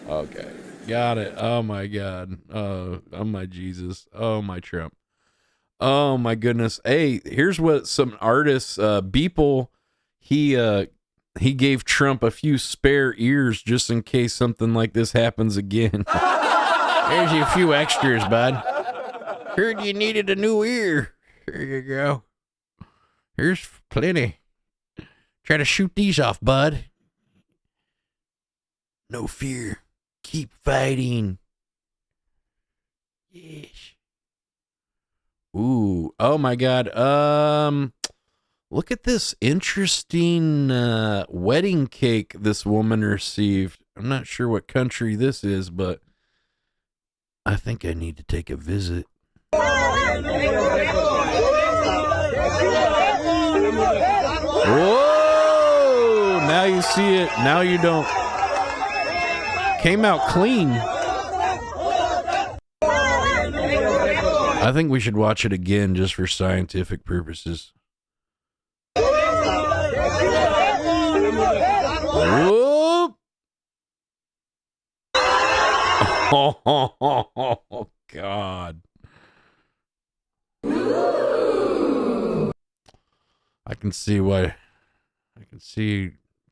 Okay. Got it. Oh, my God. Oh, my Jesus. Oh, my Trump. Oh my goodness. Hey, here's what some artists, Beeple, he gave Trump a few spare ears just in case something like this happens again. There's you a few extras, bud. Heard you needed a new ear. Here you go. Here's plenty. Try to shoot these off, bud. No fear. Keep fighting. Yes. Ooh, oh my God. Look at this interesting wedding cake this woman received. I'm not sure what country this is, but I think I need to take a visit. Whoa! Now you see it. Now you don't. Came out clean. I think we should watch it again just for scientific purposes. Whoop! Oh, God.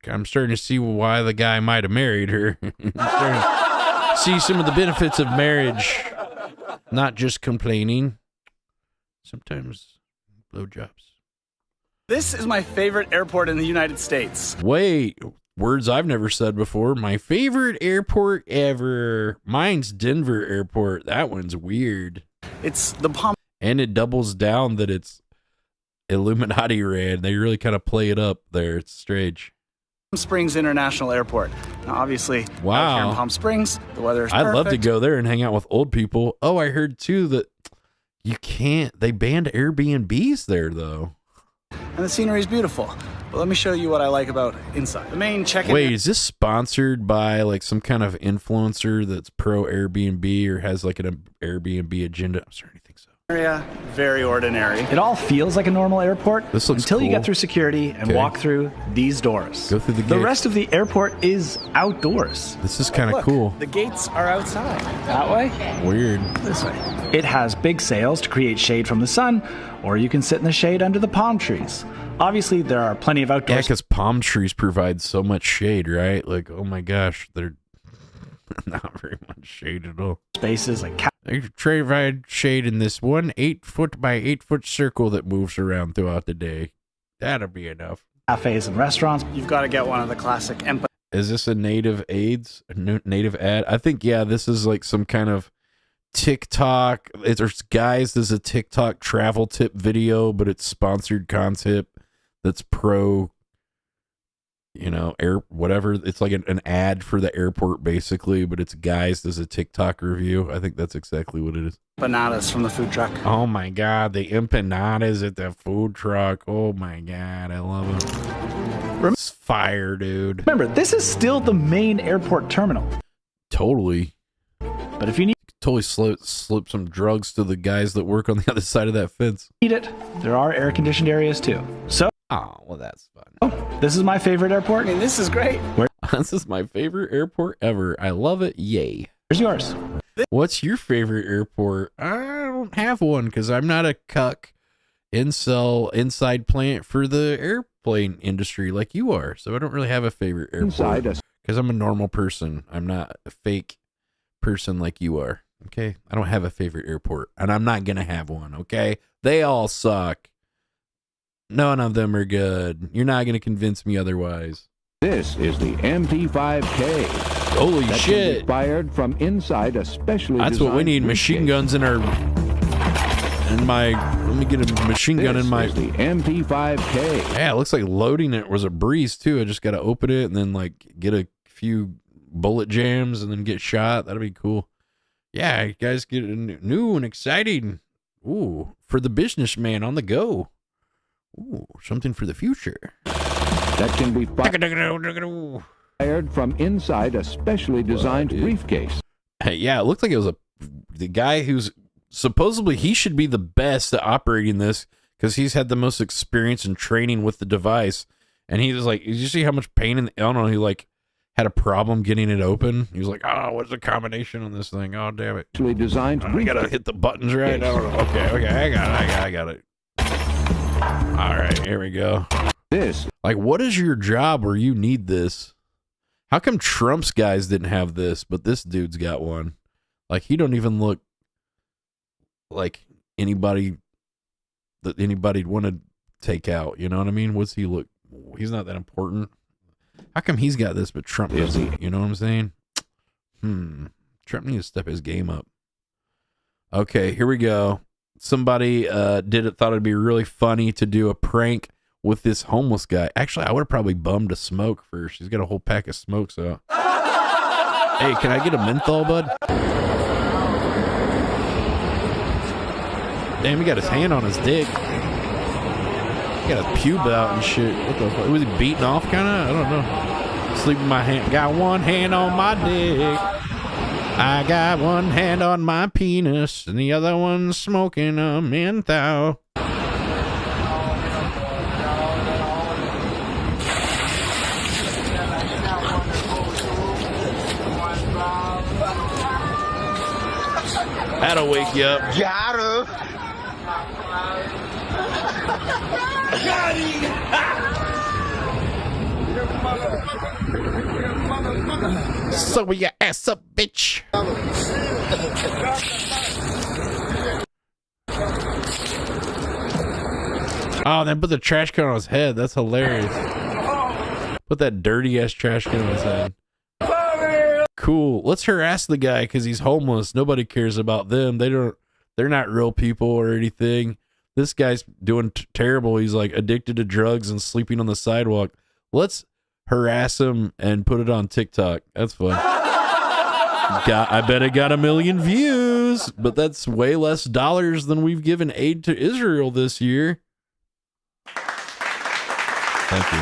I'm starting to see why the guy might have married her. I'm starting to see some of the benefits of marriage. Not just complaining. Sometimes blowjobs. This is my favorite airport in the United States. Wait, words I've never said before. My favorite airport ever. Mine's Denver Airport. That one's weird. It's the Palm. And it doubles down that it's Illuminati ran. They really kind of play it up there. It's strange. Springs International Airport. Now, obviously, wow. Out here in Palm Springs, the weather is perfect. I'd love to go there and hang out with old people. Oh, I heard too that you can't. They banned Airbnbs there, though. and the scenery is beautiful. But let me show you what I like about inside. The main check-in. Wait, is this sponsored by like some kind of influencer that's pro Airbnb or has like an Airbnb agenda? I'm starting to think so. Area, very ordinary. It all feels like a normal airport This looks until you cool. get through security and Okay. walk through these doors. Go through the The gate. rest of the airport is outdoors. This is kind of Look, cool. The gates are outside. That way? Weird. This way. It has big sails to create shade from the sun, or you can sit in the shade under the palm trees. Obviously, there are plenty of outdoor Yeah, because palm trees provide so much shade, right? Like, oh my gosh, they're not very much shade at all. spaces like They provide shade in this 1 8-foot by 8-foot circle that moves around throughout the day. That'll be enough. cafes and restaurants. You've got to get one of the classic Empire. Is this a native native ad? I think, yeah, this is like some kind of TikTok. There's guys, there's a TikTok travel tip video, but it's sponsored content that's pro, air, whatever. It's like an ad for the airport, basically, but it's guys, there's a TikTok review. I think that's exactly what it is. Empanadas from the food truck. Oh my God, the empanadas at the food truck. Oh my God, I love it. It's fire, dude. Remember, this is still the main airport terminal. Totally. But if you need Totally slip some drugs to the guys that work on the other side of that fence. it, there are air-conditioned areas too. So, oh, well, that's fun. Oh, this is my favorite airport. I mean, this is great. This is my favorite airport ever. I love it. Yay. Where's yours? What's your favorite airport? I don't have one because I'm not a cuck inside plant for the airplane industry like you are. So I don't really have a favorite airport because I'm a normal person. I'm not a fake person like you are. Okay. I don't have a favorite airport and I'm not going to have one. Okay. They all suck. None of them are good. You're not going to convince me otherwise. This is the MP5K. Holy that shit. Can be fired from inside a specially That's what we need. Machine guns in our. Let me get a machine gun in my. This is the MP5K. Yeah, it looks like loading it was a breeze too. I just got to open it and then like get a few bullet jams and then get shot. That'd be cool. Yeah, you guys get new and exciting. Ooh, for the businessman on the go. Ooh, something for the future. That can be fired from inside a specially designed briefcase. Hey, yeah, it looked like it was the guy who's supposedly he should be the best at operating this because he's had the most experience and training with the device. And he was like, did you see how much pain I don't know, he like had a problem getting it open. He was like, oh, what's the combination on this thing? Oh, damn it. Specially designed I gotta hit the buttons right. I don't know. Okay, I got it. All right, here we go. Like, what is your job where you need this? How come Trump's guys didn't have this, but this dude's got one? Like, he don't even look like anybody that anybody'd want to take out. You know what I mean? What's he look? He's not that important. How come he's got this, but Trump doesn't? You know what I'm saying? Trump needs to step his game up. Okay, here we go. Somebody thought it'd be really funny to do a prank with this homeless guy. Actually, I would have probably bummed a smoke first. He's got a whole pack of smokes out. Hey, can I get a menthol, bud? Damn, he got his hand on his dick. He got his pube out and shit. What the fuck? Was he beating off kind of? I don't know. Sleeping my hand. Got one hand on my dick. I got one hand on my penis, and the other one smoking a menthol. That'll wake you up. So your ass up, bitch. Oh, then put the trash can on his head. That's hilarious. Put that dirty ass trash can on his head. Cool. Let's harass the guy because he's homeless. Nobody cares about them. They're not real people or anything. This guy's doing terrible. He's like addicted to drugs and sleeping on the sidewalk. Let's harass him and put it on TikTok. That's fun. I bet it got 1 million views, but that's way less dollars than we've given aid to Israel this year. Thank you.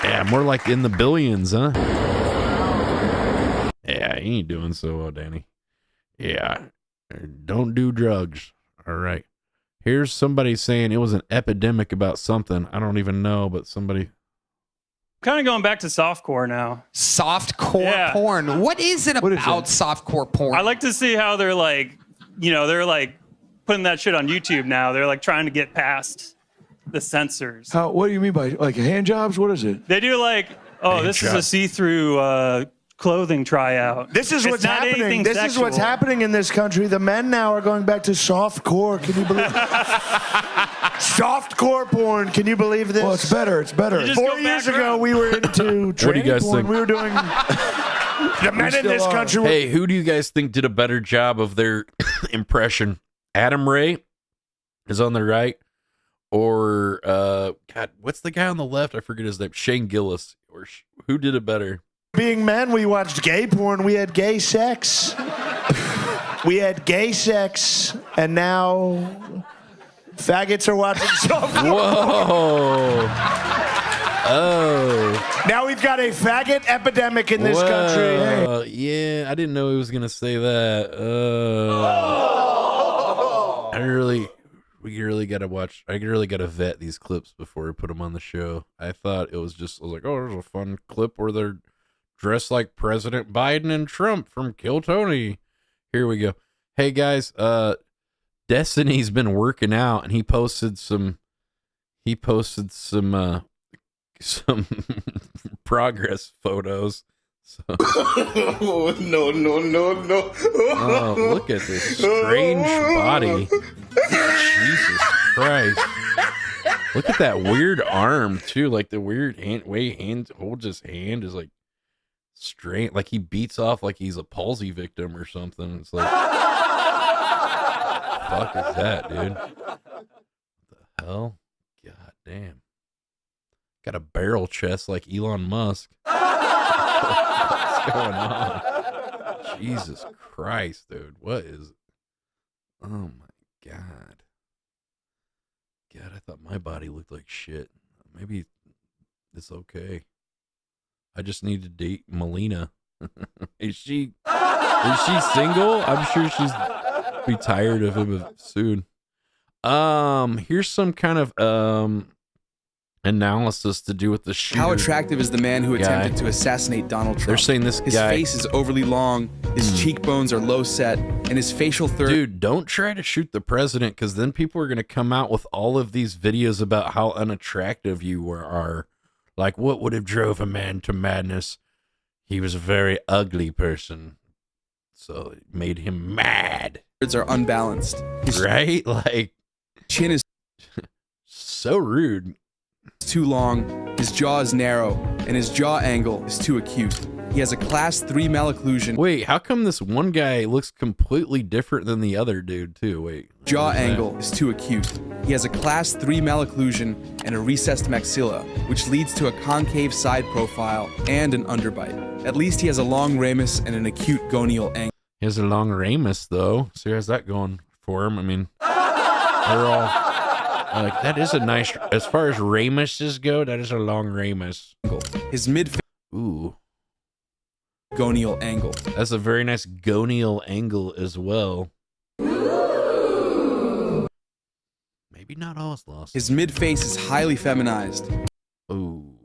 Yeah, more like in the billions, huh? Yeah, he ain't doing so well, Danny. Yeah, don't do drugs. All right. Here's somebody saying it was an epidemic about something. I don't even know, but somebody... Kind of going back to softcore now. Softcore porn. What is it about softcore porn? I like to see how they're like, they're like putting that shit on YouTube now. They're like trying to get past the censors. What do you mean by like hand jobs? What is it? They do like, this is a see-through clothing tryout. This is It's what's not happening. anything This is what's sexual. happening in this country. The men now are going back to softcore. Can you believe softcore porn? Can you believe this? Well, it's better. It's better. 4 years ago, we were into tranny What do you guys porn. think? We were doing. The men in this country. Hey, who do you guys think did a better job of their impression? Adam Ray is on the right, or God, what's the guy on the left? I forget his name. Shane Gillis. Or who did it better? Being men, we watched gay porn. We had gay sex. We had gay sex, and now faggots are watching softcore. Whoa. Oh. Now we've got a faggot epidemic in this country. Hey. Yeah, I didn't know he was gonna say that. We really gotta watch. I really gotta vet these clips before we put them on the show. I thought it was just. I was like, oh, there's a fun clip where they're dressed like President Biden and Trump from Kill Tony. Here we go. Hey guys, Destiny's been working out, and he posted some progress photos. So. Oh, no. Oh, look at this strange body. Jesus Christ. Look at that weird arm, too. Like the weird way hand holds his hand is like strange. Like he beats off like he's a palsy victim or something. It's like, what the fuck is that, dude? What the hell? God damn. Got a barrel chest like Elon Musk. What's going on? Jesus Christ, dude. What is... Oh, my God. God, I thought my body looked like shit. Maybe it's okay. I just need to date Melina. Is she single? I'm sure she's be tired of him soon. Here's some kind of analysis to do with the shooter. How attractive is the man who guy. attempted to assassinate Donald Trump? They're saying this his guy... face is overly long, his cheekbones are low set, and his facial Dude, don't try to shoot the president, because then people are going to come out with all of these videos about how unattractive you are. Like, what would have drove a man to madness? He was a very ugly person, so it made him mad. Words are unbalanced. Right? Like, chin is so rude. Too long, his jaw is narrow, and his jaw angle is too acute. He has a class 3 malocclusion. Wait, how come this one guy looks completely different than the other dude, too? Wait. Jaw angle is too acute. He has a class 3 malocclusion and a recessed maxilla, which leads to a concave side profile and an underbite. At least he has a long ramus and an acute gonial angle. He has a long ramus, though. So how's that going for him? I mean, they're all... Like, that is a nice, as far as ramuses go, that is a long ramus. His mid... Ooh. Gonial angle. That's a very nice gonial angle as well. Maybe not all is lost. His mid-face is highly feminized. Ooh.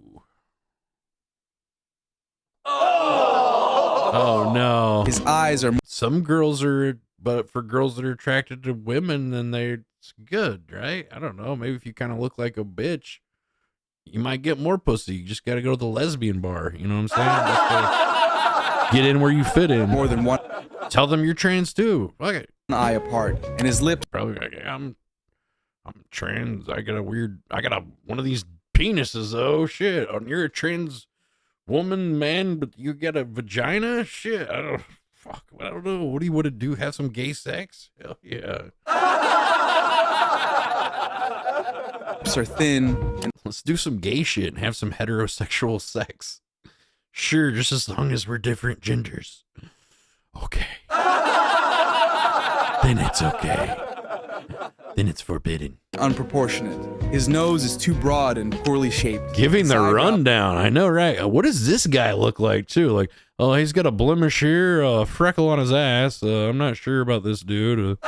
Oh, no. His eyes are... Some girls are... But for girls that are attracted to women, then it's good, right? I don't know. Maybe if you kind of look like a bitch, you might get more pussy. You just got to go to the lesbian bar. You know what I'm saying? Just gotta get in where you fit in. More than one. Tell them you're trans too. Fuck it. An eye apart, and his lip. Probably like, I'm trans. I got one of these penises. Oh shit! You're a trans woman, man, but you got a vagina. Shit, I don't know. What do you want to do? Have some gay sex? Hell yeah. Lips are thin. Let's do some gay shit and have some heterosexual sex. Sure, just as long as we're different genders. Okay. Then it's okay. then it's forbidden. Unproportionate. His nose is too broad and poorly shaped. Giving the rundown. I know, right? What does this guy look like, too? Like, oh, he's got a blemish here, a freckle on his ass. I'm not sure about this dude.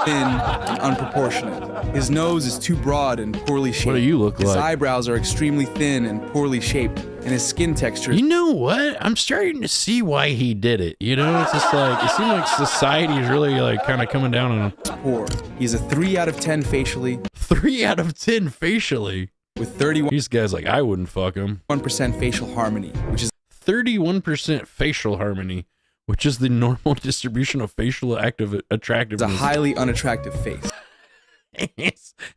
Thin and unproportionate. His nose is too broad and poorly shaped. What do you look his like? His eyebrows are extremely thin and poorly shaped, and his skin texture. You know what? I'm starting to see why he did it. You know, it's just like, it seems like society is really like kind of coming down on him. Poor. He's a 3 out of 10 facially. 3 out of 10 facially? With 31. These guys like, I wouldn't fuck him. 1% facial harmony, which is 31% facial harmony, which is the normal distribution of facial attractiveness. It's a highly unattractive face.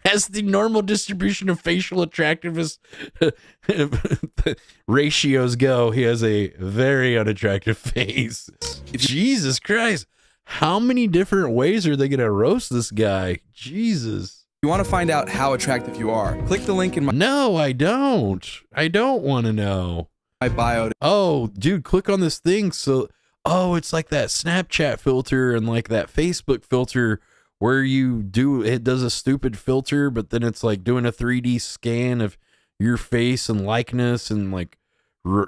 As the normal distribution of facial attractiveness ratios go, he has a very unattractive face. Jesus Christ. How many different ways are they going to roast this guy? Jesus. If you want to find out how attractive you are, click the link in my... No, I don't. I don't want to know. My bio. Oh, dude, click on this thing. So, oh, it's like that Snapchat filter and like that Facebook filter where it does a stupid filter, but then it's like doing a 3D scan of your face and likeness and like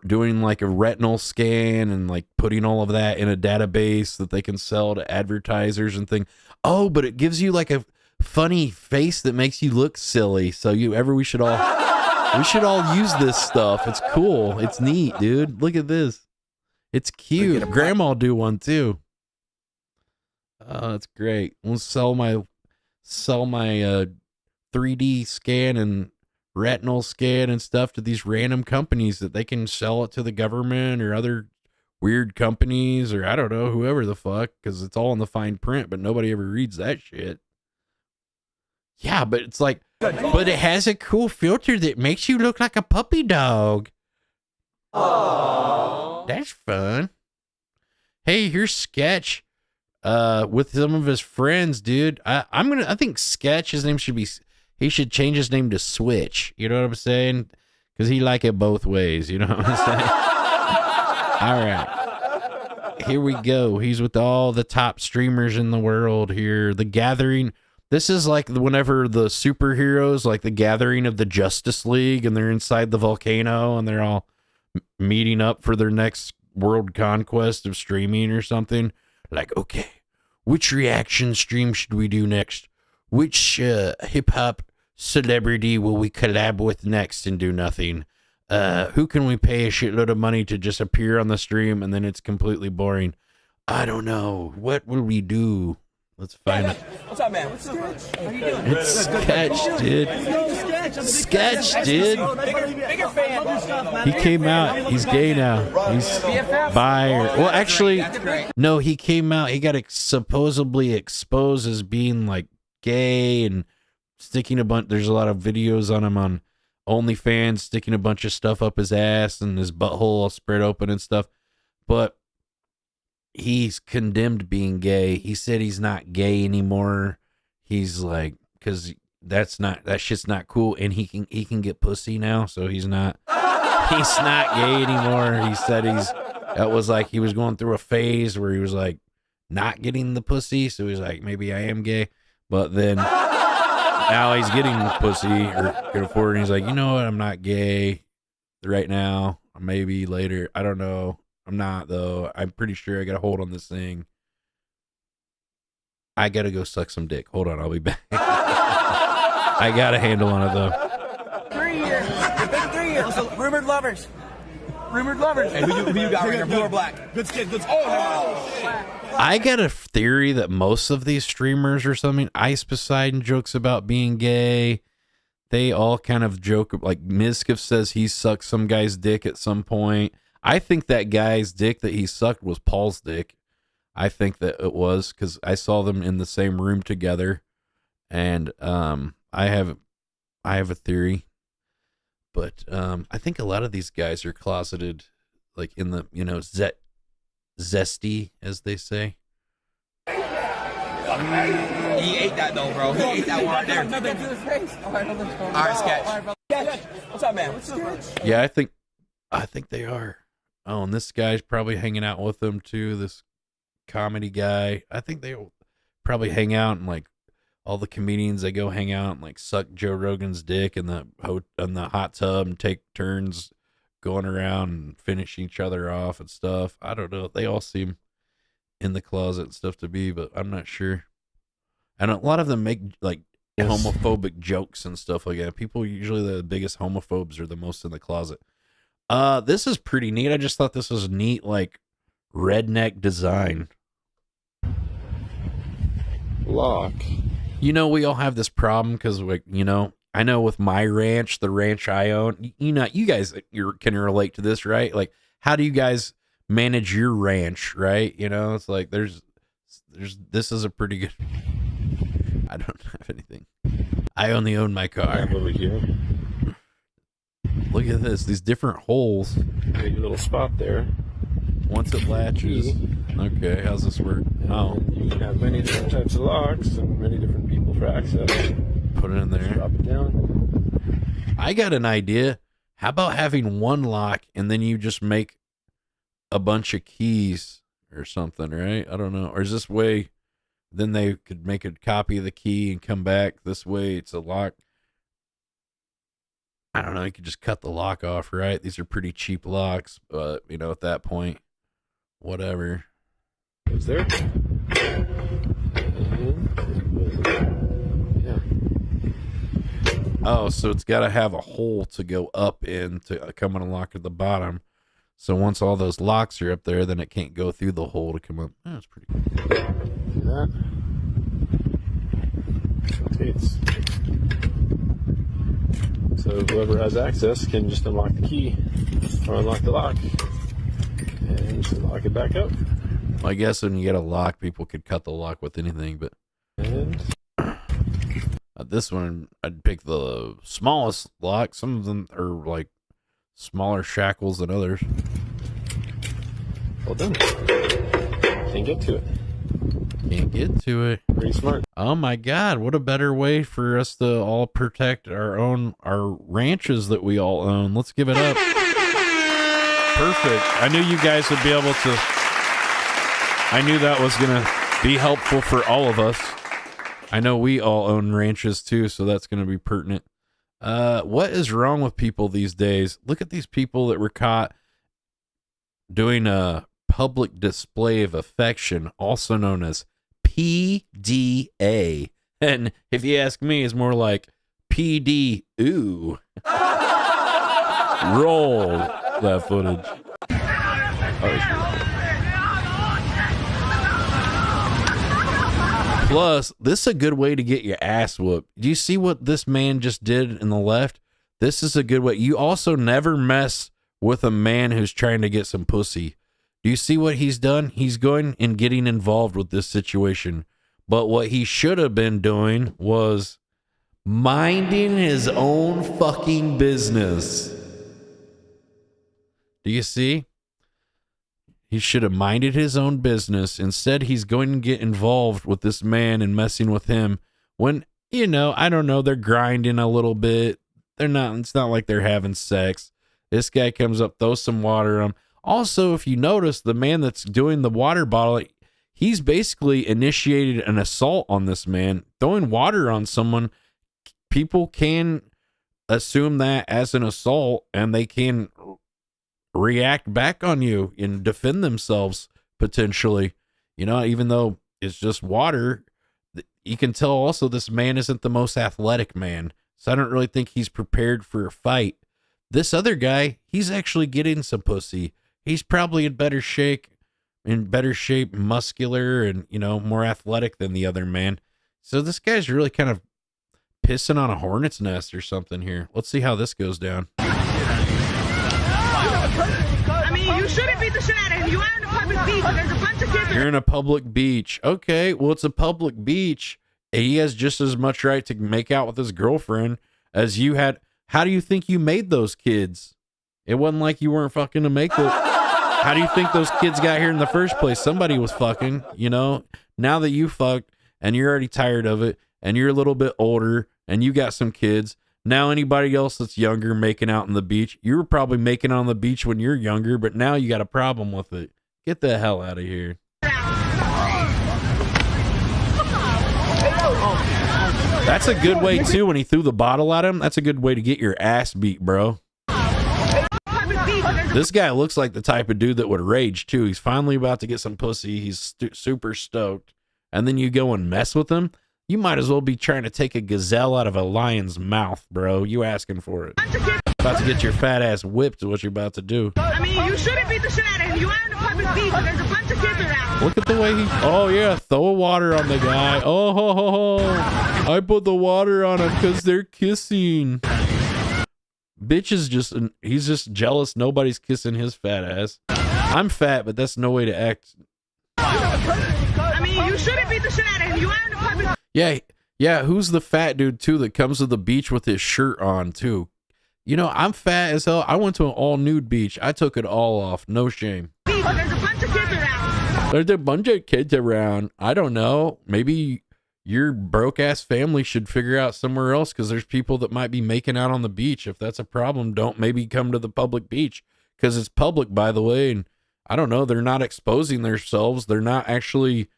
doing like a retinal scan and like putting all of that in a database that they can sell to advertisers and things. Oh, but it gives you like a funny face that makes you look silly. So we should all use this stuff. It's cool. It's neat, dude. Look at this. It's cute. Grandma'll do one too. Oh, that's great. We'll sell my 3D scan and retinal scan and stuff to these random companies that they can sell it to the government or other weird companies or I don't know, whoever the fuck, because it's all in the fine print, but nobody ever reads that shit. Yeah, but it's like, but it has a cool filter that makes you look like a puppy dog. Aww. That's fun. Hey, here's Sketch with some of his friends, dude. I think Sketch, his name he should change his name to Switch. You know what I'm saying? Because he like it both ways. You know what I'm saying? All right. Here we go. He's with all the top streamers in the world here. The Gathering. This is like whenever the superheroes, like the Gathering of the Justice League, and they're inside the volcano and they're all meeting up for their next world conquest of streaming or something. Like, okay, which reaction stream should we do next? Which hip-hop celebrity will we collab with next and do nothing? Who can we pay a shitload of money to just appear on the stream and then it's completely boring? I don't know. What will we do? Let's find it. What's up, man? What's up, bro? How you doing? It's Sketch, dude. Sketch, dude. Bigger fan. He came out. He's gay now. He's bi. Well, actually, no, he came out. He got supposedly exposed as being like gay and sticking a bunch. There's a lot of videos on him on OnlyFans, sticking a bunch of stuff up his ass and his butthole all spread open and stuff. But he's condemned being gay. He said he's not gay anymore. He's like, because that shit's not cool, and he can get pussy now, so he's not gay anymore. He said that was like he was going through a phase where he was like not getting the pussy, so he's like, maybe I am gay, but then now he's getting the pussy or can afford it, and he's like, you know what, I'm not gay right now, maybe later, I don't know. I'm not, though. I'm pretty sure I got a hold on this thing. I got to go suck some dick. Hold on, I'll be back. I got a handle on it, though. 3 years. It's been 3 years. Rumored lovers. Rumored lovers. Hey, who you got right here? Blue or black? Good skin. Good. Oh, I got a theory that most of these streamers or something, Ice Poseidon jokes about being gay. They all kind of joke. Like, Mizkif says he sucked some guy's dick at some point. I think that guy's dick that he sucked was Paul's dick. I think that it was because I saw them in the same room together, and I have a theory, but I think a lot of these guys are closeted, like in the zesty, as they say. He ate that though, bro. He ate that one right there. Nothing to his face. All right, Sketch. Sketch. What's up, man? What's up? Yeah, I think they are. Oh, and this guy's probably hanging out with them too, this comedy guy. I think they probably hang out and like all the comedians, they go hang out and like suck Joe Rogan's dick in the hot tub and take turns going around and finishing each other off and stuff. I don't know. They all seem in the closet and stuff to be, but I'm not sure. And a lot of them make like homophobic jokes and stuff like that. People usually, the biggest homophobes are the most in the closet. This is pretty neat. I just thought this was neat, like redneck design. Lock. You know, we all have this problem because, like, you know, I know with my ranch, the ranch I own, you know, you guys can relate to this, right? Like, how do you guys manage your ranch, right? You know, it's like this is a pretty good. I don't have anything. I only own my car. Over here. Look at this. These different holes. Big little spot there. Once it latches. Okay, how's this work? Oh. You can have many different types of locks and many different people for access. Put it in there. Drop it down. I got an idea. How about having one lock and then you just make a bunch of keys or something, right? I don't know. Or is this way, then they could make a copy of the key and come back. This way it's a lock. I don't know. You could just cut the lock off, right? These are pretty cheap locks, but, you know, at that point, whatever. Is there? Yeah. Oh, so it's got to have a hole to go up in to come and unlock at the bottom. So once all those locks are up there, then it can't go through the hole to come up. Oh, that's pretty cool. See that? Rotates. So whoever has access can just unlock the key or unlock the lock and just lock it back up. Well, I guess when you get a lock, people could cut the lock with anything, but this one, I'd pick the smallest lock. Some of them are like smaller shackles than others. Well done. Can't get to it. Can't get to it. Pretty smart. Oh my God, what a better way for us to all protect our ranches that we all own. Let's give it up. Perfect. I knew you guys would be able to. I knew that was going to be helpful for all of us. I know we all own ranches too, so that's going to be pertinent. What is wrong with people these days? Look at these people that were caught doing a public display of affection, also known as PDA. And if you ask me, it's more like PD ooh. Roll that footage. Plus, this is a good way to get your ass whooped. Do you see what this man just did in the left? This is a good way. You also never mess with a man who's trying to get some pussy. Do you see what he's done? He's going and getting involved with this situation. But what he should have been doing was minding his own fucking business. Do you see? He should have minded his own business. Instead, he's going to get involved with this man and messing with him when, you know, I don't know, they're grinding a little bit. It's not like they're having sex. This guy comes up, throws some water on him. Also, if you notice, the man that's doing the water bottle, he's basically initiated an assault on this man. Throwing water on someone, people can assume that as an assault, and they can react back on you and defend themselves potentially. You know, even though it's just water, you can tell also this man isn't the most athletic man. So I don't really think he's prepared for a fight. This other guy, he's actually getting some pussy. He's probably in better shape, muscular, and, you know, more athletic than the other man. So this guy's really kind of pissing on a hornet's nest or something here. Let's see how this goes down. I mean, you shouldn't be the shit out of him. You are in a public beach, and there's a bunch of kids. You're in a public beach. Okay, well, it's a public beach. He has just as much right to make out with his girlfriend as you had. How do you think you made those kids? It wasn't like you weren't fucking to make them. How do you think those kids got here in the first place? Somebody was fucking, you know. Now that you fucked and you're already tired of it and you're a little bit older and you got some kids, now anybody else that's younger making out on the beach, you were probably making on the beach when you're younger, but now you got a problem with it. Get the hell out of here. That's a good way too. When he threw the bottle at him, that's a good way to get your ass beat, bro. This guy looks like the type of dude that would rage too. He's finally about to get some pussy. He's super stoked, and then you go and mess with him. You might as well be trying to take a gazelle out of a lion's mouth, bro. You asking for it? About to get your fat ass whipped is what you're about to do. I mean, you shouldn't beat the shit out of him. You are in a public beach and there's a bunch of kids around. Look at the way he... Oh, yeah. Throw water on the guy. Oh, ho, ho, ho. I put the water on him because they're kissing. Bitch is just... He's just jealous nobody's kissing his fat ass. I'm fat, but that's no way to act. I mean, you shouldn't beat the shit out of him. You are in a public... Yeah. Who's the fat dude, too, that comes to the beach with his shirt on, too? You know, I'm fat as hell. I went to an all-nude beach. I took it all off. No shame. There's a bunch of kids around. There's a bunch of kids around. I don't know. Maybe your broke-ass family should figure out somewhere else because there's people that might be making out on the beach. If that's a problem, don't maybe come to the public beach because it's public, by the way. And I don't know. They're not exposing themselves. They're not actually...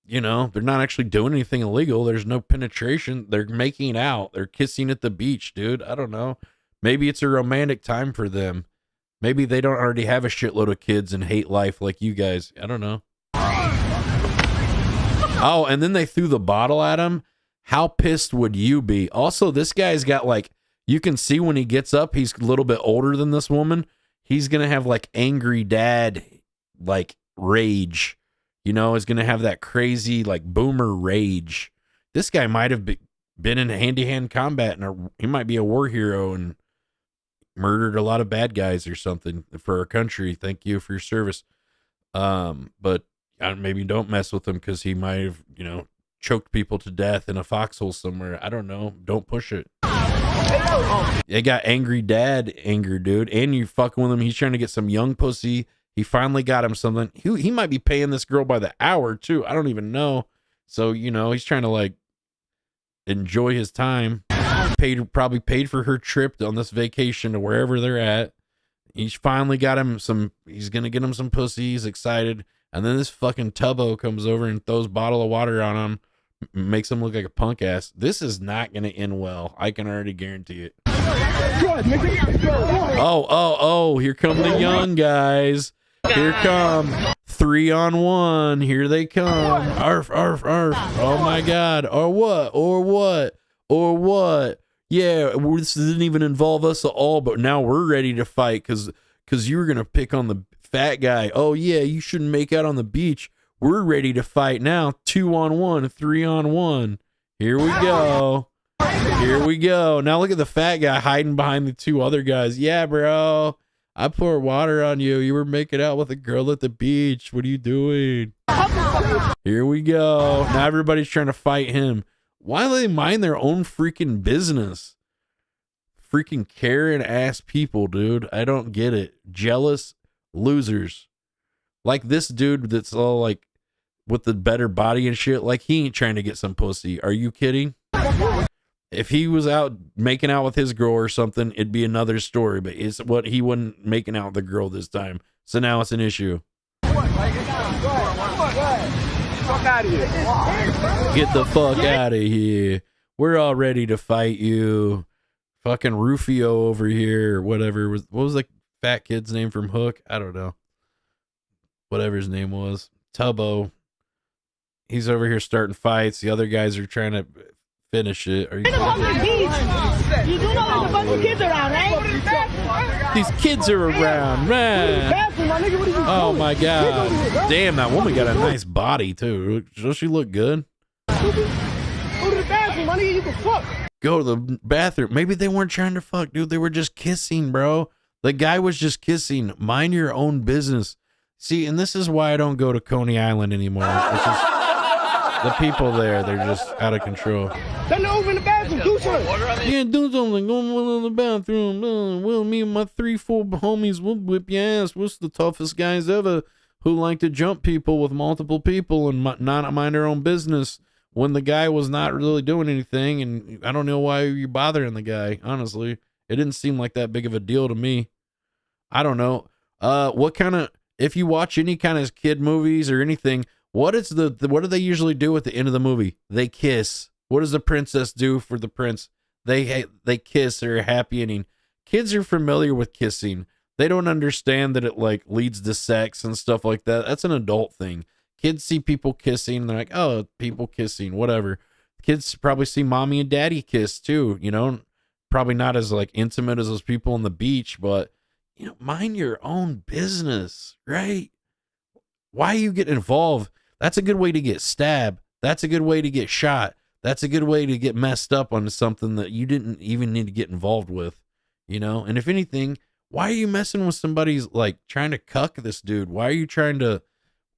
You know, they're not actually doing anything illegal. There's no penetration. They're making out. They're kissing at the beach, dude. I don't know. Maybe it's a romantic time for them. Maybe they don't already have a shitload of kids and hate life like you guys. I don't know. Oh, and then they threw the bottle at him. How pissed would you be? Also, this guy's got like, you can see when he gets up, he's a little bit older than this woman. He's going to have like angry dad, like rage. You know, is going to have that crazy, like, boomer rage. This guy might have been in hand-to-hand combat, and he might be a war hero and murdered a lot of bad guys or something for our country. Thank you for your service. But maybe don't mess with him because he might have, you know, choked people to death in a foxhole somewhere. I don't know. Don't push it. They got angry dad anger, dude. And you fucking with him. He's trying to get some young pussy. He finally got him something. He might be paying this girl by the hour, too. I don't even know. So, you know, he's trying to, like, enjoy his time. Probably paid for her trip on this vacation to wherever they're at. He's finally got him some... He's going to get him some pussy. He's excited. And then this fucking tubbo comes over and throws a bottle of water on him. Makes him look like a punk ass. This is not going to end well. I can already guarantee it. Oh, here come the young guys. Here come 3-on-1. Here they come. Arf, arf, arf. Oh my God. Or what? Yeah, this didn't even involve us at all, but now we're ready to fight because you were going to pick on the fat guy. Oh yeah, you shouldn't make out on the beach. We're ready to fight now. 2-on-1, 3-on-1. Here we go. Here we go. Now look at the fat guy hiding behind the two other guys. Yeah, bro. I poured water on you. You were making out with a girl at the beach. What are you doing? Here we go. Now everybody's trying to fight him. Why do they mind their own freaking business? Freaking caring ass people, dude. I don't get it. Jealous losers. Like this dude that's all like with the better body and shit. Like he ain't trying to get some pussy. Are you kidding? If he was out making out with his girl or something, it'd be another story. But it's what he wasn't making out with the girl this time. So now it's an issue. Get the fuck out of here. We're all ready to fight you. Fucking Rufio over here. Whatever. What was the fat kid's name from Hook? I don't know. Whatever his name was. Tubbo. He's over here starting fights. The other guys are trying to finish it. Are you? You do know there's a bunch of kids around, right? These kids are around, man. Oh my God. Damn, that woman got a nice body too. Does she look good? Go to the bathroom, my nigga, you can fuck. Go to the bathroom. Maybe they weren't trying to fuck, dude. They were just kissing, bro. The guy was just kissing. Mind your own business. See, and this is why I don't go to Coney Island anymore. It's just the people there, they're just out of control. Bend over in the bathroom, do something. Yeah, do something. Go in the bathroom. Well, me and my 3-4 homies will whip your ass. We're the toughest guys ever who like to jump people with multiple people and not mind their own business when the guy was not really doing anything. And I don't know why you're bothering the guy, honestly. It didn't seem like that big of a deal to me. I don't know. What kind of, if you watch any kind of kid movies or anything, what do they usually do at the end of the movie? They kiss. What does the princess do for the prince? They kiss or a happy ending. Kids are familiar with kissing. They don't understand that it like leads to sex and stuff like that. That's an adult thing. Kids see people kissing and they're like, oh, people kissing, whatever. Kids probably see mommy and daddy kiss too, you know, probably not as like intimate as those people on the beach, but you know, mind your own business, right? Why you get involved? That's a good way to get stabbed. That's a good way to get shot. That's a good way to get messed up on something that you didn't even need to get involved with, you know? And if anything, why are you messing with somebody's like trying to cuck this dude? Why are you trying to,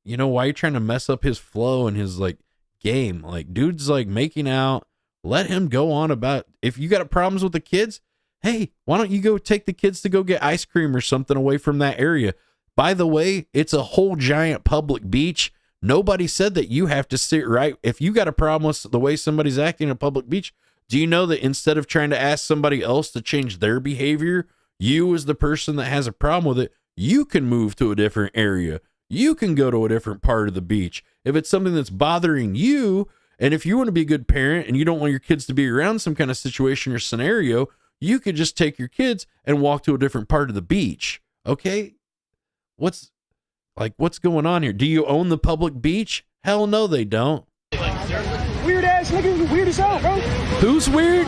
you know, why are you trying to mess up his flow and his like game? Like dude's like making out, let him go on about, if you got problems with the kids, hey, why don't you go take the kids to go get ice cream or something away from that area? By the way, it's a whole giant public beach. Nobody said that you have to sit right. If you got a problem with the way somebody's acting in a public beach, do you know that instead of trying to ask somebody else to change their behavior, you as the person that has a problem with it, you can move to a different area. You can go to a different part of the beach. If it's something that's bothering you, and if you want to be a good parent and you don't want your kids to be around some kind of situation or scenario, you could just take your kids and walk to a different part of the beach. Okay? What's going on here? Do you own the public beach? Hell no, they don't. Weird ass nigga, weird as hell, bro. Who's weird?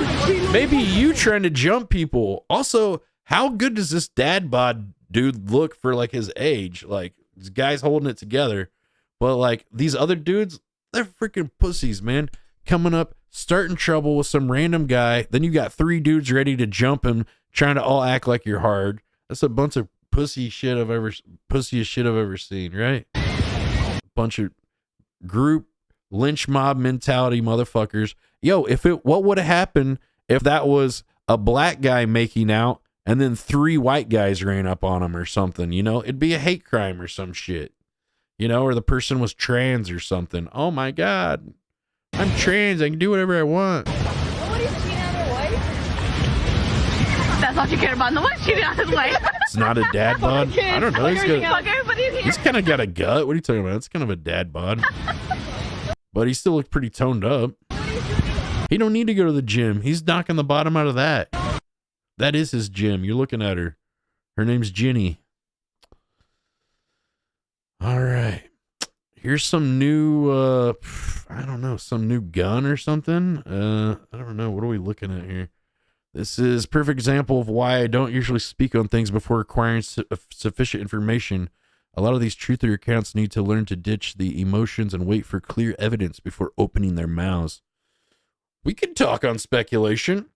Maybe you trying to jump people. Also, how good does this dad bod dude look for like his age? Like, this guy's holding it together. But like these other dudes, they're freaking pussies, man. Coming up, starting trouble with some random guy. Then you got 3 dudes ready to jump him, trying to all act like you're hard. That's a bunch of pussiest shit I've ever seen, right? Bunch of group lynch mob mentality motherfuckers. Yo, what would have happened if that was a black guy making out and then 3 white guys ran up on him or something? You know, it'd be a hate crime or some shit. You know, or the person was trans or something. Oh my God, I'm trans. I can do whatever I want. Nobody's cheating on their wife. That's all you care about. No one's cheating on his wife. It's not a dad bod. I don't know. He's kind of got a gut. What are you talking about? It's kind of a dad bod. But he still looks pretty toned up. He don't need to go to the gym. He's knocking the bottom out of that. That is his gym. You're looking at her. Her name's Jenny. All right. Here's some new, I don't know, some new gun or something. I don't know. What are we looking at here? This is a perfect example of why I don't usually speak on things before acquiring sufficient information. A lot of these truther accounts need to learn to ditch the emotions and wait for clear evidence before opening their mouths. We can talk on speculation.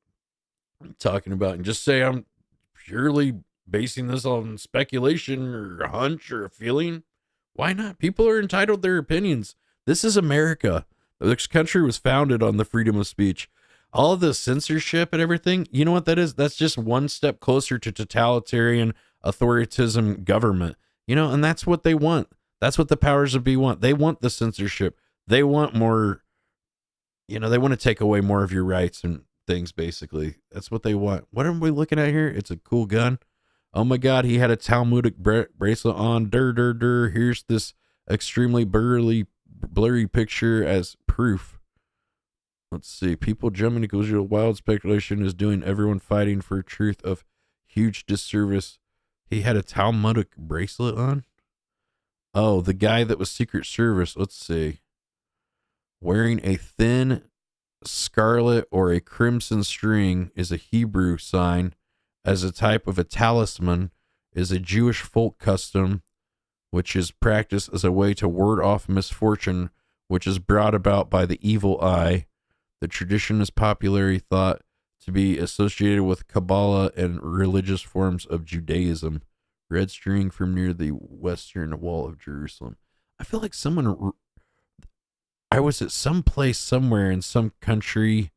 I'm talking about, and just say I'm purely basing this on speculation or a hunch or a feeling. Why not? People are entitled to their opinions. This is America. This country was founded on the freedom of speech. All of the censorship and everything, you know what that is? That's just one step closer to totalitarian authoritarianism government. You know, and that's what they want. That's what the powers that be want. They want the censorship. They want more, you know, they want to take away more of your rights and things, basically. That's what they want. What are we looking at here? It's a cool gun. Oh my God, he had a Talmudic bracelet on. Here's this extremely blurry picture as proof. Let's see. People jumping to conclusions of wild speculation is doing everyone fighting for truth of huge disservice. He had a Talmudic bracelet on? Oh, the guy that was Secret Service. Let's see. Wearing a thin scarlet or a crimson string is a Hebrew sign. As a type of a talisman is a Jewish folk custom, which is practiced as a way to ward off misfortune, which is brought about by the evil eye. The tradition is popularly thought to be associated with Kabbalah and religious forms of Judaism. Red string from near the western wall of Jerusalem. I feel like I was at some place somewhere in some country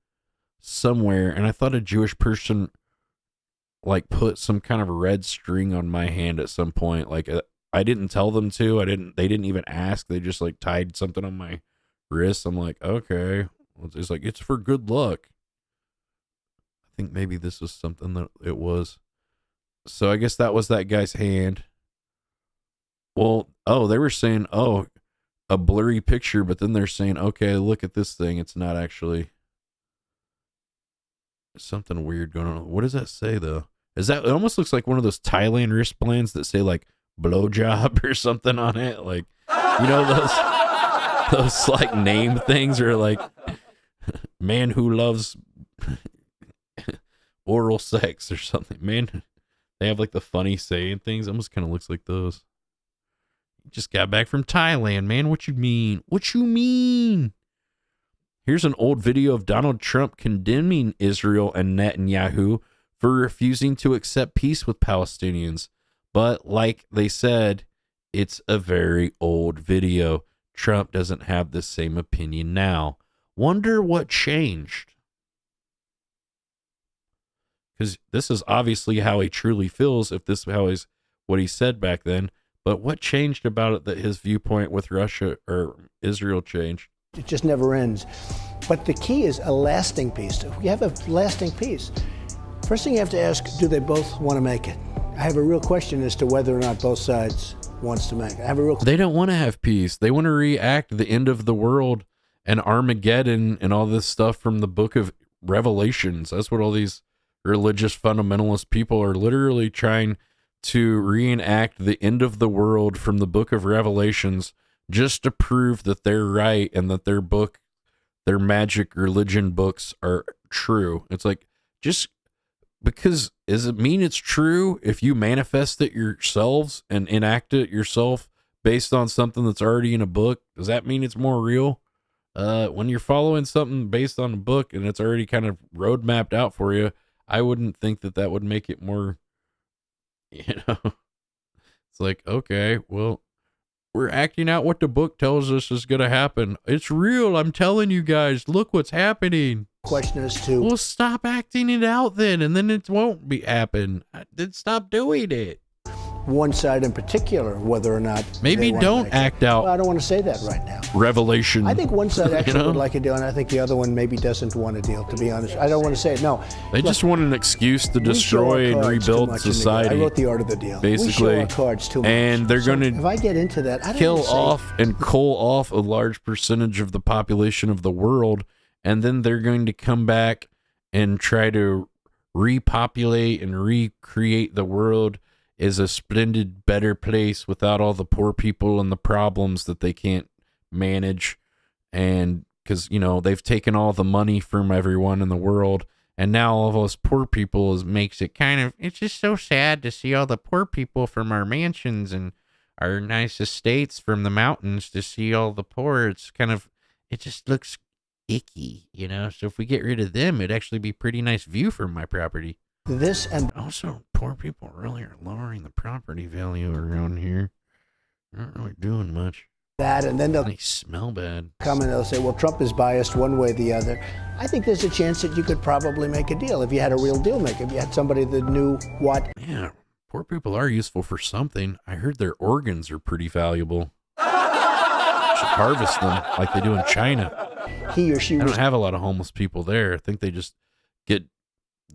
somewhere, and I thought a Jewish person like put some kind of red string on my hand at some point. Like I didn't tell them to. They didn't even ask. They just like tied something on my wrist. I'm like, okay. It's like, it's for good luck. I think maybe this was something that it was. So I guess that was that guy's hand. Well, they were saying, a blurry picture, but then they're saying, okay, look at this thing. It's not actually, something weird going on. What does that say though? Is that, it almost looks like one of those Thailand wristbands that say like blowjob or something on it. Like, you know, those like name things are like man who loves oral sex or something. Man, they have like the funny saying things. Almost kind of looks like those. Just got back from Thailand, man. What you mean? What you mean? Here's an old video of Donald Trump condemning Israel and Netanyahu for refusing to accept peace with Palestinians. But like they said, it's a very old video. Trump doesn't have the same opinion now. Wonder what changed? Because this is obviously how he truly feels, if this is how he's what he said back then. But what changed about it that his viewpoint with Russia or Israel changed? It just never ends. But the key is a lasting peace. If we have a lasting peace, first thing you have to ask, do they both want to make it? I have a real question as to whether or not both sides wants to make it. I have a real. They don't want to have peace. They want to reenact the end of the world and Armageddon and all this stuff from the book of Revelations. That's what all these religious fundamentalist people are literally trying to reenact the end of the world from the book of Revelations just to prove that they're right and that their book, their magic religion books are true. It's like, just because, does it mean it's true if you manifest it yourselves and enact it yourself based on something that's already in a book? Does that mean it's more real? When you're following something based on a book and it's already kind of road mapped out for you, I wouldn't think that that would make it more, you know, it's like, okay, well, we're acting out what the book tells us is going to happen. It's real. I'm telling you guys, look what's happening. Question as to. Well, stop acting it out then, and then it won't be happen. Then stop doing it. One side in particular, whether or not. Maybe don't act out. Well, I don't want to say that right now. Revelation. I think one side actually you know? would like a deal, and I think the other one maybe doesn't want a deal, to be honest. I don't want to say it. No. They just want an excuse to destroy and rebuild society. I wrote The Art of the Deal. Basically. We show our cards too much. And they're going to if I get into that, I don't kill wanna say, off and cull off a large percentage of the population of the world, and then they're going to come back and try to repopulate and recreate the world as a splendid, better place without all the poor people and the problems that they can't manage. And because, you know, they've taken all the money from everyone in the world, and now all of us poor people makes it kind of, it's just so sad to see all the poor people from our mansions and our nice estates from the mountains, to see all the poor. It's kind of, it just looks icky, you know? So if we get rid of them, it'd actually be a pretty nice view from my property. This and also, poor people really are lowering the property value around here. They're not really doing much. That, and then they smell bad. Come and they'll say, well, Trump is biased one way or the other. I think there's a chance that you could probably make a deal if you had a real deal maker, if you had somebody that knew what. Yeah, poor people are useful for something. I heard their organs are pretty valuable. Should harvest them like they do in China. He or she I don't have a lot of homeless people there. I think they just get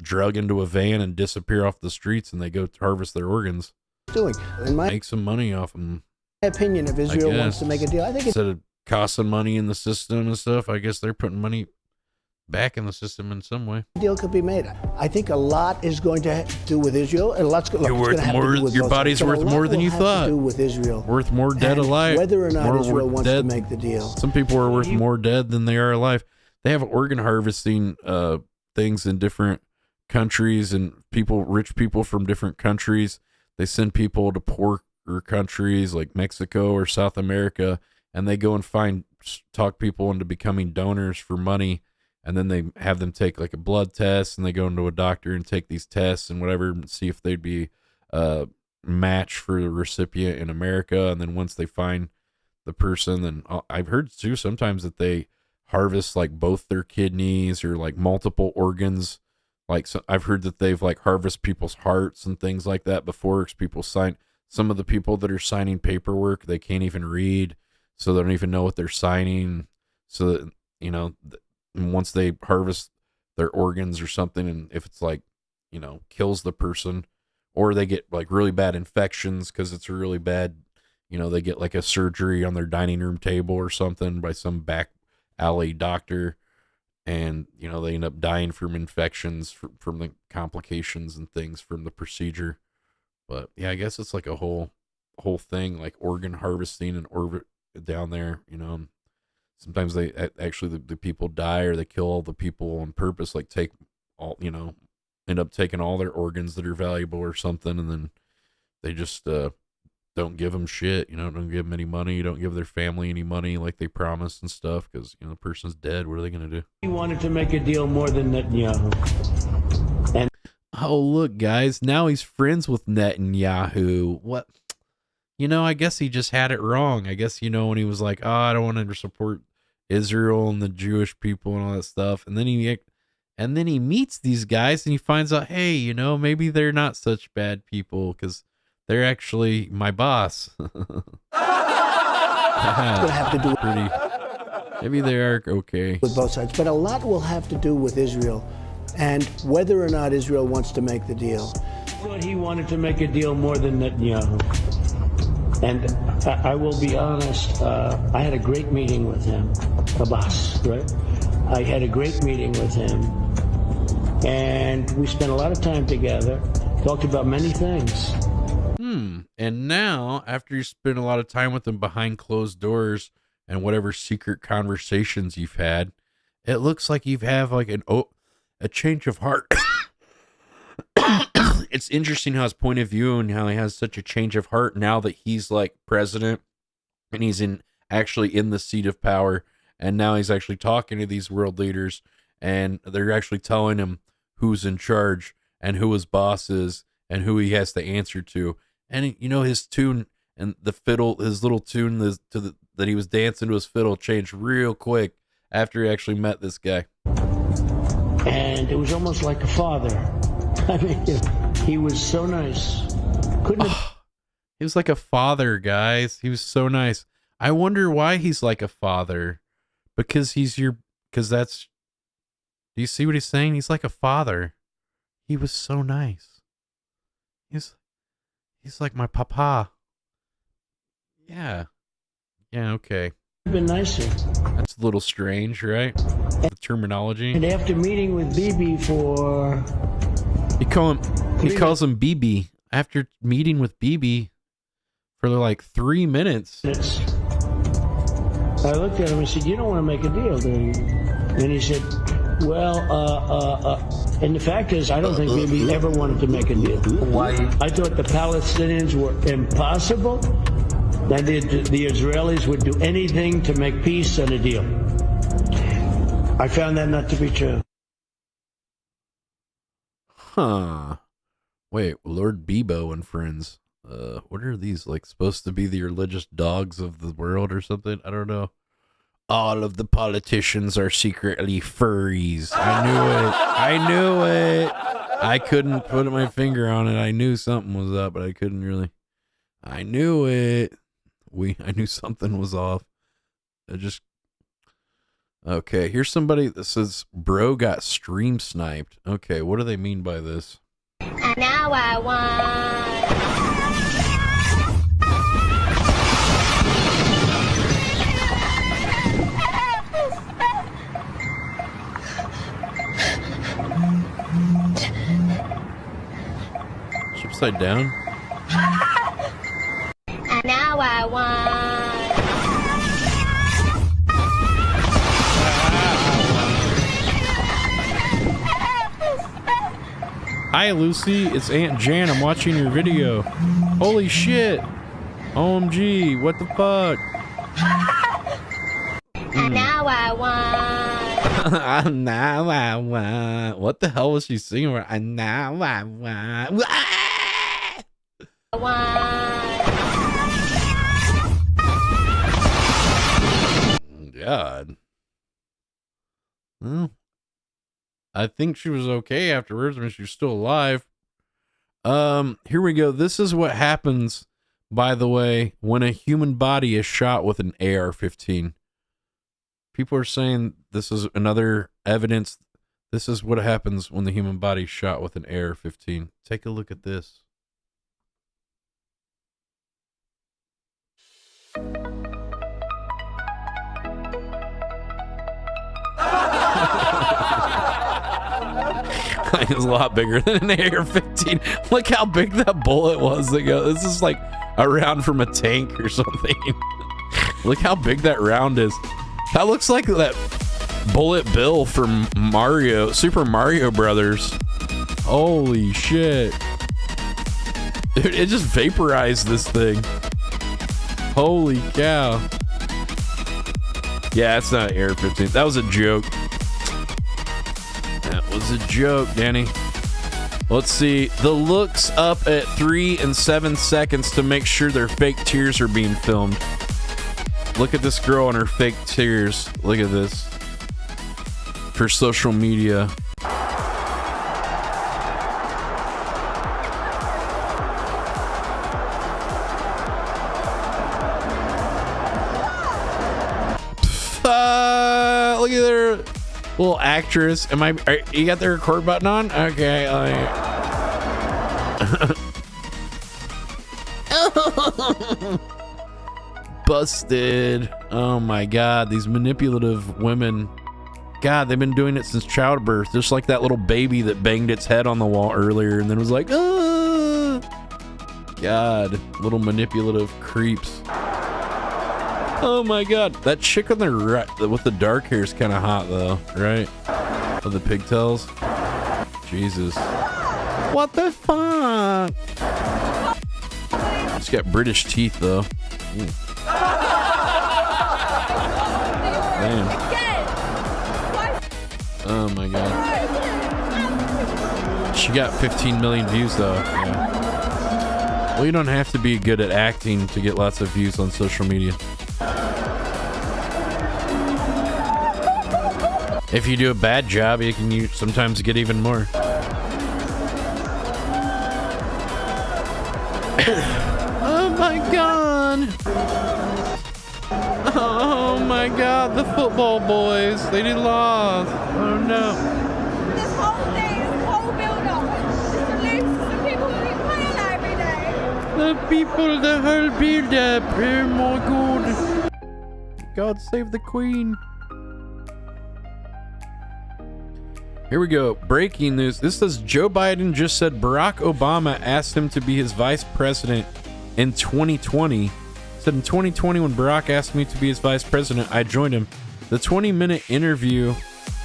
drug into a van and disappear off the streets, and they go harvest their organs. Doing in my make some money off them. Opinion, if Israel wants to make a deal, I think instead of costing money in the system and stuff, I guess they're putting money back in the system in some way. A deal could be made. I think a lot is going to do with Israel, and a lot's going You're worth more. Your body's worth more than you thought. To do with Israel, worth more dead alive. Whether or not more Israel wants dead. to make the deal. Some people are worth more dead than they are alive. They have organ harvesting things in different countries, and rich people from different countries, they send people to poorer countries like Mexico or South America, and they go and talk people into becoming donors for money, and then they have them take like a blood test, and they go into a doctor and take these tests and whatever, and see if they'd be a match for the recipient in America. And then once they find the person, then I've heard too sometimes that they harvest like both their kidneys or like multiple organs. Like, so I've heard that they've like harvest people's hearts and things like that before, because people sign, some of the people that are signing paperwork, they can't even read, so they don't even know what they're signing. So that, you know, once they harvest their organs or something, and if it's like, you know, kills the person, or they get like really bad infections because it's a really bad, you know, they get like a surgery on their dining room table or something by some back alley doctor, and you know they end up dying from infections from the complications and things from the procedure. But yeah, I guess it's like a whole thing, like organ harvesting and orbit down there. You know, sometimes they actually the people die, or they kill all the people on purpose, like take all, you know, end up taking all their organs that are valuable or something, and then they just don't give them shit, you know, don't give them any money, don't give their family any money like they promised and stuff, because, you know, the person's dead. What are they going to do? He wanted to make a deal more than Netanyahu. And oh, look, guys, now he's friends with Netanyahu. What? You know, I guess he just had it wrong. I guess, you know, when he was like, oh, I don't want to support Israel and the Jewish people and all that stuff. And then he meets these guys and he finds out, hey, you know, maybe they're not such bad people because they're actually my boss. have to do Maybe they are okay. with both sides, but a lot will have to do with Israel and whether or not Israel wants to make the deal. he wanted to make a deal more than Netanyahu. And I will be honest, I had a great meeting with him, Abbas, right? I had a great meeting with him, and we spent a lot of time together, talked about many things. And now, after you spend a lot of time with him behind closed doors and whatever secret conversations you've had, it looks like you have like a change of heart. It's interesting how his point of view and how he has such a change of heart now that he's like president and he's actually in the seat of power, and now he's actually talking to these world leaders and they're actually telling him who's in charge and who his boss is and who he has to answer to. And you know, his tune and the fiddle, his little tune that he was dancing to his fiddle changed real quick after he actually met this guy. And it was almost like a father. I mean, he was so nice. He was like a father, guys. He was so nice. I wonder why he's like a father. Because do you see what he's saying? He's like a father. He was so nice. He's like my papa. Yeah. Yeah, okay. Been nicer. That's a little strange, right? The terminology. And after meeting with Bibi for... He calls him Bibi. After meeting with Bibi for like 3 minutes. I looked at him and said, you don't want to make a deal, do you? And he said, well, and the fact is, I don't think Bibi ever wanted to make a deal. Why? I thought the Palestinians were impossible, that the Israelis would do anything to make peace and a deal. I found that not to be true. Huh. Wait, Lord Bebo and friends. What are these, like, supposed to be the religious dogs of the world or something? I don't know. All of the politicians are secretly furries. I knew it. I couldn't put my finger on it. I knew something was up, but I couldn't really. I knew it. I knew something was off. Okay, here's somebody that says, bro got stream sniped. Okay, what do they mean by this? And now I want... It's upside down? And now I want... Hi, Lucy. It's Aunt Jan. I'm watching your video. Holy shit. OMG. What the fuck? And now I want... Now I want... What the hell was she singing? And now I want... God. Well, I think she was okay afterwards. I mean, she was still alive. Here we go. This is what happens, by the way, when a human body is shot with an AR-15. People are saying this is another evidence. This is what happens when the human body is shot with an AR-15. Take a look at this. It's a lot bigger than an AR-15. Look how big that bullet was. This is like a round from a tank or something. Look how big that round is. That looks like that bullet bill from Super Mario Brothers. Holy shit. Dude, it just vaporized this thing. Holy cow. Yeah, it's not AR-15. That was a joke. That was a joke, Danny. Let's see. The looks up at 3 and 7 seconds to make sure their fake tears are being filmed. Look at this girl and her fake tears. Look at this. For social media. Look at their little actress. You got the record button on? Okay. Busted. Oh my god, these manipulative women. God, they've been doing it since childbirth. Just like that little baby that banged its head on the wall earlier and then was like, ah. God, little manipulative creeps. Oh my god, that chick on the right with the dark hair is kind of hot though, right? With the pigtails. Jesus. What the fuck? She's got British teeth though. Ooh. Damn. Oh my god. She got 15 million views though. Yeah. Well, you don't have to be good at acting to get lots of views on social media. If you do a bad job, you can sometimes get even more. Oh my god! Oh my god, the football boys. They did lost. Oh no. This whole thing, this whole build-up, just to lose the people who are playing every day. The people, the whole build-up. Oh my god. God save the queen. Here we go. Breaking news. This says Joe Biden just said Barack Obama asked him to be his vice president in 2020. Said in 2020 when Barack asked me to be his vice president, I joined him. The 20-minute interview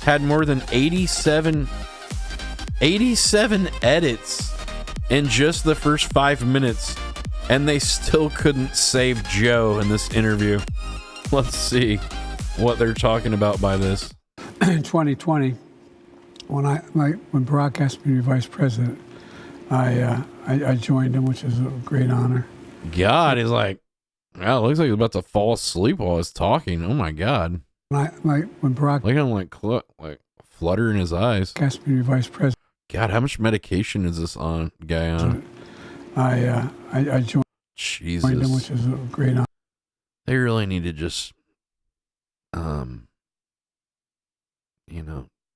had more than 87 edits in just the first 5 minutes, and they still couldn't save Joe in this interview. Let's see what they're talking about by this. In 2020, when Barack asked me to be vice president, I joined him, which is a great honor. God, he's like, wow, it looks like he's about to fall asleep while he's talking. Oh my God. When Barack, look at him like flutter in his eyes. Asked me to be vice president. God, how much medication is this guy on? I joined him, which is a great honor. They really need to just,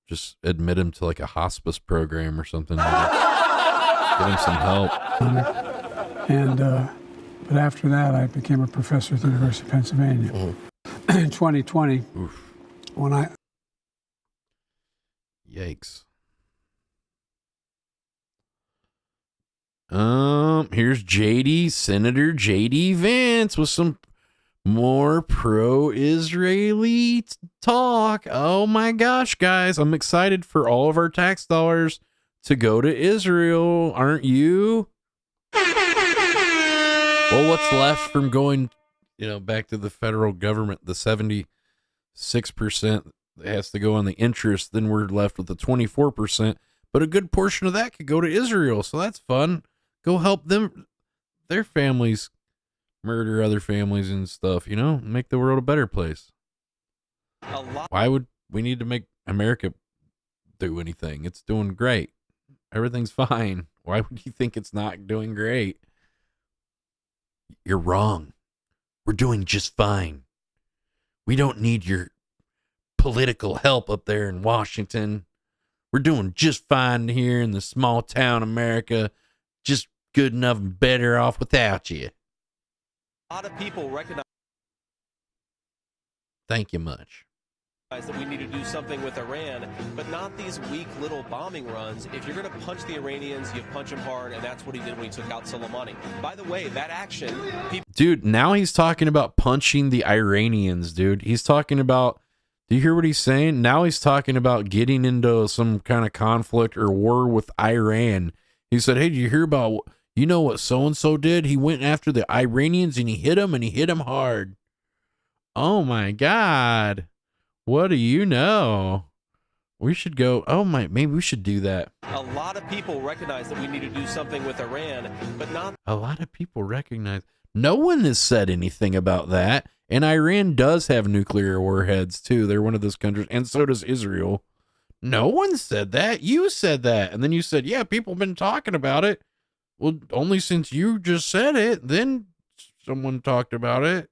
just admit him to like a hospice program or something. Get him some help. And but after that, I became a professor at the University of Pennsylvania. In 2020, when I... Yikes. Here's Senator J.D. Vance with some more pro-Israeli talk. Oh my gosh, guys. I'm excited for all of our tax dollars to go to Israel. Aren't you? Well, what's left from going, back to the federal government, the 76% that has to go on the interest, then we're left with the 24%, but a good portion of that could go to Israel. So that's fun. Go help them, their families murder other families and stuff, make the world a better place. Why would we need to make America do anything? It's doing great. Everything's fine. Why would you think it's not doing great? You're wrong. We're doing just fine. We don't need your political help up there in Washington. We're doing just fine here in the small town America. Just good enough and better off without you. A lot of people recognize. Thank you much. That we need to do something with Iran, but not these weak little bombing runs. If you're going to punch the Iranians, you punch them hard, and that's what he did when he took out Soleimani. By the way, that action... Dude, now he's talking about punching the Iranians, dude. He's talking about... Do you hear what he's saying? Now he's talking about getting into some kind of conflict or war with Iran. He said, hey, did you hear about... You know what so-and-so did? He went after the Iranians, and he hit them hard. Oh, my God. What do you know? We should go. Oh my, maybe we should do that. A lot of people recognize that we need to do something with Iran, but not. A lot of people recognize. No one has said anything about that. And Iran does have nuclear warheads too. They're one of those countries, and so does Israel. No one said that. You said that, and then you said, "Yeah, people have been talking about it." Well, only since you just said it, then someone talked about it.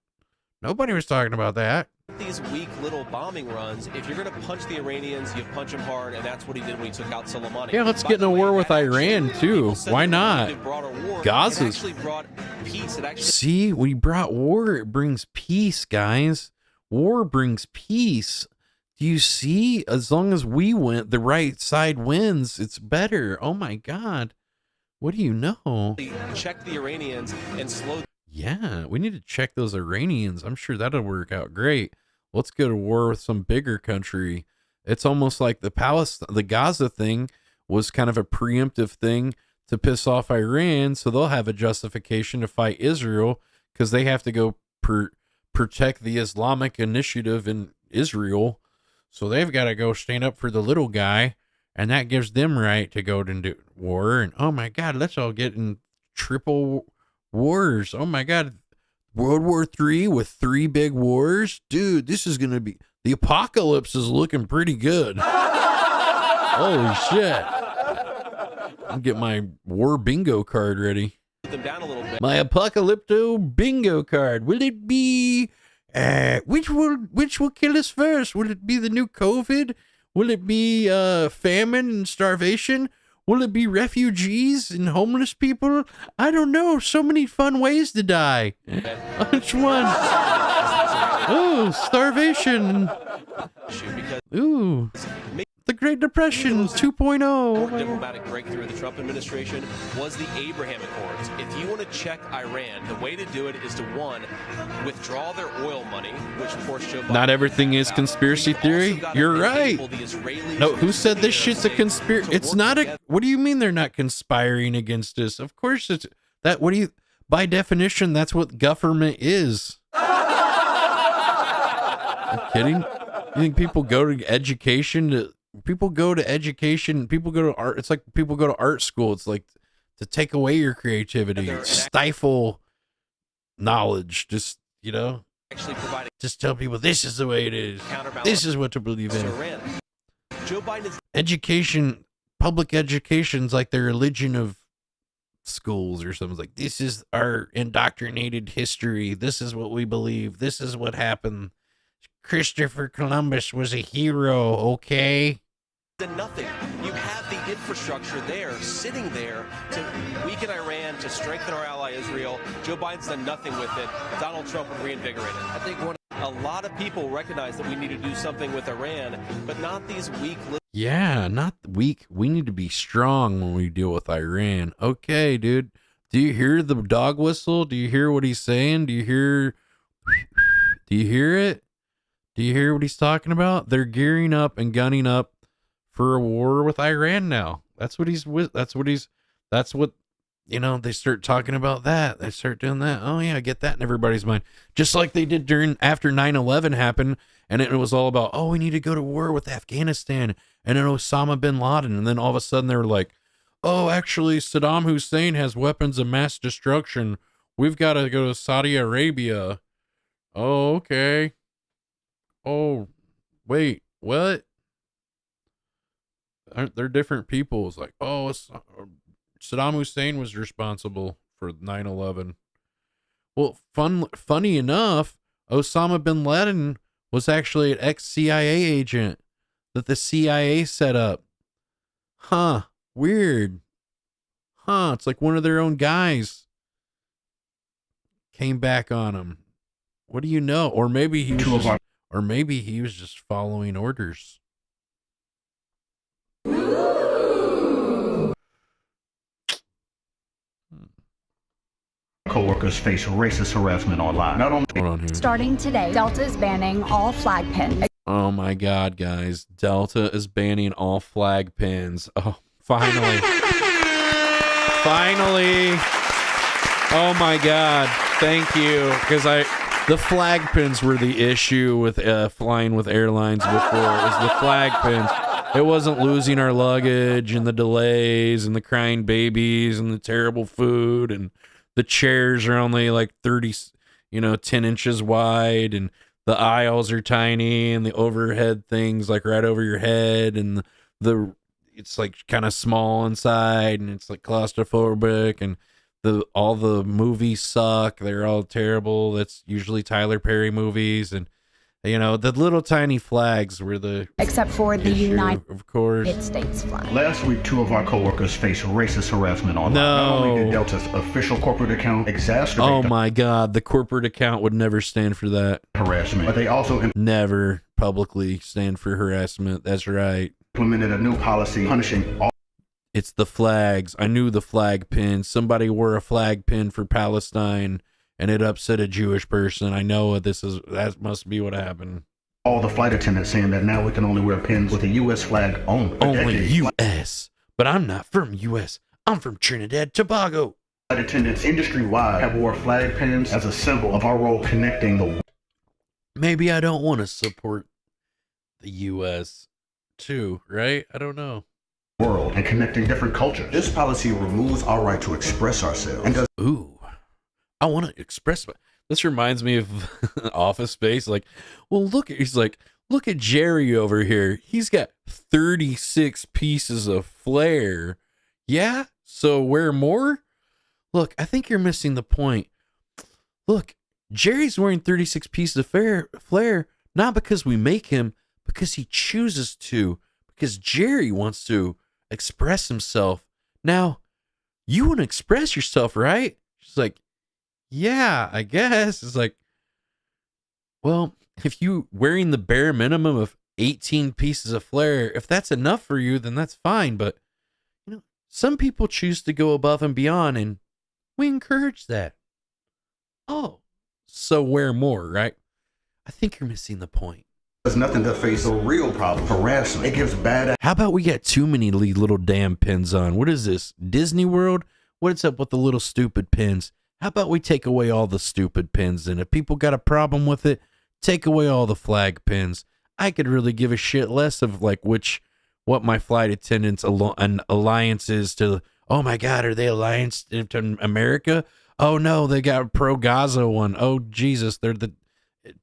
Nobody was talking about that. These weak little bombing runs. If you're going to punch the Iranians, you punch them hard, and that's what he did when he took out Soleimani. Yeah, let's get in a war with Iran too. Why not? Gaza's. See, when he brought war, it brings peace, guys. War brings peace. Do you see? As long as we went, the right side wins. It's better. Oh my God. What do you know? Check the Iranians and slow. Yeah, we need to check those Iranians. I'm sure that'll work out great. Let's go to war with some bigger country. It's almost like the Gaza thing was kind of a preemptive thing to piss off Iran, so they'll have a justification to fight Israel because they have to go protect the Islamic initiative in Israel. So they've got to go stand up for the little guy, and that gives them right to go to war. And oh my God, let's all get in triple wars. Oh my God. World War III with 3 big wars? Dude, this is going to be... The apocalypse is looking pretty good. Holy shit. I'll get my war bingo card ready. Them down a little bit. My apocalypto bingo card. Will it be... which will kill us first? Will it be the new COVID? Will it be famine and starvation? Will it be refugees and homeless people? I don't know. So many fun ways to die. Which one? Oh, starvation. Ooh. The Great Depression 2.0. Diplomatic breakthrough of the Trump administration was the Abraham Accords. If you want to check Iran, the way to do it is to, one, withdraw their oil money, which of course Joe Biden. Not everything is conspiracy theory. You're right. No, who said this shit's a conspiracy? It's not a. What do you mean they're not conspiring against us? Of course it's that. What do you? By definition, that's what government is. Are you kidding? You think people go to education to? People go to education. People go to art. It's like people go to art school. It's like to take away your creativity, stifle knowledge. Just, you know, just tell people this is the way it is. This is what to believe in. Joe Biden. Education, public education's like the religion of schools or something. It's like, this is our indoctrinated history. This is what we believe. This is what happened. Christopher Columbus was a hero, okay? Nothing. You have the infrastructure there, sitting there to weaken Iran, to strengthen our ally Israel. Joe Biden's done nothing with it. Donald Trump would reinvigorate it. I think a lot of people recognize that we need to do something with Iran, but not these weak little... Yeah, not weak. We need to be strong when we deal with Iran. Okay, dude. Do you hear the dog whistle? Do you hear what he's saying? Do you hear it? Do you hear what he's talking about? They're gearing up and gunning up for a war with Iran now. That's what, you know, they start talking about that. They start doing that. Oh yeah, get that in everybody's mind. Just like they did after 9/11 happened, and it was all about, oh, we need to go to war with Afghanistan and then Osama bin Laden. And then all of a sudden they were like, oh, actually Saddam Hussein has weapons of mass destruction. We've got to go to Saudi Arabia. Oh, okay. Oh, wait, what? Aren't there different people? It's like, oh, Saddam Hussein was responsible for 9/11. Well, funny enough, Osama bin Laden was actually an ex-CIA agent that the CIA set up. Huh, weird. Huh, it's like one of their own guys came back on him. What do you know? Or maybe he was Or maybe he was just following orders. Coworkers face racist harassment online. Not only Hold on here. Starting today, Delta is banning all flag pins. Oh my God, guys. Delta is banning all flag pins. Oh, finally. Finally. Oh my God. Thank you. Because the flag pins were the issue with flying with airlines before. It was the flag pins. It wasn't losing our luggage and the delays and the crying babies and the terrible food, and the chairs are only like 10 inches wide, and the aisles are tiny, and the overhead things like right over your head, and it's like kind of small inside, and it's like claustrophobic, and all the movies suck. They're all terrible. That's usually Tyler Perry movies, and the little tiny flags were the except for the United States flag. last week, 2 of our coworkers faced racist harassment online. No. Not only did Delta's official corporate account exacerbate Oh my God, the corporate account would never stand for that. Harassment, but they also never publicly stand for harassment. That's right. Implemented a new policy punishing all. It's the flags. I knew the flag pin. Somebody wore a flag pin for Palestine, and it upset a Jewish person. I know that must be what happened. All the flight attendants saying that now we can only wear pins with a U.S. flag only. Only U.S. But I'm not from U.S. I'm from Trinidad, Tobago. Flight attendants industry-wide have wore flag pins as a symbol of our role connecting the. Maybe I don't want to support the U.S. too, right? I don't know. World and connecting different cultures. This policy removes our right to express ourselves. And I want to express. This reminds me of Office Space. Like, well, look at Jerry over here. He's got 36 pieces of flair. Yeah, so wear more. Look, I think you're missing the point. Look, Jerry's wearing 36 pieces of flair, not because we make him, because he chooses to. Because Jerry wants to express himself. Now, you want to express yourself, right? She's like, yeah, I guess. It's like, well, if you wearing the bare minimum of 18 pieces of flair, if that's enough for you, then that's fine. But, some people choose to go above and beyond, and we encourage that. Oh, so wear more, right? I think you're missing the point. There's nothing to face the real problem, harassment. It gives bad. How about we got too many little damn pins on? What is this, Disney World? What's up with the little stupid pins? How about we take away all the stupid pins? And if people got a problem with it, take away all the flag pins. I could really give a shit less of like what my flight attendants and alliance is to. Oh my God, are they alliance to America? Oh no, they got a pro-Gaza one. Oh Jesus, they're the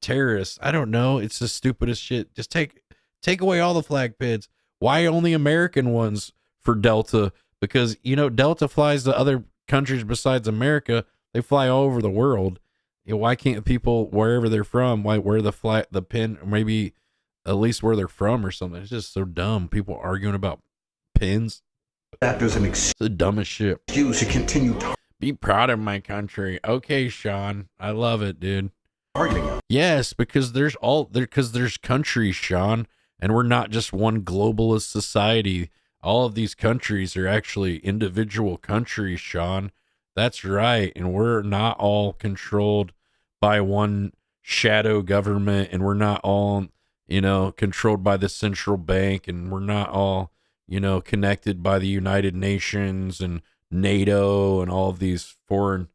terrorists. I don't know. It's the stupidest shit. Just take away all the flag pins. Why only American ones for Delta? Because Delta flies to other countries besides America. They fly all over the world. Why can't people wherever they're from wear the pin, or maybe at least where they're from or something? It's just so dumb. People arguing about pins. It's the dumbest shit. Excuse to continue. Be proud of my country. Okay, Sean. I love it, dude. Yes, because there's countries, Sean, and we're not just one globalist society. All of these countries are actually individual countries, Sean. That's right, and we're not all controlled by one shadow government, and we're not all, controlled by the central bank, and we're not all, connected by the United Nations and NATO and all of these foreign.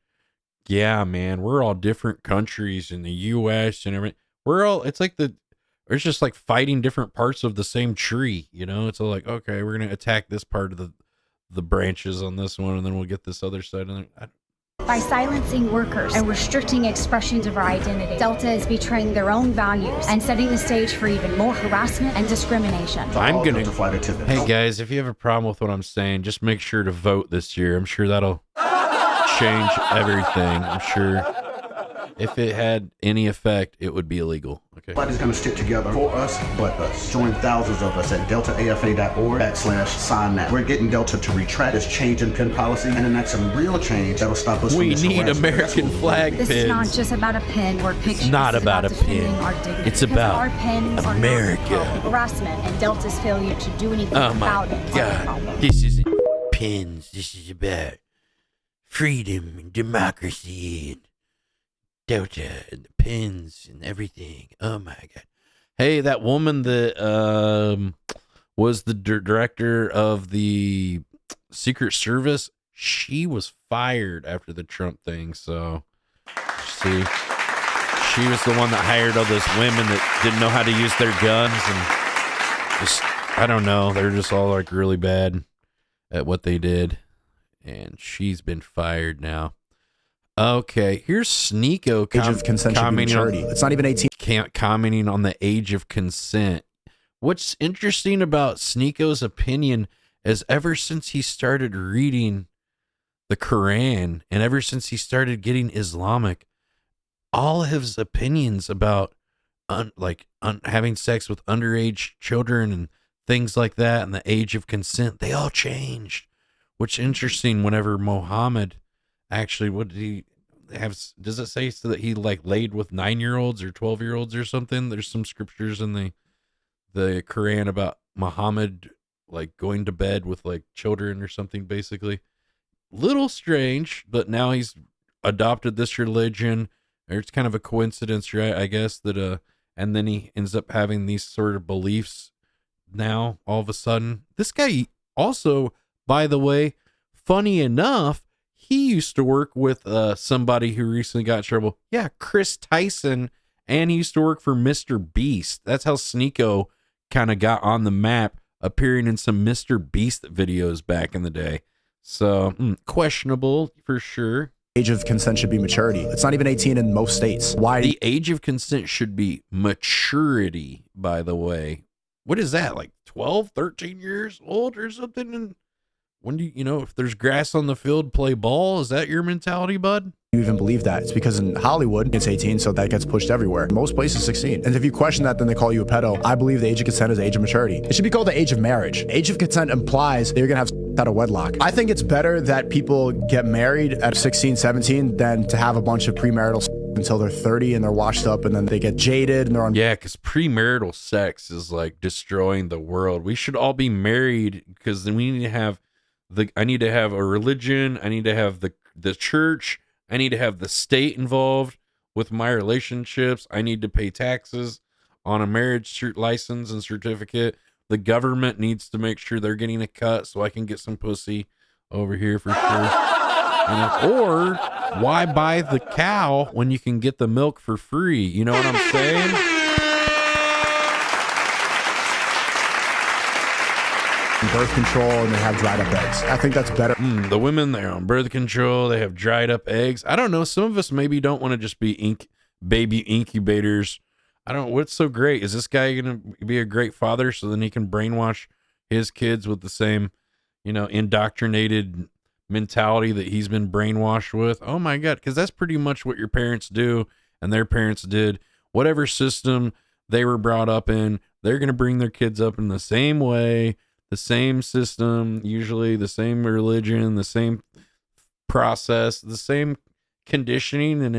Yeah, man, we're all different countries in the U.S. and everything. It's just like fighting different parts of the same tree, It's all like, okay, we're going to attack this part of the branches on this one, and then we'll get this other side. By silencing workers and restricting expressions of our identity, Delta is betraying their own values and setting the stage for even more harassment and discrimination. Hey guys, if you have a problem with what I'm saying, just make sure to vote this year. I'm sure that'll change everything. I'm sure If it had any effect, it would be illegal. Okay. Everybody's going to stick together for us, but us. Join thousands of us at deltaafa.org/sign now. We're getting Delta to retract this change in pin policy and enact some real change that'll stop us from We this need harassment. American flag This is not pins. just about a pin or pictures. It's not This is about a defending pin. our dignity. It's Because about our pins are not America. the problem. Harassment and Delta's failure to do anything Oh my about it are the God. problem. This isn't pins. This is about freedom and democracy and Delta and the pins and everything. Oh my God. Hey, that woman that was the director of the Secret Service, she was fired after the Trump thing. So, see, she was the one that hired all those women that didn't know how to use their guns and just, I don't know, they're just all like really bad at what they did. And she's been fired now. Okay, here's Sneeko Age of consent should be maturity. It's not even 18. Commenting on the age of consent. What's interesting about Sneeko's opinion is ever since he started reading the Quran and ever since he started getting Islamic, all of his opinions about having sex with underage children and things like that and the age of consent, they all changed. Which is interesting. Whenever Muhammad actually, what did he have? Does it say so that he like laid with 9-year-olds or 12-year-olds or something? There's some scriptures in the Quran about Muhammad like going to bed with like children or something, basically. Little strange, but now he's adopted this religion. It's kind of a coincidence, right? I guess that and then he ends up having these sort of beliefs now all of a sudden. This guy also, by the way, funny enough, he used to work with somebody who recently got in trouble. Yeah, Chris Tyson, and he used to work for Mr. Beast. That's how Sneeko kind of got on the map, appearing in some Mr. Beast videos back in the day. So, questionable for sure. Age of consent should be maturity. It's not even 18 in most states. Why? The age of consent should be maturity, by the way. What is that, like 12, 13 years old or something? And when do you know, if there's grass on the field, play ball? Is that your mentality, bud? You even believe that? It's because in Hollywood, it's 18, so that gets pushed everywhere. Most places, 16. And if you question that, then they call you a pedo. I believe the age of consent is the age of maturity. It should be called the age of marriage. Age of consent implies that you're going to have out of wedlock. I think it's better that people get married at 16, 17 than to have a bunch of premarital until they're 30 and they're washed up and then they get jaded and they're on. Yeah, because premarital sex is like destroying the world. We should all be married because then we need to have I need to have a religion. I need to have the church. I need to have the state involved with my relationships. I need to pay taxes on a marriage license and certificate. The government needs to make sure they're getting a cut so I can get some pussy over here for sure. Or why buy the cow when you can get the milk for free? You know what I'm saying? Birth control and they have dried up eggs. I think that's better. The women, they're on birth control. They have dried up eggs. I don't know. Some of us maybe don't want to just be baby incubators. I don't know. What's so great? Is this guy going to be a great father so then he can brainwash his kids with the same, indoctrinated mentality that he's been brainwashed with? Oh my God. Because that's pretty much what your parents do and their parents did. Whatever system they were brought up in, they're going to bring their kids up in the same way. The same system, usually the same religion, the same process, the same conditioning and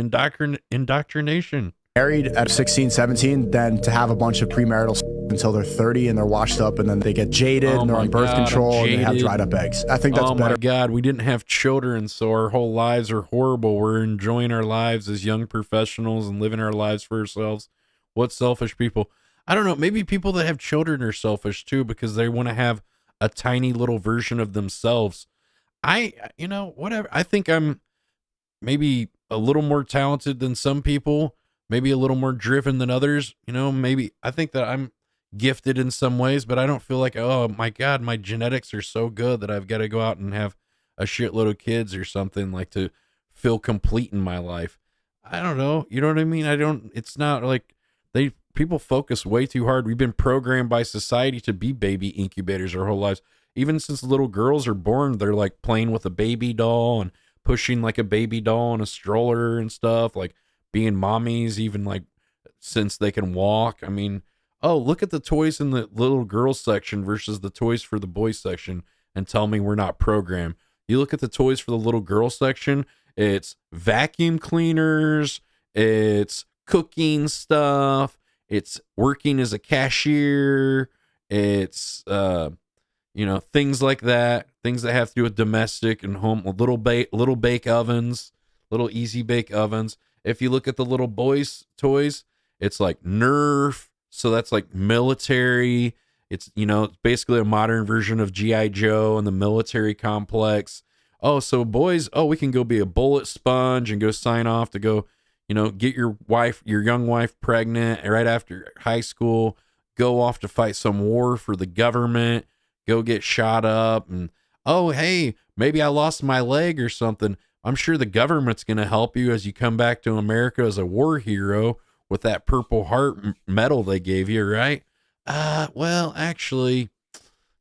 indoctrination. Married at 16, 17 than to have a bunch of premarital until they're 30 and they're washed up and then they get jaded and they're on birth control and they have dried up eggs. I think that's better. Oh my God, we didn't have children, so our whole lives are horrible. We're enjoying our lives as young professionals and living our lives for ourselves. What selfish people. I don't know. Maybe people that have children are selfish too because they want to have a tiny little version of themselves. Whatever. I think I'm maybe a little more talented than some people, maybe a little more driven than others. Maybe I think that I'm gifted in some ways, but I don't feel like, oh my God, my genetics are so good that I've got to go out and have a shitload of kids or something like to feel complete in my life. I don't know. You know what I mean? It's not like people focus way too hard. We've been programmed by society to be baby incubators our whole lives. Even since little girls are born, they're like playing with a baby doll and pushing like a baby doll in a stroller and stuff, like being mommies, even like since they can walk. I mean, oh, look at the toys in the little girls section versus the toys for the boys section and tell me we're not programmed. You look at the toys for the little girl section, it's vacuum cleaners, it's cooking stuff, it's working as a cashier, it's things like that, things that have to do with domestic and home, little bake ovens, little easy bake ovens. If you look at the little boys toys, it's like Nerf, so that's like military. It's basically a modern version of G.I. Joe and the military complex. Oh, so boys, we can go be a bullet sponge and go sign off to go, get your young wife pregnant right after high school, go off to fight some war for the government, go get shot up, and oh, hey, maybe I lost my leg or something. I'm sure the government's going to help you as you come back to America as a war hero with that Purple Heart medal they gave you, right? Well, actually,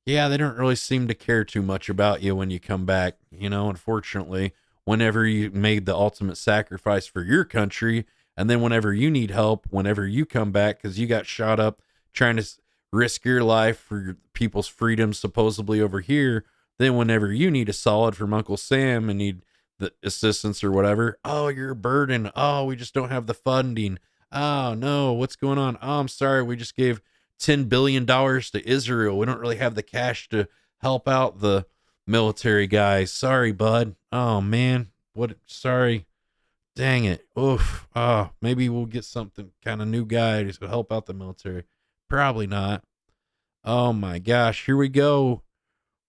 yeah, they don't really seem to care too much about you when you come back. Unfortunately, whenever you made the ultimate sacrifice for your country, and then whenever you need help, whenever you come back because you got shot up trying to risk your life for your people's freedom supposedly over here, then whenever you need a solid from Uncle Sam and need the assistance or whatever, oh, you're a burden. Oh, we just don't have the funding. Oh, no, what's going on? Oh, I'm sorry, we just gave $10 billion to Israel. We don't really have the cash to help out the military guys. Sorry, bud. Oh, man. Sorry. Dang it. Oof. Oh, maybe we'll get something kind of new guy to help out the military. Probably not. Oh, my gosh. Here we go.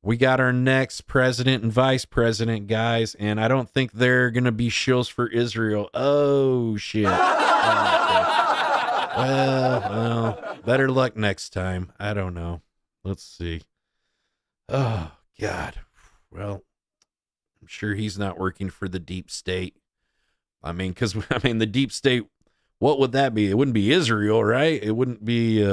We got our next president and vice president, guys, and I don't think they're going to be shills for Israel. Oh, shit. Well, better luck next time. I don't know. Let's see. Oh, God. Well, I'm sure he's not working for the deep state. The deep state, what would that be? It wouldn't be Israel, right? It wouldn't be,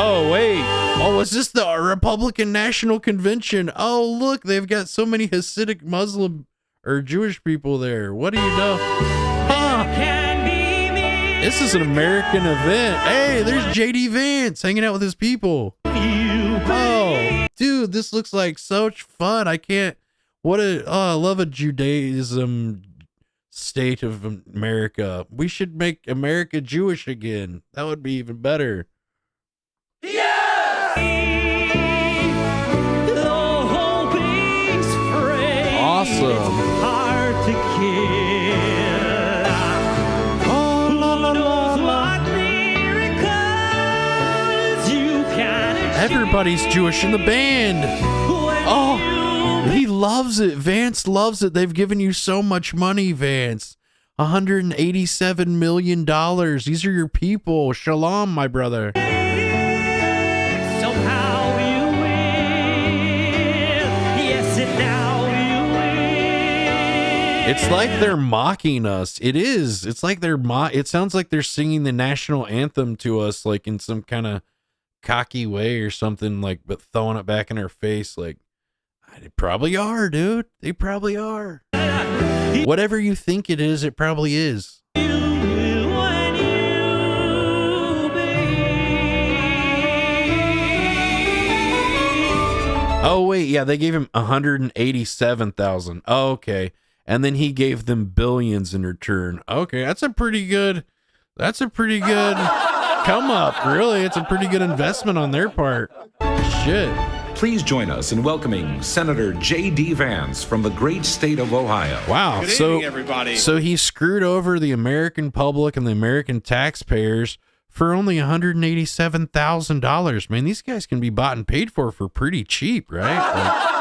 Oh, wait. Oh, is this the Republican National Convention? Oh, look, they've got so many Hasidic Muslim or Jewish people there. What do you know? Huh. This is an American event. Hey, there's JD Vance hanging out with his people. Oh, dude, this looks like such fun. I love a Judaism state of America. We should make America Jewish again. That would be even better. Awesome. Hard to kill. Oh, la, la, la, la. Everybody's Jewish in the band. Oh, he loves it. Vance loves it. They've given you so much money, Vance. $187 million. These are your people. Shalom, my brother. It's like they're mocking us. It is. It's like it sounds like they're singing the national anthem to us, like in some kind of cocky way or something, like, but throwing it back in our face. Like, they probably are, dude. They probably are. Whatever you think it is, it probably is. Oh, wait. Yeah, they gave him $187,000. Oh, okay. And then he gave them billions in return. Okay, that's a pretty good come up, really. It's a pretty good investment on their part. Shit. Please join us in welcoming Senator J.D. Vance from the great state of Ohio. Wow. Good evening, everybody. So he screwed over the American public and the American taxpayers for only $187,000. Man, these guys can be bought and paid for pretty cheap, right?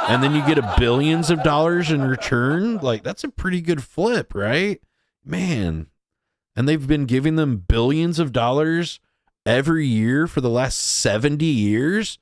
And then you get billions of dollars in return. Like, that's a pretty good flip, right? Man. And they've been giving them billions of dollars every year for the last 70 years.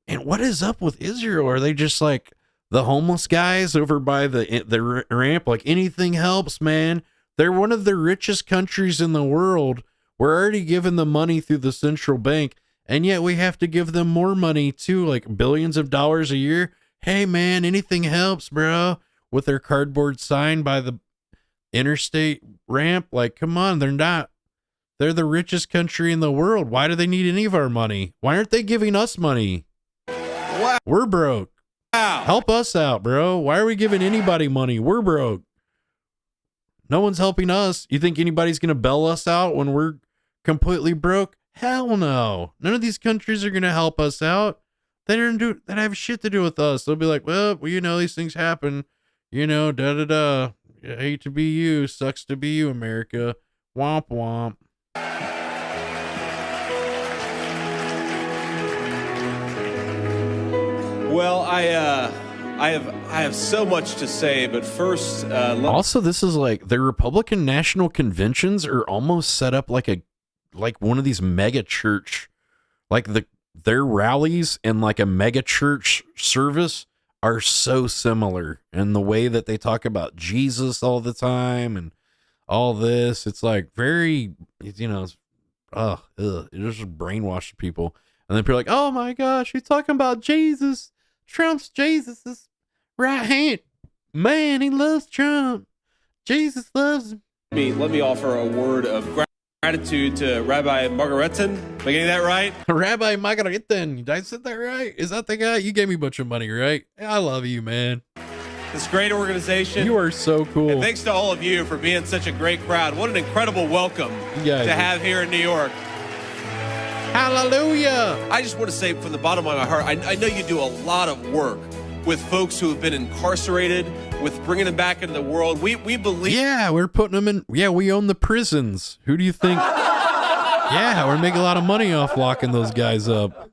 And what is up with Israel? Are they just like the homeless guys over by the ramp? Like, anything helps, man. They're one of the richest countries in the world. We're already giving them money through the central bank. And yet we have to give them more money too, like billions of dollars a year. Hey, man, anything helps, bro. with their cardboard sign by the interstate ramp. Like, come on, they're the richest country in the world. Why do they need any of our money? Why aren't they giving us money? Wow. We're broke. Wow. Help us out, bro. Why are we giving anybody money? We're broke. No one's helping us. You think anybody's going to bail us out when we're completely broke? Hell no. None of these countries are going to help us out. They don't have shit to do with us. They'll be like, well, these things happen. Da-da-da. I hate to be you. Sucks to be you, America. Womp womp. Well, I have so much to say, but first, also, this is like the Republican National Conventions are almost set up like one of these mega church, like their rallies and like a mega church service are so similar in the way that they talk about Jesus all the time and all this. It's like very, it just brainwashes people. And then people are like, oh my gosh, he's talking about Jesus. Trump's Jesus' right hand. Man, he loves Trump. Jesus loves him. Let me offer a word of gratitude to Rabbi Margaretin. Am I getting that right? Rabbi Margaretin. Did I say that right? Is that the guy? You gave me a bunch of money, right? I love you, man. This great organization. You are so cool. And thanks to all of you for being such a great crowd. What an incredible welcome to have here in New York. Hallelujah. I just want to say from the bottom of my heart, I know you do a lot of work with folks who have been incarcerated, with bringing them back into the world. We believe. Yeah, we're putting them in. Yeah, we own the prisons. Who do you think? Yeah, we're making a lot of money off locking those guys up.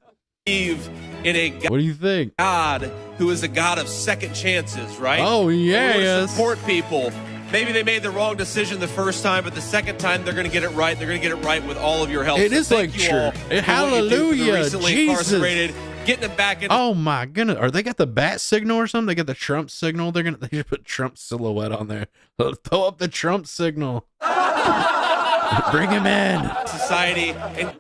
In a God, what do you think? God who is a God of second chances, right? Oh, yeah, yes. Support people. Maybe they made the wrong decision the first time, but the second time they're going to get it right. They're going to get it right with all of your help. It is like church. Hallelujah, recently Jesus. Incarcerated, getting them back in. Oh my goodness, are they got the bat signal or something? They got the Trump signal. They just put Trump silhouette on there. Throw up the Trump signal. Bring him in. Society. And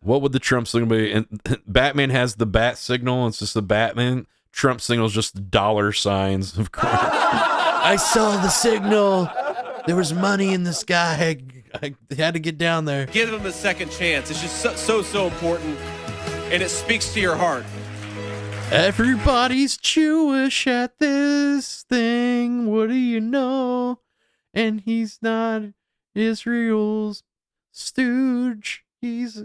what would the Trump signal be? And Batman has the bat signal. It's just the Batman. Trump signal is just dollar signs. Of course. I saw the signal. There was money in the sky. I had to get down there. Give them a second chance. It's just so important, and it speaks to your heart. Everybody's Jewish at this thing. What do you know? And he's not Israel's stooge. He's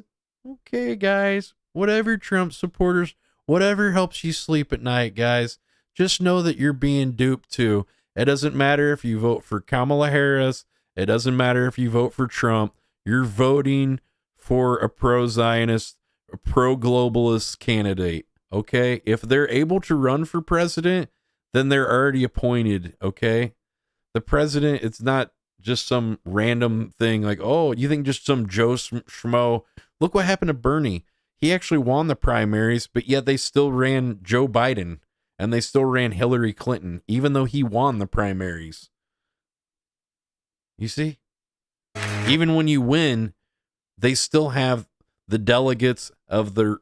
okay, guys. Whatever, Trump supporters, whatever helps you sleep at night, guys. Just know that you're being duped too. It doesn't matter if you vote for Kamala Harris. It doesn't matter if you vote for Trump. You're voting for a pro-Zionist, a pro-globalist candidate, okay? If they're able to run for president, then they're already appointed, okay? The president, it's not just some random thing like, oh, you think just some Joe Schmo. Look what happened to Bernie. He actually won the primaries, but yet they still ran Joe Biden. And they still ran Hillary Clinton, even though he won the primaries. You see? Even when you win, they still have the delegates of their,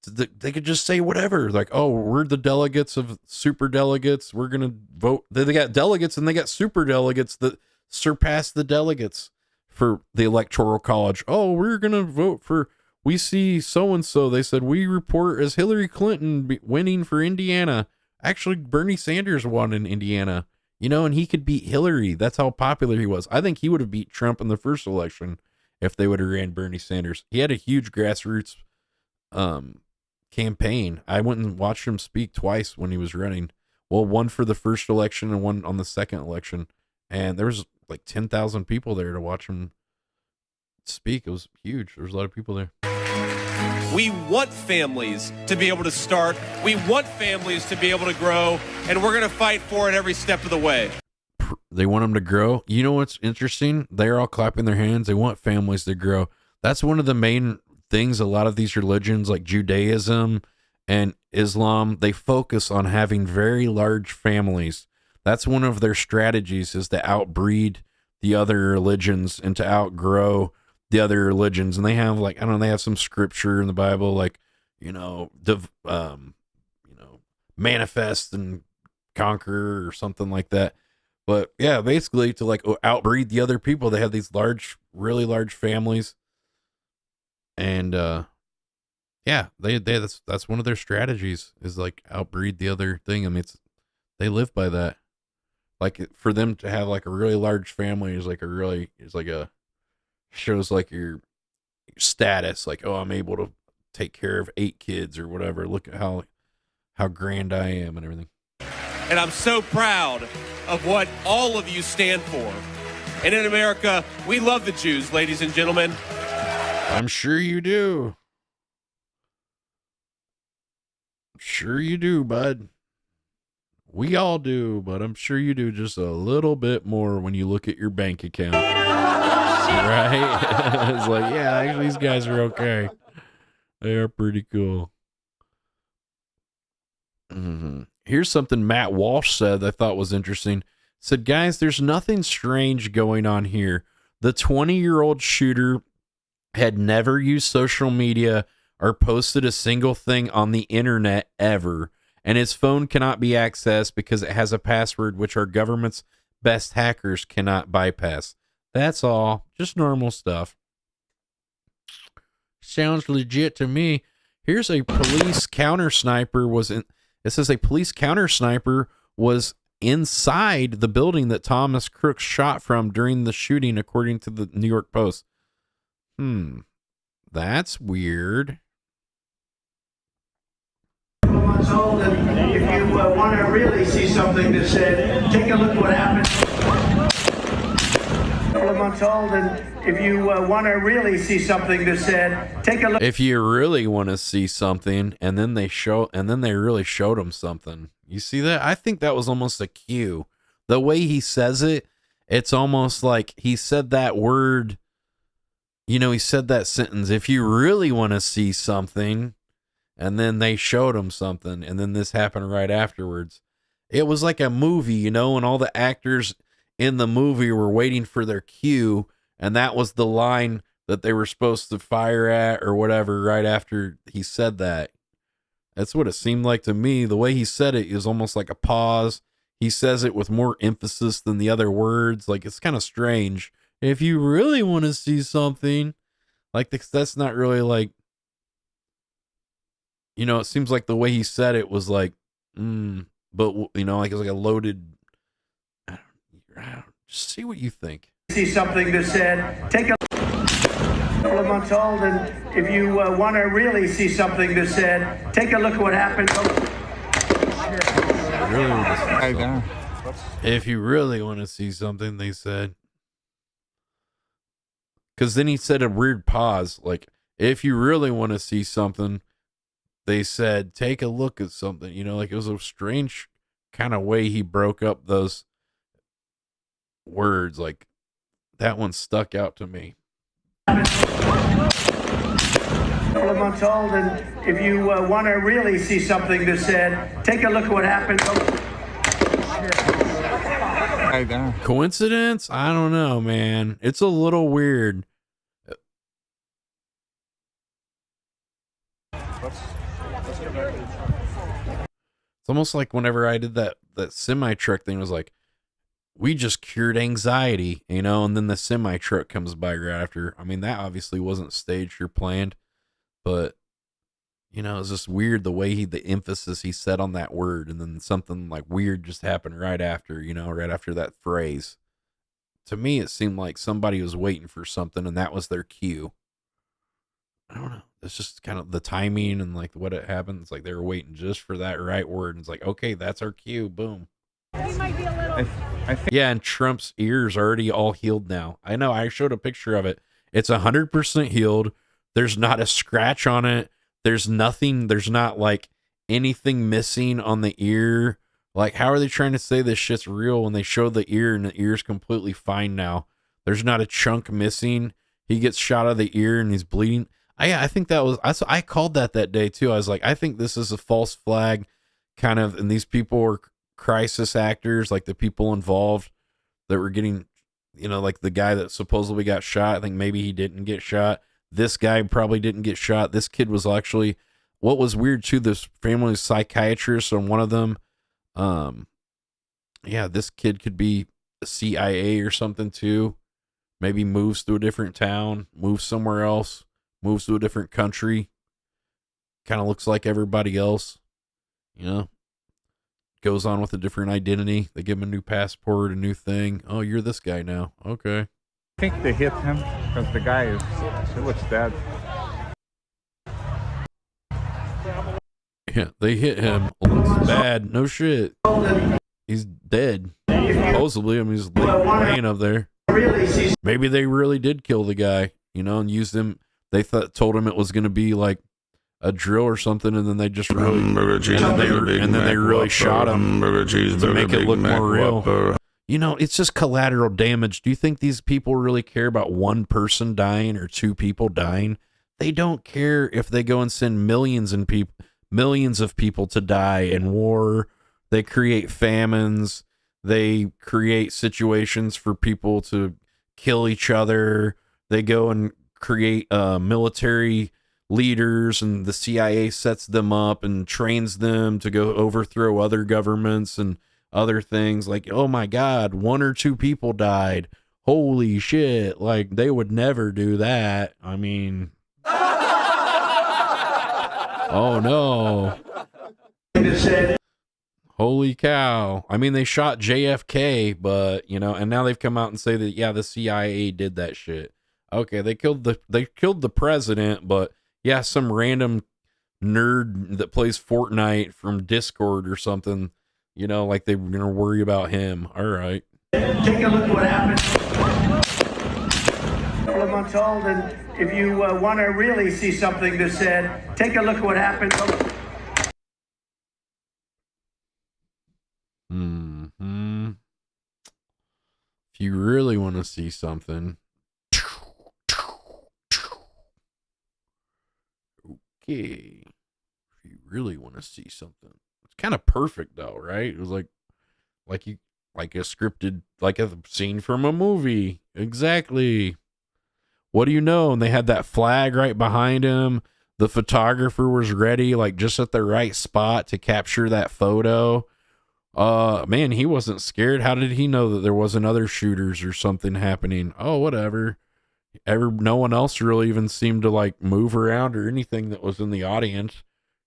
they could just say whatever. Like, oh, we're the delegates of super delegates. We're going to vote. They got delegates and they got super delegates that surpass the delegates for the Electoral College. Oh, we're going to vote for... We see so-and-so, they said, we report as Hillary Clinton winning for Indiana. Actually, Bernie Sanders won in Indiana, and he could beat Hillary. That's how popular he was. I think he would have beat Trump in the first election if they would have ran Bernie Sanders. He had a huge grassroots campaign. I went and watched him speak twice when he was running. Well, one for the first election and one on the second election. And there was like 10,000 people there to watch him speak. It was huge. There was a lot of people there. We want families to be able to start. We want families to be able to grow, and we're going to fight for it every step of the way. They want them to grow. You know what's interesting? They're all clapping their hands. They want families to grow. That's one of the main things a lot of these religions like Judaism and Islam, they focus on having very large families. That's one of their strategies, is to outbreed the other religions and to outgrow the other religions. And they have they have some scripture in the Bible, like, manifest and conqueror or something like that. But yeah, basically to like outbreed the other people. They have these really large families. And yeah, that's one of their strategies is like outbreed the other thing. I mean, they live by that. Like for them to have like a really large family shows like your status. Like, oh, I'm able to take care of 8 kids or whatever. Look at how grand I am and everything. And I'm so proud of what all of you stand for. And in America, we love the Jews, ladies and gentlemen. I'm sure you do. Sure you do, bud. We all do, but I'm sure you do just a little bit more when you look at your bank account. Right? It's like, yeah, actually these guys are okay. They are pretty cool. Here's something Matt Walsh said that I thought was interesting. Said, guys, there's nothing strange going on here. The 20-year-old shooter had never used social media or posted a single thing on the internet ever, and his phone cannot be accessed because it has a password which our government's best hackers cannot bypass. That's all. Just normal stuff. Sounds legit to me. Here's a police counter sniper it says a police counter sniper was inside the building that Thomas Crooks shot from during the shooting, according to the New York Post. That's weird. Months old, and if you want to really see something that said, take a look what happened. Couple of months old, and if you want to really see something that said, take a look. If you really want to see something, and then they really showed him something. You see that? I think that was almost a cue. The way he says it, it's almost like he said that word. You know, he said that sentence. If you really want to see something. And then they showed him something, and then this happened right afterwards. It was like a movie, you know, and all the actors in the movie were waiting for their cue, and that was the line that they were supposed to fire at or whatever right after he said that. That's what it seemed like to me. The way he said it is almost like a pause. He says it with more emphasis than the other words. Like, it's kind of strange. If you really want to see something, like, that's not really like, you know, it seems like the way he said it was like, but, you know, like it was like a loaded, I don't, just see what you think. See something that said, take a couple of months old, and if you want to really see something that said, take a look at what happened. If you really want to see something, they said. Because then he said a weird pause, like, if you really want to see something, they said, take a look at something. You know, like it was a strange kind of way he broke up those words. Like that one stuck out to me. Couple of months old, and if you want to really see something that said, take a look at what happened. Coincidence? I don't know, man. It's a little weird. It's almost like whenever I did that semi truck thing, was like, we just cured anxiety, you know, and then the semi truck comes by right after. I mean, that obviously wasn't staged or planned, but you know, it's just weird the way the emphasis he set on that word, and then something like weird just happened right after, you know, right after that phrase. To me, it seemed like somebody was waiting for something, and that was their cue. I don't know. It's just kind of the timing and like what it happened. It's like they were waiting just for that right word. And it's like, okay, that's our cue. Boom. Yeah, and Trump's ears already all healed now. I know. I showed a picture of it. It's 100% healed. There's not a scratch on it. There's nothing. There's not like anything missing on the ear. Like, how are they trying to say this shit's real when they show the ear and the ear's completely fine now? There's not a chunk missing. He gets shot out of the ear and he's bleeding. I think that was, I called that day too. I was like, I think this is a false flag kind of, and these people were crisis actors, like the people involved that were getting, you know, like the guy that supposedly got shot. I think maybe he didn't get shot. This guy probably didn't get shot. This kid was actually, what was weird too, this family psychiatrist, and one of them yeah, this kid could be a CIA or something too. Maybe moves to a different town, moves somewhere else, moves to a different country. Kind of looks like everybody else, you know. Goes on with a different identity. They give him a new passport, a new thing. Oh, you're this guy now. Okay. I think they hit him because the guy he looks dead. Yeah, they hit him. Looks bad. No shit. He's dead. Supposedly, I mean, he's laying up there. Maybe they really did kill the guy, you know, and used him. They told him it was going to be like a drill or something, and then they just really, and then they really shot him to make it look more real. You know, it's just collateral damage. Do you think these people really care about one person dying or two people dying? They don't care if they go and send millions of people to die in war. They create famines. They create situations for people to kill each other. They go and create military leaders, and the CIA sets them up and trains them to go overthrow other governments and other things. Like, oh my God, 1 or 2 people died. Holy shit. Like, they would never do that. I mean, oh no. Holy cow. I mean, they shot JFK, but, you know, and now they've come out and say that, yeah, the CIA did that shit. Okay, they killed the president, but yeah, some random nerd that plays Fortnite from Discord or something, you know, like they were going to worry about him. All right. Take a look at what happened. A couple of months old, and if you want to really see something that's said, take a look at what happened. If you really want to see something. Okay. If you really want to see something. It's kind of perfect though, right? It was like a scripted, like a scene from a movie. Exactly. What do you know? And they had that flag right behind him. The photographer was ready, like just at the right spot to capture that photo. Man, he wasn't scared. How did he know that there wasn't other shooters or something happening? Oh, whatever. No one else really even seemed to like move around or anything that was in the audience.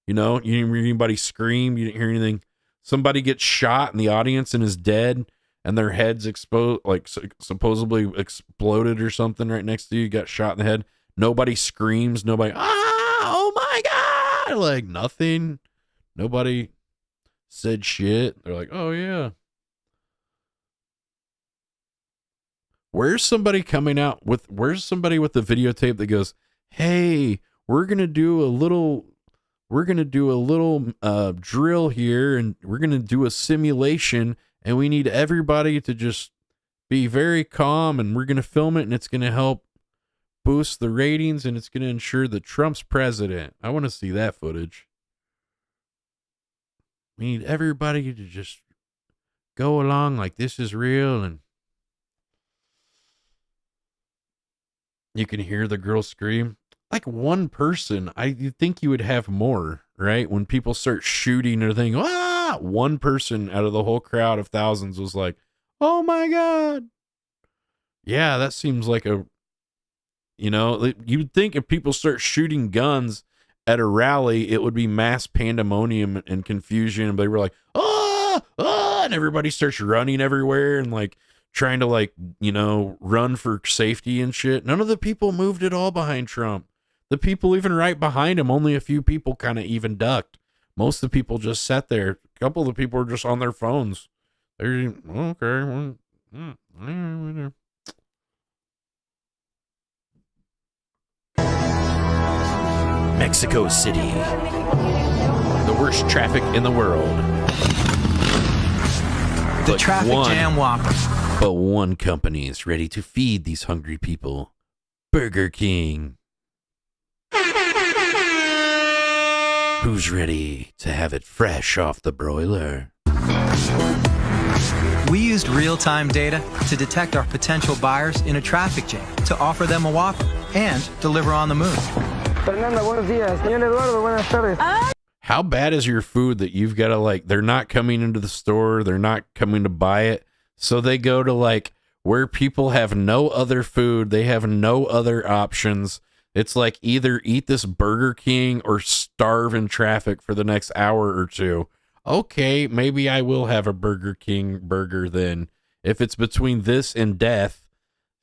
You know, you didn't hear anybody scream. You didn't hear anything. Somebody gets shot in the audience and is dead, and their head's exposed, like supposedly exploded or something right next to you. Got shot in the head. Nobody screams. Nobody, oh my God, like nothing. Nobody said shit. They're like, oh yeah. Where's somebody with the videotape that goes, hey, we're going to do a little drill here, and we're going to do a simulation, and we need everybody to just be very calm, and we're going to film it, and it's going to help boost the ratings, and it's going to ensure that Trump's president. I want to see that footage. We need everybody to just go along like this is real, and you can hear the girl scream. Like one person, you'd think you would have more, right? When people start shooting or thinking, one person out of the whole crowd of thousands was like, oh my God. Yeah, that seems like you'd think if people start shooting guns at a rally, it would be mass pandemonium and confusion. And they were like, and everybody starts running everywhere and like trying to run for safety and shit. None of the people moved at all behind Trump. The people even right behind him, only a few people kind of even ducked. Most of the people just sat there. A couple of the people were just on their phones. They're okay. Mexico City, the worst traffic in the world. The traffic jam whopper. But one company is ready to feed these hungry people. Burger King. Who's ready to have it fresh off the broiler? We used real-time data to detect our potential buyers in a traffic jam to offer them a Whopper and deliver on the move. Fernanda, buenos días. Señor Eduardo, buenas tardes. How bad is your food that you've got to like, they're not coming into the store, they're not coming to buy it. So they go to like where people have no other food, they have no other options. It's like either eat this Burger King or starve in traffic for the next hour or two. Okay, maybe I will have a Burger King burger then. If it's between this and death,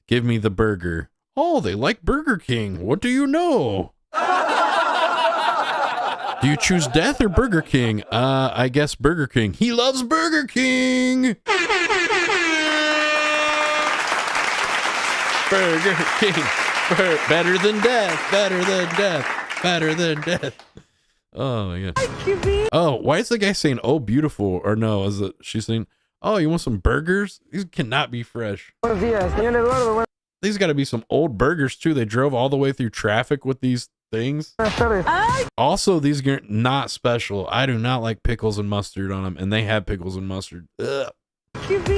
give me the burger. Oh, they like Burger King. What do you know? Do you choose death or Burger King? I guess Burger King. He loves Burger King. Burger King. Better than death. Better than death. Better than death. Oh my god. Oh, why is the guy saying "oh beautiful"? Or no, is it she's saying, "Oh, you want some burgers? These cannot be fresh." These got to be some old burgers too. They drove all the way through traffic with these things. Also, these are not special. I do not like pickles and mustard on them, and they have pickles and mustard. Ugh. Thank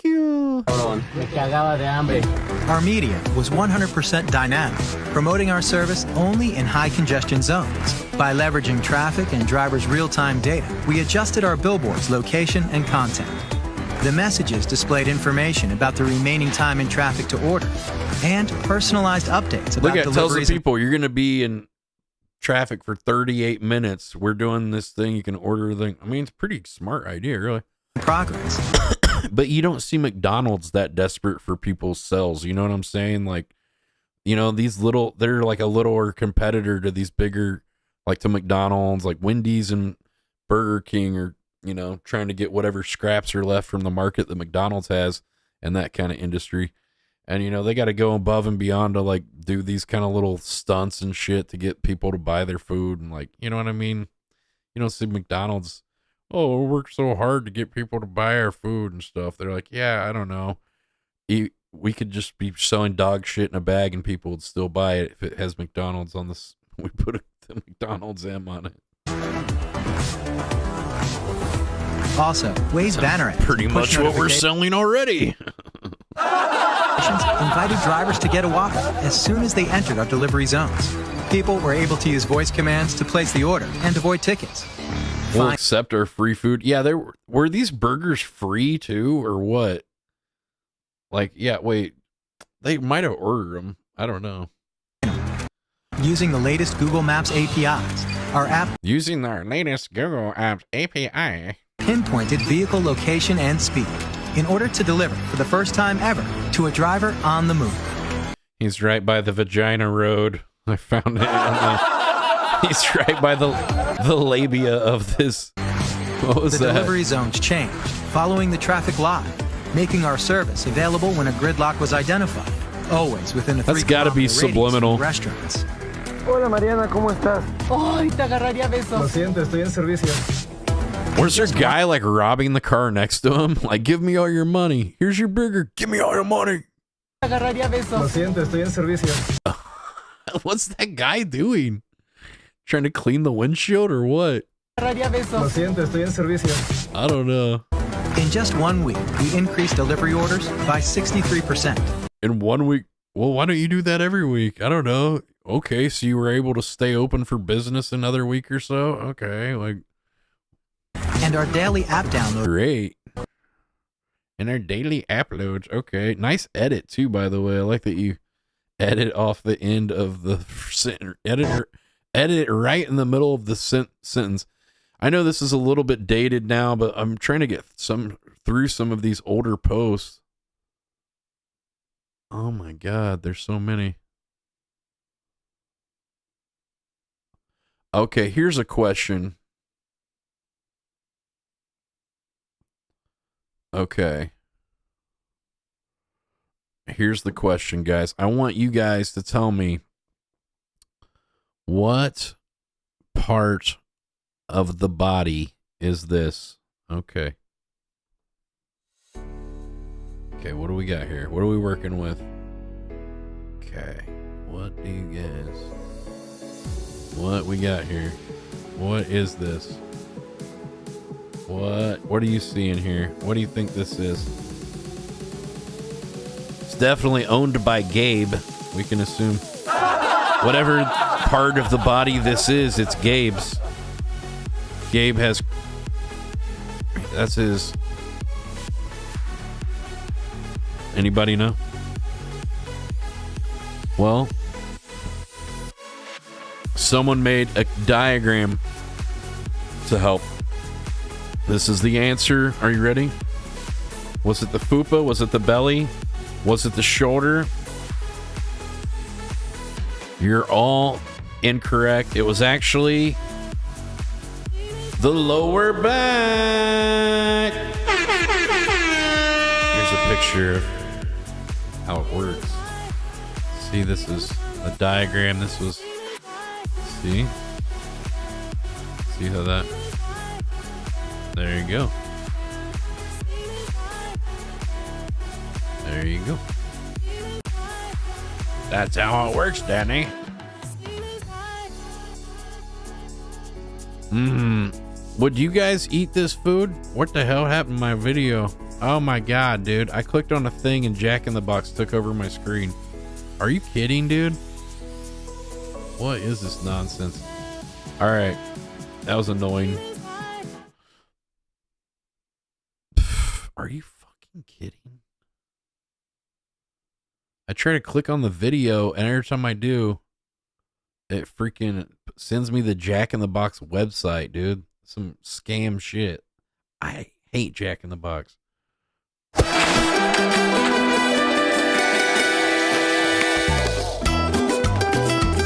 you. Our media was 100% dynamic, promoting our service only in high congestion zones. By leveraging traffic and drivers' real-time data, we adjusted our billboards' location and content. The messages displayed information about the remaining time in traffic to order and personalized updates about deliveries. Look at, tells the people you're going to be in traffic for 38 minutes. We're doing this thing. You can order a thing. I mean, it's a pretty smart idea, really. Progress. But you don't see McDonald's that desperate for people's cells. You know what I'm saying? Like, you know, these little, they're like a littler competitor to these bigger, like to McDonald's, like Wendy's and Burger King are, you know, trying to get whatever scraps are left from the market that McDonald's has and that kind of industry. And, you know, they got to go above and beyond to like do these kind of little stunts and shit to get people to buy their food. And like, you know what I mean? You don't see McDonald's, oh, we work so hard to get people to buy our food and stuff. They're like, yeah, I don't know. We could just be selling dog shit in a bag and people would still buy it if it has McDonald's on this. We put the McDonald's M on it. Also, Waze banner ads, pretty much what we're selling already. Invited drivers to get a Whopper as soon as they entered our delivery zones. People were able to use voice commands to place the order and avoid tickets. We'll accept our free food. Yeah, were these burgers free too, or what? Like, yeah, wait, they might have ordered them. I don't know. Using the latest Google Maps APIs, our app using our latest Google Apps API pinpointed vehicle location and speed in order to deliver for the first time ever to a driver on the move. He's right by the Vagina Road. I found it. He's right by the labia of this. What was that? The delivery zones changed following the traffic live, making our service available when a gridlock was identified, always within a 3 That's got to be subliminal. Restaurants. Hola Mariana, ¿cómo estás? Ay, te agarraría besos. Lo siento, estoy en servicio. Where's there a guy like robbing the car next to him? Like, give me all your money. Here's your burger. Give me all your money. Te agarraría besos. Lo siento, estoy en servicio. What's that guy doing? Trying to clean the windshield or what? Lo siento, estoy en servicio. I don't know. In just 1 week, we increased delivery orders by 63%. In 1 week? Well, why don't you do that every week? I don't know. Okay, so you were able to stay open for business another week or so? Okay, like. And our daily app download. Great. And our daily uploads. Okay, nice edit too, by the way. I like that you edit off the end of the sentence. Edit it right in the middle of the sentence. I know this is a little bit dated now, but I'm trying to get through some of these older posts. Oh my God, there's so many. Okay, here's a question. Okay. Here's the question, guys. I want you guys to tell me what part of the body is this? Okay. Okay, what do we got here? What are we working with? Okay. What do you guys... What we got here? What is this? What are you seeing here? What do you think this is? It's definitely owned by Gabe. We can assume. whatever part of the body this is, it's Gabe's. Gabe has, that's his. Anybody know? Well, someone made a diagram to help. This is the answer. Are you ready? Was it the fupa? Was it the belly? Was it the shoulder? You're all incorrect. It was actually the lower back. Here's a picture of how it works. See, this is a diagram. This was, see how that, there you go. There you go. That's how it works, Danny. Would you guys eat this food? What the hell happened to my video? Oh my god, dude. I clicked on a thing and Jack in the Box took over my screen. Are you kidding, dude? What is this nonsense? Alright. That was annoying. Are you fucking kidding? I try to click on the video, and every time I do, it freaking sends me the Jack in the Box website, dude. Some scam shit. I hate Jack in the Box.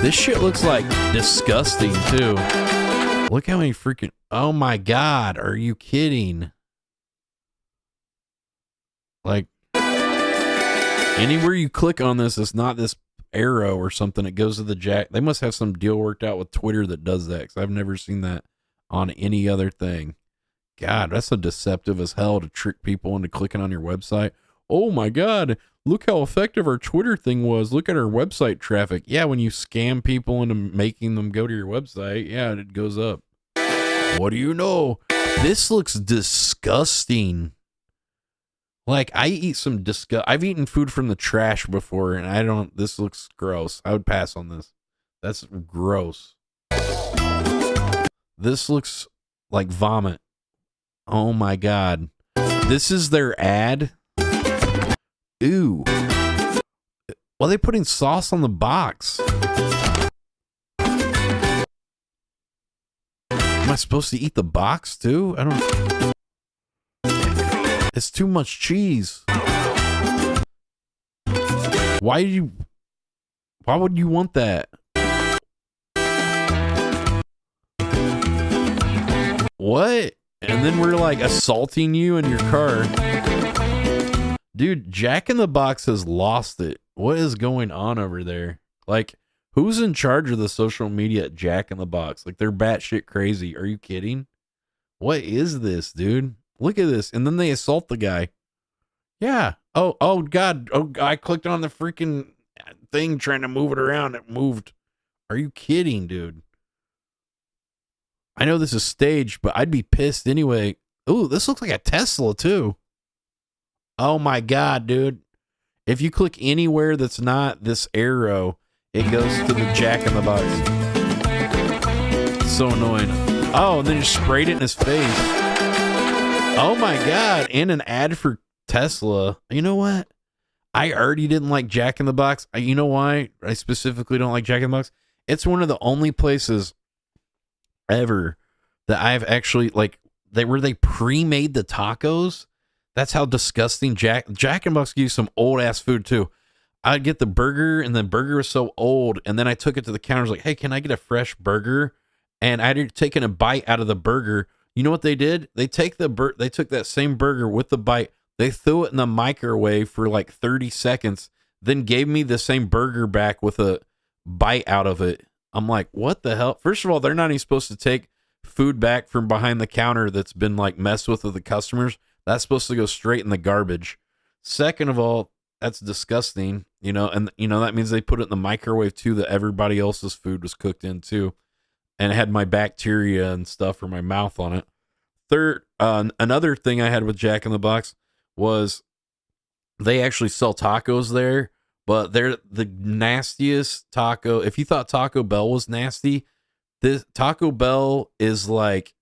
This shit looks like disgusting, too. Look how many freaking... Oh my god, are you kidding? Like... Anywhere you click on this, it's not this arrow or something. It goes to the Jack. They must have some deal worked out with Twitter that does that, because I've never seen that on any other thing. God, that's so deceptive as hell to trick people into clicking on your website. Oh my god, look how effective our Twitter thing was. Look at our website traffic. Yeah, when you scam people into making them go to your website, yeah, it goes up. What do you know? This looks disgusting. Like, I eat some I've eaten food from the trash before, and this looks gross. I would pass on this. That's gross. This looks like vomit. Oh my god. This is their ad? Ooh. Well, they putting sauce on the box. Am I supposed to eat the box too? I don't... It's too much cheese. Why would you want that? What? And then we're like assaulting you in your car. Dude, Jack in the Box has lost it. What is going on over there? Like, who's in charge of the social media at Jack in the Box? Like, they're batshit crazy. Are you kidding? What is this, dude? Look at this. And then they assault the guy. Yeah. Oh God. Oh, I clicked on the freaking thing trying to move it around. It moved. Are you kidding, dude? I know this is staged, but I'd be pissed anyway. Ooh, this looks like a Tesla too. Oh my God, dude. If you click anywhere that's not this arrow, it goes to the Jack in the Box. It's so annoying. Oh, and then you sprayed it in his face. Oh my God. And an ad for Tesla. You know what? I already didn't like Jack in the Box. You know why I specifically don't like Jack in the Box? It's one of the only places ever that I've actually, like, where they pre-made the tacos. That's how disgusting Jack in the Box gives you some old ass food too. I'd get the burger, and the burger was so old, and then I took it to the counter. I was like, hey, can I get a fresh burger? And I'd taken a bite out of the burger. You know what they did? They took that same burger with the bite. They threw it in the microwave for like 30 seconds, then gave me the same burger back with a bite out of it. I'm like, what the hell? First of all, they're not even supposed to take food back from behind the counter that's been like messed with the customers. That's supposed to go straight in the garbage. Second of all, that's disgusting, and that means they put it in the microwave too, that everybody else's food was cooked in too. And it had my bacteria and stuff for my mouth on it. Third, another thing I had with Jack in the Box was they actually sell tacos there, but they're the nastiest taco. If you thought Taco Bell was nasty, this Taco Bell is like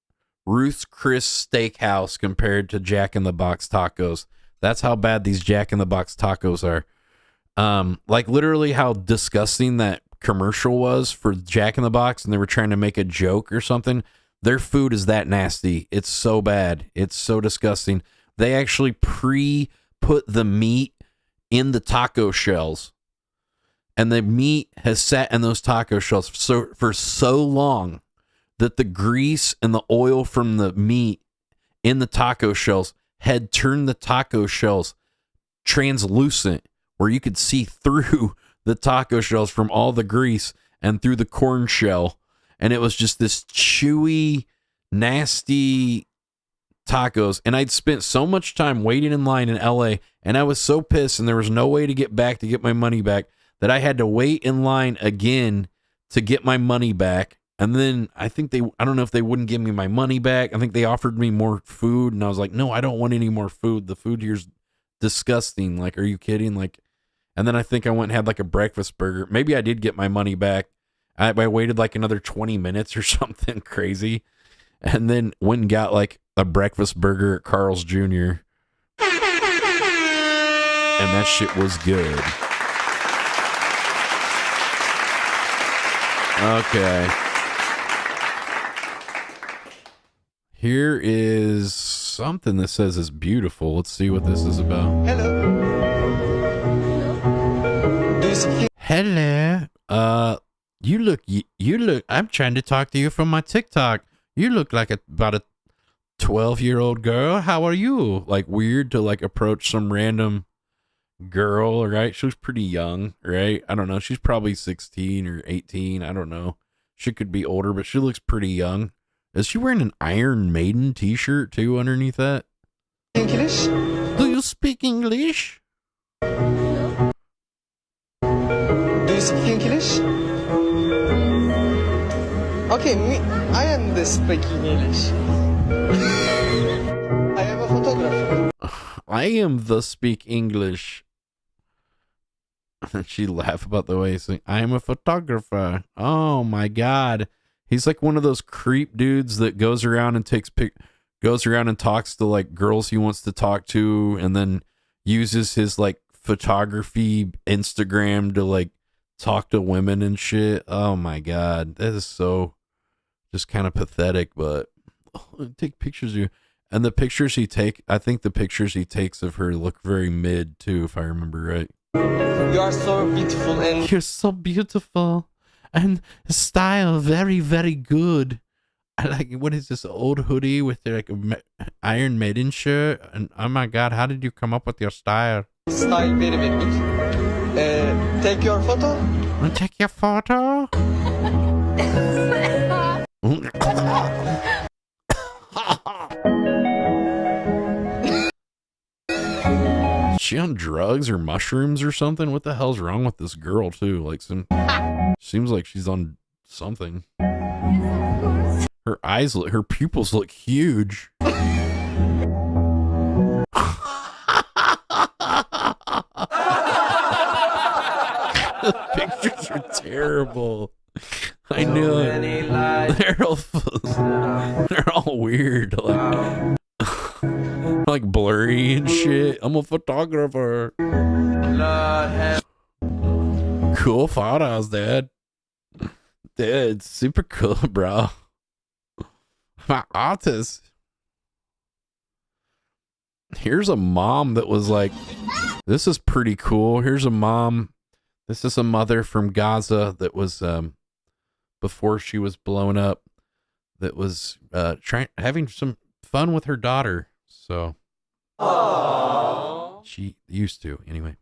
Ruth's Chris Steakhouse compared to Jack in the Box tacos. That's how bad these Jack in the Box tacos are. Like literally how disgusting that commercial was for Jack in the Box, and they were trying to make a joke or something. Their food is that nasty. It's so bad. It's so disgusting. They actually put the meat in the taco shells, and the meat has sat in those taco shells for so long that the grease and the oil from the meat in the taco shells had turned the taco shells translucent, where you could see through the taco shells from all the grease and through the corn shell. And it was just this chewy, nasty tacos. And I'd spent so much time waiting in line in LA, and I was so pissed, and there was no way to get my money back, that I had to wait in line again to get my money back. And then I don't know if they wouldn't give me my money back. I think they offered me more food, and I was like, no, I don't want any more food. The food here's disgusting. Like, are you kidding? Like, and then I think I went and had like a breakfast burger. Maybe I did get my money back. I waited like another 20 minutes or something crazy, and then went and got like a breakfast burger at Carl's Jr. And that shit was good. Okay. Here is something that says it's beautiful. Let's see what this is about. Hello. You look, I'm trying to talk to you from my TikTok. You look like about a 12-year-old girl. How are you? Like, weird to like approach some random girl, right? She was pretty young, right? I don't know. She's probably 16 or 18. I don't know. She could be older, but she looks pretty young. Is she wearing an Iron Maiden t-shirt too underneath that? English? Do you speak English? Do you speak English? Okay, I am the speaking English. I am a photographer. I am the speak English. She laughed about the way he's saying, I am a photographer. Oh my God. He's like one of those creep dudes that goes around and talks to like girls he wants to talk to, and then uses his like photography Instagram to like talk to women and shit. Oh my God. That is so just kind of pathetic, but take pictures of you. And the pictures I think the pictures he takes of her look very mid too, if I remember right. You are so beautiful, and you're so beautiful, and style very, very good. I like, what is this old hoodie with like a Iron Maiden shirt? And oh my God, how did you come up with your style? Style very, very good. Take your photo. Take your photo. Is she on drugs or mushrooms or something? What the hell's wrong with this girl too? Like seems like she's on something. Her pupils look huge. The pictures are terrible. I knew it. They're all weird, like blurry and shit. I'm a photographer. Cool photos, Dad. Dude, super cool, bro. My artist. Here's a mom that was like, this is pretty cool. Here's a mom. This is a mother from Gaza that was before she was blown up, that was having some fun with her daughter. So she used to anyway.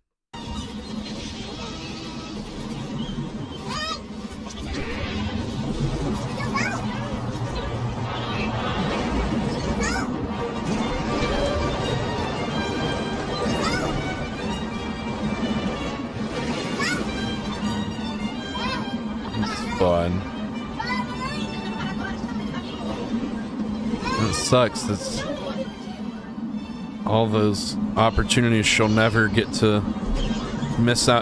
Fun. It sucks. It's all those opportunities she'll never get to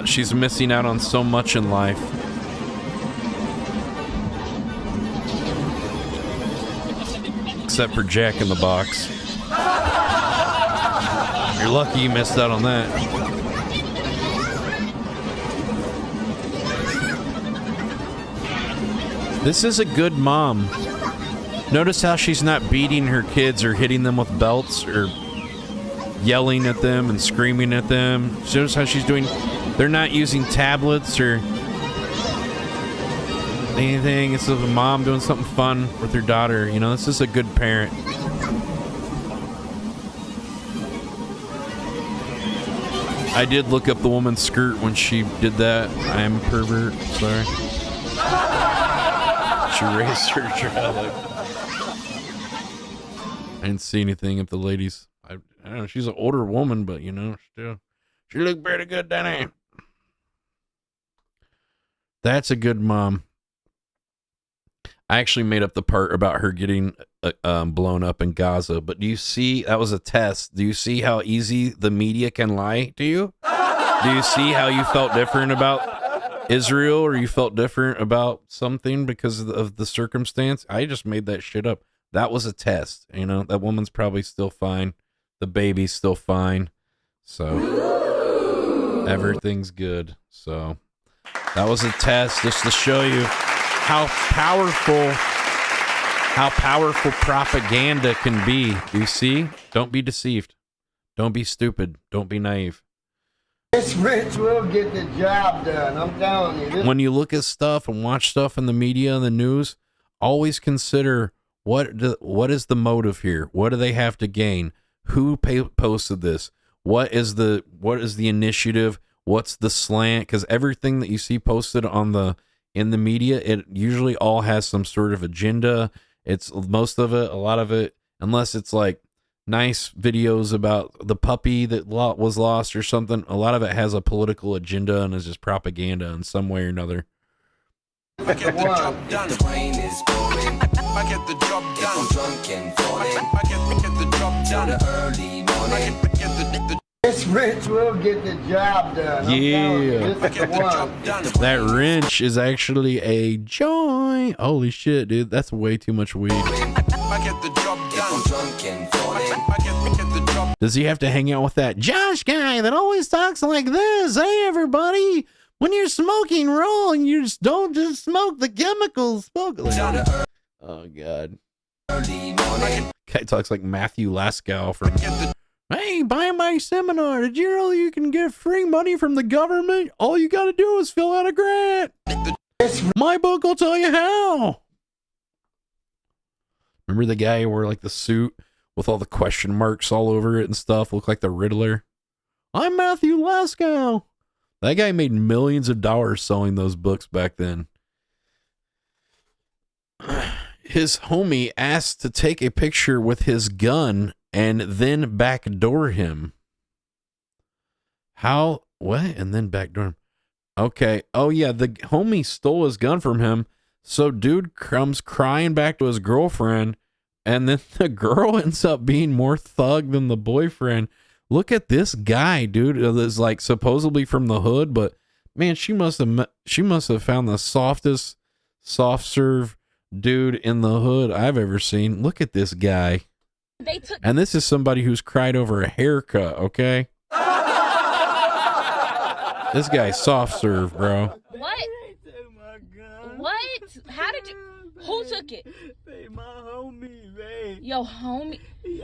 She's missing out on so much in life. Except for Jack in the Box. You're lucky you missed out on that. This is a good mom. Notice how she's not beating her kids or hitting them with belts or yelling at them and screaming at them. Notice how she's doing. They're not using tablets or anything. It's a mom doing something fun with her daughter. You know, this is a good parent. I did look up the woman's skirt when she did that. I am a pervert. Sorry. She raised her child. I didn't see anything of the ladies. I don't know. She's an older woman, but you know, still, she looked pretty good, didn't she? That's a good mom. I actually made up the part about her getting blown up in Gaza, but do you see, that was a test. Do you see how easy the media can lie to you? Do you see how you felt different about Israel, or you felt different about something because of the circumstance? I just made that shit up. That was a test. You know, that woman's probably still fine. The baby's still fine. So everything's good. So that was a test just to show you how powerful propaganda can be. You see? Don't be deceived. Don't be stupid. Don't be naive. This rich will get the job done. I'm telling you. When you look at stuff and watch stuff in the media and the news, always consider what is the motive here? What do they have to gain? Who posted this? What is the initiative? What's the slant? Because everything that you see posted in the media, it usually all has some sort of agenda. It's most of it, a lot of it, unless it's like nice videos about the puppy that was lost or something. A lot of it has a political agenda and is just propaganda in some way or another. I get the job done. The rain is pouring. I get the job done. I'm drunk and falling. I get the job done. The early morning. This wrench will get the job done. Yeah. I get the job done. That wrench is actually a joint. Holy shit, dude. That's way too much weed. I get the job done. I'm drunk and falling. I get the job. Does he have to hang out with that Josh guy that always talks like this? Hey, everybody. When you're smoking, roll, and you just don't just smoke the chemicals. Smoke it. Oh, God. Guy talks like Matthew Laskow from, hey, buy my seminar. Did you know you can get free money from the government? All you got to do is fill out a grant. My book will tell you how. Remember the guy who wore like the suit with all the question marks all over it and stuff? Looked like the Riddler. I'm Matthew Laskow. That guy made millions of dollars selling those books back then. His homie asked to take a picture with his gun and then backdoor him. How? What? And then backdoor him. Okay. Oh, yeah. The homie stole his gun from him. So dude comes crying back to his girlfriend. And then the girl ends up being more thug than the boyfriend. Look at this guy, dude. Is like supposedly from the hood, but man, she must have found the softest soft serve dude in the hood I've ever seen. Look at this guy. And this is somebody who's cried over a haircut, okay? This guy's soft serve, bro. What? What? How did you? Who took it? My homie, man. Yo, homie.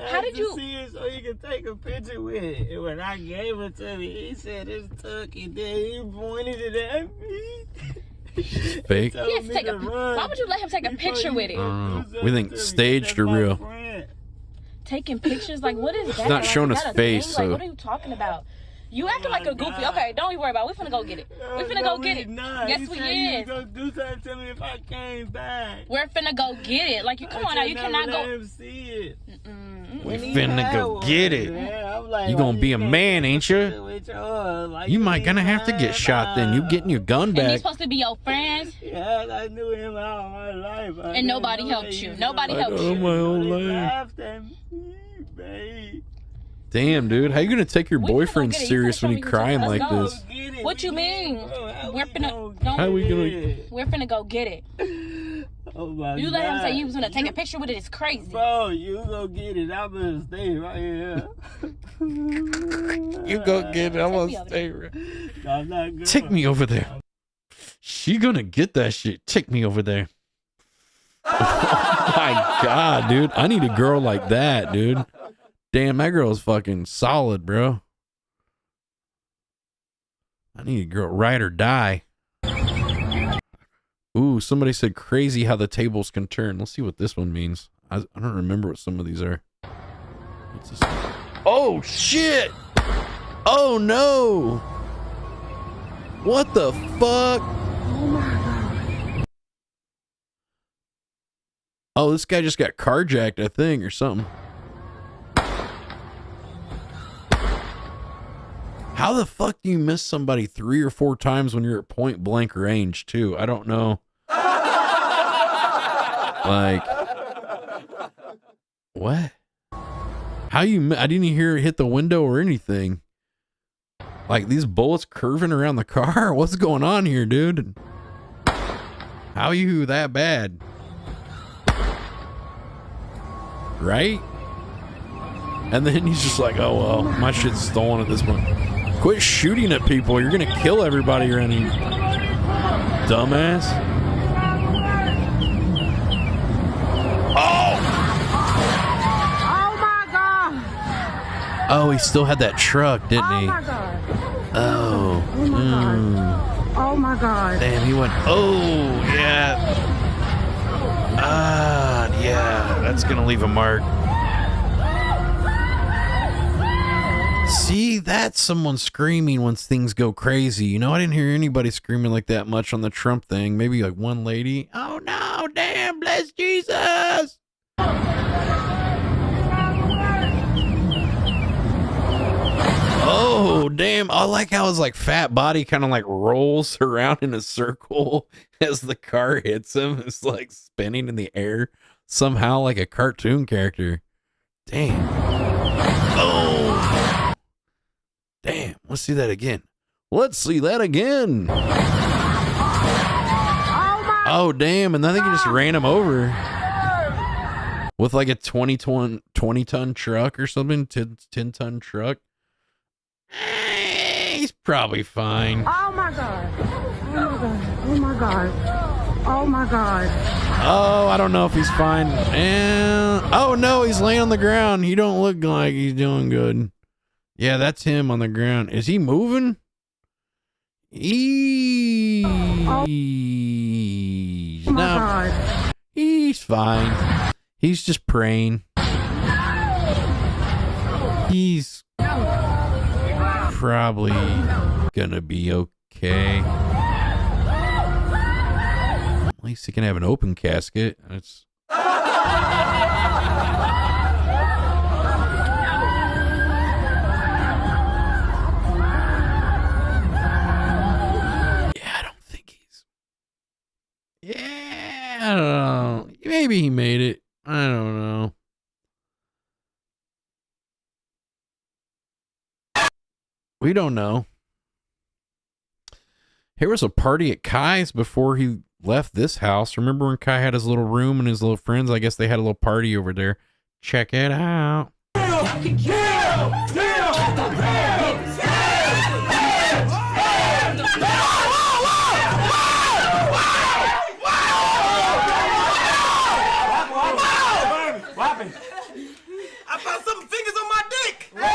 How did you see it so you can take a picture with it? And when I gave it to me, he said it's took it. Then he pointed it at me. Fake. He has to take why would you let him take a picture with it? We think staged or real. Taking pictures? Like, what is that? He's not showing his face, Like, so. what are you talking about? You acting like a goofy. Okay, don't even worry about it. We finna go get it. We finna go get it. Yes, we is. You do something to me if I came back. We're finna go get it. Like, you come on now. You cannot go. Let him see it. We finna go get it. You gonna be a man, ain't you? You might gonna have to get shot then. You getting your gun And he's back. supposed to be your friend. Yeah, I knew him all my life. And nobody helped you. Nobody helped Oh, you. my whole life. Damn, dude. How you gonna take your boyfriend serious when he crying like this? We What you mean? We're finna How we gonna? We're finna go get it. Oh my You let him say you was gonna take a picture with it. It's crazy. Bro, you go get it. I'm gonna stay right here. You go get it. I'm gonna stay. I'm not going. Take me over there. She gonna get that shit. Take me over there. Oh my god, dude. I need a girl like that, dude. Damn, that girl is fucking solid, bro. I need a girl, ride or die. Ooh, somebody said crazy how the tables can turn. Let's see what this one means. I don't remember what some of these are. What's this one? Oh, shit. Oh, no. What the fuck? Oh my god. Oh, this guy just got carjacked, I think, or something. How the fuck do you miss somebody 3 or 4 times when you're at point blank range, too? I don't know. Like, what? How you? I didn't hear it hit the window or anything. Like, these bullets curving around the car? What's going on here, dude? How you that bad? Right? And then he's just like, oh, well, my shit's stolen at this point. Quit shooting at people. You're going to kill everybody around here. Dumbass. Oh! Oh my god. Oh, he still had that truck, didn't he? Oh my god. Oh. Oh my god. Oh my god. Damn, he went, oh, yeah. Yeah, that's going to leave a mark. See, that's someone screaming when things go crazy. You know, I didn't hear anybody screaming like that much on the Trump thing. Maybe like one lady. Oh no, damn, bless Jesus. Oh, damn. I like how his like fat body kind of like rolls around in a circle as the car hits him. It's like spinning in the air somehow like a cartoon character. Damn. Oh. Damn, let's see that again. Let's see that again. Oh, damn, and I think he just ran him over with like a 20-ton truck or something, 10-ton truck. He's probably fine. Oh my god. Oh my god. Oh my god. Oh my god. Oh, I don't know if he's fine. And oh no, he's laying on the ground. He don't look like he's doing good. Yeah, that's him on the ground. Is he moving? He's Oh my god. He's fine. He's just praying. He's probably gonna be okay. At least he can have an open casket. That's yeah, I don't know. Maybe he made it. I don't know. We don't know. Here was a party at Kai's before he left this house. Remember when Kai had his little room and his little friends? I guess they had a little party over there. Check it out. I found some fingers on my dick. You know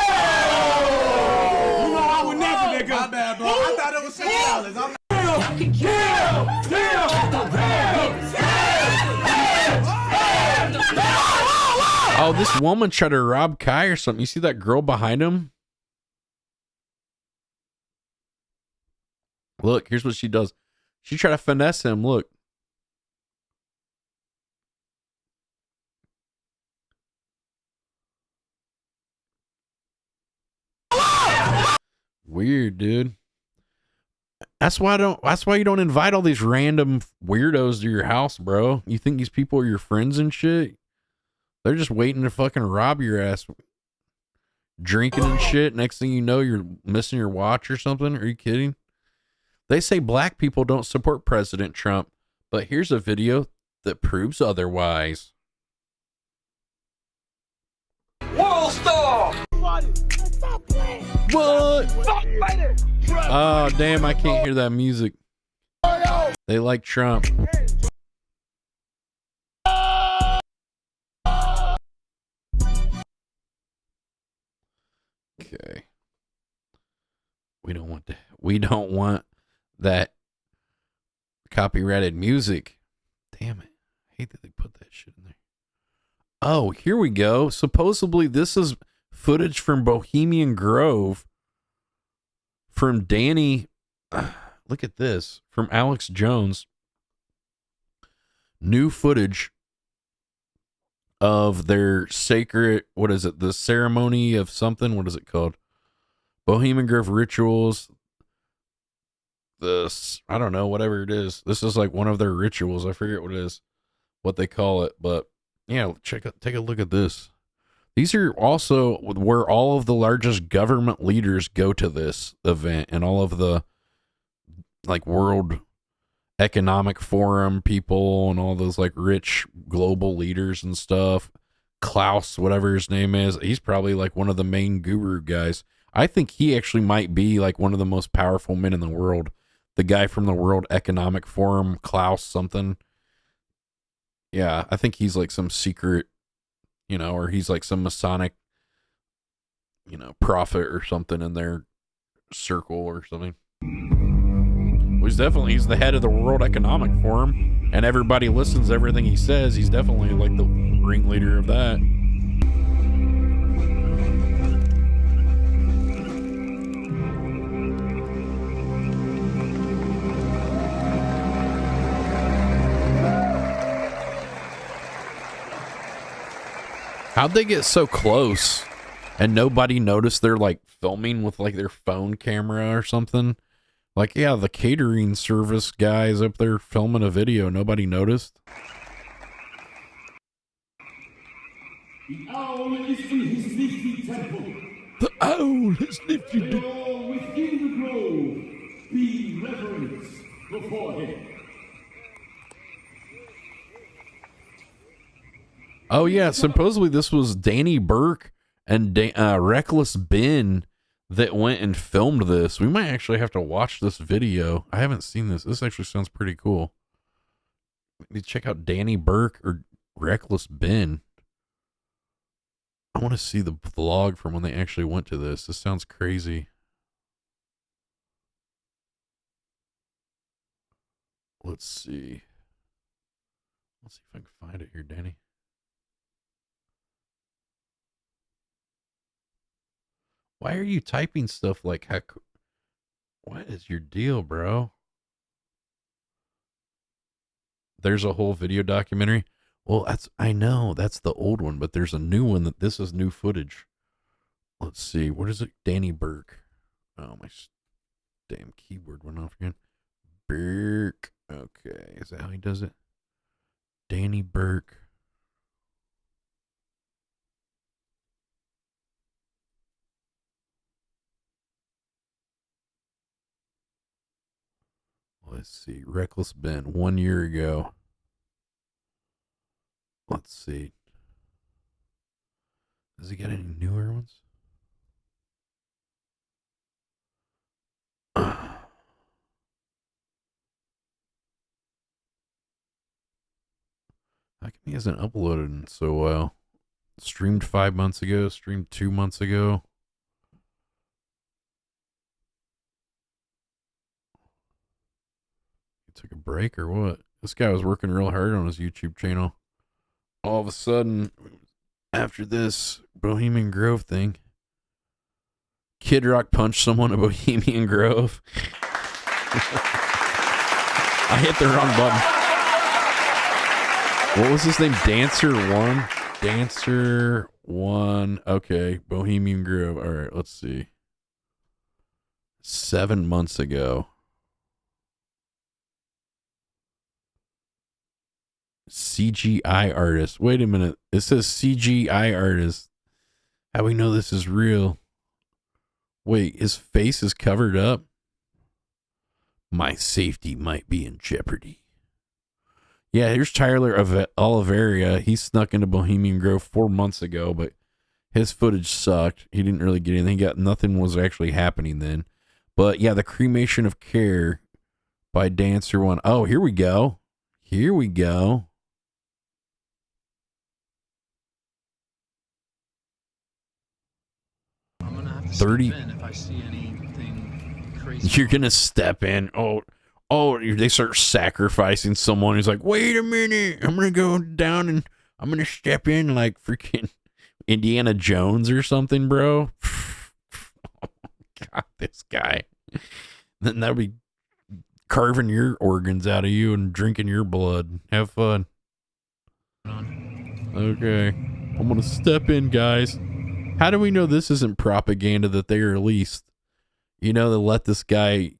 I would never, nigga. My bad, bro. I thought it was $6. Oh, this woman tried to rob Kai or something. You see that girl behind him? Look, here's what she does. She tried to finesse him. Look. Weird, dude. That's why you don't invite all these random weirdos to your house, bro. You think these people are your friends and shit? They're just waiting to fucking rob your ass. Drinking and shit. Next thing you know, you're missing your watch or something. Are you kidding? They say black people don't support President Trump, but here's a video that proves otherwise. World star! What? Oh, damn, I can't hear that music. They like Trump. Okay. We don't want that copyrighted music. Damn it. I hate that they put that shit in there. Oh, here we go. Supposedly this is footage from Bohemian Grove from Danny. Look at this. From Alex Jones. New footage of their sacred, what is it? The ceremony of something. What is it called? Bohemian Grove rituals. I don't know, whatever it is. This is like one of their rituals. I forget what it is, what they call it. But yeah, take a look at this. These are also where all of the largest government leaders go to this event, and all of the like World Economic Forum people and all those like rich global leaders and stuff. Klaus, whatever his name is, he's probably like one of the main guru guys. I think he actually might be like one of the most powerful men in the world. The guy from the World Economic Forum, Klaus something. Yeah, I think he's like some secret, or he's like some Masonic, prophet or something in their circle or something. He's the head of the World Economic Forum, and everybody listens to everything he says. He's definitely like the ringleader of that. How'd they get so close and nobody noticed they're like filming with like their phone camera or something? Like, yeah, the catering service guys up there filming a video. Nobody noticed. The owl is in his leafy temple. The owl has lifted the all within the grove. Be reverence before him. Oh, yeah. Supposedly this was Danny Burke and Reckless Ben that went and filmed this. We might actually have to watch this video. I haven't seen this. This actually sounds pretty cool. Maybe check out Danny Burke or Reckless Ben. I want to see the vlog from when they actually went to this. This sounds crazy. Let's see. Let's see if I can find it here, Danny. Why are you typing stuff like heck? What is your deal, bro? There's a whole video documentary. Well, I know that's the old one, but there's a new one that this is new footage. Let's see. What is it? Danny Burke. Oh, my damn keyboard went off again. Burke. Okay. Is that how he does it? Danny Burke. Let's see. Reckless Ben, 1 year ago. Let's see. Does he get any newer ones? How come he hasn't uploaded in so well? Streamed 5 months ago, streamed 2 months ago. Took a break or what? This guy was working real hard on his YouTube channel. All of a sudden, after this Bohemian Grove thing, Kid Rock punched someone at Bohemian Grove. I hit the wrong button. What was his name? Dancer1? Dancer1. Okay, Bohemian Grove. All right, let's see. 7 months ago. CGI artist. Wait a minute. It says CGI artist. How do we know this is real? Wait, his face is covered up? My safety might be in jeopardy. Yeah, here's Tyler of Oliveria. He snuck into Bohemian Grove 4 months ago, but his footage sucked. He didn't really get anything. Nothing was actually happening then. But yeah, the cremation of care by Dancer One. Oh, here we go. Here we go. I'm gonna have to 30. step in if I see anything crazy. You're gonna step in. Oh, they start sacrificing someone. He's like, wait a minute, I'm gonna go down and I'm gonna step in like freaking Indiana Jones or something, bro. Oh, God, this guy. Then that'll be carving your organs out of you and drinking your blood. Have fun. Okay, I'm gonna step in, guys. How do we know this isn't propaganda that they released? You know, they let this guy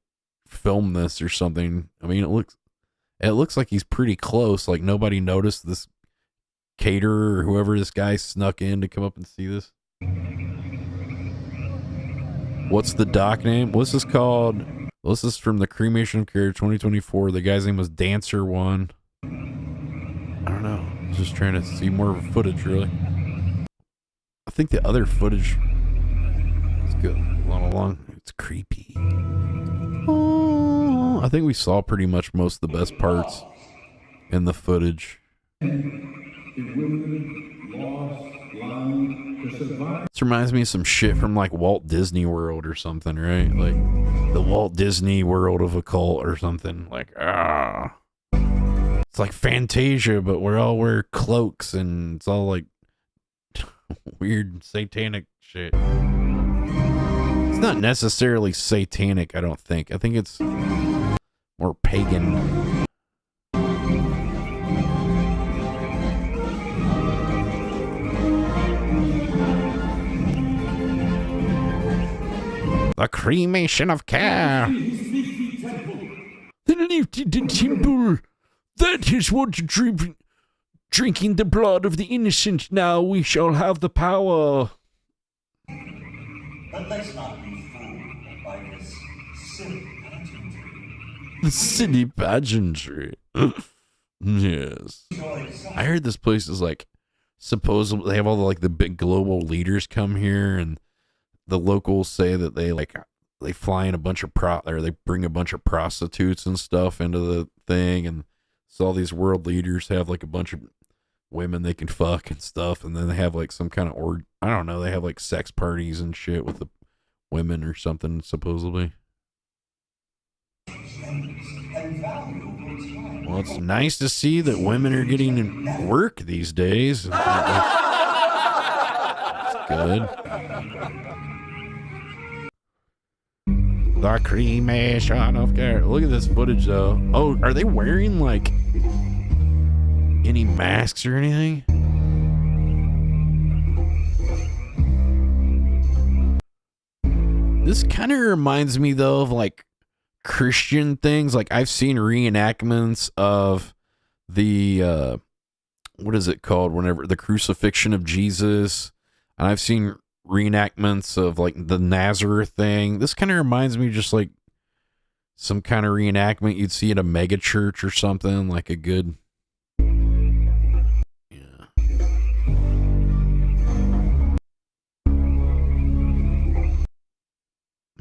film this or something. I mean, it looks like he's pretty close. Like nobody noticed this caterer or whoever this guy snuck in to come up and see this. What's the doc name? What's this called? Well, this is from the Cremation of Care 2024. The guy's name was Dancer One. I don't know. I was just trying to see more footage, really. I think the other footage is good. Along. It's creepy. Oh, I think we saw pretty much most of the best parts in the footage. This reminds me of some shit from like Walt Disney World or something, right? Like the Walt Disney World of Occult or something. Like, it's like Fantasia, but we all wear cloaks and it's all like weird satanic shit. It's not necessarily satanic, I don't think. I think it's more pagan. The cremation of care. Then lifted the temple. That is what drinking the blood of the innocent. Now we shall have the power. But let's not be fooled by this silly pageantry. The silly pageantry. Yes. I heard this place is like supposedly they have all the like the big global leaders come here, and the locals say that they fly in a bunch of they bring a bunch of prostitutes and stuff into the thing, and so all these world leaders have like a bunch of women they can fuck and stuff, and then they have like some kind of I don't know, they have like sex parties and shit with the women or something supposedly. Well, it's nice to see that women are getting work these days. That's good. The cremation of care. Look at this footage though. Oh, are they wearing like any masks or anything? This kind of reminds me though of like Christian things. Like I've seen reenactments of the what is it called? Whenever the crucifixion of Jesus, and I've seen reenactments of like the Nazareth thing. This kind of reminds me just like some kind of reenactment you'd see at a mega church or something, like a good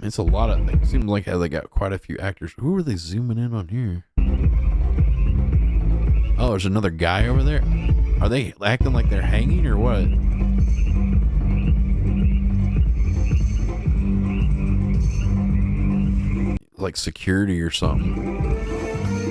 it's a lot of things. Seems like they got quite a few actors. Who are they zooming in on here? Oh, there's another guy over there. Are they acting like they're hanging or what? Like security or something.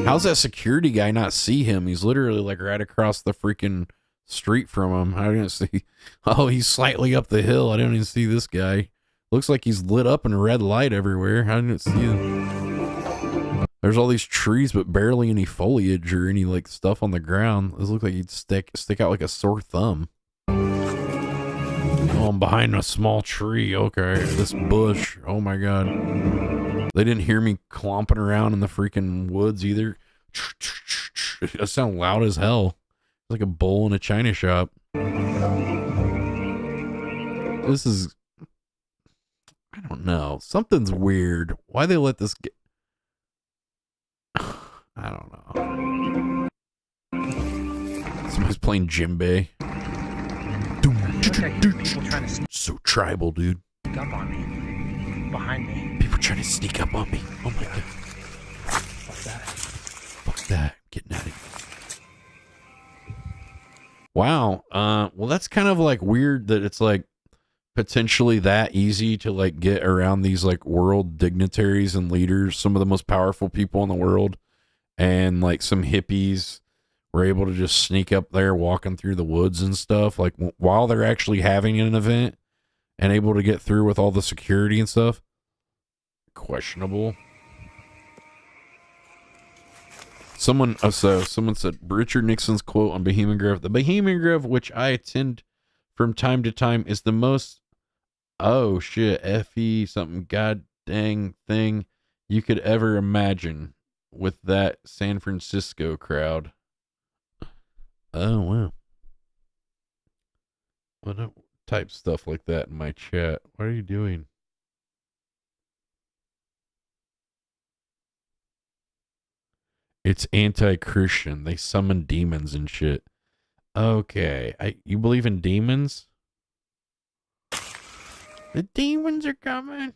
How's that security guy not see him? He's literally like right across the freaking street from him. I didn't see. Oh, he's slightly up the hill. I didn't even see this guy. Looks like he's lit up in red light everywhere. I didn't see him. There's all these trees, but barely any foliage or any like stuff on the ground. This looks like he'd stick out like a sore thumb. Oh, I'm behind a small tree. Okay, this bush. Oh my god. They didn't hear me clomping around in the freaking woods either. That sound loud as hell. It's like a bull in a china shop. This is, I don't know. Something's weird. Why they let this get? don't know. Somebody's playing djembe. So tribal, dude. Sneak up on me. Behind me. People trying to sneak up on me. Oh my god. Fuck that. Fuck that. Getting out of here. Wow. Well, that's kind of like weird that it's like potentially that easy to like get around these like world dignitaries and leaders, some of the most powerful people in the world, and like some hippies were able to just sneak up there walking through the woods and stuff, like while they're actually having an event and able to get through with all the security and stuff. Questionable. Someone said Richard Nixon's quote on Bohemian Grove. The Bohemian Grove, which I attend from time to time, is the most F-E something god dang thing you could ever imagine with that San Francisco crowd. Oh wow. Well, don't type stuff like that in my chat. What are you doing? It's anti-Christian. They summon demons and shit. Okay. You believe in demons? The demons are coming.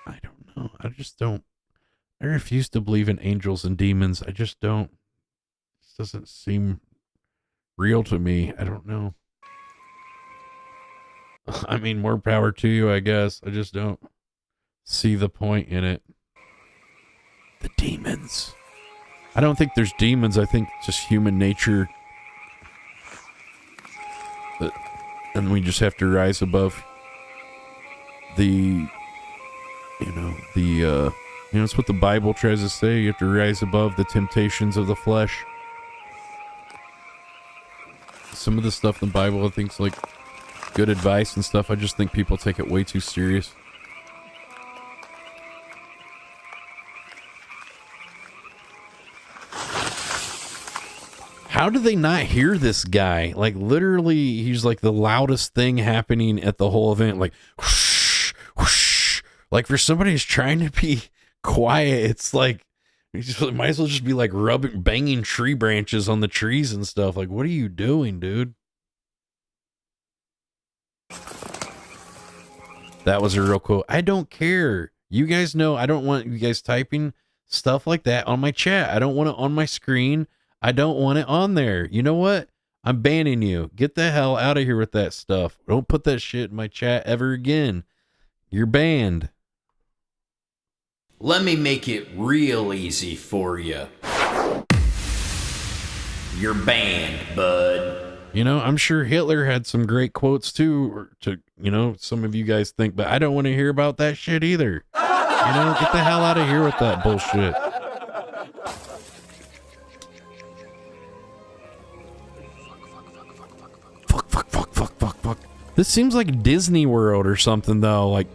I don't know. I just don't. I refuse to believe in angels and demons. I just don't. This doesn't seem real to me. I don't know. I mean, more power to you, I guess. I just don't see the point in it. The demons. I don't think there's demons. I think just human nature. And we just have to rise above it's what the Bible tries to say. You have to rise above the temptations of the flesh. Some of the stuff in the Bible I think's like good advice and stuff. I just think people take it way too serious. How do they not hear this guy? Like, literally, he's like the loudest thing happening at the whole event. Like, whoosh, whoosh. Like, for somebody who's trying to be quiet, it's like, you just might as well just be like banging tree branches on the trees and stuff. Like, what are you doing, dude? That was a real quote. I don't care. You guys know I don't want you guys typing stuff like that on my chat. I don't want it on my screen. I don't want it on there. You know what? I'm banning you. Get the hell out of here with that stuff. Don't put that shit in my chat ever again. You're banned. Let me make it real easy for you. You're banned, bud. You know, I'm sure Hitler had some great quotes too, some of you guys think, but I don't want to hear about that shit either. Get the hell out of here with that bullshit. Fuck. This seems like Disney World or something, though. Like,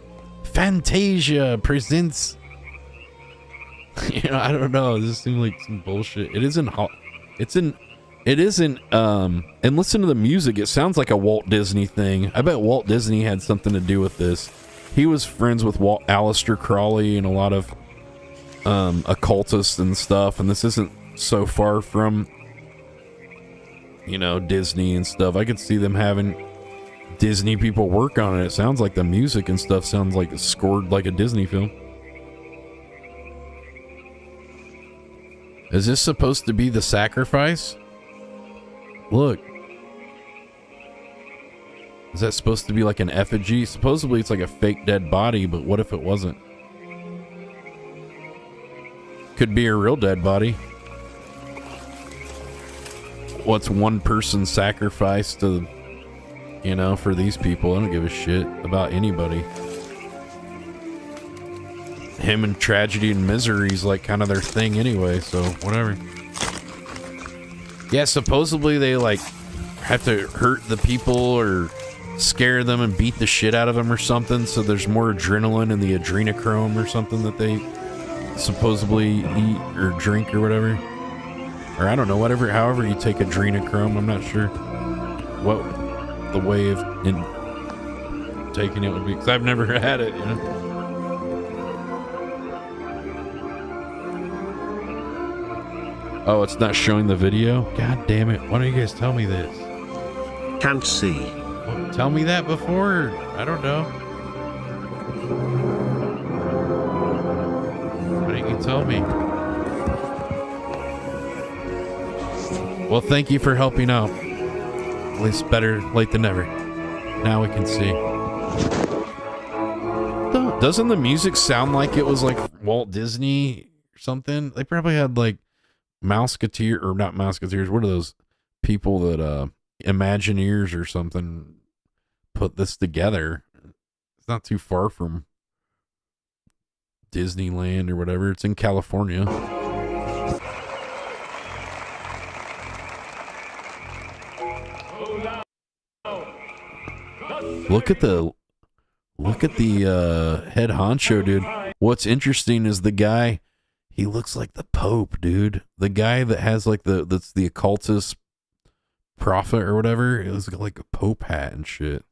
Fantasia presents. I don't know. This seems like some bullshit. It isn't. And listen to the music. It sounds like a Walt Disney thing. I bet Walt Disney had something to do with this. He was friends with Aleister Crowley and a lot of occultists and stuff. And this isn't so far from, Disney and stuff. I could see them having Disney people work on it. It sounds like the music and stuff sounds like it's scored like a Disney film. Is this supposed to be the sacrifice? Look. Is that supposed to be like an effigy? Supposedly it's like a fake dead body, but what if it wasn't? Could be a real dead body. What's one person's sacrifice to, for these people? I don't give a shit about anybody. Him and tragedy and misery is like kind of their thing anyway, so whatever. Yeah, supposedly they like have to hurt the people or scare them and beat the shit out of them or something, so there's more adrenaline in the adrenochrome or something that they supposedly eat or drink or whatever. Or I don't know, however you take adrenochrome, I'm not sure what the way of taking it would be, because I've never had it, Oh, it's not showing the video? God damn it. Why don't you guys tell me this? Can't see. Well, tell me that before. I don't know. Why didn't you tell me? Well, thank you for helping out. At least better late than never. Now we can see. Doesn't the music sound like it was like Walt Disney or something? They probably had like Mouseketeer, or not Mouseketeers. What are those people that Imagineers or something put this together? It's not too far from Disneyland or whatever. It's in California. Look at the head honcho, dude. What's interesting is the guy, he looks like the Pope, dude. The guy that has like that's the occultist prophet or whatever. It was like a Pope hat and shit.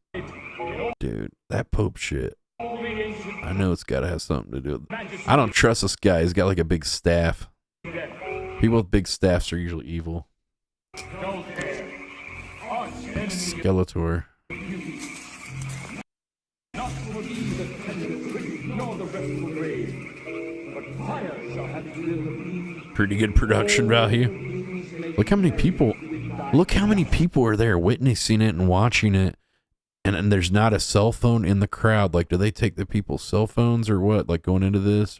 Dude, that Pope shit. I know it's gotta have something to do with it. I don't trust this guy. He's got like a big staff. People with big staffs are usually evil. Skeletor. Pretty good production value. Look how many people are there witnessing it and watching it, and there's not a cell phone in the crowd. Like, do they take the people's cell phones or what, like going into this,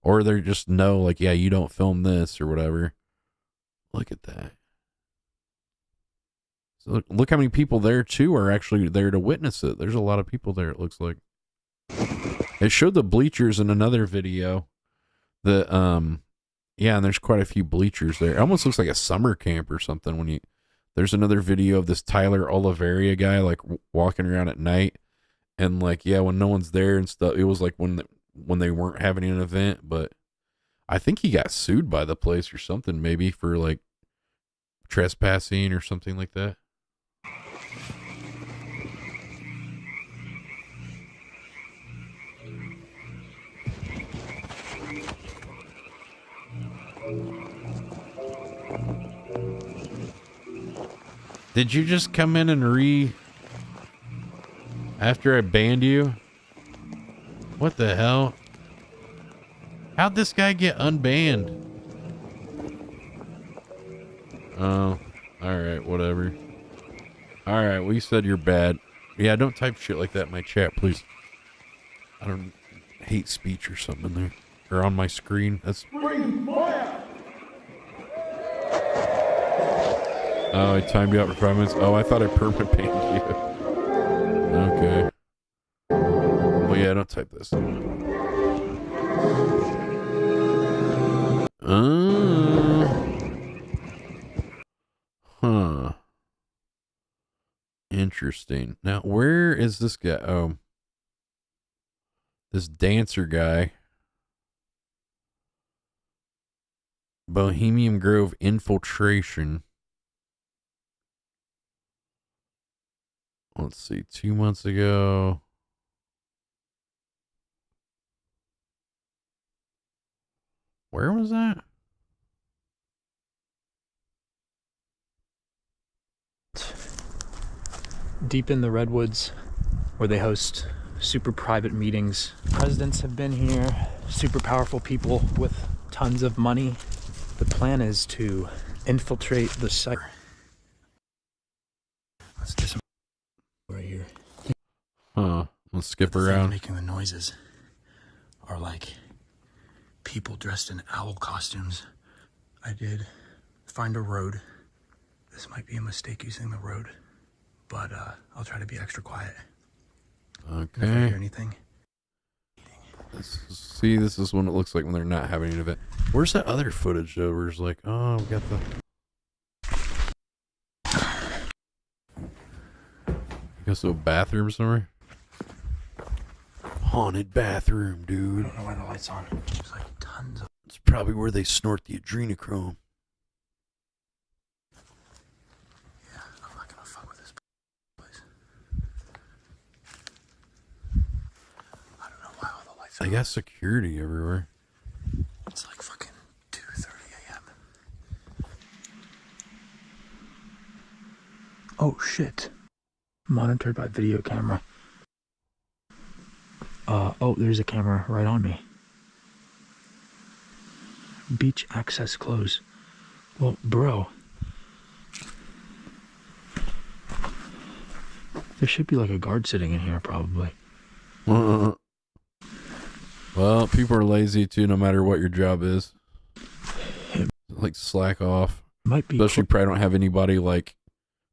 or they just know, like, yeah, you don't film this or whatever. Look at that. So look how many people there too are actually there to witness it. There's a lot of people there, it looks like. It showed the bleachers in another video. Yeah, and there's quite a few bleachers there. It almost looks like a summer camp or something. There's another video of this Tyler Oliveria guy like walking around at night, and like, yeah, when no one's there and stuff. It was like when they weren't having an event, but I think he got sued by the place or something, maybe for like trespassing or something like that. Did you just come in and after I banned you? What the hell? How'd this guy get unbanned? Oh, alright, whatever. Alright, well, you said you're bad. Yeah, don't type shit like that in my chat, please. I don't hate speech or something in there. Or on my screen. That's... Oh, I timed you out for 5 minutes. Oh, I thought I permanent banned you. Okay. Well, yeah, don't type this. Huh. Interesting. Now, where is this guy? Oh. This dancer guy. Bohemian Grove infiltration. Let's see, 2 months ago. Where was that? Deep in the redwoods, where they host super private meetings. Presidents have been here, super powerful people with tons of money. The plan is to infiltrate the site. Let's do some right here. Huh. Let's skip around. Making the noises are like people dressed in owl costumes. I did find a road. This might be a mistake using the road, but I'll try to be extra quiet. Okay. If I hear anything. See, this is what it looks like when they're not having an event. Where's that other footage though? Where it's like, oh, we got the... I guess a bathroom somewhere. Haunted bathroom, dude. I don't know why the light's on. There's like tons of... It's probably where they snort the adrenochrome. Yeah, I'm not gonna fuck with this place. I don't know why all the lights are They got security everywhere. It's like fucking 2:30 a.m. Oh shit. Monitored by video camera. Oh, there's a camera right on me. Beach access closed. Well, bro. There should be like a guard sitting in here, probably. Well, people are lazy too, no matter what your job is. Like, slack off. Might be. Especially, probably don't have anybody like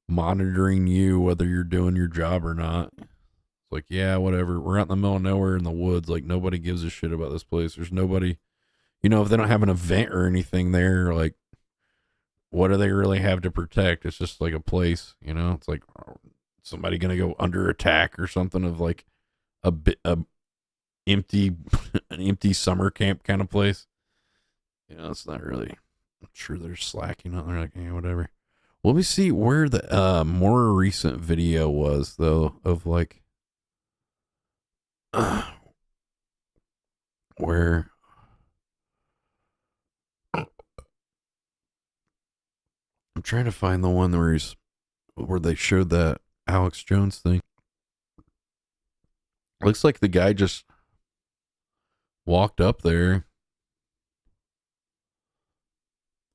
monitoring you whether you're doing your job or not. It's like, yeah, whatever. We're out in the middle of nowhere in the woods. Like, nobody gives a shit about this place. There's nobody, you know, if they don't have an event or anything there, like, what do they really have to protect? It's just like a place, you know. It's like, somebody gonna go under attack or something of like an empty summer camp kind of place. You know, it's not really. I'm sure they're slacking on. They're like, hey, whatever. Well, let me see where the more recent video was though of like where I'm trying to find the one where they showed that Alex Jones thing. Looks like the guy just walked up there.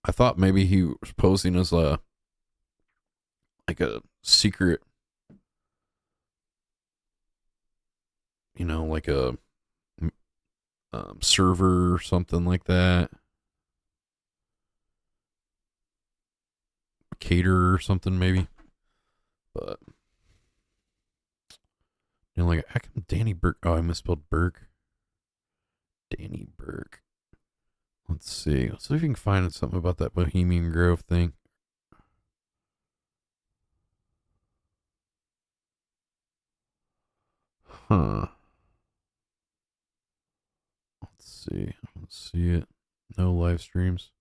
I thought maybe he was posing as a secret, you know, like a server or something like that. Caterer or something maybe. But you know, like, how come Danny Burke? Oh, I misspelled Burke. Danny Burke. Let's see. Let's see if we can find something about that Bohemian Grove thing. Huh. Let's see. Let's see it. No live streams.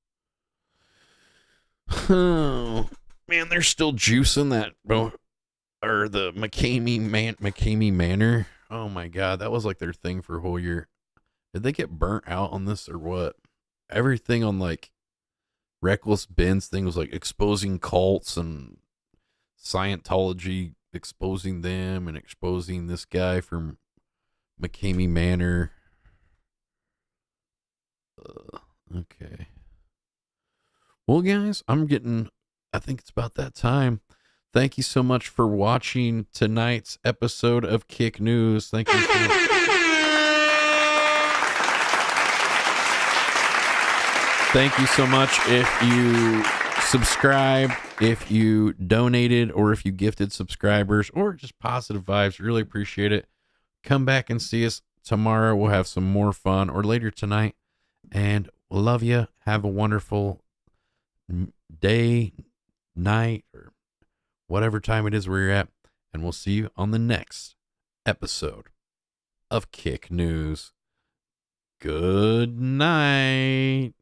Oh, man, they're still juicing that, bro. Or the McCamey Manor. Oh my God, that was like their thing for a whole year. Did they get burnt out on this or what? Everything on like Reckless Ben's thing was like exposing cults and Scientology, exposing them and exposing this guy from McCamey Manor. Okay. Well, guys, I think it's about that time. Thank you so much for watching tonight's episode of Kick News. Thank you so much. Thank you so much if you subscribed, if you donated, or if you gifted subscribers, or just positive vibes. Really appreciate it. Come back and see us tomorrow. We'll have some more fun, or later tonight. And love you. Have a wonderful day, night, or whatever time it is where you're at. And we'll see you on the next episode of Kick News. Good night.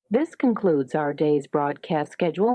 This concludes our day's broadcast schedule.